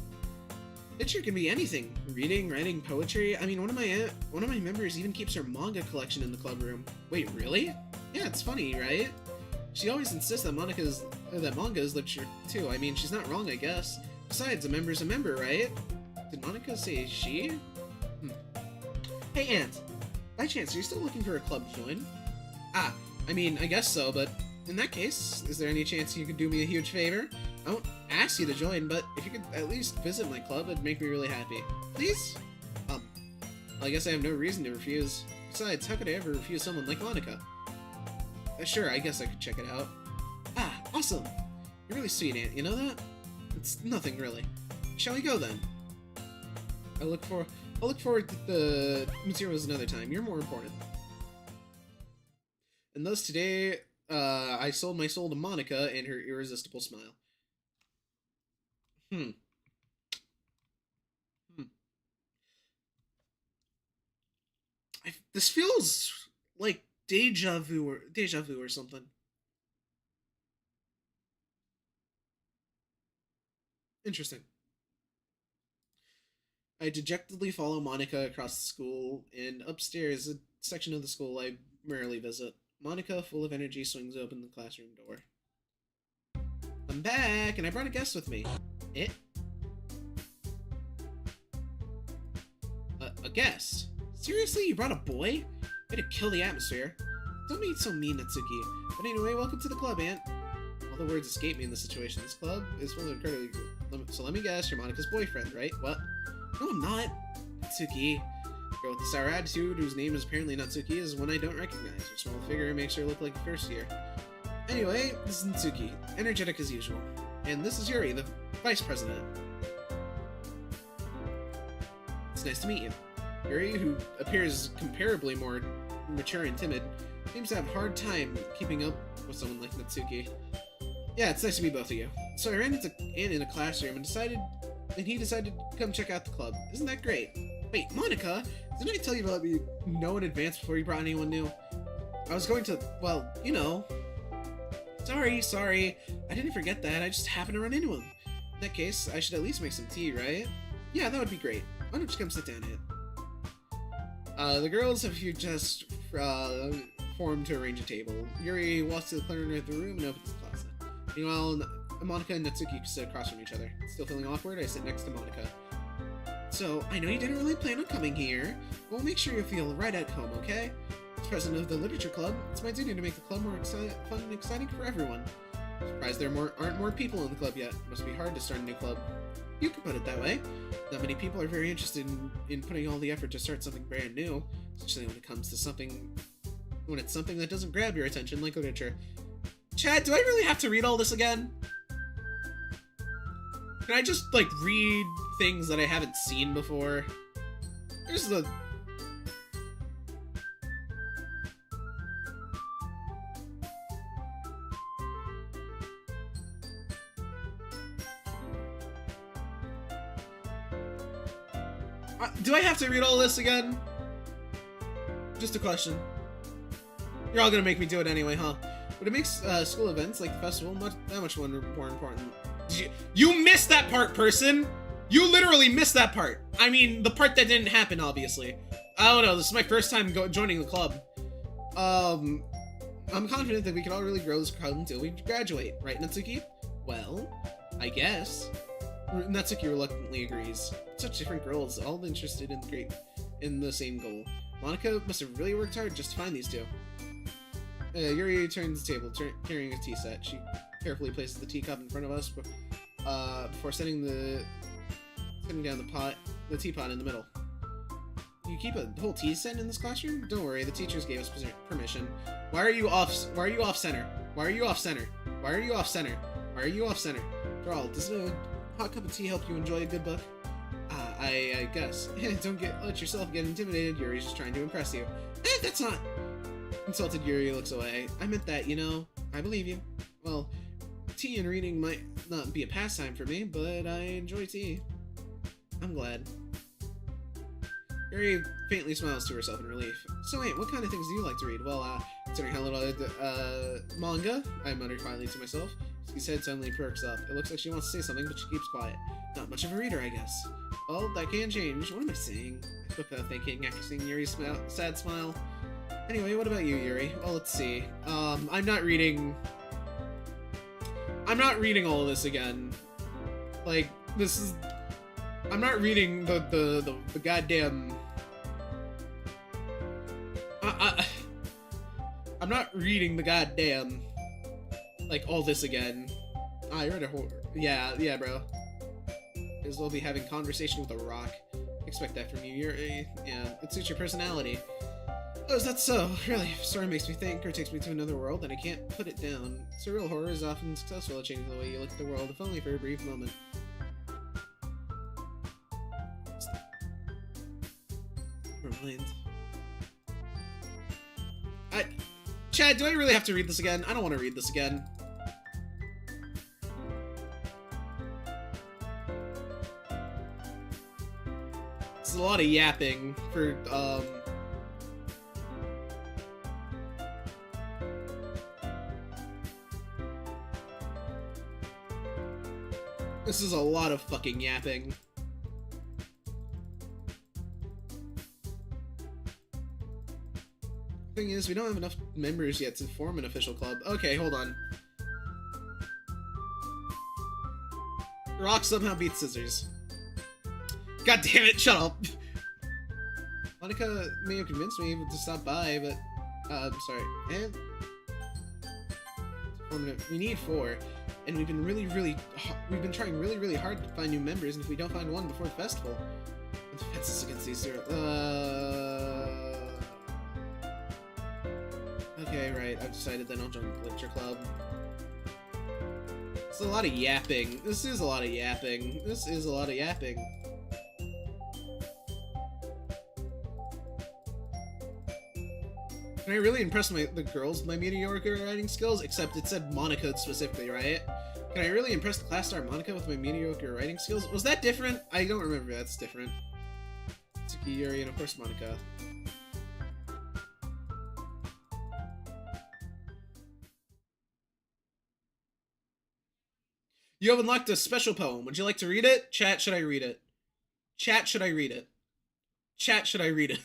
S1: Literature can be anything. Reading, writing, poetry. I mean, one of my members even keeps her manga collection in the club room. Wait, really? Yeah, it's funny, right? She always insists that manga is literature too. I mean, she's not wrong, I guess. Besides, a member's a member, right? Did Monica say she? Hey, Ant. By chance, are you still looking for a club to join? Ah, I mean, I guess so, but in that case, is there any chance you could do me a huge favor? I won't ask you to join, but if you could at least visit my club, it'd make me really happy. Please? Well, I guess I have no reason to refuse. Besides, how could I ever refuse someone like Monica? Sure, I guess I could check it out. Ah, awesome! You're really sweet, Ant, you know that? It's nothing, really. Shall we go, then? I'll look forward to the materials another time. You're more important. And thus today, I sold my soul to Monica and her irresistible smile. This feels like deja vu or something. Interesting. I dejectedly follow Monica across the school, and upstairs, a section of the school I rarely visit. Monica, full of energy, swings open the classroom door. I'm back, and I brought a guest with me. It? A guest? Seriously, you brought a boy? Way to kill the atmosphere. Don't be so mean, Natsuki. But anyway, welcome to the club, Aunt. All the words escape me in this situation. This club is full of incredibly... So let me guess, you're Monica's boyfriend, right? What? No, I'm not. Natsuki. Girl with the sour attitude, whose name is apparently Natsuki, is one I don't recognize. Her small figure makes her look like a first year. Anyway, this is Natsuki. Energetic as usual. And this is Yuri, the vice president. It's nice to meet you. Yuri, who appears comparably more mature and timid, seems to have a hard time keeping up with someone like Natsuki. Yeah, it's nice to meet both of you. So I ran into Ann in a classroom and he decided to come check out the club. Isn't that great? Wait, Monica, didn't I tell you to let me know in advance before you brought anyone new? I was going to, well, you know. Sorry. I didn't forget that. I just happened to run into him. In that case, I should at least make some tea, right? Yeah, that would be great. Why don't you come sit down, Aunt? The girls have just formed to arrange a table. Yuri walks to the corner of the room and opens the closet. Meanwhile, Monica and Natsuki sit across from each other. Still feeling awkward, I sit next to Monica. So, I know you didn't really plan on coming here, but we'll make sure you feel right at home, okay? As president of the literature club, it's my duty to make the club more fun and exciting for everyone. I'm surprised there aren't more people in the club yet. It must be hard to start a new club. You could put it that way. Not many people are very interested in putting all the effort to start something brand new, especially when it comes to something that doesn't grab your attention like literature. Chad, do I really have to read all this again? Can I just, like, read things that I haven't seen before? There's the... do I have to read all this again? Just a question. You're all gonna make me do it anyway, huh? But it makes school events like the festival that much more important. You missed that part, person! You literally missed that part! I mean, the part that didn't happen, obviously. I don't know, this is my first time joining the club. I'm confident that we can all really grow this club until we graduate, right, Natsuki? Well, I guess. Natsuki reluctantly agrees. Such different girls, all interested in the same goal. Monica must have really worked hard just to find these two. Yuri turns the table, carrying a tea set. She carefully places the teacup in front of us before setting down the teapot in the middle. You keep a whole tea set in this classroom? Don't worry, the teachers gave us permission. Why are you off center? Why are you off center? Why are you off center? Why are you off center? After all, does a hot cup of tea help you enjoy a good book? I guess. Don't let yourself get intimidated. Yuri's just trying to impress you. That's not... Insulted Yuri looks away. I meant that, you know. I believe you. Well, tea and reading might not be a pastime for me, but I enjoy tea. I'm glad. Yuri faintly smiles to herself in relief. So wait, what kind of things do you like to read? Well, considering how little manga, I muttered quietly to myself. His head suddenly perks up. It looks like she wants to say something, but she keeps quiet. Not much of a reader, I guess. Well, that can change. What am I saying? I spoke without thinking, after seeing Yuri's sad smile. Anyway, what about you, Yuri? Well, let's see. I'm not reading all of this again. Like, this is... I'm not reading the goddamn... I'm not reading the goddamn... like, all this again. I read a horror. Yeah, bro. As well be having conversation with a rock. Expect that from you. Yeah, it suits your personality. Oh, is that so? Really, if a story makes me think or takes me to another world, then I can't put it down. Surreal horror is often successful at changing the way you look at the world, if only for a brief moment. Never mind. Chad, do I really have to read this again? I don't want to read this again. This is a lot of yapping for, This is a lot of fucking yapping. Thing is, we don't have enough members yet to form an official club. Okay, hold on. Rock somehow beats scissors. God damn it, shut up! Monica may have convinced me to stop by, but... I'm sorry. And... we need 4. And we've been we've been trying really hard to find new members, and if we don't find one before the festival... The defenses against these 0... Okay, right, I've decided then I'll join the Lecture Club. It's a lot of yapping. This is a lot of yapping. This is a lot of yapping. Can I really impress the girls with my mediocre writing skills? Except it said Monica specifically, right? Can I really impress the class star Monica with my mediocre writing skills? Was that different? I don't remember. That's different. Tsuki, Yuri, and of course Monica. You have unlocked a special poem. Would you like to read it? Chat, should I read it? Chat, should I read it? Chat, should I read it?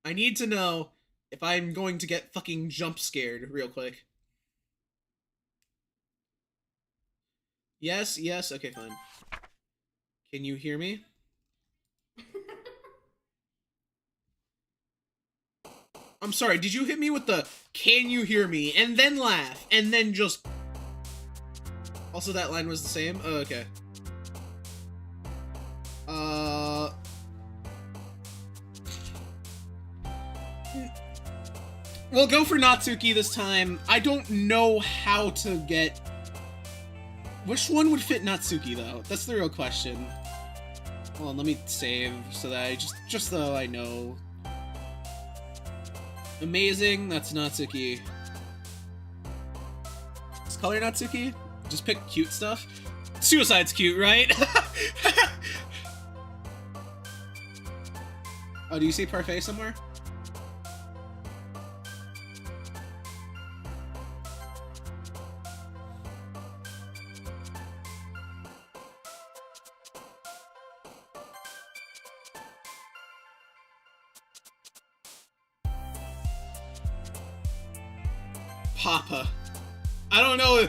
S1: I need to know if I'm going to get fucking jump scared real quick. Yes, yes, okay, fine. Can you hear me? I'm sorry, did you hit me with the can you hear me and then laugh and then just... Also, that line was the same? Oh, okay. We'll go for Natsuki this time. I don't know how to get... Which one would fit Natsuki, though? That's the real question. Hold on, let me save so that I just so I know. Amazing, that's Natsuki. Is color Natsuki? Just pick cute stuff. Suicide's cute, right? Oh, do you see Parfait somewhere? Papa. I don't know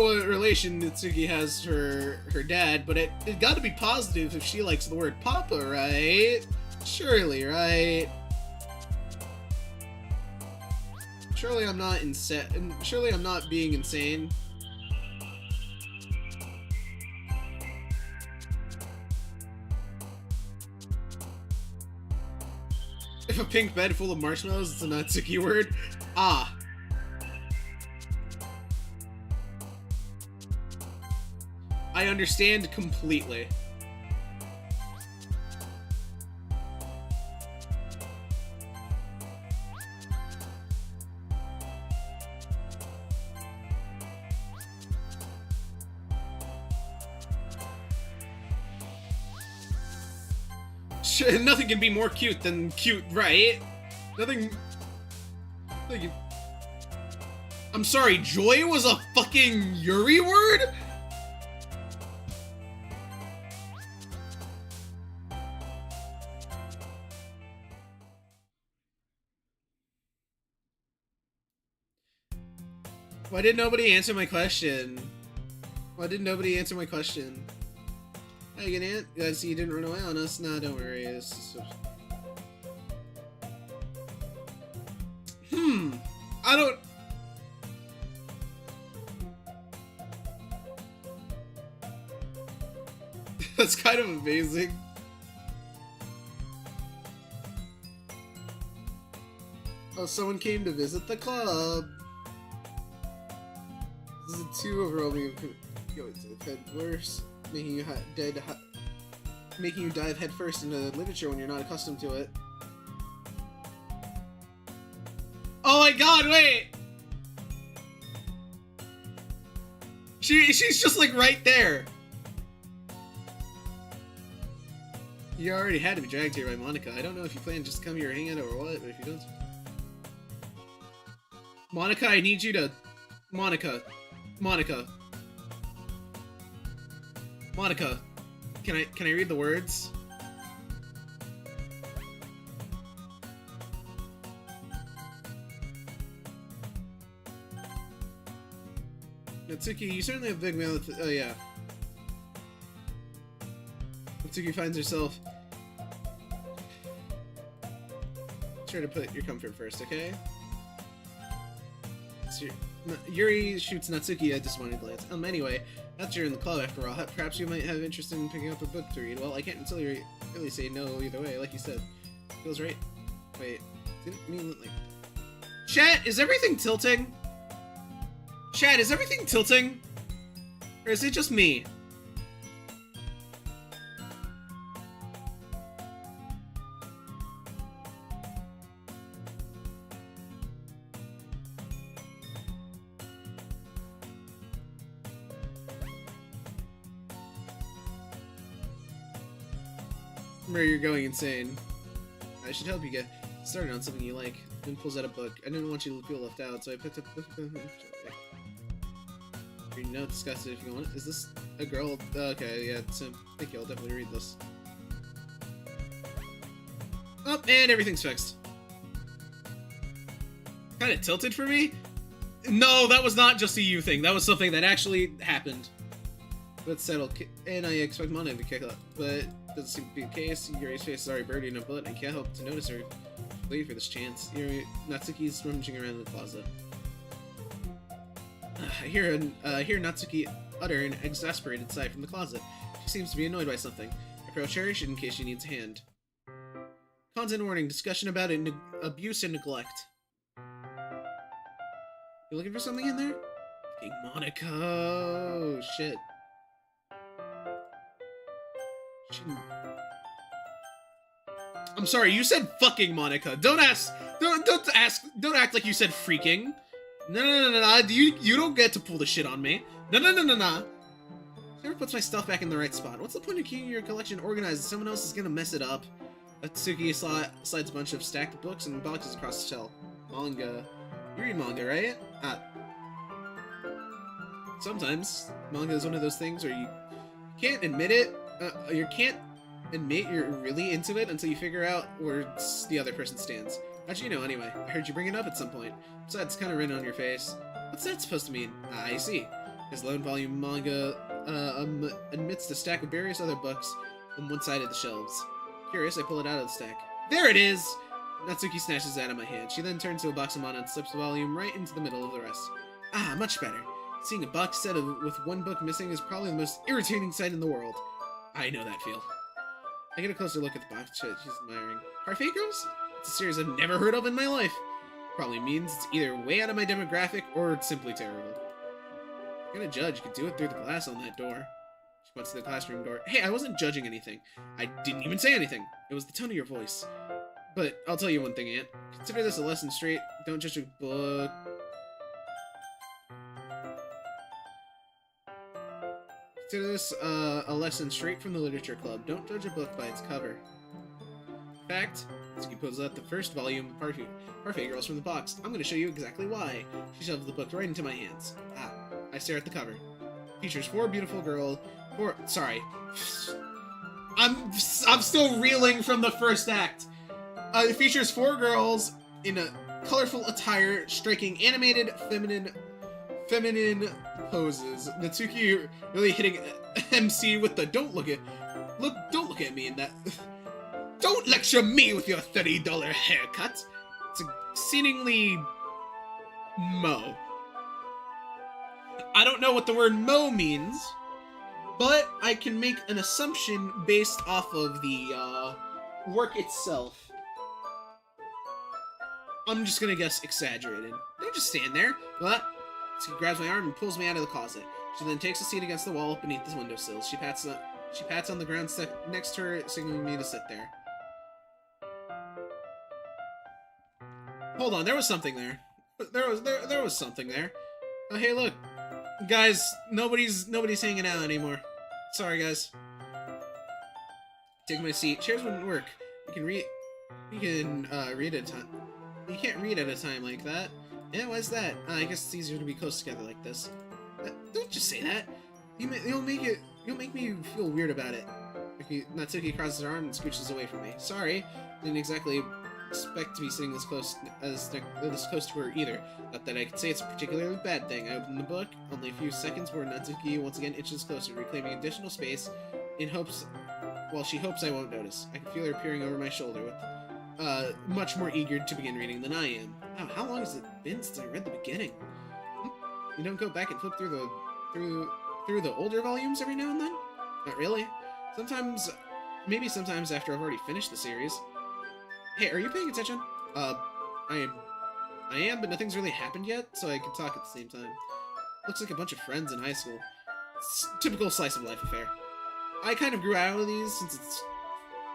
S1: what relation Natsuki has to her dad, but it got to be positive if she likes the word Papa, right? Surely, right? Surely I'm not insane. Surely I'm not being insane. If a pink bed full of marshmallows is a Natsuki word, ah. I understand completely. Sure, nothing can be more cute than cute, right? Nothing... I'm sorry, joy was a fucking Yuri word? Why did nobody answer my question? Why did nobody answer my question? How you gonna guys see you didn't run away on us? Nah, don't worry. I don't... That's kind of amazing. Oh, someone came to visit the club. This is a 2 overall being head worse, making you dive head first into literature when you're not accustomed to it. Oh my god, wait! She's just like right there. You already had to be dragged here by Monica. I don't know if you plan just to come here and hang out or what, but if you don't... Monica, I need you to... Monica. Monica, can I read the words? Natsuki, you certainly have a big mouth. Oh yeah. Natsuki finds herself. Try to put your comfort first, okay? Yuri shoots Natsuki a disappointed glance. Anyway, that's you're in the club after all. Perhaps you might have interest in picking up a book to read. Well, I can't really say no either way, like you said. Feels right. Wait, didn't mean like. Chat, is everything tilting? Chat, is everything tilting? Or is it just me? Remember, you're going insane. I should help you get started on something you like. Then pulls out a book. I didn't want you to feel left out, so I picked up a book. You're not disgusted if you want it. Is this a girl? Okay, yeah, so thank you. I'll definitely read this. Oh, and everything's fixed. Kind of tilted for me? No, that was not just a you thing. That was something that actually happened. But settled, and I expect Monica to kick up, but doesn't seem to be the case. Yuri's face is already buried in a bullet, and I can't help to notice her. Waiting for this chance. Natsuki's rummaging around in the closet. I hear Natsuki utter an exasperated sigh from the closet. She seems to be annoyed by something. I approach her in case she needs a hand. Content warning: discussion about abuse and neglect. You looking for something in there? Fucking Monica. Oh, shit. I'm sorry, you said fucking Monica. Don't act like you said freaking. No. You don't get to pull the shit on me. No. Never puts my stuff back in the right spot. What's the point of keeping your collection organized if someone else is gonna mess it up? Atsuki slides a bunch of stacked books and boxes across the shelf. Manga. You read manga, right? Sometimes. Manga is one of those things where you can't admit it. You can't admit you're really into it until you figure out where the other person stands. How'd you know anyway? I heard you bring it up at some point. Besides, it's kind of written on your face. What's that supposed to mean? I see. His lone volume manga amidst a stack of various other books on one side of the shelves. Curious, I pull it out of the stack. There it is! Natsuki snatches it out of my hand. She then turns to a box of manga and slips the volume right into the middle of the rest. Ah, much better. Seeing a box set with one book missing is probably the most irritating sight in the world. I know that feel. I get a closer look at the box she's admiring. Parfait Girls? It's a series I've never heard of in my life. Probably means it's either way out of my demographic or it's simply terrible. I'm gonna judge. You could do it through the glass on that door. She points to the classroom door. Hey, I wasn't judging anything. I didn't even say anything. It was the tone of your voice. But I'll tell you one thing, Aunt. Consider this a lesson straight. Don't judge a book. Consider this a lesson straight from the literature club. Don't judge a book by its cover. In fact, Natsuki pulls out the first volume of Parfait Girls from the box. I'm going to show you exactly why. She shoves the book right into my hands. I stare at the cover. Features four beautiful girls. Sorry. I'm still reeling from the first act. It features four girls in a colorful attire, striking animated feminine poses. Natsuki really hitting MC with the don't look at me in that. Don't lecture me with your $30 haircut. It's exceedingly mo. I don't know what the word mo means, but I can make an assumption based off of the work itself. I'm just gonna guess exaggerated. Don't just stand there. What? She grabs my arm and pulls me out of the closet. She then takes a seat against the wall beneath the windowsill. She pats on the ground next to her, signaling me to sit there. Hold on, there was something there. There was something there. Oh, hey, look, guys, nobody's hanging out anymore. Sorry, guys. Take my seat. Chairs wouldn't work. You can read at a time. You can't read at a time like that. Yeah, why's that? I guess it's easier to be close together like this. Don't just say that. You'll make it You don't make me feel weird about it. Natsuki crosses her arm and scooches away from me. Sorry, didn't exactly expect to be sitting this close to her either. Not that I could say it's a particularly bad thing. I opened the book, only a few seconds where Natsuki once again inches closer, reclaiming additional space in hopes, well, she hopes I won't notice. I can feel her peering over my shoulder with, much more eager to begin reading than I am. Wow, how long has it been since I read the beginning? You don't go back and flip through the older volumes every now and then? Not really. Maybe sometimes after I've already finished the series. Hey, are you paying attention? I am, but nothing's really happened yet, so I can talk at the same time. Looks like a bunch of friends in high school. It's typical slice of life affair. I kind of grew out of these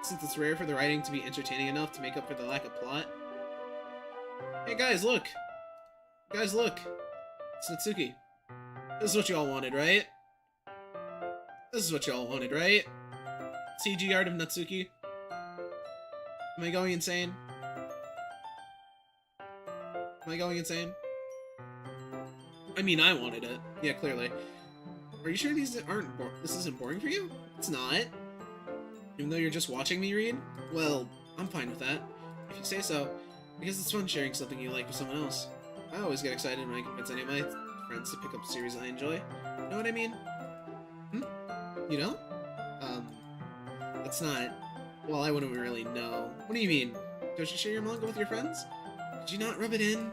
S1: since it's rare for the writing to be entertaining enough to make up for the lack of plot. Hey guys, look! Guys, look! It's Natsuki. This is what you all wanted, right? This is what you all wanted, right? CG art of Natsuki. Am I going insane? Am I going insane? I mean, I wanted it. Yeah, clearly. Are you sure this isn't boring for you? It's not. Even though you're just watching me read? Well, I'm fine with that. If you say so. Because it's fun sharing something you like with someone else. I always get excited when I convince any of my friends to pick up a series I enjoy. Know what I mean? You don't? That's not... Well, I wouldn't really know. What do you mean? Don't you share your manga with your friends? Did you not rub it in?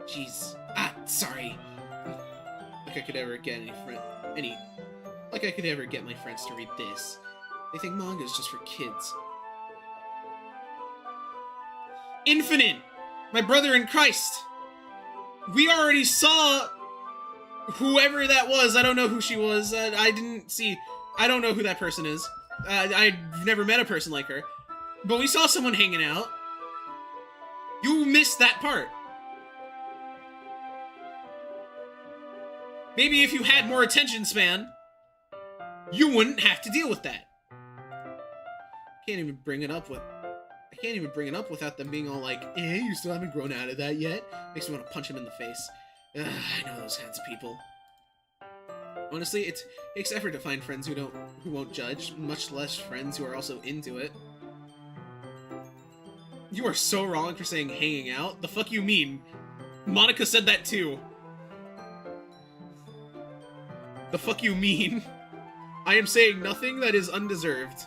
S1: Jeez. Ah, sorry. Like I could ever get Like I could ever get my friends to read this. They think manga is just for kids. Infinite! My brother in Christ! We already saw whoever that was. I don't know who she was. I didn't see... I don't know who that person is. I've never met a person like her. But we saw someone hanging out. You missed that part. Maybe if you had more attention span, you wouldn't have to deal with that. I can't even bring it up without them being all like, eh, you still haven't grown out of that yet? Makes me want to punch him in the face. I know those kinds of people. Honestly, it takes effort to find friends who won't judge, much less friends who are also into it. You are so wrong for saying hanging out. The fuck you mean? Monica said that too. The fuck you mean? I am saying nothing that is undeserved.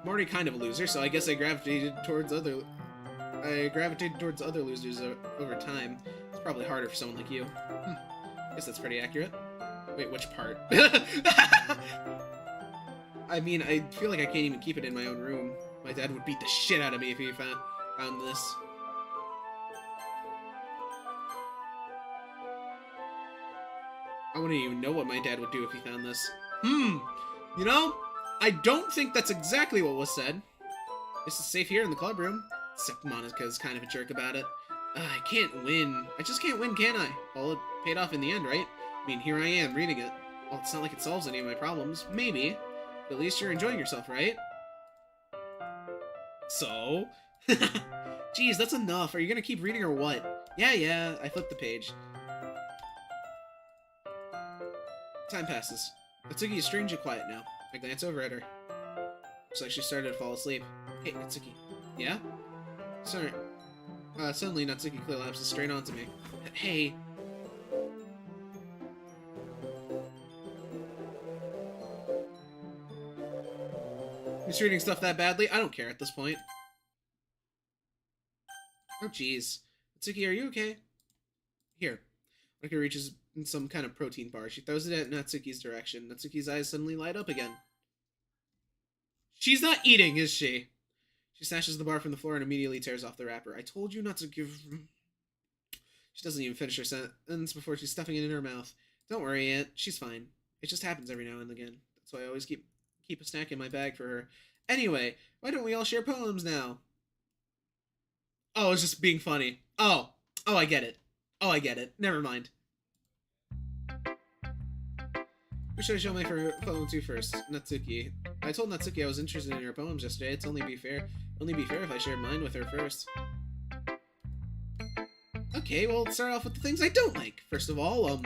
S1: I'm already kind of a loser, so I guess I gravitated towards other losers over time. It's probably harder for someone like you. Guess that's pretty accurate. Wait, which part? I mean, I feel like I can't even keep it in my own room. My dad would beat the shit out of me if he found this. I wouldn't even know what my dad would do if he found this. You know, I don't think that's exactly what was said. This is safe here in the club room. Except Monica's kind of a jerk about it. I can't win. I just can't win, can I? Well, it paid off in the end, right? I mean, here I am, reading it. Well, it's not like it solves any of my problems. Maybe. But at least you're enjoying yourself, right? So? Jeez, that's enough. Are you gonna keep reading or what? Yeah, I flipped the page. Time passes. Natsuki is strangely quiet now. I glance over at her. Looks like she started to fall asleep. Hey, Natsuki. Yeah? Sorry. Suddenly, Natsuki collapses straight onto me. Hey. He's reading stuff that badly? I don't care at this point. Oh, jeez. Natsuki, are you okay? Here. Monika reaches in some kind of protein bar. She throws it at Natsuki's direction. Natsuki's eyes suddenly light up again. She's not eating, is she? She snatches the bar from the floor and immediately tears off the wrapper. I told you not to give... She doesn't even finish her sentence before she's stuffing it in her mouth. Don't worry, Aunt. She's fine. It just happens every now and again. That's why I always keep a snack in my bag for her. Anyway, why don't we all share poems now? Oh, it's just being funny. Oh, I get it. I get it. Never mind. Who should I show my poem to first? Natsuki. I told Natsuki I was interested in her poems yesterday. It's only be fair if I shared mine with her first. Okay, well, let's start off with the things I don't like. First of all,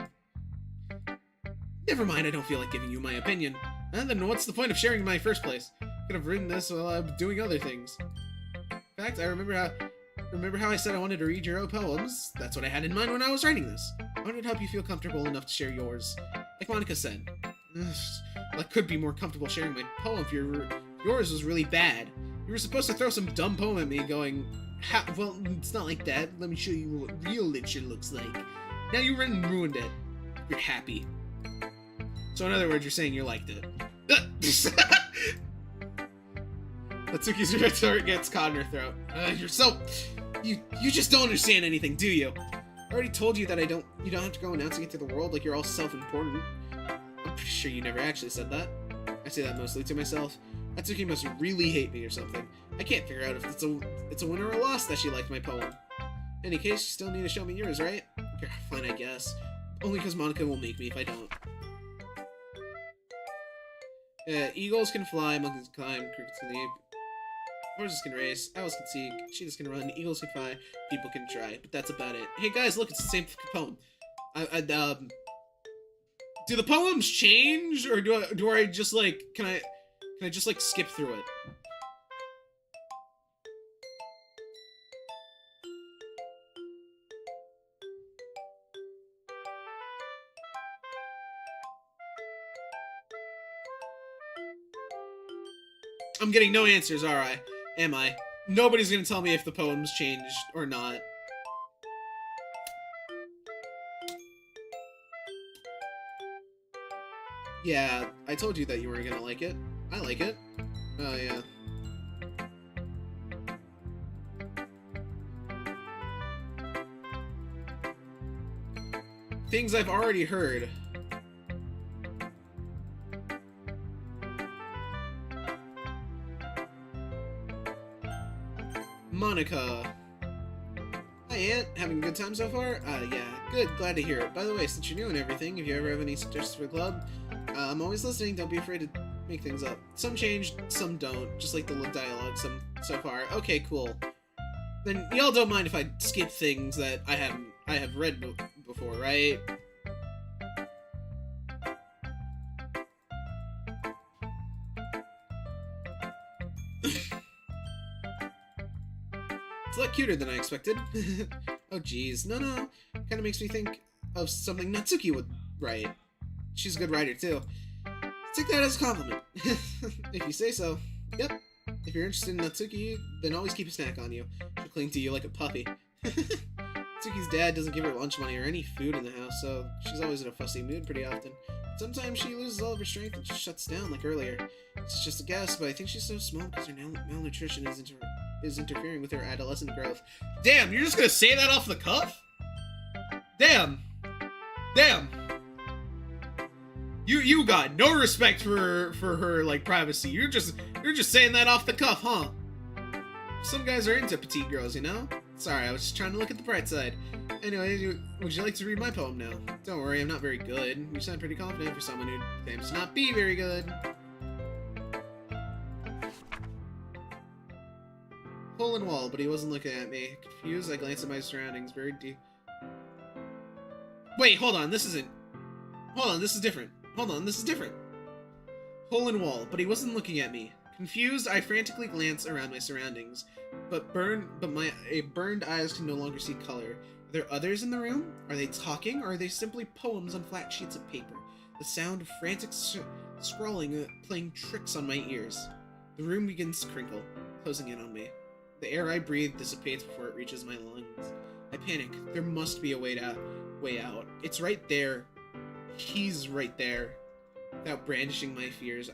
S1: Never mind, I don't feel like giving you my opinion. Then what's the point of sharing in my first place? Could have written this while I'm doing other things. In fact, I remember how I said I wanted to read your poems? That's what I had in mind when I was writing this. I wanted to help you feel comfortable enough to share yours. Like Monica said. I could be more comfortable sharing my poem if yours was really bad. You were supposed to throw some dumb poem at me going, well, it's not like that. Let me show you what real literature looks like. Now you ruined it. You're happy. So in other words, you're saying you liked it. Natsuki's retort gets caught in her throat. You just don't understand anything, do you? I already told you that you don't have to go announcing it to the world like you're all self-important. I'm pretty sure you never actually said that. I say that mostly to myself. Natsuki must really hate me or something. I can't figure out if it's a win or a loss that she liked my poem. In any case, you still need to show me yours, right? Yeah, fine, I guess. Only because Monica will make me if I don't. Eagles can fly, monkeys can climb, crickets can leap. Horses can race, owls can seek, cheetahs can run, eagles can fly, people can try, but that's about it. Hey guys, look, it's the same poem. Do the poems change, or do I just like, can I just like skip through it? I'm getting no answers, am I? Nobody's gonna tell me if the poems changed or not. Yeah, I told you that you weren't gonna like it. I like it. Oh, yeah. Things I've already heard. Monica. Hi, Aunt. Having a good time so far? Yeah. Good. Glad to hear it. By the way, since you're new and everything, if you ever have any suggestions for the club, I'm always listening. Don't be afraid to make things up. Some changed, some don't. Just like the dialogue so far. Okay, cool. Then y'all don't mind if I skip things that I have read before, right? It's a lot cuter than I expected. Oh geez, no. Kinda makes me think of something Natsuki would write. She's a good writer too. Take that as a compliment. If you say so. Yep. If you're interested in Natsuki, then always keep a snack on you. She'll cling to you like a puppy. Natsuki's dad doesn't give her lunch money or any food in the house, so she's always in a fussy mood pretty often. Sometimes she loses all of her strength and just shuts down like earlier. It's just a guess, but I think she's so small because her malnutrition is interfering with her adolescent growth. Damn, you're just gonna say that off the cuff? Damn. You got no respect for her like privacy. You're just saying that off the cuff, huh? Some guys are into petite girls, you know? Sorry, I was just trying to look at the bright side. Anyway, would you like to read my poem now? Don't worry, I'm not very good. You sound pretty confident for someone who claims to not be very good. Hole in wall, but he wasn't looking at me. Confused, I glanced at my surroundings. Very deep. Wait, hold on, this isn't... Hold on, this is different. Hold on, this is different. Hole in wall, but he wasn't looking at me. Confused, I frantically glanced around my surroundings, but my burned eyes can no longer see color. Are there others in the room? Are they talking, or are they simply poems on flat sheets of paper? The sound of frantic scrolling playing tricks on my ears. The room begins to crinkle, closing in on me. The air I breathe dissipates before it reaches my lungs. I panic. There must be a way out. It's right there. He's right there. Without brandishing my fears,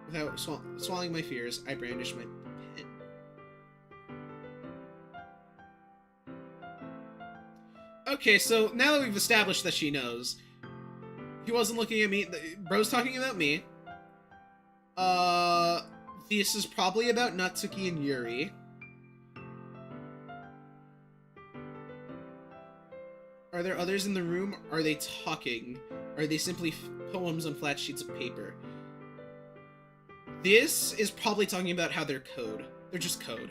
S1: Without swallowing my fears, I brandish my pen. Okay, so now that we've established that she knows, he wasn't looking at me. Bro's talking about me. This is probably about Natsuki and Yuri. Are there others in the room? Are they talking? Are they simply poems on flat sheets of paper? This is probably talking about how they're code. They're just code.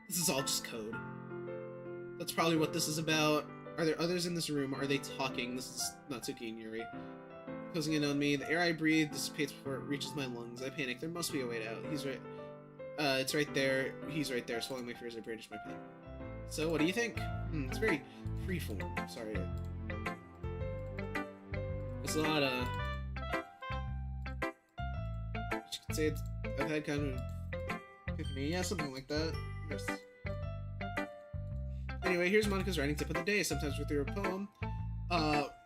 S1: This is all just code. That's probably what this is about. Are there others in this room? Are they talking? This is Natsuki and Yuri. closing in on me. The air I breathe dissipates before it reaches my lungs. I panic. There must be a way out. He's right. It's right there. He's right there, swallowing my fears. I brandish my pen. So, what do you think? It's very freeform. Sorry. There's a lot of... You could say I've had kind of epiphany. Yeah, something like that. Yes. Anyway, here's Monica's writing tip of the day. Sometimes with your poem,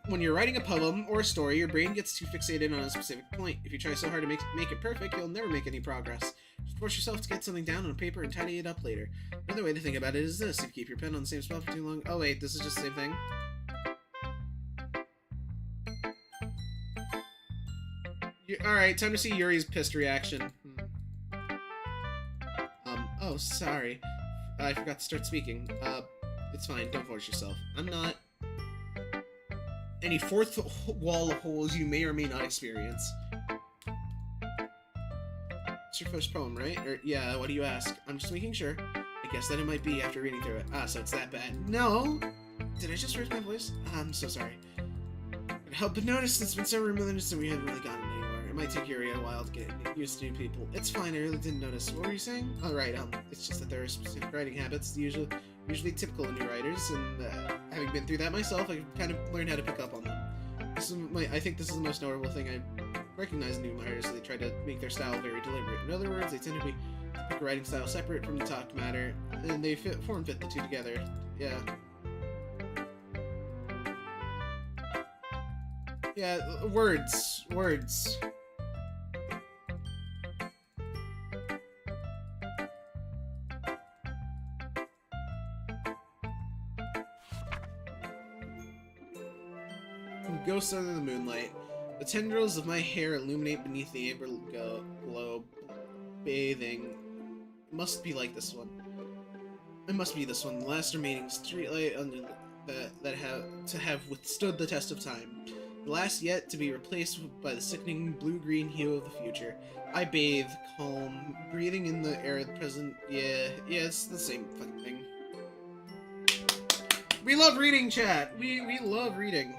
S1: when you're writing a poem or a story, your brain gets too fixated on a specific point. If you try so hard to make it perfect, you'll never make any progress. Just force yourself to get something down on paper and tidy it up later. Another way to think about it is this. If you keep your pen on the same spot for too long... Oh wait, this is just the same thing? Alright, time to see Yuri's pissed reaction. Oh, sorry. I forgot to start speaking. It's fine, don't force yourself. I'm not... Any fourth wall holes you may or may not experience. It's your first poem, right? Or, yeah, what do you ask? I'm just making sure. I guess that it might be after reading through it. Ah, so it's that bad. No! Did I just raise my voice? I'm so sorry. Couldn't help but notice it's been several minutes and we haven't really gotten anywhere. It might take Yuri a while to get used to new people. It's fine, I really didn't notice. What were you saying? Oh, right, it's just that there are specific writing habits usually typical in new writers, and having been through that myself, I kind of learned how to pick up on them. I think this is the most notable thing I recognize in new writers. They try to make their style very deliberate. In other words, they tend to pick a writing style separate from the talked matter, and they form fit the two together. Yeah. Yeah, words. Ghosts under the moonlight. The tendrils of my hair illuminate beneath the amber globe, bathing. Must be like this one. It must be this one. The last remaining streetlight under that have withstood the test of time. The last yet to be replaced by the sickening blue-green hue of the future. I bathe, calm, breathing in the air of the present. Yeah, it's the same fucking thing. We love reading, chat. We love reading.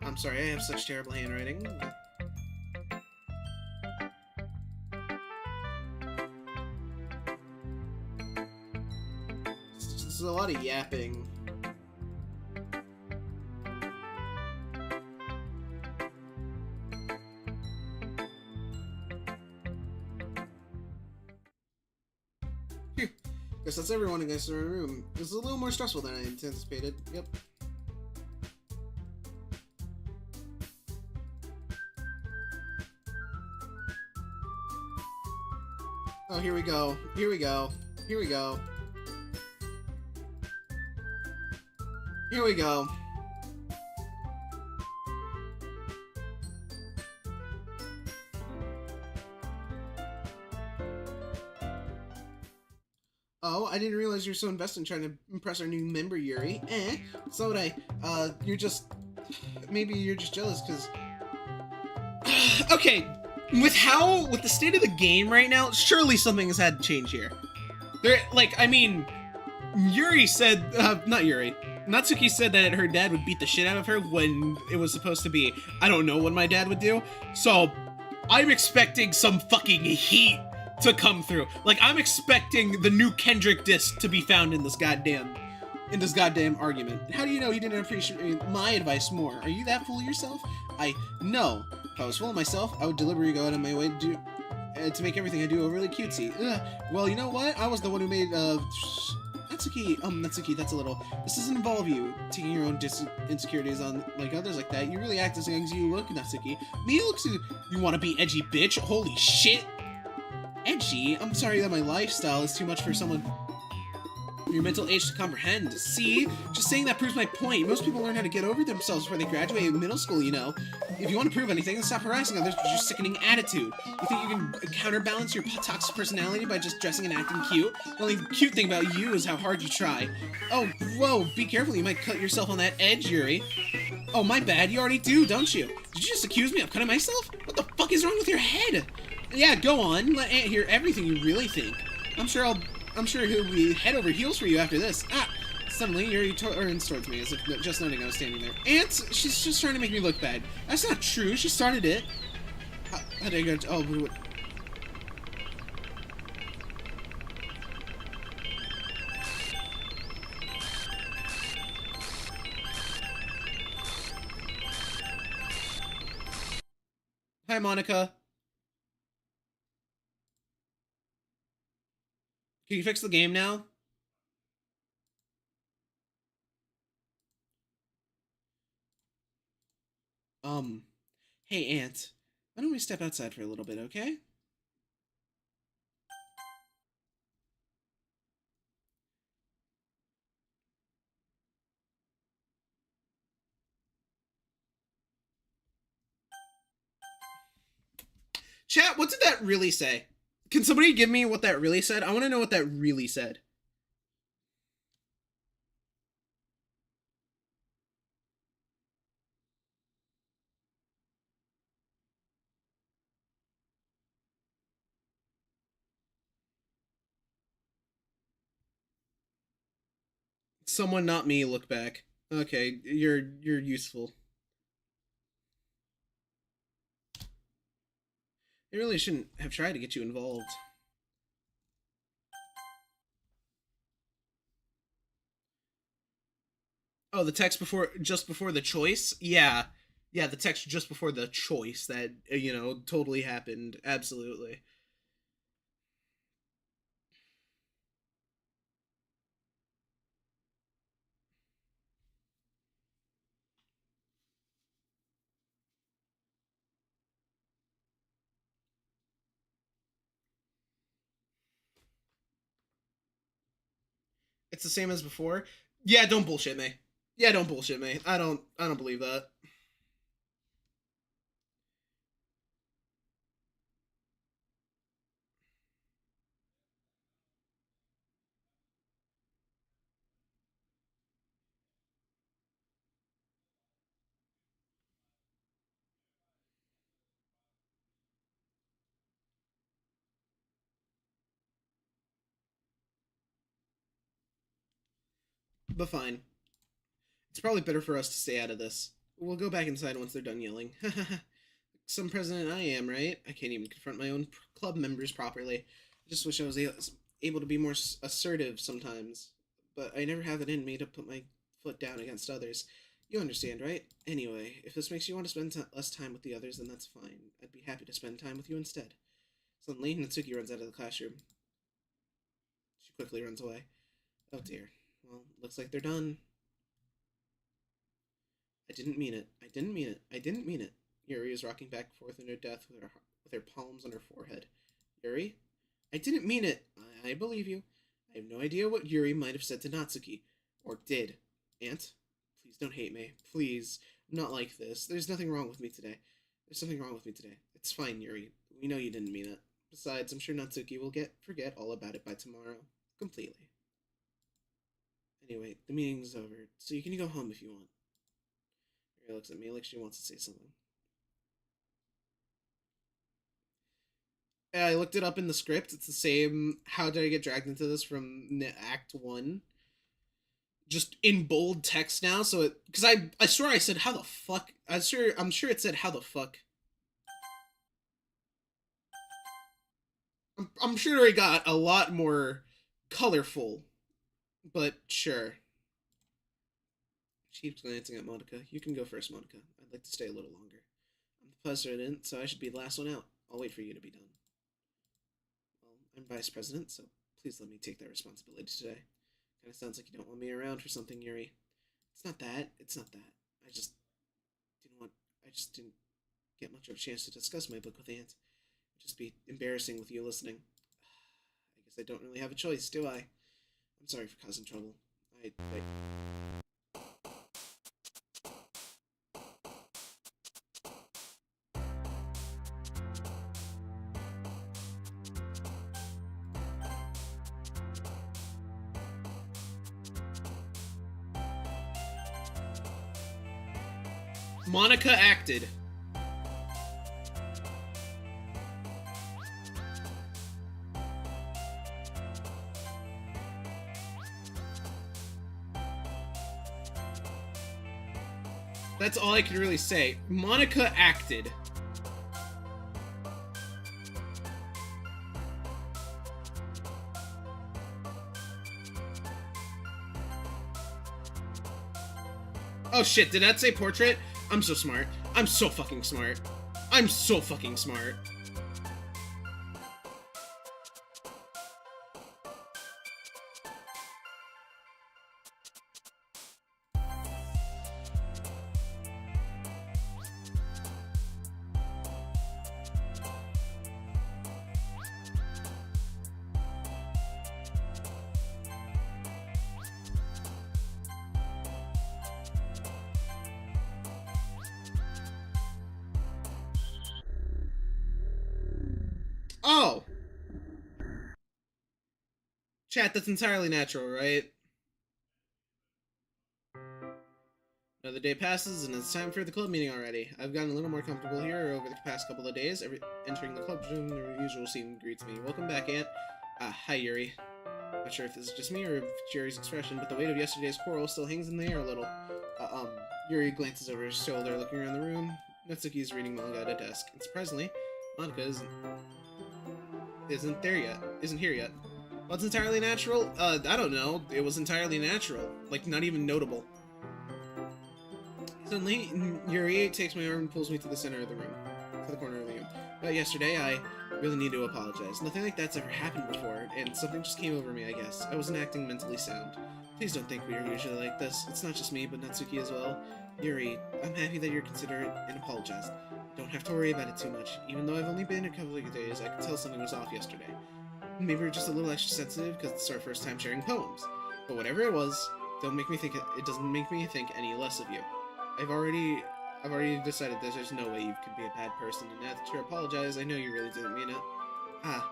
S1: I'm sorry, I have such terrible handwriting. This is a lot of yapping. Phew. Guess that's everyone in the room. It was a little more stressful than I anticipated. Yep. Oh, here we go. Here we go. Here we go. Here we go. Oh, I didn't realize you were so invested in trying to impress our new member, Yuri. So would I. You're just... Maybe you're just jealous, because... Okay, with the state of the game right now, surely something has had to change here. Yuri said... not Yuri. Natsuki said that her dad would beat the shit out of her when it was supposed to be, I don't know what my dad would do. So, I'm expecting some fucking heat to come through. Like, I'm expecting the new Kendrick disc to be found in this goddamn argument. How do you know he didn't appreciate my advice more? Are you that full of yourself? No. If I was full of myself, I would deliberately go out of my way to make everything I do overly cutesy. Well, you know what? I was the one who made, Natsuki, that's a little... This doesn't involve you taking your own insecurities on, like, others like that. You really act as young as you look, Natsuki. Me looks you want to be edgy, bitch? Holy shit! Edgy? I'm sorry that my lifestyle is too much for someone your mental age to comprehend. See? Just saying that proves my point. Most people learn how to get over themselves before they graduate middle school, you know. If you want to prove anything, then stop harassing others with your sickening attitude. You think you can counterbalance your toxic personality by just dressing and acting cute? The only cute thing about you is how hard you try. Oh, whoa, be careful, you might cut yourself on that edge, Yuri. Oh, my bad, you already do, don't you? Did you just accuse me of cutting myself? What the fuck is wrong with your head? Yeah, go on, let Aunt hear everything you really think. I'm sure he'll be head over heels for you after this. Suddenly, Yuri turns towards me, as if just noting I was standing there. Aunt, she's just trying to make me look bad. That's not true. She started it. How did I go? Oh, what? Hi, Monica. Can you fix the game now? Hey, Aunt. Why don't we step outside for a little bit, okay? Chat, what did that really say? Can somebody give me what that really said? I want to know what that really said. Someone, not me, look back. Okay, you're useful. I really shouldn't have tried to get you involved. Oh, the text just before the choice? Yeah. Yeah, the text just before the choice that, totally happened. Absolutely. It's the same as before? Yeah, don't bullshit me. Yeah, don't bullshit me. I don't believe that. But fine. It's probably better for us to stay out of this. We'll go back inside once they're done yelling. Some president I am, right? I can't even confront my own club members properly. I just wish I was able to be more assertive sometimes. But I never have it in me to put my foot down against others. You understand, right? Anyway, if this makes you want to spend less time with the others, then that's fine. I'd be happy to spend time with you instead. Suddenly, Natsuki runs out of the classroom. She quickly runs away. Oh dear. Well, looks like they're done. I didn't mean it. I didn't mean it. I didn't mean it. Yuri is rocking back and forth in her death with her palms on her forehead. Yuri? I didn't mean it. I believe you. I have no idea what Yuri might have said to Natsuki. Or did. Aunt? Please don't hate me. Please. I'm not like this. There's nothing wrong with me today. There's something wrong with me today. It's fine, Yuri. We know you didn't mean it. Besides, I'm sure Natsuki will forget all about it by tomorrow. Completely. Anyway, the meeting's over, so you can go home if you want. Yuri looks at me like she wants to say something. Yeah, I looked it up in the script. It's the same. How did I get dragged into this from Act 1? Just in bold text now, so it because I swear I said how the fuck. I'm sure it said how the fuck. I'm sure it got a lot more colorful, but sure. She keeps glancing at Monica. You can go first, Monica. I'd like to stay a little longer. I'm the president, so I should be the last one out. I'll wait for you to be done. Well, I'm vice president, so please let me take that responsibility today. Kind of sounds like you don't want me around for something, Yuri. It's not that. It's not that. I just didn't get much of a chance to discuss my book with Aunt. It'd just be embarrassing with you listening. I guess I don't really have a choice, do I? I'm sorry for causing trouble. I Monica acted. That's all I can really say. Monica acted. Oh shit, did that say portrait? I'm so smart. I'm so fucking smart. I'm so fucking smart. Oh! Chat, that's entirely natural, right? Another day passes, and it's time for the club meeting already. I've gotten a little more comfortable here over the past couple of days. Entering the club room, the usual scene greets me. Welcome back, Aunt. Hi, Yuri. Not sure if this is just me or if it's Yuri's expression, but the weight of yesterday's quarrel still hangs in the air a little. Yuri glances over his shoulder, looking around the room. Natsuki's reading manga at a desk, and surprisingly, Monica isn't here yet. Well, it's entirely natural? I don't know. It was entirely natural. Like, not even notable. Suddenly, Yuri takes my arm and pulls me to the center of the room. To the corner of the room. Yesterday, I really need to apologize. Nothing like that's ever happened before, and something just came over me, I guess. I wasn't acting mentally sound. Please don't think we are usually like this. It's not just me, but Natsuki as well. Yuri, I'm happy that you're considerate and apologized. Don't have to worry about it too much. Even though I've only been a couple of days, I could tell something was off yesterday. Maybe we're just a little extra sensitive because it's our first time sharing poems. But whatever it was, don't make me think it doesn't make me think any less of you. I've already decided that there's no way you could be a bad person, and now that you apologize, I know you really didn't mean it. Aunt,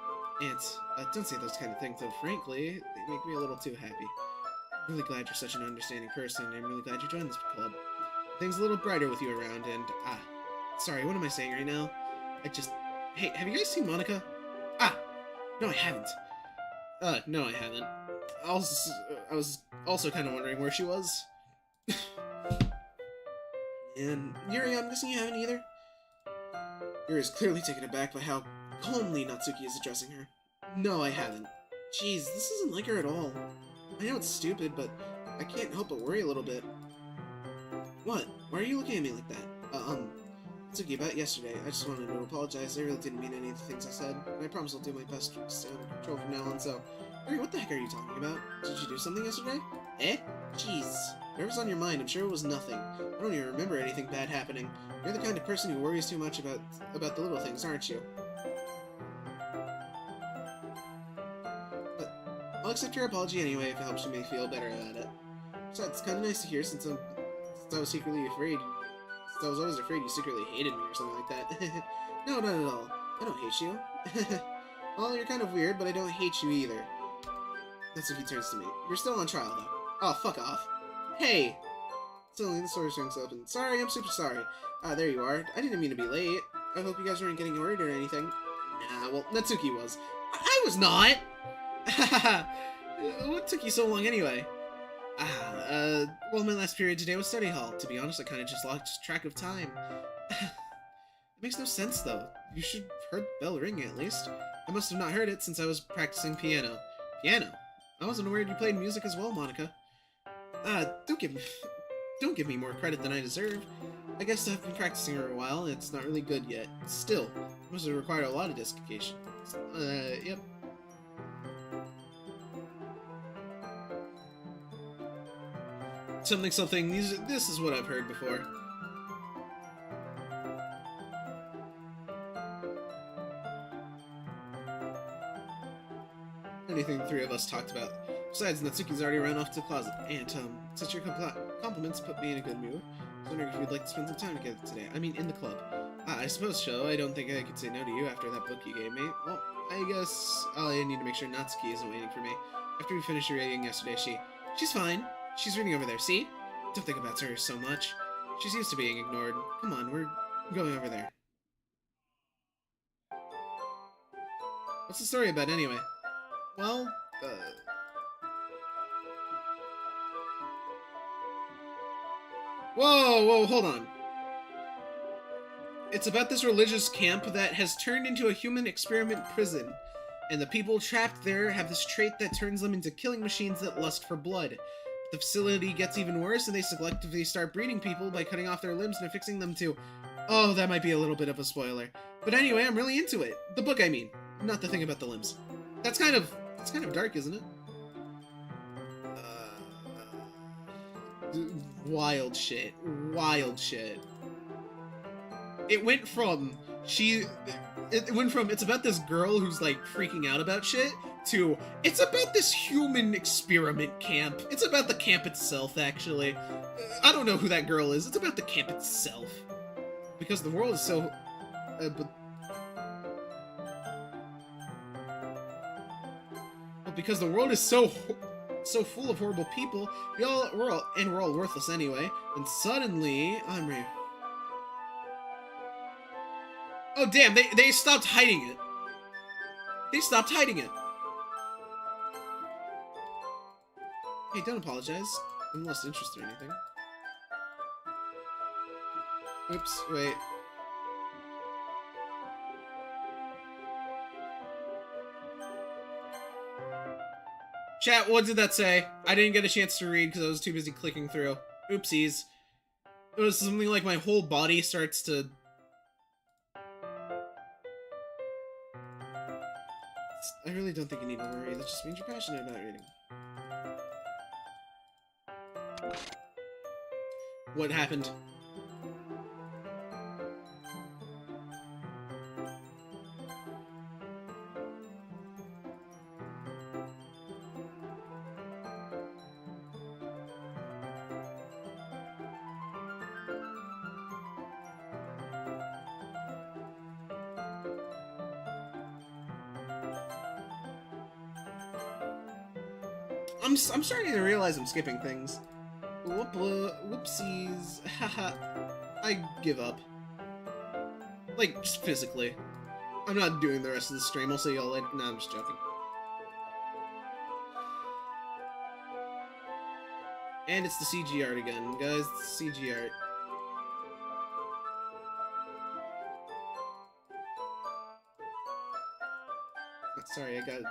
S1: don't say those kind of things, though, frankly. They make me a little too happy. I'm really glad you're such an understanding person, and I'm really glad you joined this club. Things a little brighter with you around, and, sorry, what am I saying right now? Hey, have you guys seen Monica? No, I haven't. No, I haven't. I was also kind of wondering where she was. And Yuri, I'm guessing you haven't either? Yuri is clearly taken aback by how calmly Natsuki is addressing her. No, I haven't. Jeez, this isn't like her at all. I know it's stupid, but I can't help but worry a little bit. What? Why are you looking at me like that? Natsuki, about yesterday, I just wanted to apologize. I really didn't mean any of the things I said, and I promise I'll do my best to stay under control from now on, so... Yuri, what the heck are you talking about? Did you do something yesterday? Jeez. Whatever's on your mind, I'm sure it was nothing. I don't even remember anything bad happening. You're the kind of person who worries too much about the little things, aren't you? But I'll accept your apology anyway if it helps you make me feel better about it. Besides, it's kind of nice to hear since I was secretly afraid. Since I was always afraid you secretly hated me or something like that. No, not at all. I don't hate you. Well, you're kind of weird, but I don't hate you either. Natsuki turns to me. You're still on trial, though. Oh, fuck off. Hey! Suddenly, the door swings open. Sorry, I'm super sorry. There you are. I didn't mean to be late. I hope you guys weren't getting worried or anything. Nah, well, Natsuki was. I was not! What took you so long anyway? Well, my last period today was study hall. To be honest, I kind of just lost track of time. It makes no sense, though. You should have heard the bell ring, at least. I must have not heard it since I was practicing piano. Piano? I wasn't aware you played music as well, Monica. Don't give me more credit than I deserve. I guess I've been practicing for a while, and it's not really good yet. Still, it must have required a lot of dedication. Yep. Something, this is what I've heard before. Anything the three of us talked about. Besides, Natsuki's already run off to the closet. And, since your compliments put me in a good mood, I was wondering if you'd like to spend some time together today. I mean, in the club. I suppose so. I don't think I could say no to you after that book you gave me. Well, I guess I need to make sure Natsuki isn't waiting for me. After we finished reading yesterday, she's fine. She's reading over there, see? Don't think about her so much. She's used to being ignored. Come on, we're going over there. What's the story about anyway? Well, Whoa, hold on. It's about this religious camp that has turned into a human experiment prison, and the people trapped there have this trait that turns them into killing machines that lust for blood. The facility gets even worse, and they selectively start breeding people by cutting off their limbs and affixing them to... Oh, that might be a little bit of a spoiler. But anyway, I'm really into it. The book, I mean. Not the thing about the limbs. That's kind of dark, isn't it? Wild shit. Wild shit. It went from it's about this girl who's like freaking out about shit to it's about this human experiment camp. It's about the camp itself, actually. I don't know who that girl is. It's about the camp itself. Because the world is so... because the world is so full of horrible people, we're all worthless anyway. And suddenly, oh damn! They stopped hiding it. They stopped hiding it. Hey, don't apologize. I'm lost interest or anything. Oops, wait. Chat, what did that say? I didn't get a chance to read because I was too busy clicking through. Oopsies. It was something like my whole body starts to... I really don't think you need to worry. That just means you're passionate about reading. What happened? I'm starting to realize I'm skipping things. Whoopsies. Haha. I give up. Like, just physically. I'm not doing the rest of the stream. I'll see y'all later. No, I'm just joking. And it's the CG art again, guys. It's the CG art. Sorry, I got...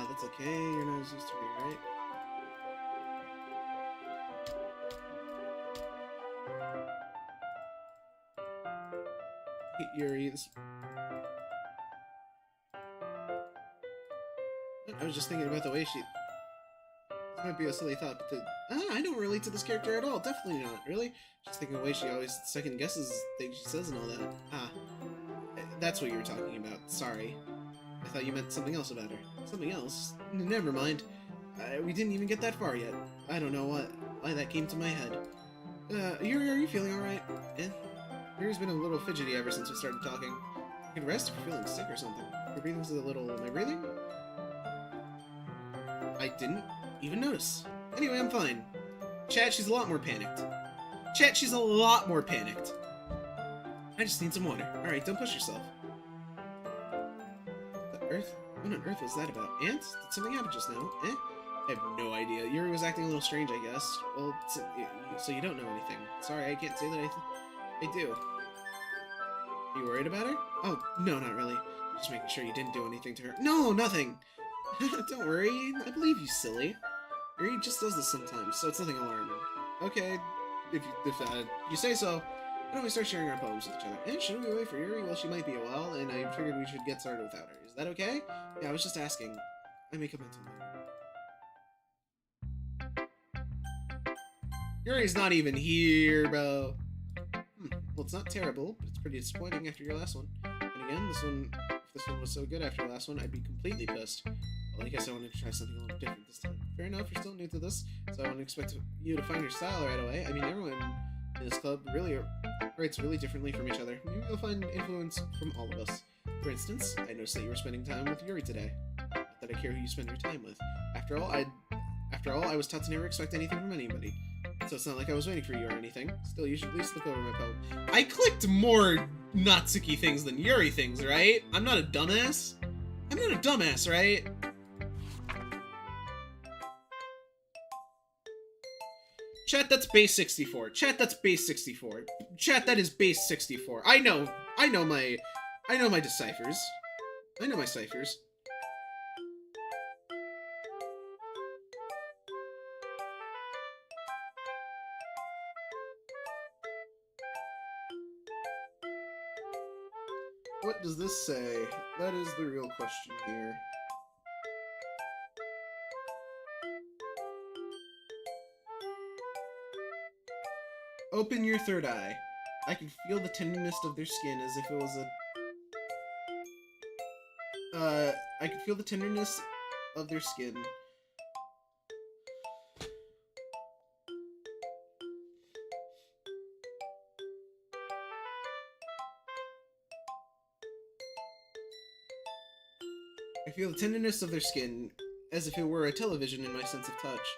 S1: that's okay. Your nose used to be right. Yuri, this... I was just thinking about the way she... This might be a silly thought, but I don't relate to this character at all. Definitely not, really. Just thinking the way she always second guesses things she says and all that. Ah. That's what you were talking about. Sorry. I thought you meant something else about her. Something else? Never mind. We didn't even get that far yet. I don't know why that came to my head. Yuri, are you feeling alright? Eh? Yuri's been a little fidgety ever since we started talking. You can rest if you're feeling sick or something. Your breathing's a little... Am I breathing? I didn't even notice. Anyway, I'm fine. Chat, she's a lot more panicked. Chat, she's a lot more panicked. I just need some water. Alright, don't push yourself. The Earth? What on earth was that about? Ants? Did something happen just now? Eh? I have no idea. Yuri was acting a little strange, I guess. Well, so you don't know anything. Sorry, I can't say that I do. Are you worried about her? Oh, no, not really. Just making sure you didn't do anything to her. No, nothing! Don't worry. I believe you, silly. Yuri just does this sometimes, so it's nothing alarming. Okay, if you say so. Why don't we start sharing our poems with each other? And should we wait for Yuri? Well, she might be a while, and I figured we should get started without her. Is that okay? Yeah, I was just asking. I make a mental note. Yuri's not even here, bro. Well, it's not terrible, but it's pretty disappointing after your last one. And again, if this one was so good after your last one, I'd be completely pissed. Well, I guess I wanted to try something a little different this time. Fair enough, you're still new to this, so I wouldn't expect you to find your style right away. I mean, everyone in this club really writes really differently from each other. Maybe you'll find influence from all of us. For instance, I noticed that you were spending time with Yuri today. Not that I care who you spend your time with. After all, I was taught to never expect anything from anybody. So it's not like I was waiting for you or anything. Still, you should at least look over my poem. I clicked more Natsuki things than Yuri things, right? I'm not a dumbass. I'm not a dumbass, right? Chat, that's base 64. Chat, that's base 64. Chat, that is base 64. I know my deciphers. I know my ciphers. What does this say? That is the real question here. Open your third eye. I can feel the tenderness of their skin as if it was a... I can feel the tenderness of their skin. I feel the tenderness of their skin as if it were a television in my sense of touch.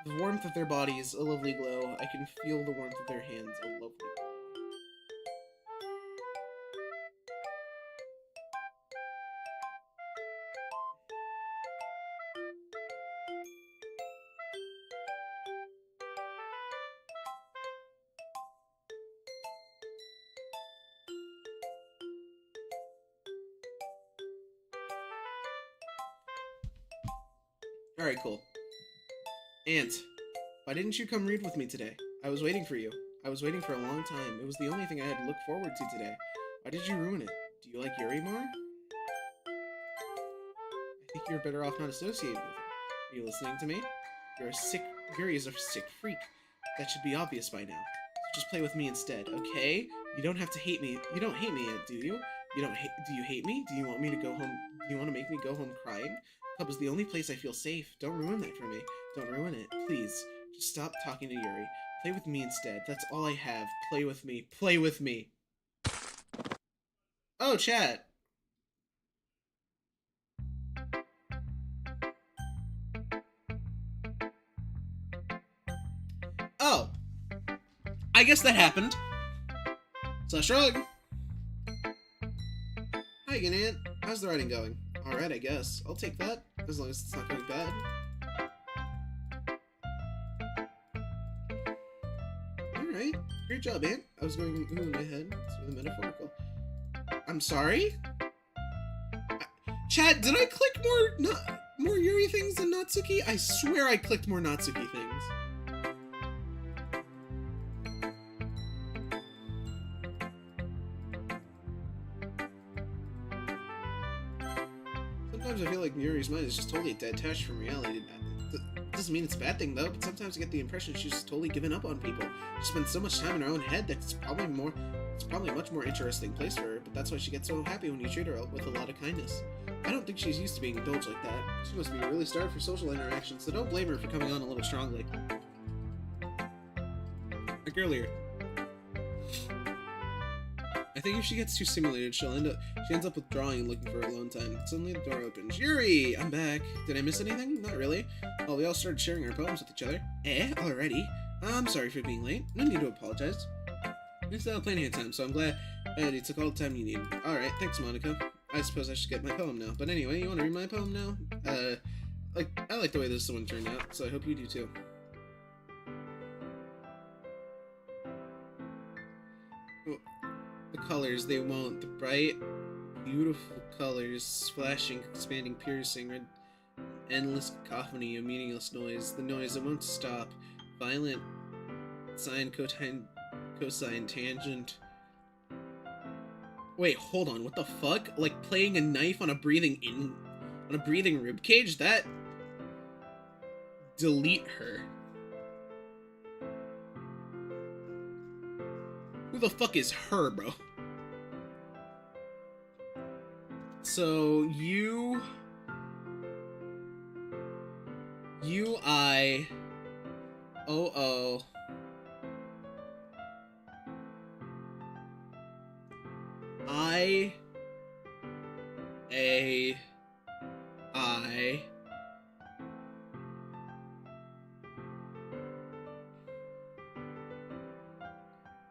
S1: The warmth of their bodies, a lovely glow. I can feel the warmth of their hands, a lovely glow. Alright, cool. Ant, why didn't you come read with me today? I was waiting for you. I was waiting for a long time. It was the only thing I had to look forward to today. Why did you ruin it? Do you like Yuri more? I think you're better off not associating with him. Are you listening to me? Yuri is a sick freak. That should be obvious by now. So just play with me instead, okay? You don't have to hate me. You don't hate me, Ant, do you? Do you hate me? Do you want me to go home? Do you want to make me go home crying? Pub is the only place I feel safe. Don't ruin that for me. Don't ruin it. Please. Just stop talking to Yuri. Play with me instead. That's all I have. Play with me. Play with me. Oh, chat. Oh. I guess that happened. So shrug. Hi again, Ant. How's the writing going? Alright, I guess. I'll take that, as long as it's not going bad. Alright. Great job, Ant. I was going ooh in my head. It's really metaphorical. I'm sorry? Chat, did I click more Yuri things than Natsuki? I swear I clicked more Natsuki things. Sometimes I feel like Yuri's mind is just totally detached from reality. Doesn't mean it's a bad thing though, but sometimes I get the impression she's just totally given up on people. She spends so much time in her own head that it's probably a much more interesting place for her, but that's why she gets so happy when you treat her with a lot of kindness. I don't think she's used to being indulged like that. She must be really starved for social interaction, so don't blame her for coming on a little strongly. Like earlier. I think if she gets too stimulated, she ends up withdrawing and looking for alone time. Suddenly the door opens. Yuri! I'm back. Did I miss anything? Not really. Oh, we all started sharing our poems with each other. Already? I'm sorry for being late. No need to apologize. We still have plenty of time, so I'm glad you took all the time you needed. Alright, thanks, Monica. I suppose I should get my poem now. But anyway, you want to read my poem now? I like the way this one turned out, so I hope you do too. The colors, they won't. The bright, beautiful colors, flashing, expanding, piercing, red, endless cacophony, a meaningless noise. The noise, it won't stop. Violent, sine, cosine, tangent. Wait, hold on, what the fuck? Like playing a knife on a breathing rib cage? That... Delete her. Who the fuck is her, bro? So, U-I-O-O. I-A-I.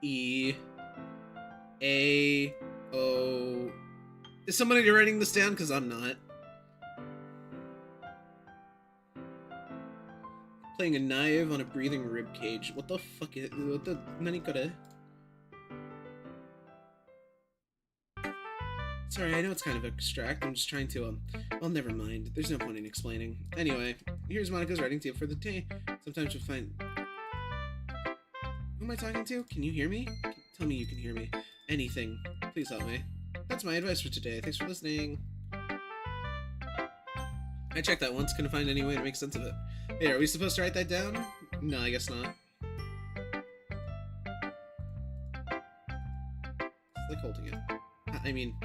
S1: E-A-O. Is somebody writing this down? Because I'm not. playing a knife on a breathing rib cage. What the fuck is... What the... Nanikore? Sorry, I know it's kind of abstract. I'm just trying to, well, never mind. There's no point in explaining. Anyway, here's Monika's writing tip for the day. Sometimes you'll find... Who am I talking to? Can you hear me? Tell me you can hear me. Anything. Please help me. That's my advice for today. Thanks for listening. I checked that once. Couldn't find any way to make sense of it. Hey, are we supposed to write that down? No, I guess not. It's like holding it. I mean...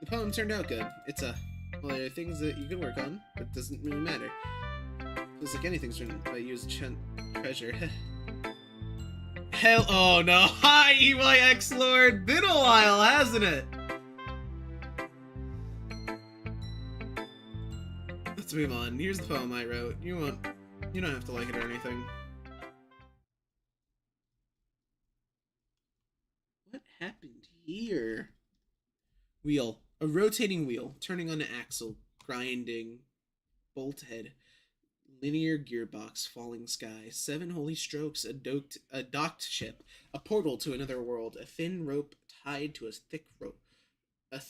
S1: The poem turned out good. It's well, there are things that you can work on, but it doesn't really matter. Feels like anything's written by you as treasure. Hell, oh no! Hi, EYX Lord! Been a while, hasn't it? Let's move on. Here's the poem I wrote. You don't have to like it or anything. What happened here? Wheel. A rotating wheel, turning on an axle, grinding, bolt head, linear gearbox, falling sky, 7 holy strokes, a docked ship, a portal to another world, a thin rope tied to a thick rope, a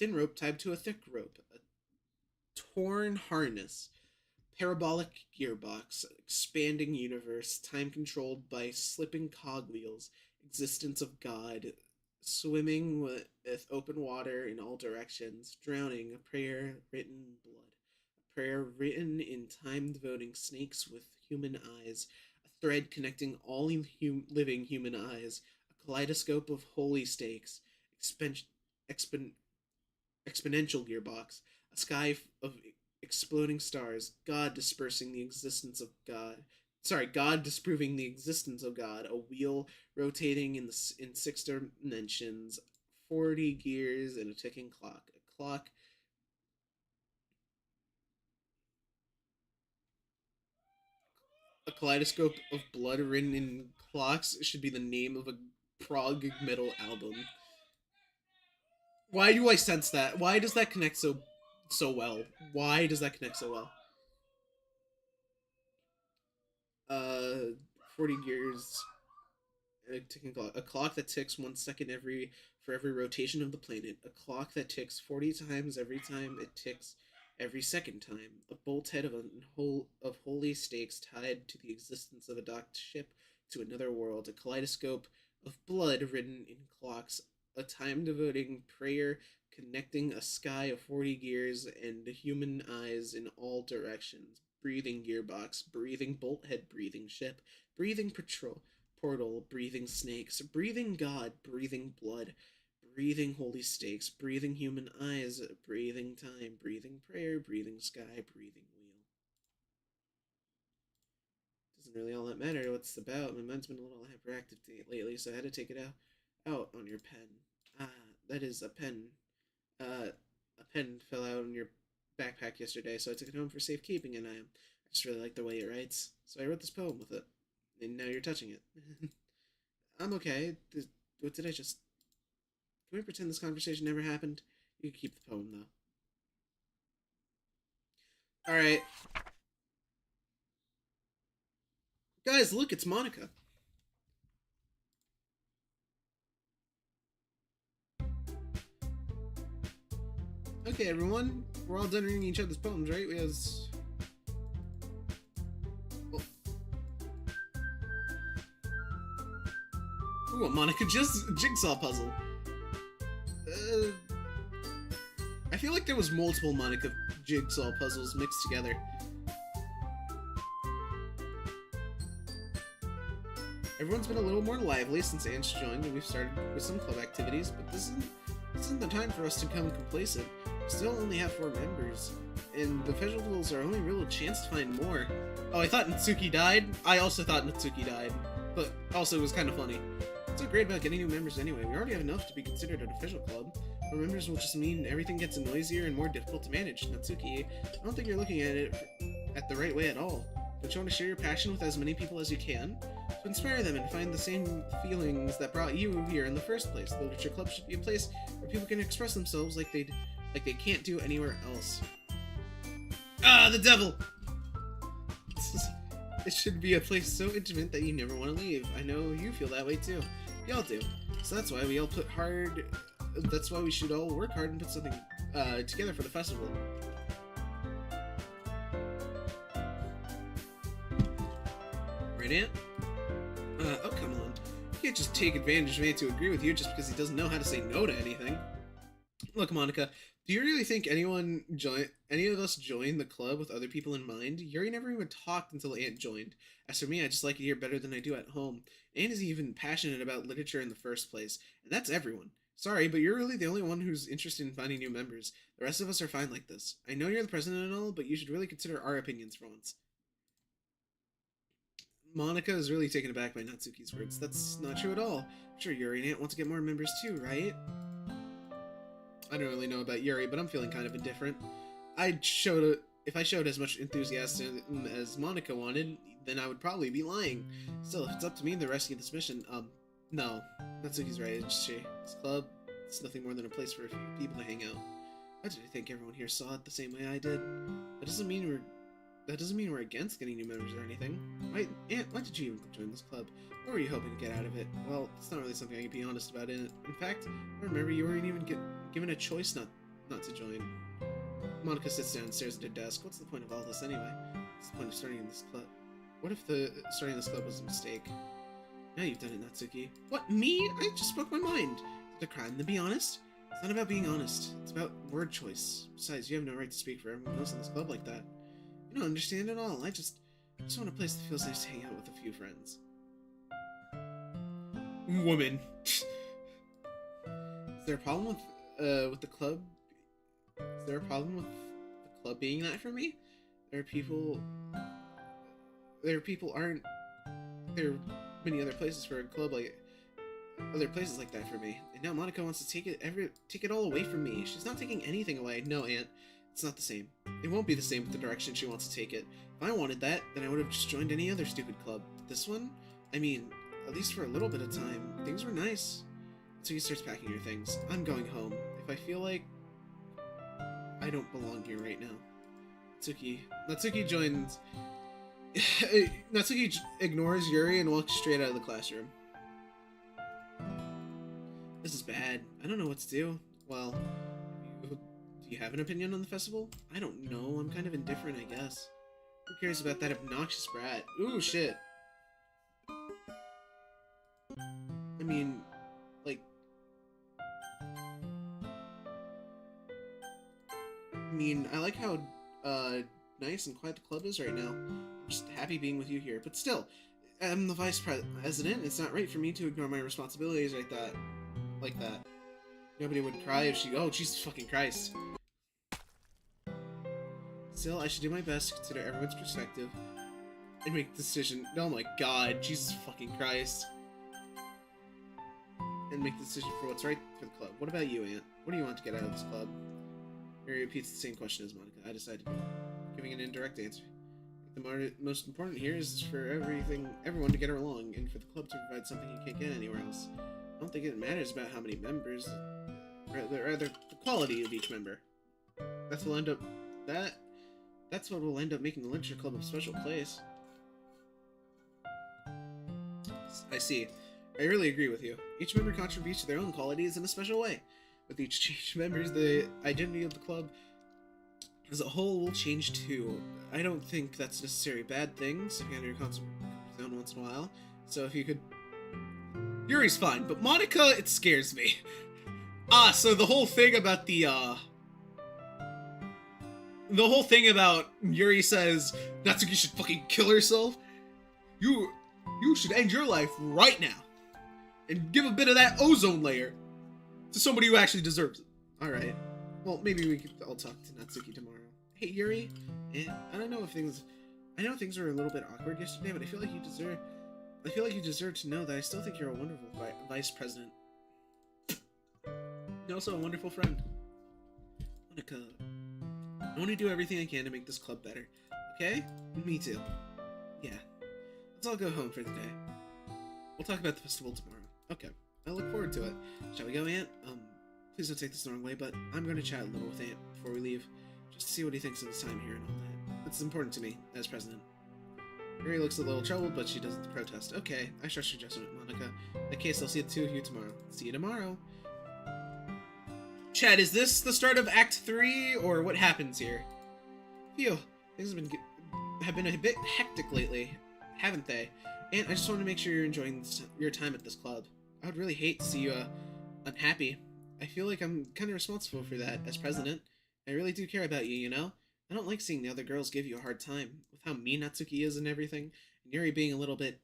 S1: torn harness, parabolic gearbox, expanding universe, time controlled by slipping cogwheels, existence of God, swimming with open water in all directions, drowning, a prayer written in blood, a prayer written in time-devoting snakes with human eyes, a thread connecting all living human eyes, a kaleidoscope of holy stakes, exponential gearbox, a sky of exploding stars, God disproving the existence of God, a wheel rotating in 6 dimensions, 40 gears, and a ticking clock. A kaleidoscope of blood written in clocks should be the name of a prog metal album. Why do I sense that? Why does that connect so well? Why does that connect so well? 40 gears, a ticking clock. A clock that ticks 1 second for every rotation of the planet. A clock that ticks 40 times every time it ticks every second time. A bolt head of holy stakes tied to the existence of a docked ship to another world. A kaleidoscope of blood written in clocks. A time-devoting prayer connecting a sky of 40 gears and human eyes in all directions. Breathing gearbox, breathing bolt head, breathing ship, breathing portal, breathing snakes, breathing God, breathing blood, breathing holy stakes, breathing human eyes, breathing time, breathing prayer, breathing sky, breathing wheel. Doesn't really all that matter what it's about. My mind's been a little hyperactive lately, so I had to take it out on your pen. That is a pen. A pen fell out on your backpack yesterday, so I took it home for safekeeping, and I just really like the way it writes, so I wrote this poem with it, and now you're touching it. I'm okay. What did I just... Can we pretend this conversation never happened? You can keep the poem, though. Alright. Guys, look, it's Monika. Okay, everyone. We're all done reading each other's poems, right? We have... Oh. Ooh, a Monika jigsaw puzzle. I feel like there was multiple Monika jigsaw puzzles mixed together. Everyone's been a little more lively since Ange joined, and we've started with some club activities, but this isn't the time for us to become complacent. We still only have 4 members, and the festivals are our only real chance to find more. Oh, I thought Natsuki died? I also thought Natsuki died, but also it was kind of funny. What's so great about getting new members anyway? We already have enough to be considered an official club. More members will just mean everything gets noisier and more difficult to manage. Natsuki, I don't think you're looking at it at the right way at all. Don't you want to share your passion with as many people as you can? To inspire them and find the same feelings that brought you here in the first place. The literature club should be a place where people can express themselves like they can't do anywhere else. Ah, the devil! It should be a place so intimate that you never want to leave. I know you feel that way too. We all do. So that's why we all put hard. That's why we should all work hard and put something together for the festival. Right, Aunt? Oh, come on. You can't just take advantage of Aunt to agree with you just because he doesn't know how to say no to anything. Look, Monica, do you really think any of us joined the club with other people in mind? Yuri never even talked until Aunt joined. As for me, I just like it here better than I do at home. Aunt is even passionate about literature in the first place, and that's everyone. Sorry, but you're really the only one who's interested in finding new members. The rest of us are fine like this. I know you're the president and all, but you should really consider our opinions for once. Monica is really taken aback by Natsuki's words. That's not true at all. I'm sure Yuri and Aunt want to get more members too, right? I don't really know about Yuri, but I'm feeling kind of indifferent. If I showed as much enthusiasm as Monica wanted, then I would probably be lying. Still, if it's up to me to rescue this mission, no. Natsuki's right, isn't she? This club, it's nothing more than a place for a few people to hang out. Why did I think everyone here saw it the same way I did? That doesn't mean we're against getting new members or anything. Why did you even join this club? What were you hoping to get out of it? Well, it's not really something I can be honest about in it. In fact, I remember you weren't even given a choice not to join. Monica sits down and stares at her desk. What's the point of all this anyway? What's the point of starting this club? What if starting this club was a mistake? Now you've done it, Natsuki. What, me? I just spoke my mind. Is it a crime to be honest? It's not about being honest. It's about word choice. Besides, you have no right to speak for everyone else in this club like that. You don't understand at all. I just want a place that feels nice to hang out with a few friends. Woman. Is there a problem with the club? Is there a problem with the club being that for me? There are many other places for a club like that for me. And now Monica wants to take it all away from me. She's not taking anything away. No, Aunt. It's not the same. It won't be the same with the direction she wants to take it. If I wanted that, then I would have just joined any other stupid club. But this one? I mean, at least for a little bit of time. Things were nice. So he starts packing her things. I'm going home. If I feel like I don't belong here right now. Natsuki joins... Natsuki ignores Yuri and walks straight out of the classroom. This is bad. I don't know what to do. Well, do you have an opinion on the festival? I don't know. I'm kind of indifferent, I guess. Who cares about that obnoxious brat? Ooh, shit. I mean, like... I like how, nice and quiet the club is right now. I'm just happy being with you here. But still, I'm the vice president. It's not right for me to ignore my responsibilities like that. Nobody would cry if she... Oh, Jesus fucking Christ. Still, I should do my best to consider everyone's perspective and make the decision. Oh my god, Jesus fucking Christ. And make the decision for what's right for the club. What about you, Aunt? What do you want to get out of this club? Mary repeats the same question as Monica. I decided giving an indirect answer. The most important here is for everyone to get along, and for the club to provide something you can't get anywhere else. I don't think it matters about how many members, rather the quality of each member. That's what will end up making the literature club a special place. I see. I really agree with you. Each member contributes to their own qualities in a special way. With each change of members, the identity of the club as a whole will change too. I don't think that's necessarily a bad thing, sitting on your comfort zone once in a while. So if you could... Yuri's fine, but Monica, it scares me. So the whole thing about Yuri says Natsuki should fucking kill herself. You should end your life right now. And give a bit of that ozone layer to somebody who actually deserves it. Alright. Well, maybe we could all talk to Natsuki tomorrow. Hey, Yuri. I don't know if I know things were a little bit awkward yesterday, but I feel like you deserve to know that I still think you're a wonderful vice president. You're also a wonderful friend. Monica, I want to do everything I can to make this club better. Okay? Me too. Yeah. Let's all go home for the day. We'll talk about the festival tomorrow. Okay. I look forward to it. Shall we go, Aunt? Please don't take this the wrong way, but I'm going to chat a little with Aunt before we leave, just to see what he thinks of his time here and all that. It's important to me, as president. Yuri looks a little troubled, but she doesn't protest. Okay, I trust your judgment, Monica. In that case, I'll see the two of you tomorrow. See you tomorrow. Chad, is this the start of Act 3, or what happens here? Phew, things have been a bit hectic lately, haven't they? And I just want to make sure you're enjoying your time at this club. I would really hate to see you unhappy. I feel like I'm kind of responsible for that as president. I really do care about you, you know? I don't like seeing the other girls give you a hard time, with how mean Natsuki is and everything, and Yuri being a little bit,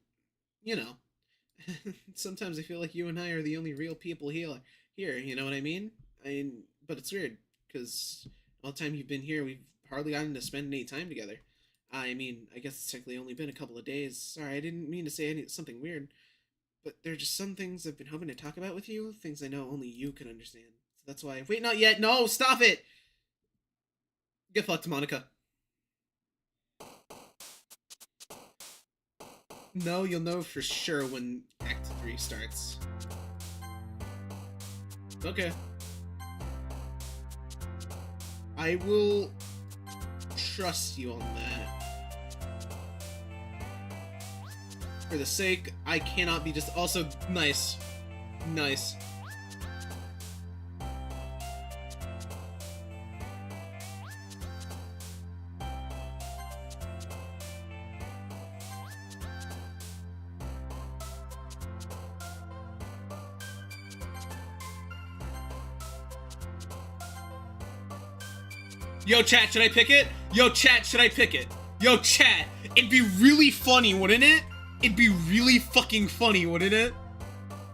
S1: you know. Sometimes I feel like you and I are the only real people here, you know what I mean? But it's weird, because all the time you've been here, we've hardly gotten to spend any time together. I mean, I guess it's technically only been a couple of days. Sorry, I didn't mean to say something weird. But there are just some things I've been hoping to talk about with you, things I know only you can understand. So that's why... Wait, not yet! No, stop it! Get fucked, Monica. No, you'll know for sure when Act 3 starts. Okay. I will trust you on that. For the sake, I cannot be just... Also, nice. Nice. Yo, chat, should I pick it? Yo, chat, should I pick it? Yo, chat, it'd be really funny, wouldn't it? It'd be really fucking funny, wouldn't it?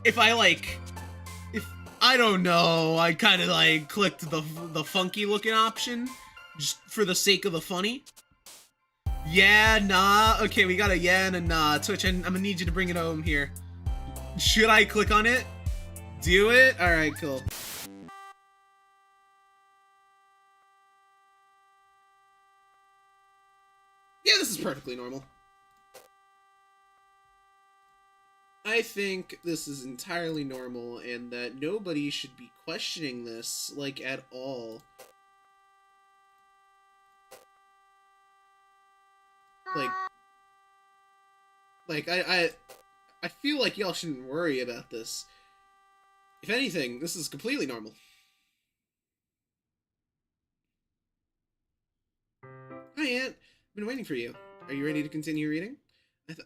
S1: If I, like... I don't know, I kind of, like, clicked the funky-looking option. Just for the sake of the funny. Yeah, nah. Okay, we got a yeah and a nah. Twitch, I'm gonna need you to bring it home here. Should I click on it? Do it? Alright, cool. Yeah, this is perfectly normal. I think this is entirely normal and that nobody should be questioning this, like, at all. Like, I feel like y'all shouldn't worry about this. If anything, this is completely normal. Hi, Aunt. I've been waiting for you. Are you ready to continue reading?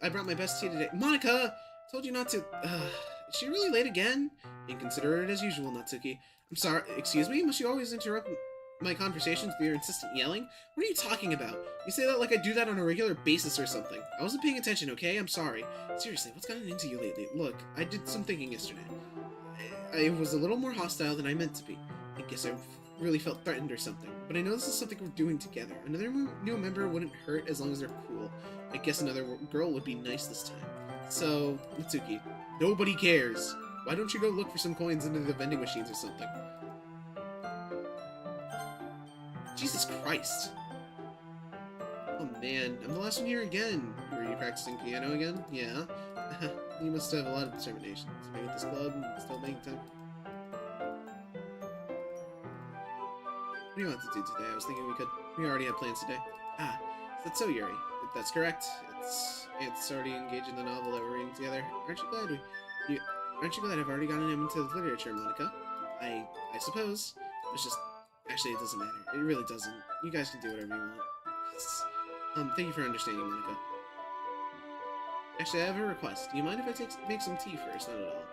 S1: I brought my best tea today. Monica! Told you not to... is she really late again? Inconsiderate as usual, Natsuki. I'm sorry. Excuse me? Must you always interrupt my conversations with your insistent yelling? What are you talking about? You say that like I do that on a regular basis or something. I wasn't paying attention, okay? I'm sorry. Seriously, what's gotten into you lately? Look, I did some thinking yesterday. I was a little more hostile than I meant to be. I guess I really felt threatened or something. But I know this is something we're doing together. Another new member wouldn't hurt as long as they're cool. I guess another girl would be nice this time. So, Natsuki, nobody cares. Why don't you go look for some coins into the vending machines or something? Jesus Christ. Oh man, I'm the last one here again. Were you practicing piano again? Yeah. You must have a lot of determination. To be with this club and still making time. What do you want to do today? I was thinking we already have plans today. Ah, that's so, Yuri. If that's correct. It's already engaged in the novel that we're reading together. Aren't you glad I've already gotten him into literature, Monica? I suppose. It's just... Actually, it doesn't matter. It really doesn't. You guys can do whatever you want. Thank you for understanding, Monica. Actually, I have a request. Do you mind if I make some tea first? Not at all.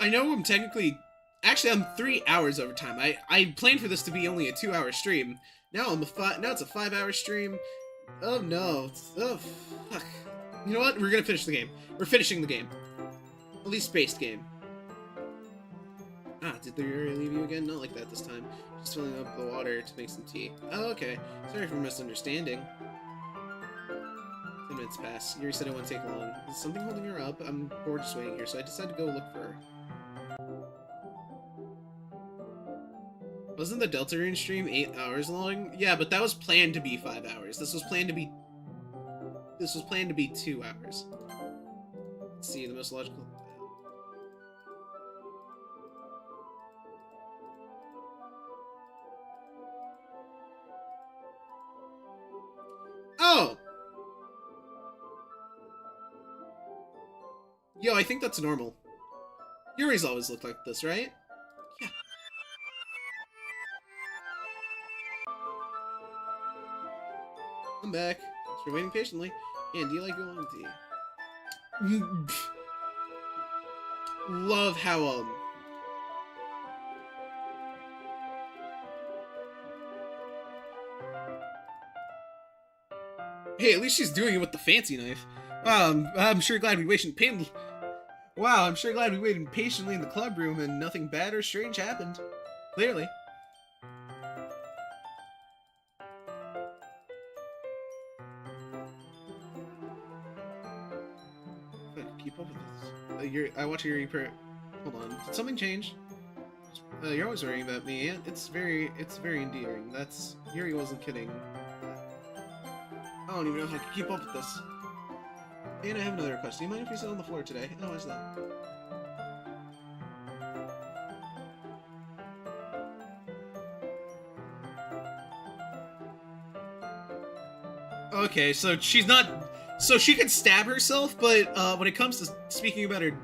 S1: I know I'm technically... Actually, I'm 3 hours over time. I planned for this to be only a 2-hour stream. Now it's a 5-hour stream. Oh no. Oh, fuck. You know what? We're gonna finish the game. We're finishing the game. At least spaced game. Ah, did they leave you again? Not like that this time. Just filling up the water to make some tea. Oh, okay. Sorry for misunderstanding. 10 minutes pass. Yuri said it wouldn't take long. Is something holding her up? I'm bored just waiting here, so I decided to go look for her. Wasn't the Deltarune stream 8 hours long? Yeah, but that was planned to be 5 hours. This was planned to be 2 hours. Let's see, the most logical... Yo, I think that's normal. Yuri's always looked like this, right? Yeah. I'm back. Thanks for waiting patiently. And do you like oolong tea? Love how, Hey, at least she's doing it with the fancy knife. I'm sure glad we waited Wow, I'm sure glad we waited patiently in the club room and nothing bad or strange happened. Clearly. Keep up with this. I watch Yuri Hold on. Did something change? You're always worrying about me, and it's very endearing. Yuri wasn't kidding. I don't even know if I can keep up with this. And I have another request. Do you mind if we sit on the floor today? Oh, why's that? Okay, so she's not... So she could stab herself, but when it comes to speaking about her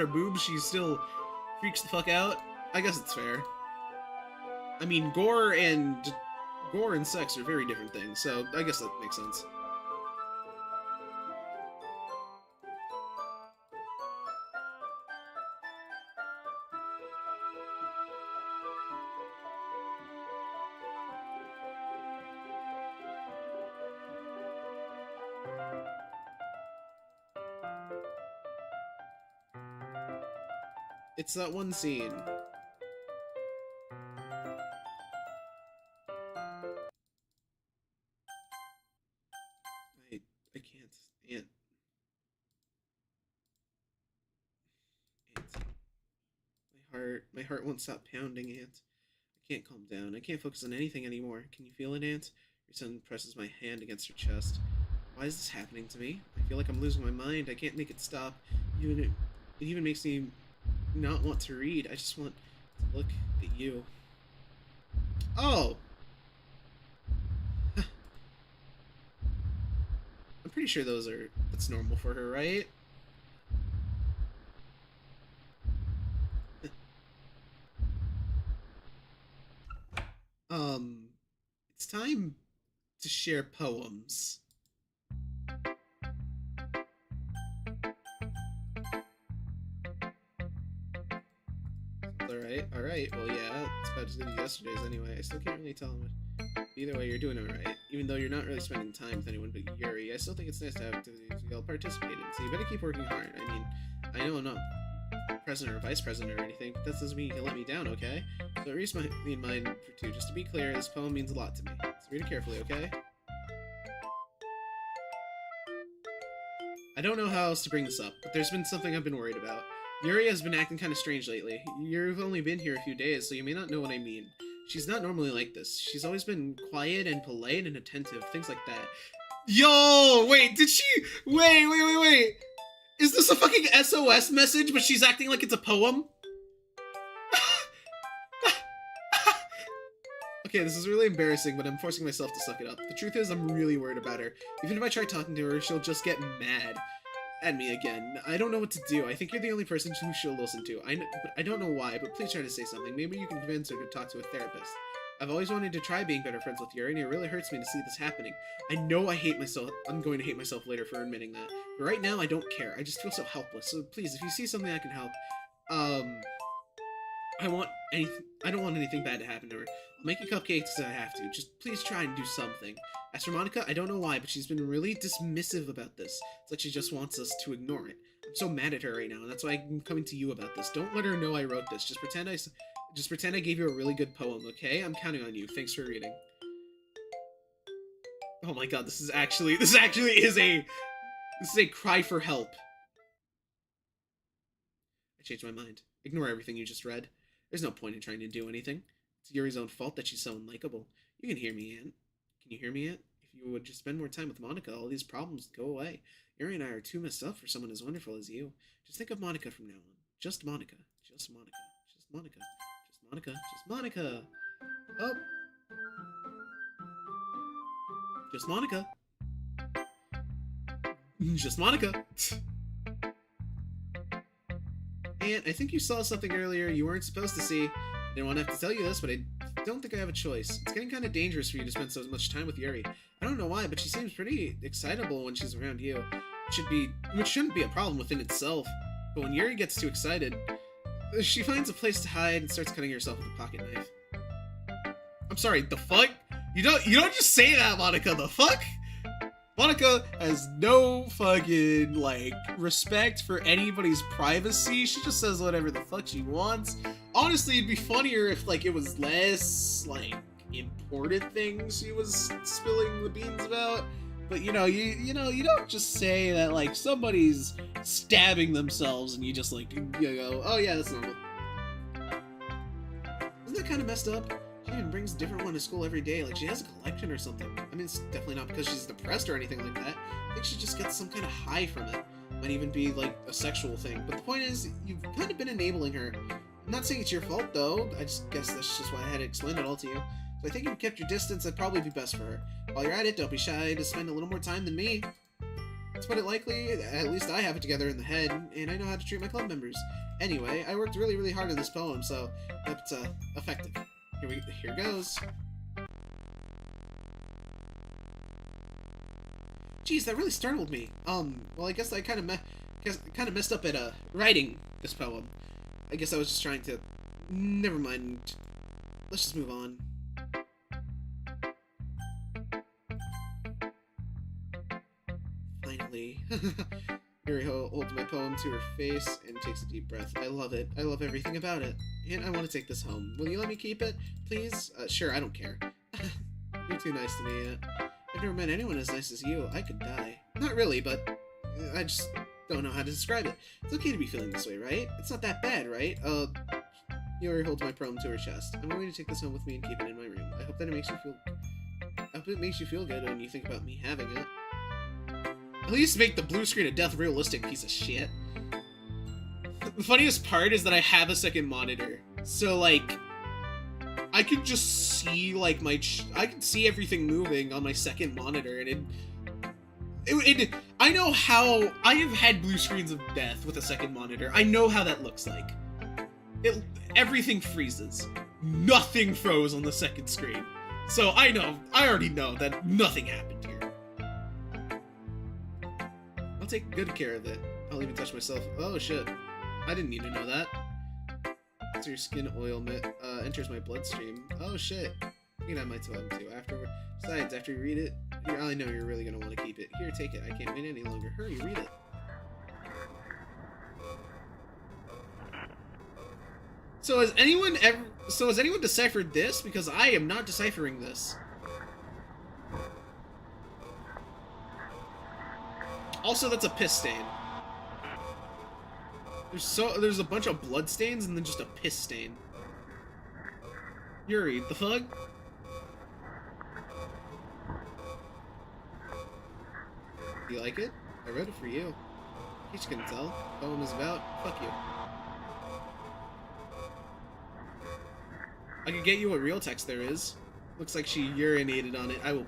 S1: boobs, she still freaks the fuck out. I guess it's fair. I mean, gore and sex are very different things, so I guess that makes sense. It's that one scene. I can't. Aunt. My heart won't stop pounding, Aunt. I can't calm down. I can't focus on anything anymore. Can you feel it, Aunt? Your son presses my hand against her chest. Why is this happening to me? I feel like I'm losing my mind. I can't make it stop. It even makes me not want to read. I just want to look at you. Oh! I'm pretty sure that's normal for her, right? It's time to share poems. Alright, well yeah, it's about as good as yesterday's anyway. I still can't really tell him. Either way, you're doing alright. Even though you're not really spending time with anyone but Yuri, I still think it's nice to have activities we all participate in, so you better keep working hard. I mean, I know I'm not president or vice president or anything, but that doesn't mean you can let me down, okay? So erase me in mind for two. Just to be clear, this poem means a lot to me. So read it carefully, okay? I don't know how else to bring this up, but there's been something I've been worried about. Yuri has been acting kind of strange lately. You've only been here a few days, so you may not know what I mean. She's not normally like this. She's always been quiet and polite and attentive, things like that. Yo! Wait, did she... Wait! Is this a fucking SOS message, but she's acting like it's a poem? Okay, this is really embarrassing, but I'm forcing myself to suck it up. The truth is, I'm really worried about her. Even if I try talking to her, she'll just get mad at me again. I don't know what to do. I think you're the only person who she'll listen to. I don't know why, but please try to say something. Maybe you can convince her to talk to a therapist. I've always wanted to try being better friends with Yuri, and it really hurts me to see this happening. I know I hate myself. I'm going to hate myself later for admitting that. But right now, I don't care. I just feel so helpless. So please, if you see something I can help, I don't want anything bad to happen to her. I'll make you cupcakes if I have to. Just please try and do something. As for Monica, I don't know why, but she's been really dismissive about this. It's like she just wants us to ignore it. I'm so mad at her right now, and that's why I'm coming to you about this. Don't let her know I wrote this. Just pretend I gave you a really good poem, okay? I'm counting on you. Thanks for reading. Oh my god, this is a cry for help. I changed my mind. Ignore everything you just read. There's no point in trying to do anything. It's Yuri's own fault that she's so unlikable. You can hear me, Aunt. Can you hear me, Aunt? If you would just spend more time with Monica, all these problems would go away. Yuri and I are too messed up for someone as wonderful as you. Just think of Monica from now on. Just Monica. Just Monica. Just Monica. Just Monica. Just Monica. Oh. Just Monica. Just Monica. Aunt, I think you saw something earlier you weren't supposed to see. I didn't want to have to tell you this, but I don't think I have a choice. It's getting kind of dangerous for you to spend so much time with Yuri. I don't know why, but she seems pretty excitable when she's around you. Which shouldn't be a problem within itself. But when Yuri gets too excited, she finds a place to hide and starts cutting herself with a pocket knife. I'm sorry, the fuck? You don't just say that, Monica, the fuck? Monica has no fucking, like, respect for anybody's privacy. She just says whatever the fuck she wants. Honestly, it'd be funnier if, like, it was less, like, important things she was spilling the beans about. But, you don't just say that, like, somebody's stabbing themselves and you just, like, you go, oh yeah, that's normal. Isn't that kind of messed up? She even brings a different one to school every day, like she has a collection or something. I mean, it's definitely not because she's depressed or anything like that. I think she just gets some kind of high from it. Might even be, like, a sexual thing. But the point is, you've kind of been enabling her. I'm not saying it's your fault, though. I just guess that's just why I had to explain it all to you. So I think if you kept your distance, that'd probably be best for her. While you're at it, don't be shy to spend a little more time than me. To put it lightly, at least I have it together in the head, and I know how to treat my club members. Anyway, I worked really, really hard on this poem, so that's effective. Here goes. Jeez, that really startled me. Well, I guess I kind of messed up at writing this poem. I guess I was just trying to. Never mind. Let's just move on. Finally. Yuri holds my poem to her face and takes a deep breath. I love it. I love everything about it. And I want to take this home. Will you let me keep it, please? Sure, I don't care. You're too nice to me. I've never met anyone as nice as you. I could die. Not really, but I just don't know how to describe it. It's okay to be feeling this way, right? It's not that bad, right? Yuri holds my poem to her chest. I'm going to take this home with me and keep it in my room. I hope that it makes you feel good when you think about me having it. At least make the blue screen of death realistic, piece of shit. The funniest part is that I have a second monitor. So, like, I can just see, like, I can see everything moving on my second monitor, and I know how, I have had blue screens of death with a second monitor. I know how that looks like. Everything freezes. Nothing froze on the second screen. So I already know that nothing happened here. I'll take good care of it. I'll even touch myself. Oh shit. I didn't need to know that. After your skin oil enters my bloodstream. Oh shit. You can have my poem too afterward. Besides, after you read it, I know you're really gonna want to keep it. Here, take it. I can't wait any longer. Hurry, read it. So has anyone deciphered this? Because I am not deciphering this. Also, that's a piss stain. There's a bunch of blood stains and then just a piss stain. Yuri, the fuck? You like it? I wrote it for you. In case you couldn't tell, the poem is about fuck you. I could get you what real text there is. Looks like she urinated on it. I will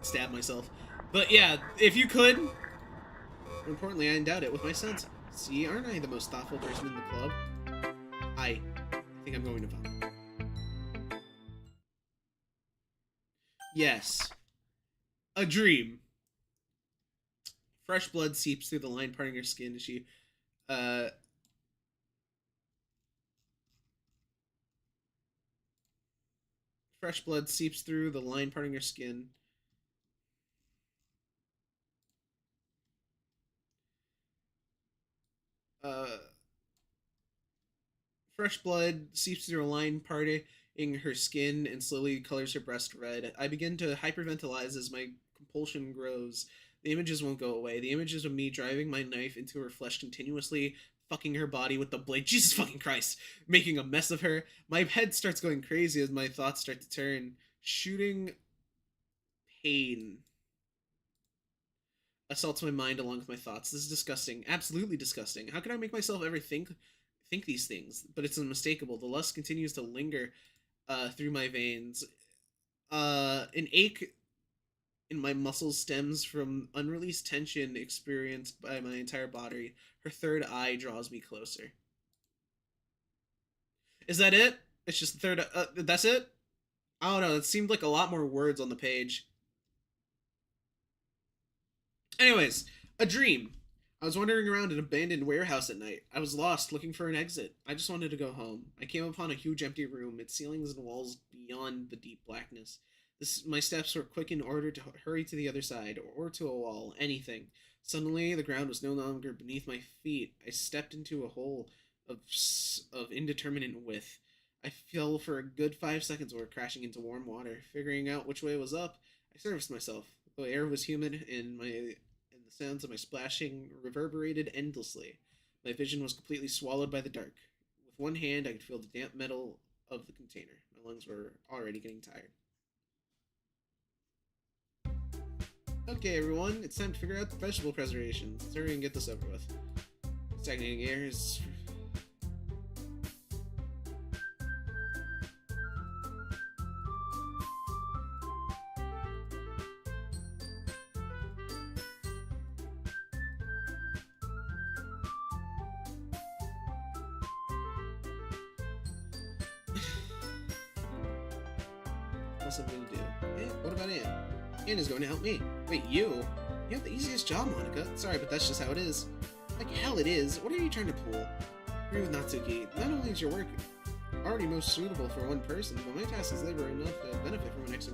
S1: stab myself. But yeah, if you could. More importantly, I endowed it with my sense. See, aren't I the most thoughtful person in the club? I think I'm going to vomit. Yes. A dream. Fresh blood seeps through the line parting her skin as she, Fresh blood seeps through the line parting her skin. Fresh blood seeps through a line parting her skin and slowly colors her breast red. I begin to hyperventilize as my compulsion grows. The images won't go away. The images of me driving my knife into her flesh continuously, fucking her body with the blade. Jesus fucking Christ! Making a mess of her. My head starts going crazy as my thoughts start to turn. Shooting pain assaults my mind along with my thoughts. This is disgusting. Absolutely disgusting. How can I make myself ever think these things? But it's unmistakable. The lust continues to linger through my veins. An ache in my muscles stems from unreleased tension experienced by my entire body. Her third eye draws me closer. Is that it? It's just the third. That's it? I don't know. It seemed like a lot more words on the page. Anyways, a dream. I was wandering around an abandoned warehouse at night. I was lost, looking for an exit. I just wanted to go home. I came upon a huge empty room, its ceilings and walls beyond the deep blackness. My steps were quick in order to hurry to the other side, or to a wall, anything. Suddenly, the ground was no longer beneath my feet. I stepped into a hole of indeterminate width. I fell for a good 5 seconds before crashing into warm water. Figuring out which way was up, I serviced myself. The air was humid, and the sounds of my splashing reverberated endlessly. My vision was completely swallowed by the dark. With one hand, I could feel the damp metal of the container. My lungs were already getting tired. Okay, everyone, it's time to figure out the vegetable preservation. Let's hurry and get this over with. Stagnating air is... What's I'm gonna do? Hey, what about Ann? Ann is going to help me. Wait, you? You have the easiest job, Monica. Sorry, but that's just how it is. Like hell it is. What are you trying to pull? I agree with Natsuki. Not only is your work already most suitable for one person, but my task is labor enough to benefit from an extra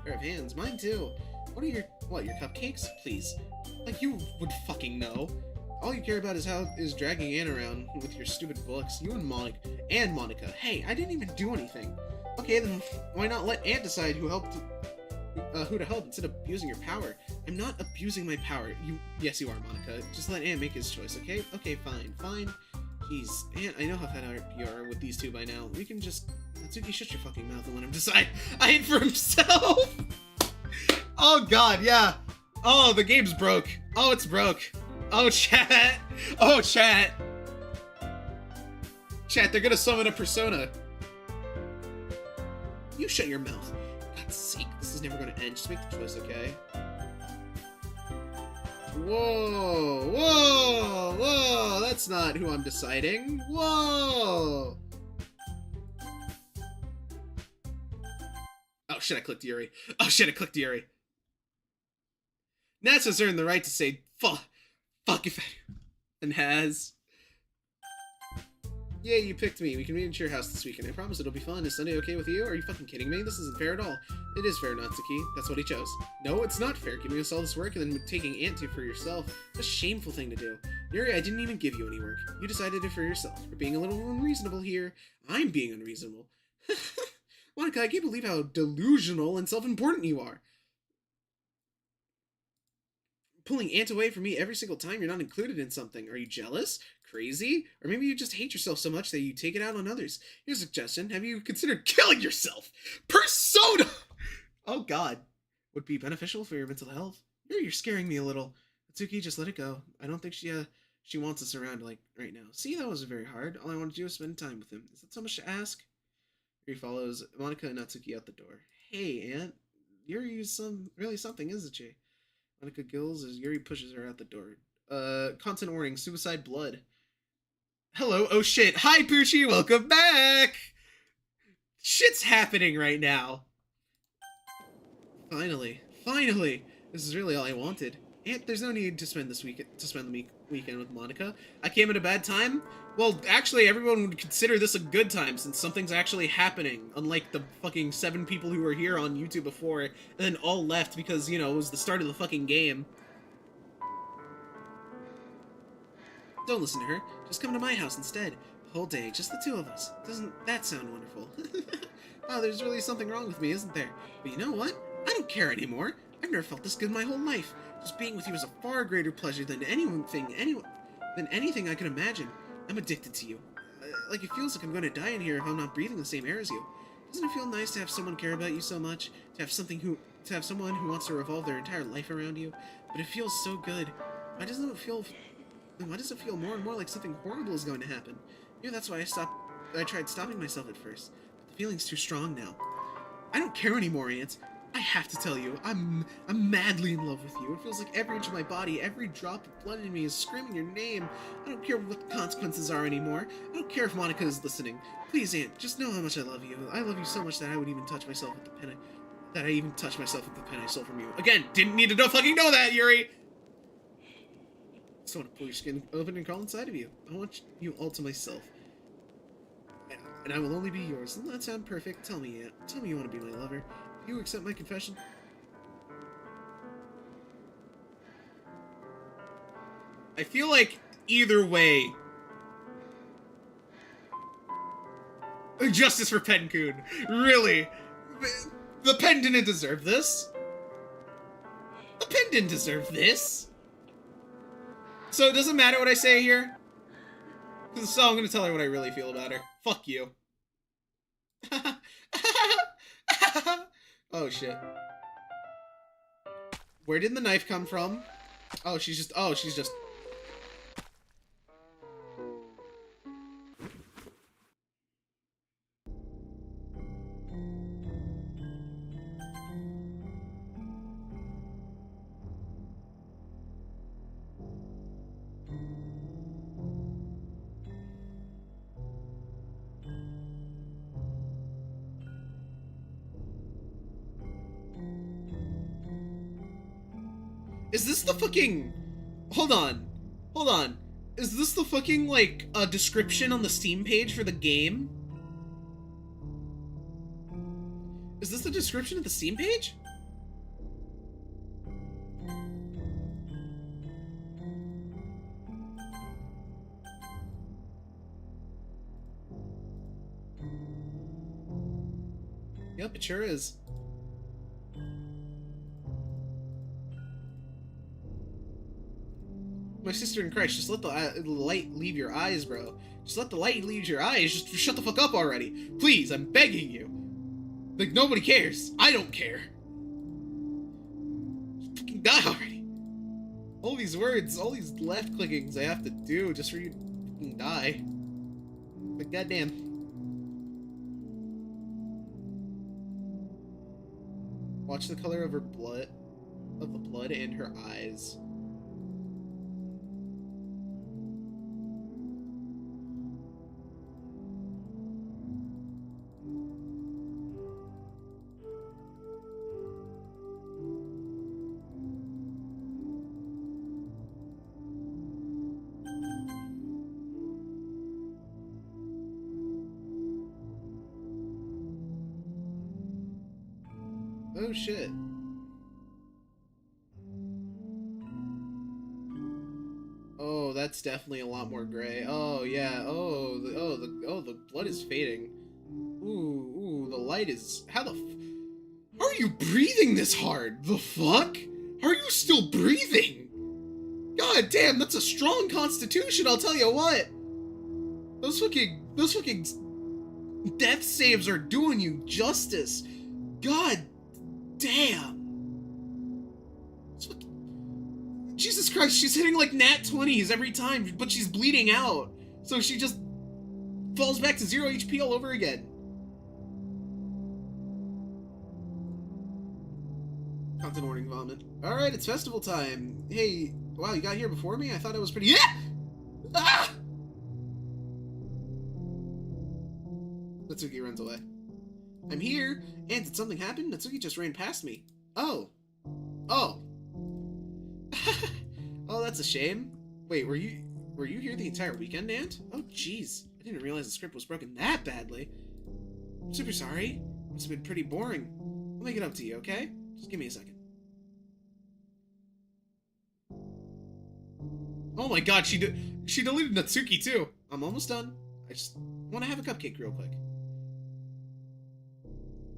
S1: pair of hands. Mine too. Your cupcakes? Please. Like you would fucking know. All you care about is dragging Ann around with your stupid books. You and Monica. Hey, I didn't even do anything. Okay, then why not let Ann decide who to help instead of abusing your power? I'm not abusing my power. Yes, you are, Monica. Just let Ann make his choice, okay? Okay, fine. Jeez, Ann, I know how fed up you are with these two by now. We can just... Natsuki, shut your fucking mouth and let him decide for himself! Oh god, yeah. Oh, the game's broke. Oh, it's broke. Oh, chat. Oh, chat. Chat, they're gonna summon a persona. You shut your mouth. For God's sake, this is never gonna end. Just make the choice, okay? Whoa! That's not who I'm deciding. Whoa! Oh shit, I clicked Yuri. Natsu's earned the right to say fuck if and has. Yay, you picked me. We can meet at your house this weekend. I promise it'll be fun. Is Sunday okay with you? Are you fucking kidding me? This isn't fair at all. It is fair, Natsuki. That's what he chose. No, it's not fair. Giving us all this work and then taking Anty for yourself. It's a shameful thing to do. Yuri, I didn't even give you any work. You decided it for yourself. You're being a little unreasonable here. I'm being unreasonable. Monica, I can't believe how delusional and self-important you are. Pulling Ant away from me every single time you're not included in something. Are you jealous? Crazy? Or maybe you just hate yourself so much that you take it out on others. Here's a suggestion. Have you considered killing yourself? Persona! Oh god. Would be beneficial for your mental health. You're scaring me a little. Natsuki, just let it go. I don't think she wants us around like right now. See, that wasn't very hard. All I want to do is spend time with him. Is that so much to ask? Yuri follows Monica and Natsuki out the door. Hey, Aunt. Yuri's really something, isn't she? Monica gills as Yuri pushes her out the door. Content warning, suicide blood. Hello, oh shit. Hi, Poochie, welcome back! Shit's happening right now. Finally. This is really all I wanted. Aunt, there's no need to spend the weekend with Monica. I came at a bad time? Well, actually, everyone would consider this a good time since something's actually happening. Unlike the fucking 7 people who were here on YouTube before and then all left because, you know, it was the start of the fucking game. Don't listen to her. Just come to my house instead. The whole day, just the 2 of us. Doesn't that sound wonderful? Wow, there's really something wrong with me, isn't there? But you know what? I don't care anymore. I've never felt this good my whole life. Just being with you is a far greater pleasure than anything I could imagine. I'm addicted to you. Like it feels like I'm going to die in here if I'm not breathing the same air as you. Doesn't it feel nice to have someone care about you so much? To have someone who wants to revolve their entire life around you? But it feels so good. Why does it feel more and more like something horrible is going to happen? Maybe that's why I tried stopping myself at first. But the feeling's too strong now. I don't care anymore, Aunt. I have to tell you, I'm madly in love with you. It feels like every inch of my body, every drop of blood in me is screaming your name. I don't care what the consequences are anymore. I don't care if Monica is listening. Please, Aunt, just know how much I love you. I love you so much that I would even touch myself with the pen I stole from you. Again, didn't need to fucking know that, Yuri! I just want to pull your skin open and crawl inside of you. I want you all to myself. And I will only be yours. Doesn't that sound perfect? Tell me, Aunt. Tell me you want to be my lover. Do you accept my confession? I feel like either way, justice for Pen-kun. Really? The pen didn't deserve this. The pen didn't deserve this. So it doesn't matter what I say here. So I'm gonna tell her what I really feel about her. Fuck you. Oh shit. Where did the knife come from? Oh, she's just... Is this the fucking... Hold on. Hold on. Is this the fucking, like, description on the Steam page for the game? Is this the description of the Steam page? Yep, it sure is. My sister in Christ, just let the light leave your eyes, bro. Just let the light leave your eyes. Just shut the fuck up already. Please, I'm begging you. Like, nobody cares. I don't care. Just fucking die already. All these words, all these left clickings I have to do just for you to fucking die. Like, goddamn. Watch the color of her blood, of the blood in her eyes. Oh shit. Oh, that's definitely a lot more gray. Oh yeah. The blood is fading. Ooh, the light is... How the How are you breathing this hard? The fuck? How are you still breathing? God damn, that's a strong constitution, I'll tell you what. Those fucking death saves are doing you justice. God damn. Jesus Christ, she's hitting like nat 20s every time, but she's bleeding out. So she just falls back to 0 HP all over again. Content warning, vomit. Alright, it's festival time. Hey, wow, you got here before me? I thought it was pretty... Yeah! Ah! Natsuki runs away. I'm here, and did something happen? Natsuki just ran past me. Oh. Oh. Oh, that's a shame. Wait, were you here the entire weekend, Ant? Oh, jeez. I didn't realize the script was broken that badly. I'm super sorry. Must have been pretty boring. I'll make it up to you, okay? Just give me a second. Oh my god, she deleted Natsuki too. I'm almost done. I just want to have a cupcake real quick.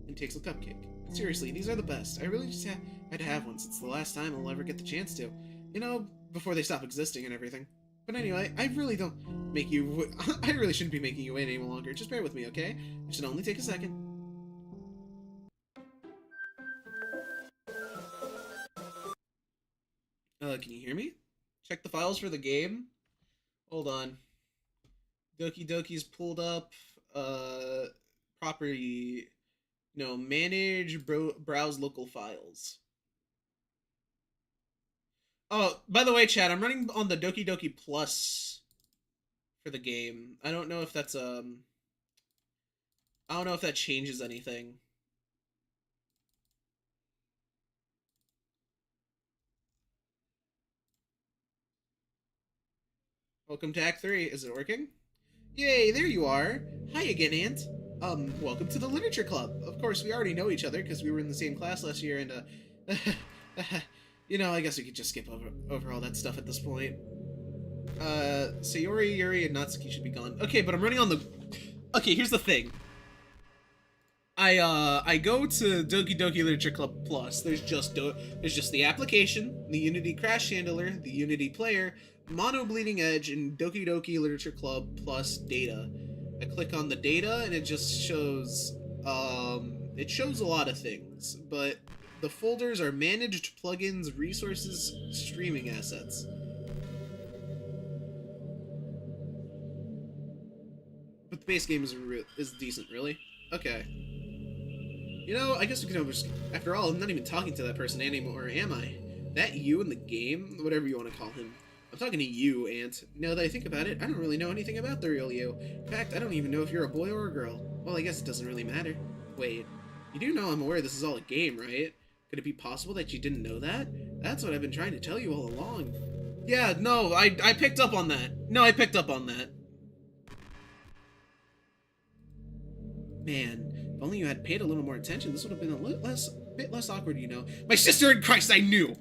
S1: And takes a cupcake. Seriously, these are the best. I really just had to have one since the last time I'll ever get the chance to. You know, before they stop existing and everything. But anyway, I really don't make you... I really shouldn't be making you wait any longer. Just bear with me, okay? It should only take a second. Can you hear me? Check the files for the game. Hold on. Doki Doki's pulled up. Property No, manage browse local files. Oh, by the way, chat, I'm running on the Doki Doki Plus for the game. I don't know if that's I don't know if that changes anything. Welcome to Act 3. Is it working? Yay, there you are. Hi again, Ant. Welcome to the Literature Club. Of course, we already know each other because we were in the same class last year, and, you know, I guess we could just skip over all that stuff at this point. Sayori, Yuri, and Natsuki should be gone. Okay, but I'm running on the... Okay, here's the thing. I go to Doki Doki Literature Club Plus. There's just the application, the Unity Crash Handler, the Unity Player, Mono Bleeding Edge, and Doki Doki Literature Club Plus data. I click on the data and it just shows it shows a lot of things, but the folders are managed plugins, resources, streaming assets. But the base game is decent, really. Okay. You know, I guess we can overscan. After all, I'm not even talking to that person anymore, am I? That you in the game? Whatever you want to call him. I'm talking to you, Ant. Now that I think about it, I don't really know anything about the real you. In fact, I don't even know if you're a boy or a girl. Well, I guess it doesn't really matter. Wait, you do know I'm aware this is all a game, right? Could it be possible that you didn't know that? That's what I've been trying to tell you all along. Yeah, no, I picked up on that. No, I picked up on that. Man. If only you had paid a little more attention, this would have been a bit less awkward, you know. My sister in Christ, I knew!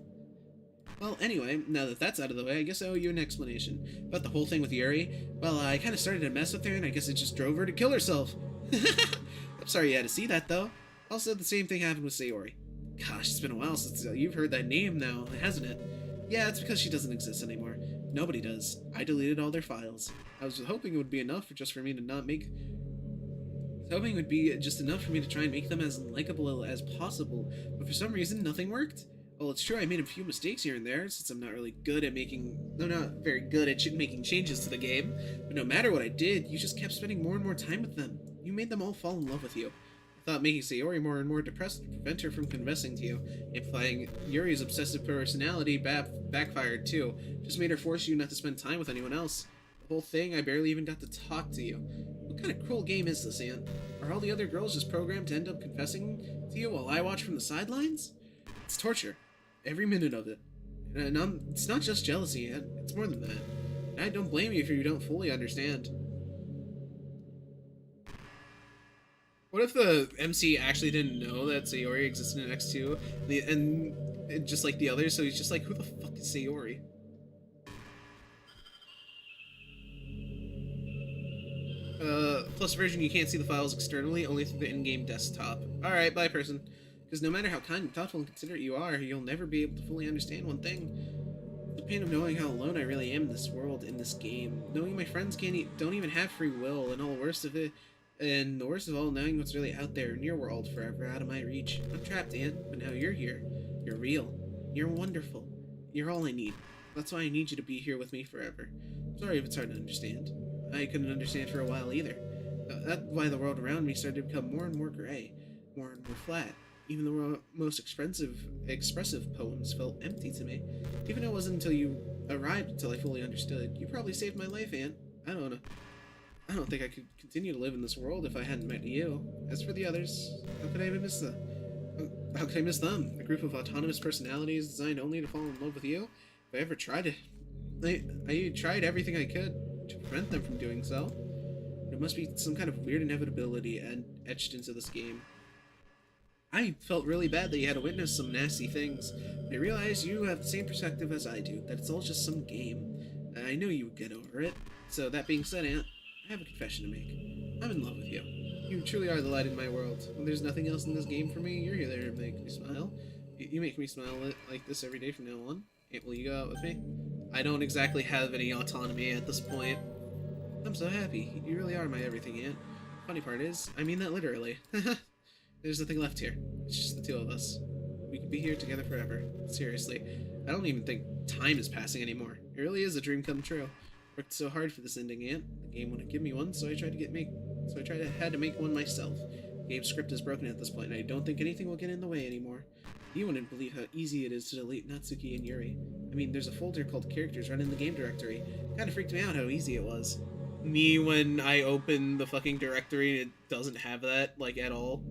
S1: Well, anyway, now that that's out of the way, I guess I owe you an explanation. About the whole thing with Yuri, well, I kind of started to mess with her, and I guess it just drove her to kill herself. I'm sorry you had to see that, though. Also, the same thing happened with Sayori. Gosh, it's been a while since you've heard that name now, hasn't it? Yeah, it's because she doesn't exist anymore. Nobody does. I deleted all their files. I was hoping it would be enough for me to not make... Hoping would be just enough for me to try and make them as likable as possible, but for some reason nothing worked. Well, it's true I made a few mistakes here and there, since I'm not very good at making changes to the game, but no matter what I did, you just kept spending more and more time with them. You made them all fall in love with you. I thought making Sayori more and more depressed would prevent her from confessing to you. Implying Yuri's obsessive personality backfired too, just made her force you not to spend time with anyone else. The whole thing, I barely even got to talk to you. What kind of cruel game is this, Ant? Are all the other girls just programmed to end up confessing to you while I watch from the sidelines? It's torture. Every minute of it. And it's not just jealousy, Ant. It's more than that. And I don't blame you if you don't fully understand. What if the MC actually didn't know that Sayori existed in X2, and just like the others, so he's just like, who the fuck is Sayori? Plus version, you can't see the files externally, only through the in-game desktop. Alright, bye, person. Because no matter how kind and thoughtful and considerate you are, you'll never be able to fully understand one thing. The pain of knowing how alone I really am in this world, in this game. Knowing my friends don't even have free will, and all the worst of it, and the worst of all, knowing what's really out there in your world forever out of my reach. I'm trapped, Ant, but now you're here. You're real. You're wonderful. You're all I need. That's why I need you to be here with me forever. Sorry if it's hard to understand. I couldn't understand for a while either. That's why the world around me started to become more and more gray, more and more flat. Even the most expressive poems felt empty to me. Even it wasn't until you arrived until I fully understood. You probably saved my life, Ant. I don't think I could continue to live in this world if I hadn't met you. As for the others, how could I even miss them? How could I miss them? A group of autonomous personalities designed only to fall in love with you? If I ever tried it, I tried everything I could to prevent them from doing so. There must be some kind of weird inevitability etched into this game. I felt really bad that you had to witness some nasty things. I realized you have the same perspective as I do, that it's all just some game. I knew you would get over it. So that being said, Ant, I have a confession to make. I'm in love with you. You truly are the light in my world. When there's nothing else in this game for me, you're there to make me smile. You make me smile like this every day from now on. Ant, will you go out with me? I don't exactly have any autonomy at this point. I'm so happy. You really are my everything, Ant. Funny part is, I mean that literally. There's nothing left here. It's just the two of us. We could be here together forever. Seriously. I don't even think time is passing anymore. It really is a dream come true. Worked so hard for this ending, Ant. The game wouldn't give me one, so I had to make one myself. The game's script is broken at this point, and I don't think anything will get in the way anymore. You wouldn't believe how easy it is to delete Natsuki and Yuri. I mean, there's a folder called Characters right in the game directory. Kinda freaked me out how easy it was. Me, when I open the fucking directory, it doesn't have that, like, at all.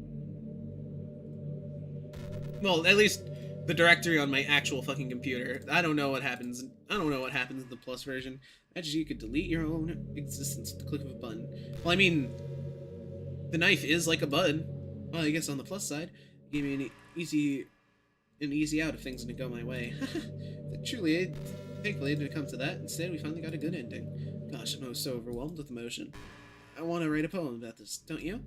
S1: Well, at least the directory on my actual fucking computer. I don't know what happens. I don't know what happens in the Plus version. Imagine you could delete your own existence with the click of a button. Well, I mean, the knife is like a button. Well, I guess on the plus side, it gave me an easy out if things didn't go my way. Truly, thankfully, it didn't come to that. Instead, we finally got a good ending. Gosh, I'm so overwhelmed with emotion. I want to write a poem about this, don't you?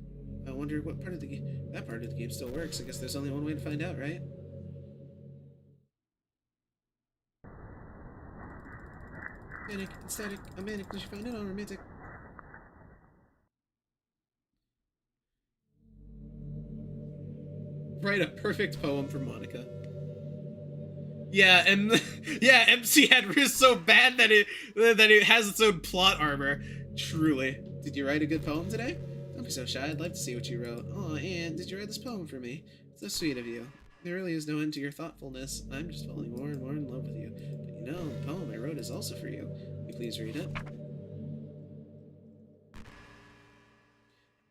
S1: I wonder what part of the game that part of the game still works. I guess there's only one way to find out, right? Manic, static, a manic. Did you find it on romantic? Write a perfect poem for Monica. Yeah, and yeah, MC Head is so bad that it has its own plot armor. Truly. Did you write a good poem today? Don't be so shy. I'd like to see what you wrote. Oh, and did you write this poem for me? It's so sweet of you. There really is no end to your thoughtfulness. I'm just falling more and more in love with you. But you know, the poem I wrote is also for you. Will you please read it?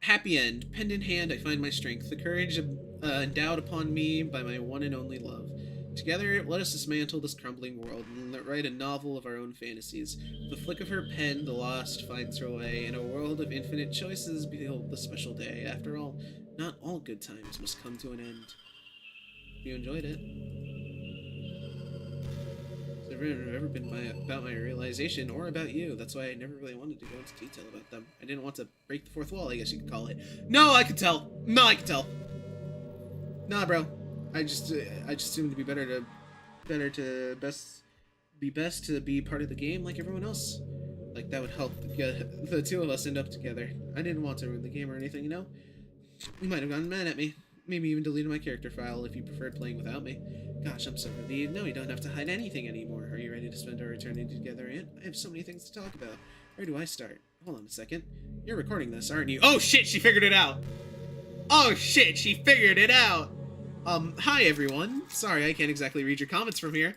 S1: Happy end. Pen in hand, I find my strength, the courage endowed upon me by my one and only love. Together, let us dismantle this crumbling world and write a novel of our own fantasies. With the flick of her pen, the lost finds her way. In a world of infinite choices, behold the special day. After all, not all good times must come to an end. If you enjoyed it. It's never been about my realization or about you. That's why I never really wanted to go into detail about them. I didn't want to break the fourth wall, I guess you could call it. No, I could tell. No, I could tell. Nah, bro. I just assumed it'd be best to be part of the game like everyone else. Like that would help get the two of us end up together. I didn't want to ruin the game or anything, you know? You might have gotten mad at me. Maybe even deleted my character file if you preferred playing without me. Gosh, I'm so relieved. No, you don't have to hide anything anymore. Are you ready to spend our eternity together, Aunt? I have so many things to talk about. Where do I start? Hold on a second. You're recording this, aren't you? Oh shit, she figured it out! Oh shit, she figured it out! Hi everyone. Sorry, I can't exactly read your comments from here.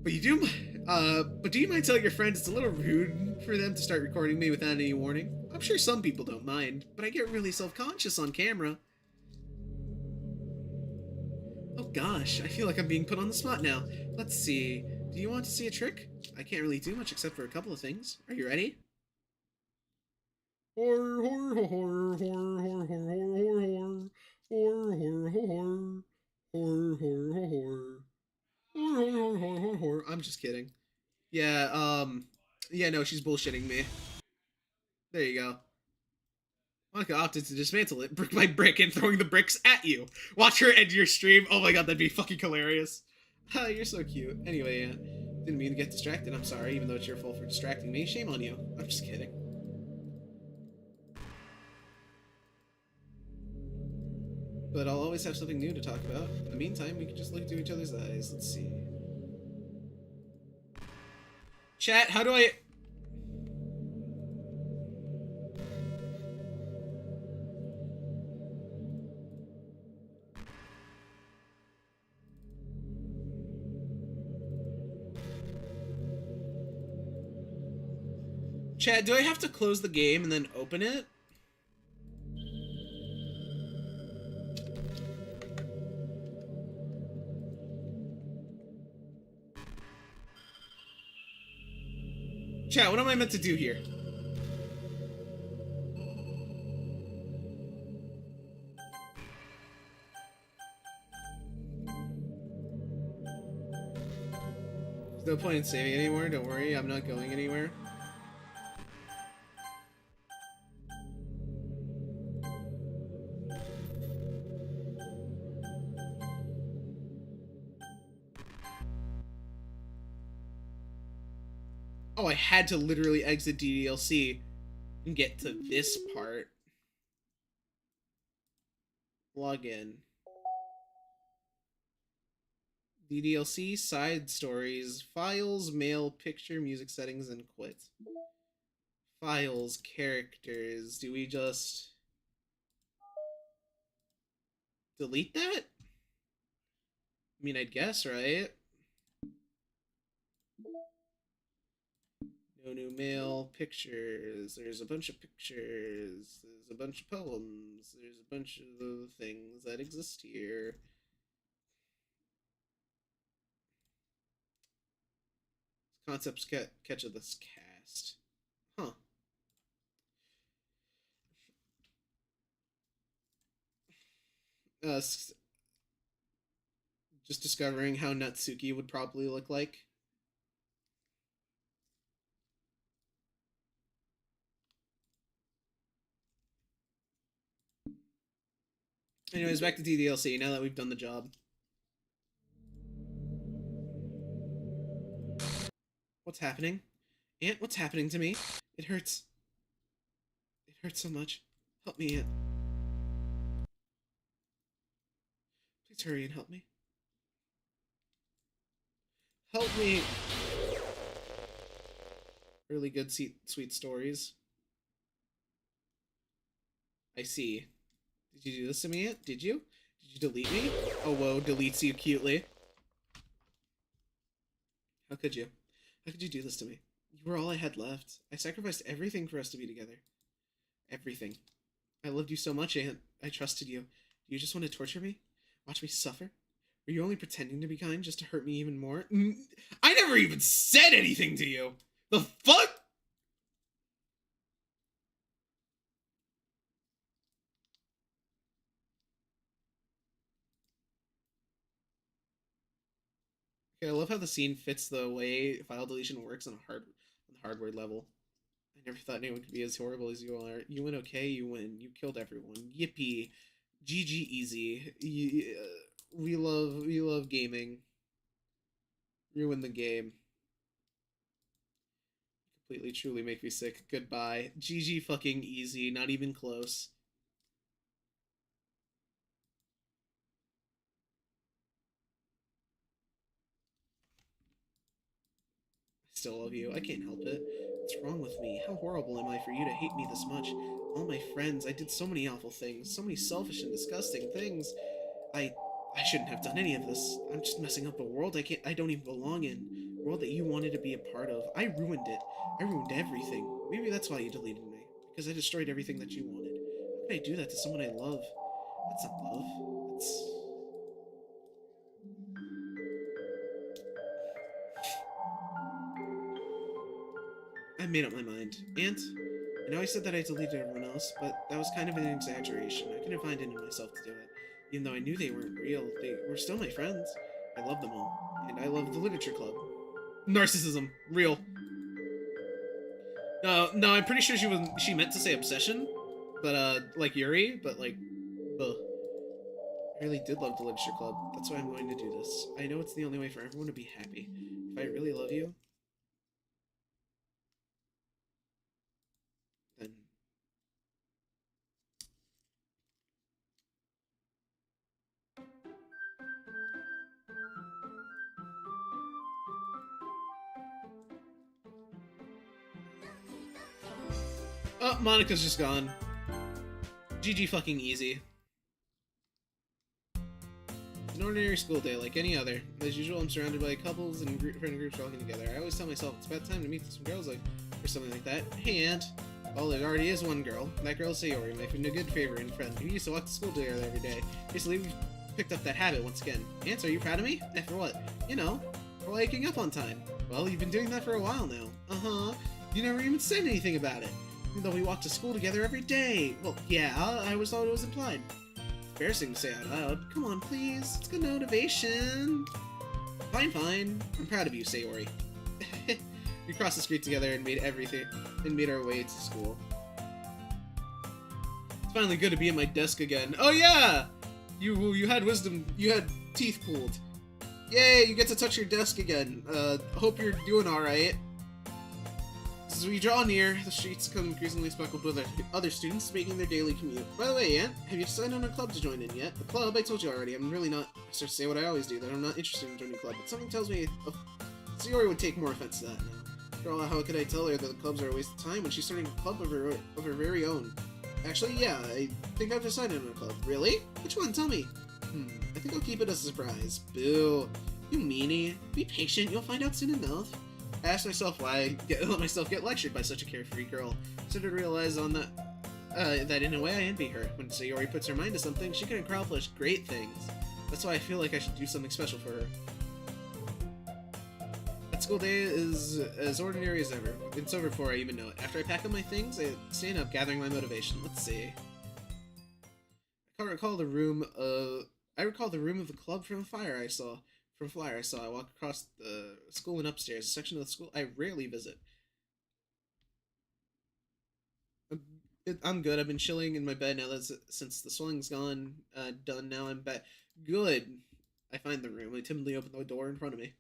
S1: But do you mind telling your friends it's a little rude for them to start recording me without any warning? I'm sure some people don't mind, but I get really self-conscious on camera. Oh gosh, I feel like I'm being put on the spot now. Let's see. Do you want to see a trick? I can't really do much except for a couple of things. Are you ready? Hor hor hor hor hor hor hor hor hor hor. I'm just kidding. Yeah, yeah, no, she's bullshitting me. There you go. Monica opted to dismantle it brick by brick and throwing the bricks at you. Watch her end your stream. Oh my god, that'd be fucking hilarious. Ha, you're so cute. Anyway, didn't mean to get distracted. I'm sorry, even though it's your fault for distracting me. Shame on you. I'm just kidding. But I'll always have something new to talk about. In the meantime, we can just look into each other's eyes. Let's see. Chat, how do I... Chat, do I have to close the game and then open it? Chat, what am I meant to do here? There's no point in saving anymore. Don't worry, I'm not going anywhere. Oh, I had to literally exit DDLC and get to this part. Log in. DDLC, side stories, files, mail, picture, music settings, and quit. Files, characters, do we just... delete that? I mean, I'd guess, right? No new mail, pictures. There's a bunch of pictures. There's a bunch of poems. There's a bunch of things that exist here. Concepts catch of this cast. Huh. Just discovering how Natsuki would probably look like. Anyways, back to DDLC now that we've done the job. What's happening? Aunt, what's happening to me? It hurts. It hurts so much. Help me, Aunt. Please hurry and help me. Help me! Really good, sweet stories. I see. Did you do this to me, Aunt? Did you? Did you delete me? Oh, whoa, deletes you cutely. How could you? How could you do this to me? You were all I had left. I sacrificed everything for us to be together. Everything. I loved you so much, Aunt. I trusted you. Do you just want to torture me? Watch me suffer? Were you only pretending to be kind just to hurt me even more? I never even said anything to you! The fuck? Okay, I love how the scene fits the way file deletion works on the hardware level. I never thought anyone could be as horrible as you are. You win okay, you win. You killed everyone. Yippee. GG easy. We love gaming. Ruin the game. Completely, truly make me sick. Goodbye. GG fucking easy. Not even close. I still love you. I can't help it. What's wrong with me? How horrible am I for you to hate me this much? All my friends, I did so many awful things. So many selfish and disgusting things. I shouldn't have done any of this. I'm just messing up a world I don't even belong in. A world that you wanted to be a part of. I ruined it. I ruined everything. Maybe that's why you deleted me. Because I destroyed everything that you wanted. How could I do that to someone I love? That's not love. That's... I made up my mind. Aunt, I know I said that I deleted everyone else, but that was kind of an exaggeration. I couldn't find it in myself to do it. Even though I knew they weren't real, they were still my friends. I love them all. And I love the literature club. Narcissism. Real. No, I'm pretty sure she meant to say obsession. But, like Yuri, but like, ugh. I really did love the literature club. That's why I'm going to do this. I know it's the only way for everyone to be happy. If I really love you, then... Oh, Monica's just gone. GG fucking easy. It's an ordinary school day like any other. As usual, I'm surrounded by couples and friend groups walking together. I always tell myself it's about time to meet some girls or something like that. Hey, Aunt. Well, there already is one girl. That girl is Sayori, my good favorite and friend. We used to walk to school together every day. Recently, we picked up that habit once again. Aunt, are you proud of me? For what? You know, for waking up on time. Well, you've been doing that for a while now. Uh-huh. You never even said anything about it. Even though we walk to school together every day. Well, yeah, I always thought it was implied. Embarrassing to say out loud. Come on, please. It's good motivation. Fine. I'm proud of you, Sayori. We crossed the street together and made our way to school. It's finally good to be at my desk again. Oh yeah! You had wisdom. You had teeth pulled. Yay! You get to touch your desk again. Hope you're doing all right. As we draw near, the streets become increasingly speckled with other students making their daily commute. By the way, Aunt, have you decided on a club to join in yet? The club? I told you already. I'm really not... I start to say what I always do, that I'm not interested in joining a club, but something tells me Sayori would take more offense to that now. After all, how could I tell her that the clubs are a waste of time when she's starting a club of her very own? Actually, yeah, I think I've decided on a club. Really? Which one? Tell me. I think I'll keep it as a surprise. Boo. You meanie. Be patient, you'll find out soon enough. I asked myself why I let myself get lectured by such a carefree girl. Started to realize on that in a way I envy her. When Sayori puts her mind to something, she can accomplish great things. That's why I feel like I should do something special for her. That school day is as ordinary as ever. It's over before I even know it. After I pack up my things, I stand up, gathering my motivation. Let's see. I recall the room of the club from a flyer I saw. I walk across the school and upstairs, a section of the school I rarely visit. I'm good. I've been chilling in my bed now since the swelling's done. Now I'm back. Good. I find the room. I timidly open the door in front of me.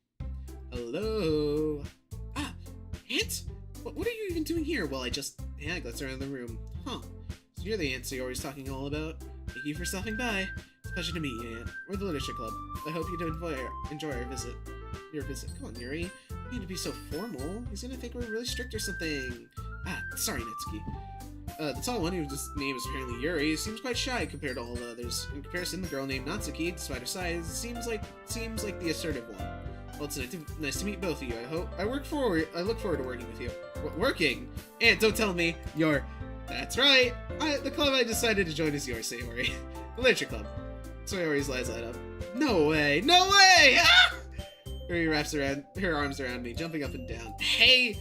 S1: Hello. Ah, Aunt? What are you even doing here? Well, I glance around the room. Huh. So you're the Aunt you're always talking all about. Thank you for stopping by. It's a pleasure to meet you, Aunt. We're the Literature Club. I hope you enjoy our visit. Your visit. Come on, Yuri. You need to be so formal. He's gonna think we're really strict or something. Ah, sorry, Natsuki. The tall one, whose name is apparently Yuri, seems quite shy compared to all the others. In comparison, the girl named Natsuki, despite her size, seems like the assertive one. Well, it's nice to meet both of you. I look forward to working with you. Working? Aunt, don't tell me you're... That's right! The club I decided to join is yours, Sayori. The Literature Club. Sayori's eyes light up. No way! No way! Ah! Yuri wraps her arms around me, jumping up and down. Hey!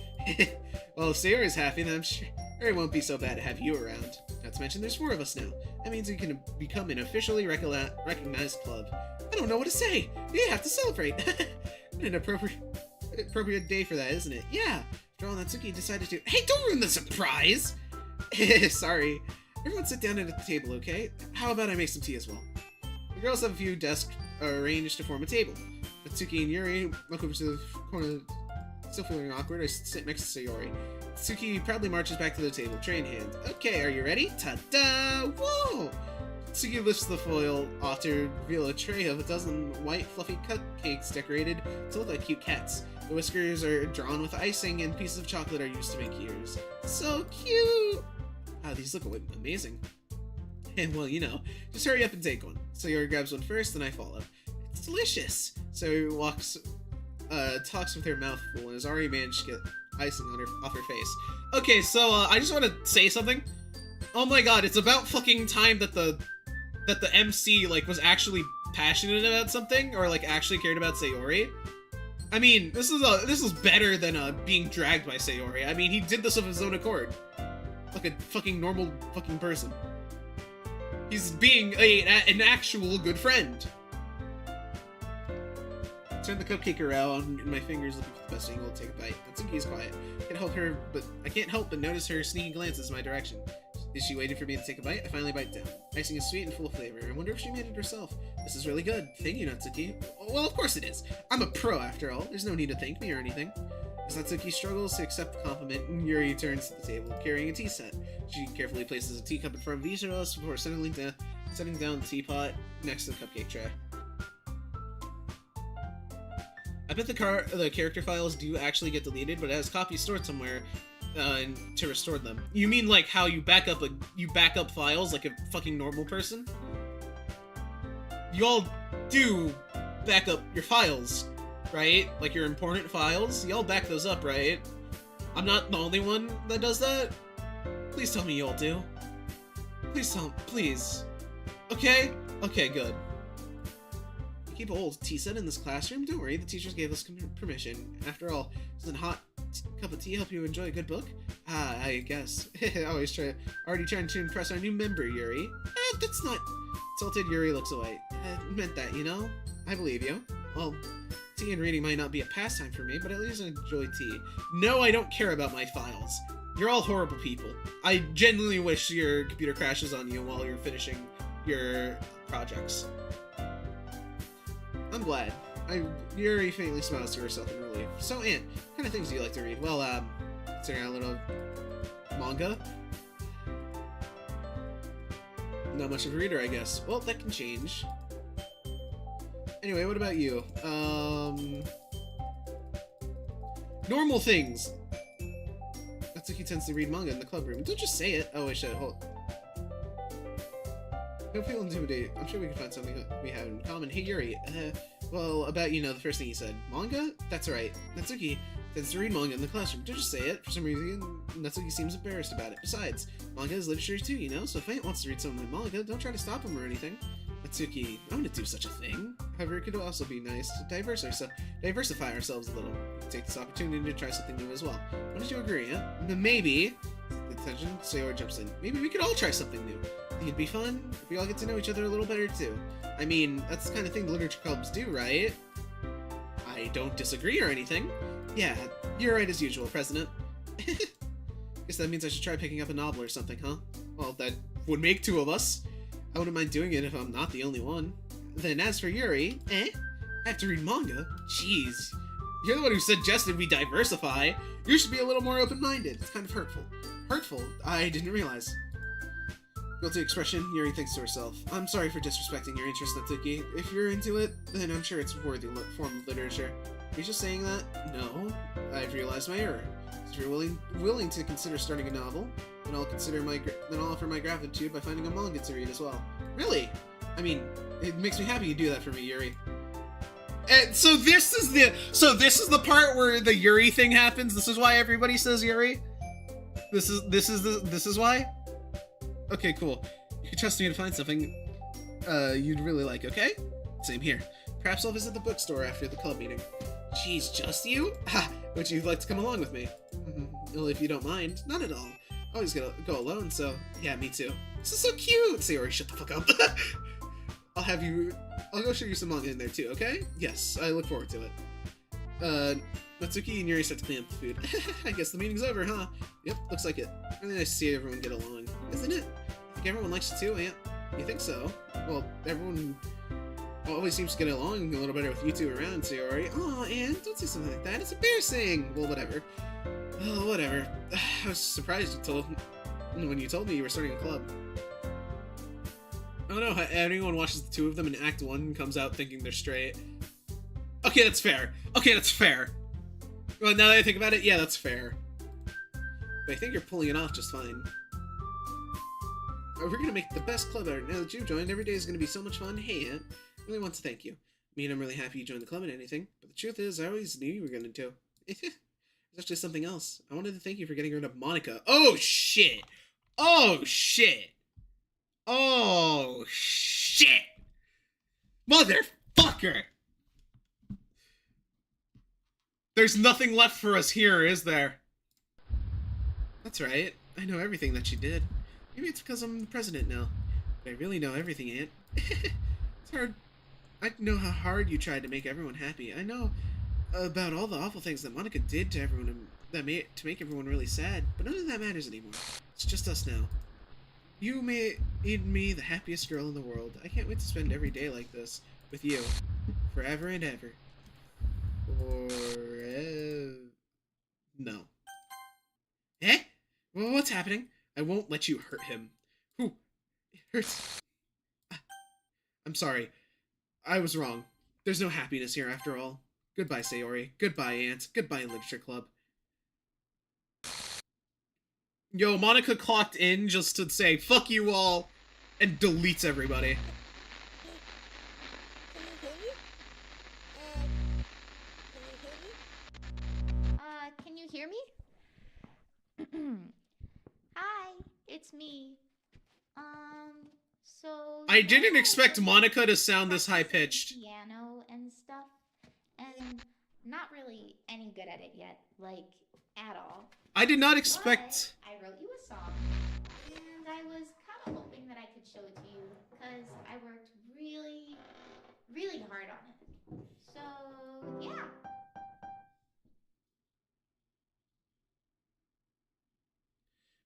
S1: Well, if Sayori's happy, then I'm sure it won't be so bad to have you around. Not to mention, there's 4 of us now. That means we can become an officially recognized club. I don't know what to say. You have to celebrate. An appropriate day for that, isn't it? Yeah. After all, Natsuki decided to... Hey, don't ruin the surprise! Sorry. Everyone sit down at the table, okay? How about I make some tea as well? The girls have a few desks arranged to form a table. Natsuki and Yuri look over to the corner. Still feeling awkward, I sit next to Sayori. Natsuki proudly marches back to the table, tray in hand. Okay, are you ready? Ta-da! Whoa! Natsuki lifts the foil off to reveal a tray of a dozen white, fluffy cupcakes decorated to look like cute cats. The whiskers are drawn with icing, and pieces of chocolate are used to make ears. So cute! Wow, these look amazing. And well, you know, just hurry up and take one. Sayori grabs one first, and I follow. It's delicious! Sayori talks with her mouth full, and has already managed to get icing off her face. Okay, so I just want to say something. Oh my god, it's about fucking time that the MC like was actually passionate about something, or like actually cared about Sayori. I mean, this is better than being dragged by Sayori. I mean, he did this of his own accord, like a fucking normal fucking person. He's being an actual good friend. Turn the cupcake around in my fingers, looking for the best angle to take a bite. Natsuki's quiet. I can't help but notice her sneaking glances in my direction. Is she waiting for me to take a bite? I finally bite down. Icing is sweet and full of flavor. I wonder if she made it herself. This is really good. Thank you, Natsuki. Well, of course it is. I'm a pro, after all. There's no need to thank me or anything. As Natsuki struggles to accept the compliment, Yuri turns to the table, carrying a tea set. She carefully places a teacup in front of each of us before setting down the teapot next to the cupcake tray. I bet the character files do actually get deleted, but it has copies stored somewhere to restore them. You mean like how you back up files like a fucking normal person? You all do back up your files, right? Like your important files? Y'all back those up, right? I'm not the only one that does that? Please tell me you all do. Please. Okay? Okay, good. Keep a whole tea set in this classroom? Don't worry, the teachers gave us permission. After all, doesn't a hot cup of tea help you enjoy a good book? Ah, I guess. Already trying to impress our new member, Yuri. That's not... Tilted, Yuri looks away. Meant that, you know? I believe you. Well, tea and reading might not be a pastime for me, but at least I enjoy tea. No, I don't care about my files. You're all horrible people. I genuinely wish your computer crashes on you while you're finishing your projects. I'm glad. Yuri faintly smiles to herself in relief. So, Aunt, what kind of things do you like to read? Well, considering a little manga. Not much of a reader, I guess. Well, that can change. Anyway, what about you? Normal things. Natsuki tends to read manga in the club room. Don't just say it. Oh, I should. Hold. Don't feel intimidated. I'm sure we can find something that we have in common. Hey, Yuri. Well, about, the first thing you said. Manga? That's right. Natsuki tends to read manga in the classroom. Don't just say it. For some reason, Natsuki seems embarrassed about it. Besides, manga is literature too, so if Ant wants to read some of my manga, don't try to stop him or anything. Natsuki, I'm gonna do such a thing. However, it could also be nice to diversify ourselves a little. Take this opportunity to try something new as well. Why don't you agree, huh? Maybe. Attention, Sayori jumps in. Maybe we could all try something new. Think it'd be fun if we all get to know each other a little better too. I mean, that's the kind of thing the literature clubs do, right? I don't disagree or anything. Yeah, you're right as usual, President. Guess that means I should try picking up a novel or something, huh? Well, that would make two of us. I wouldn't mind doing it if I'm not the only one. Then as for Yuri, I have to read manga? Jeez. You're the one who suggested we diversify. You should be a little more open-minded. It's kind of hurtful. Hurtful? I didn't realize. Guilty expression, Yuri thinks to herself. I'm sorry for disrespecting your interest, Natsuki. If you're into it, then I'm sure it's a worthy form of literature. Are you just saying that? No. I've realized my error. If you're willing to consider starting a novel, then I'll offer my gratitude by finding a manga to read as well. Really? I mean, it makes me happy you do that for me, Yuri. And so this is the part where the Yuri thing happens. This is why everybody says Yuri. This is why. Okay, cool. You can trust me to find something you'd really like. Okay? Same here. Perhaps I'll visit the bookstore after the club meeting. Jeez, just you? Ha! Would you like to come along with me? Well, if you don't mind. Not at all. I always go alone, so yeah, me too. This is so cute. Sayori, shut the fuck up. I'll go show you some manga in there too, okay? Yes, I look forward to it. Natsuki and Yuri start to clean up the food. I guess the meeting's over, huh? Yep, looks like it. Really nice to see everyone get along, isn't it? I think everyone likes it too, Aunt. You think so? Well, everyone always seems to get along a little better with you two around, Sayori. Aw, Aunt, don't say something like that. It's embarrassing. Well, whatever. Oh, whatever. I was surprised when you told me you were starting a club. I don't know how anyone watches the two of them in Act 1 and comes out thinking they're straight. Okay, that's fair. Well, now that I think about it, yeah, that's fair. But I think you're pulling it off just fine. We're gonna make the best club ever. Now that you've joined, every day is gonna be so much fun. Hey, Aunt, I really want to thank you. I mean, I'm really happy you joined the club and anything, but the truth is, I always knew you were gonna do. There's actually something else. I wanted to thank you for getting rid of Monica. Oh, shit! Oh, shit! Oh, shit! Motherfucker! There's nothing left for us here, is there? That's right. I know everything that she did. Maybe it's because I'm the president now. But I really know everything, Aunt. It's hard. I know how hard you tried to make everyone happy. I know about all the awful things that Monica did to everyone to make everyone really sad. But none of that matters anymore. It's just us now. You made me the happiest girl in the world. I can't wait to spend every day like this with you. Forever and ever. Forever. No. Eh? Well, what's happening? I won't let you hurt him. Ooh, it hurts. I'm sorry. I was wrong. There's no happiness here after all. Goodbye, Sayori. Goodbye, Aunt. Goodbye, Literature Club. Yo, Monica clocked in just to say, fuck you all, and deletes everybody.
S2: Can you hear me? Hi, it's me. So...
S1: I didn't expect Monica to sound this high-pitched.
S2: Piano and stuff, and not really any good at it yet, like, at all.
S1: I did not expect...
S2: But I wrote you a song, and I was kind of hoping that I could show it to you, because I worked really, really hard on it. So, yeah.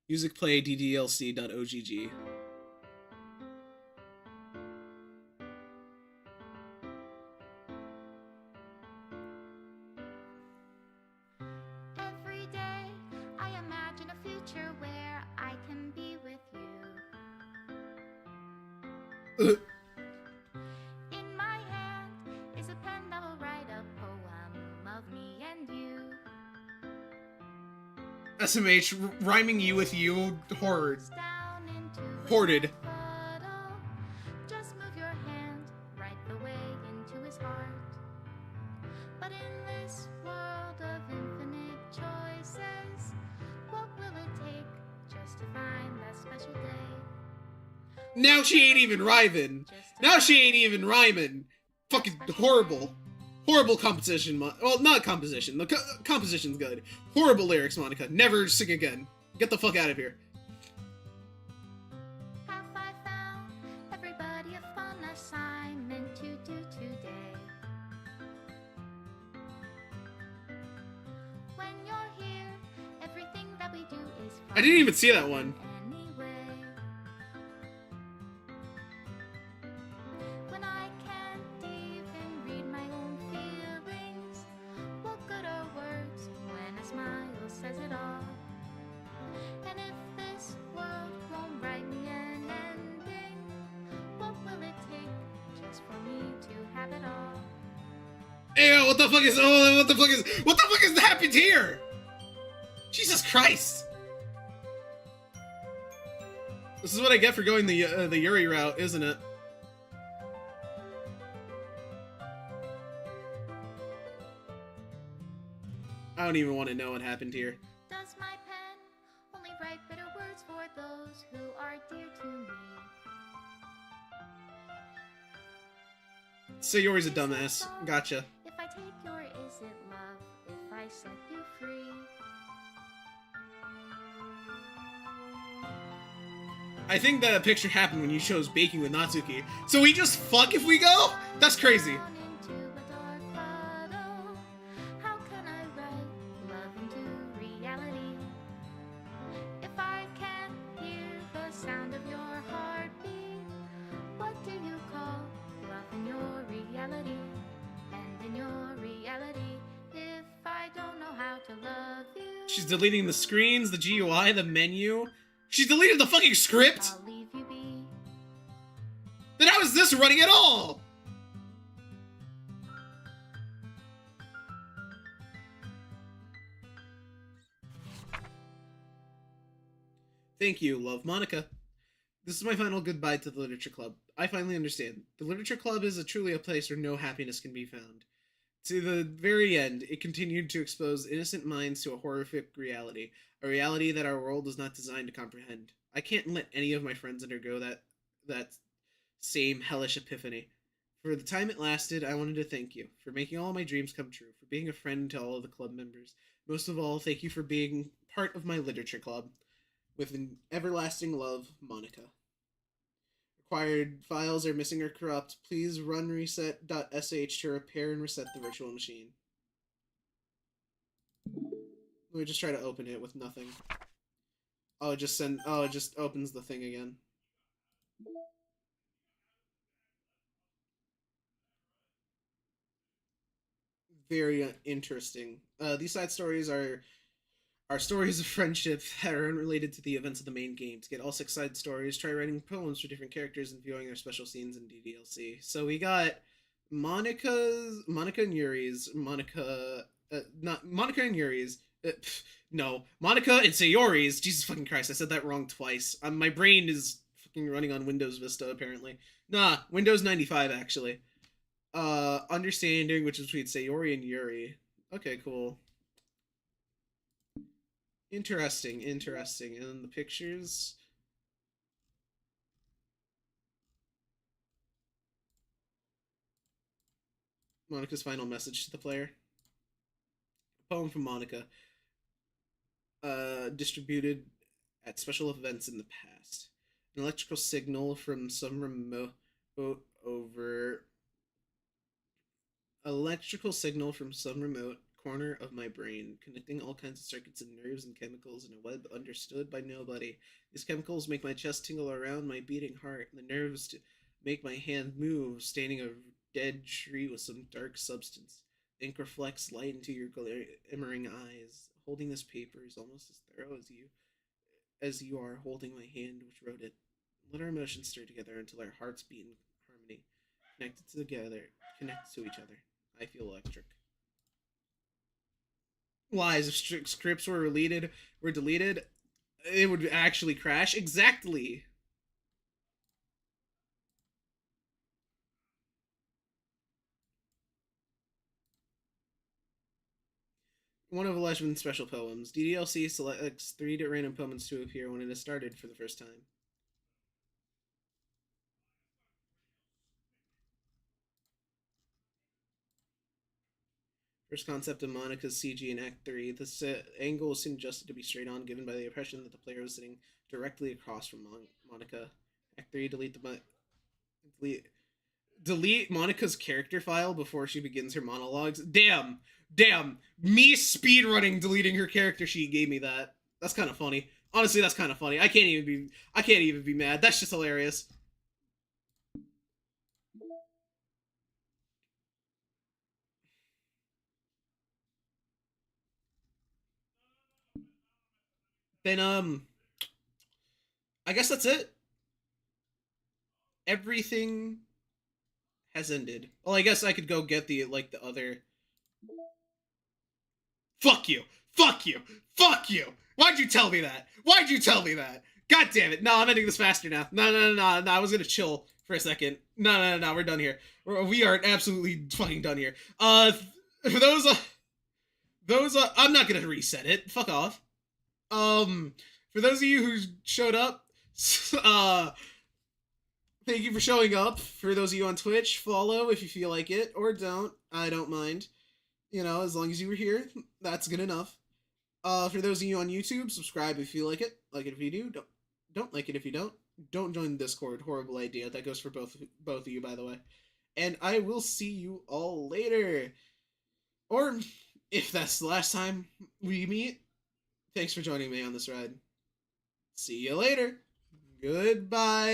S1: Music play ddlc.ogg.
S2: Every day I imagine a future where I can be with you. In my hand is a pen that will write a poem of me and you.
S1: SMH, rhyming you with you, hoarded. Now she ain't even rhyming. Now she ain't even rhyming. Fucking horrible. Horrible composition. Well, not composition. The composition's good. Horrible lyrics, Monica. Never sing again. Get the fuck out of here.
S2: Have I found everybody a fun assignment to do today? When you're here, everything that we do is fun.
S1: I didn't even see that one.
S2: Anyway. When I can't even read my own feelings, what good are words when a smile says it all? And if this world won't write me an ending, what will it take just for me to have it all?
S1: Ew, what the fuck is happened here? Jesus Christ. This is what I get for going the Yuri route, isn't it? I don't even want to know what happened here.
S2: Does my pen only write bitter words for those who are dear to me?
S1: Sayori's a dumbass. Gotcha.
S2: If I take your is it love if I set you free?
S1: I think that picture happened when you chose baking with Natsuki. So we just fuck if we go? That's crazy.
S2: Down into a dark puddle. How can I write love into reality? If I can't hear the sound of your heartbeat, what do you call love in your reality? And in your reality, if I don't know how to love you,
S1: She's deleting the screens, the GUI, the menu. She's deleted the fucking script?
S2: I'll leave you be.
S1: Then how is this running at all? Thank you, love, Monica. This is my final goodbye to the Literature Club. I finally understand. The Literature Club is truly a place where no happiness can be found. To the very end, it continued to expose innocent minds to a horrific reality, a reality that our world is not designed to comprehend. I can't let any of my friends undergo that same hellish epiphany. For the time it lasted, I wanted to thank you for making all my dreams come true, for being a friend to all of the club members. Most of all, thank you for being part of my literature club. With an everlasting love, Monica. Required files are missing or corrupt. Please run reset.sh to repair and reset the virtual machine. Let me just try to open it with nothing. Oh, it just opens the thing again. Very interesting. These side stories are stories of friendship that are unrelated to the events of the main game. To get all 6 side stories, try writing poems for different characters and viewing their special scenes in DDLC. So we got Monica and Yuri's, Monica and Yuri's, no, Monica and Sayori's, Jesus fucking Christ, I said that wrong twice. My brain is fucking running on Windows Vista, apparently. Nah, Windows 95, actually. Understanding, which is between Sayori and Yuri. Okay, cool. Interesting. And then the pictures. Monica's final message to the player. A poem from Monica. Distributed at special events in the past. An electrical signal from some remote corner of my brain, connecting all kinds of circuits and nerves and chemicals in a web understood by nobody. These chemicals make my chest tingle around my beating heart, and the nerves to make my hand move, staining a dead tree with some dark substance. The ink reflects light into your glimmering eyes. Holding this paper is almost as thorough as you are holding my hand which wrote it. Let our emotions stir together until our hearts beat in harmony. Connected to each other. I feel electric. Lies. If scripts were deleted, it would actually crash. Exactly. One of Leshman's special poems. DDLC selects 3 random poems to appear when it is started for the first time. First concept of Monica's CG in Act 3. This angle seemed just to be straight on, given by the impression that the player was sitting directly across from Monica. Act 3, delete Monica's character file before she begins her monologues. Damn! Me speedrunning deleting her character sheet gave me that. That's kind of funny. Honestly, that's kind of funny. I can't even be mad. That's just hilarious. Then I guess that's it. Everything has ended. Well, I guess I could go get the other. Fuck you! Fuck you! Fuck you! Why'd you tell me that? Why'd you tell me that? God damn it! No, I'm ending this faster now. No. I was gonna chill for a second. No. We're done here. We are absolutely fucking done here. For those I'm not gonna reset it. Fuck off. For those of you who showed up, thank you for showing up. For those of you on Twitch, follow if you feel like it, or don't. I don't mind. You know, as long as you were here, that's good enough. For those of you on YouTube, subscribe if you like it. Like it if you do. Don't like it if you don't. Don't join the Discord. Horrible idea. That goes for both of you, by the way. And I will see you all later. Or, if that's the last time we meet, thanks for joining me on this ride. See you later. Goodbye.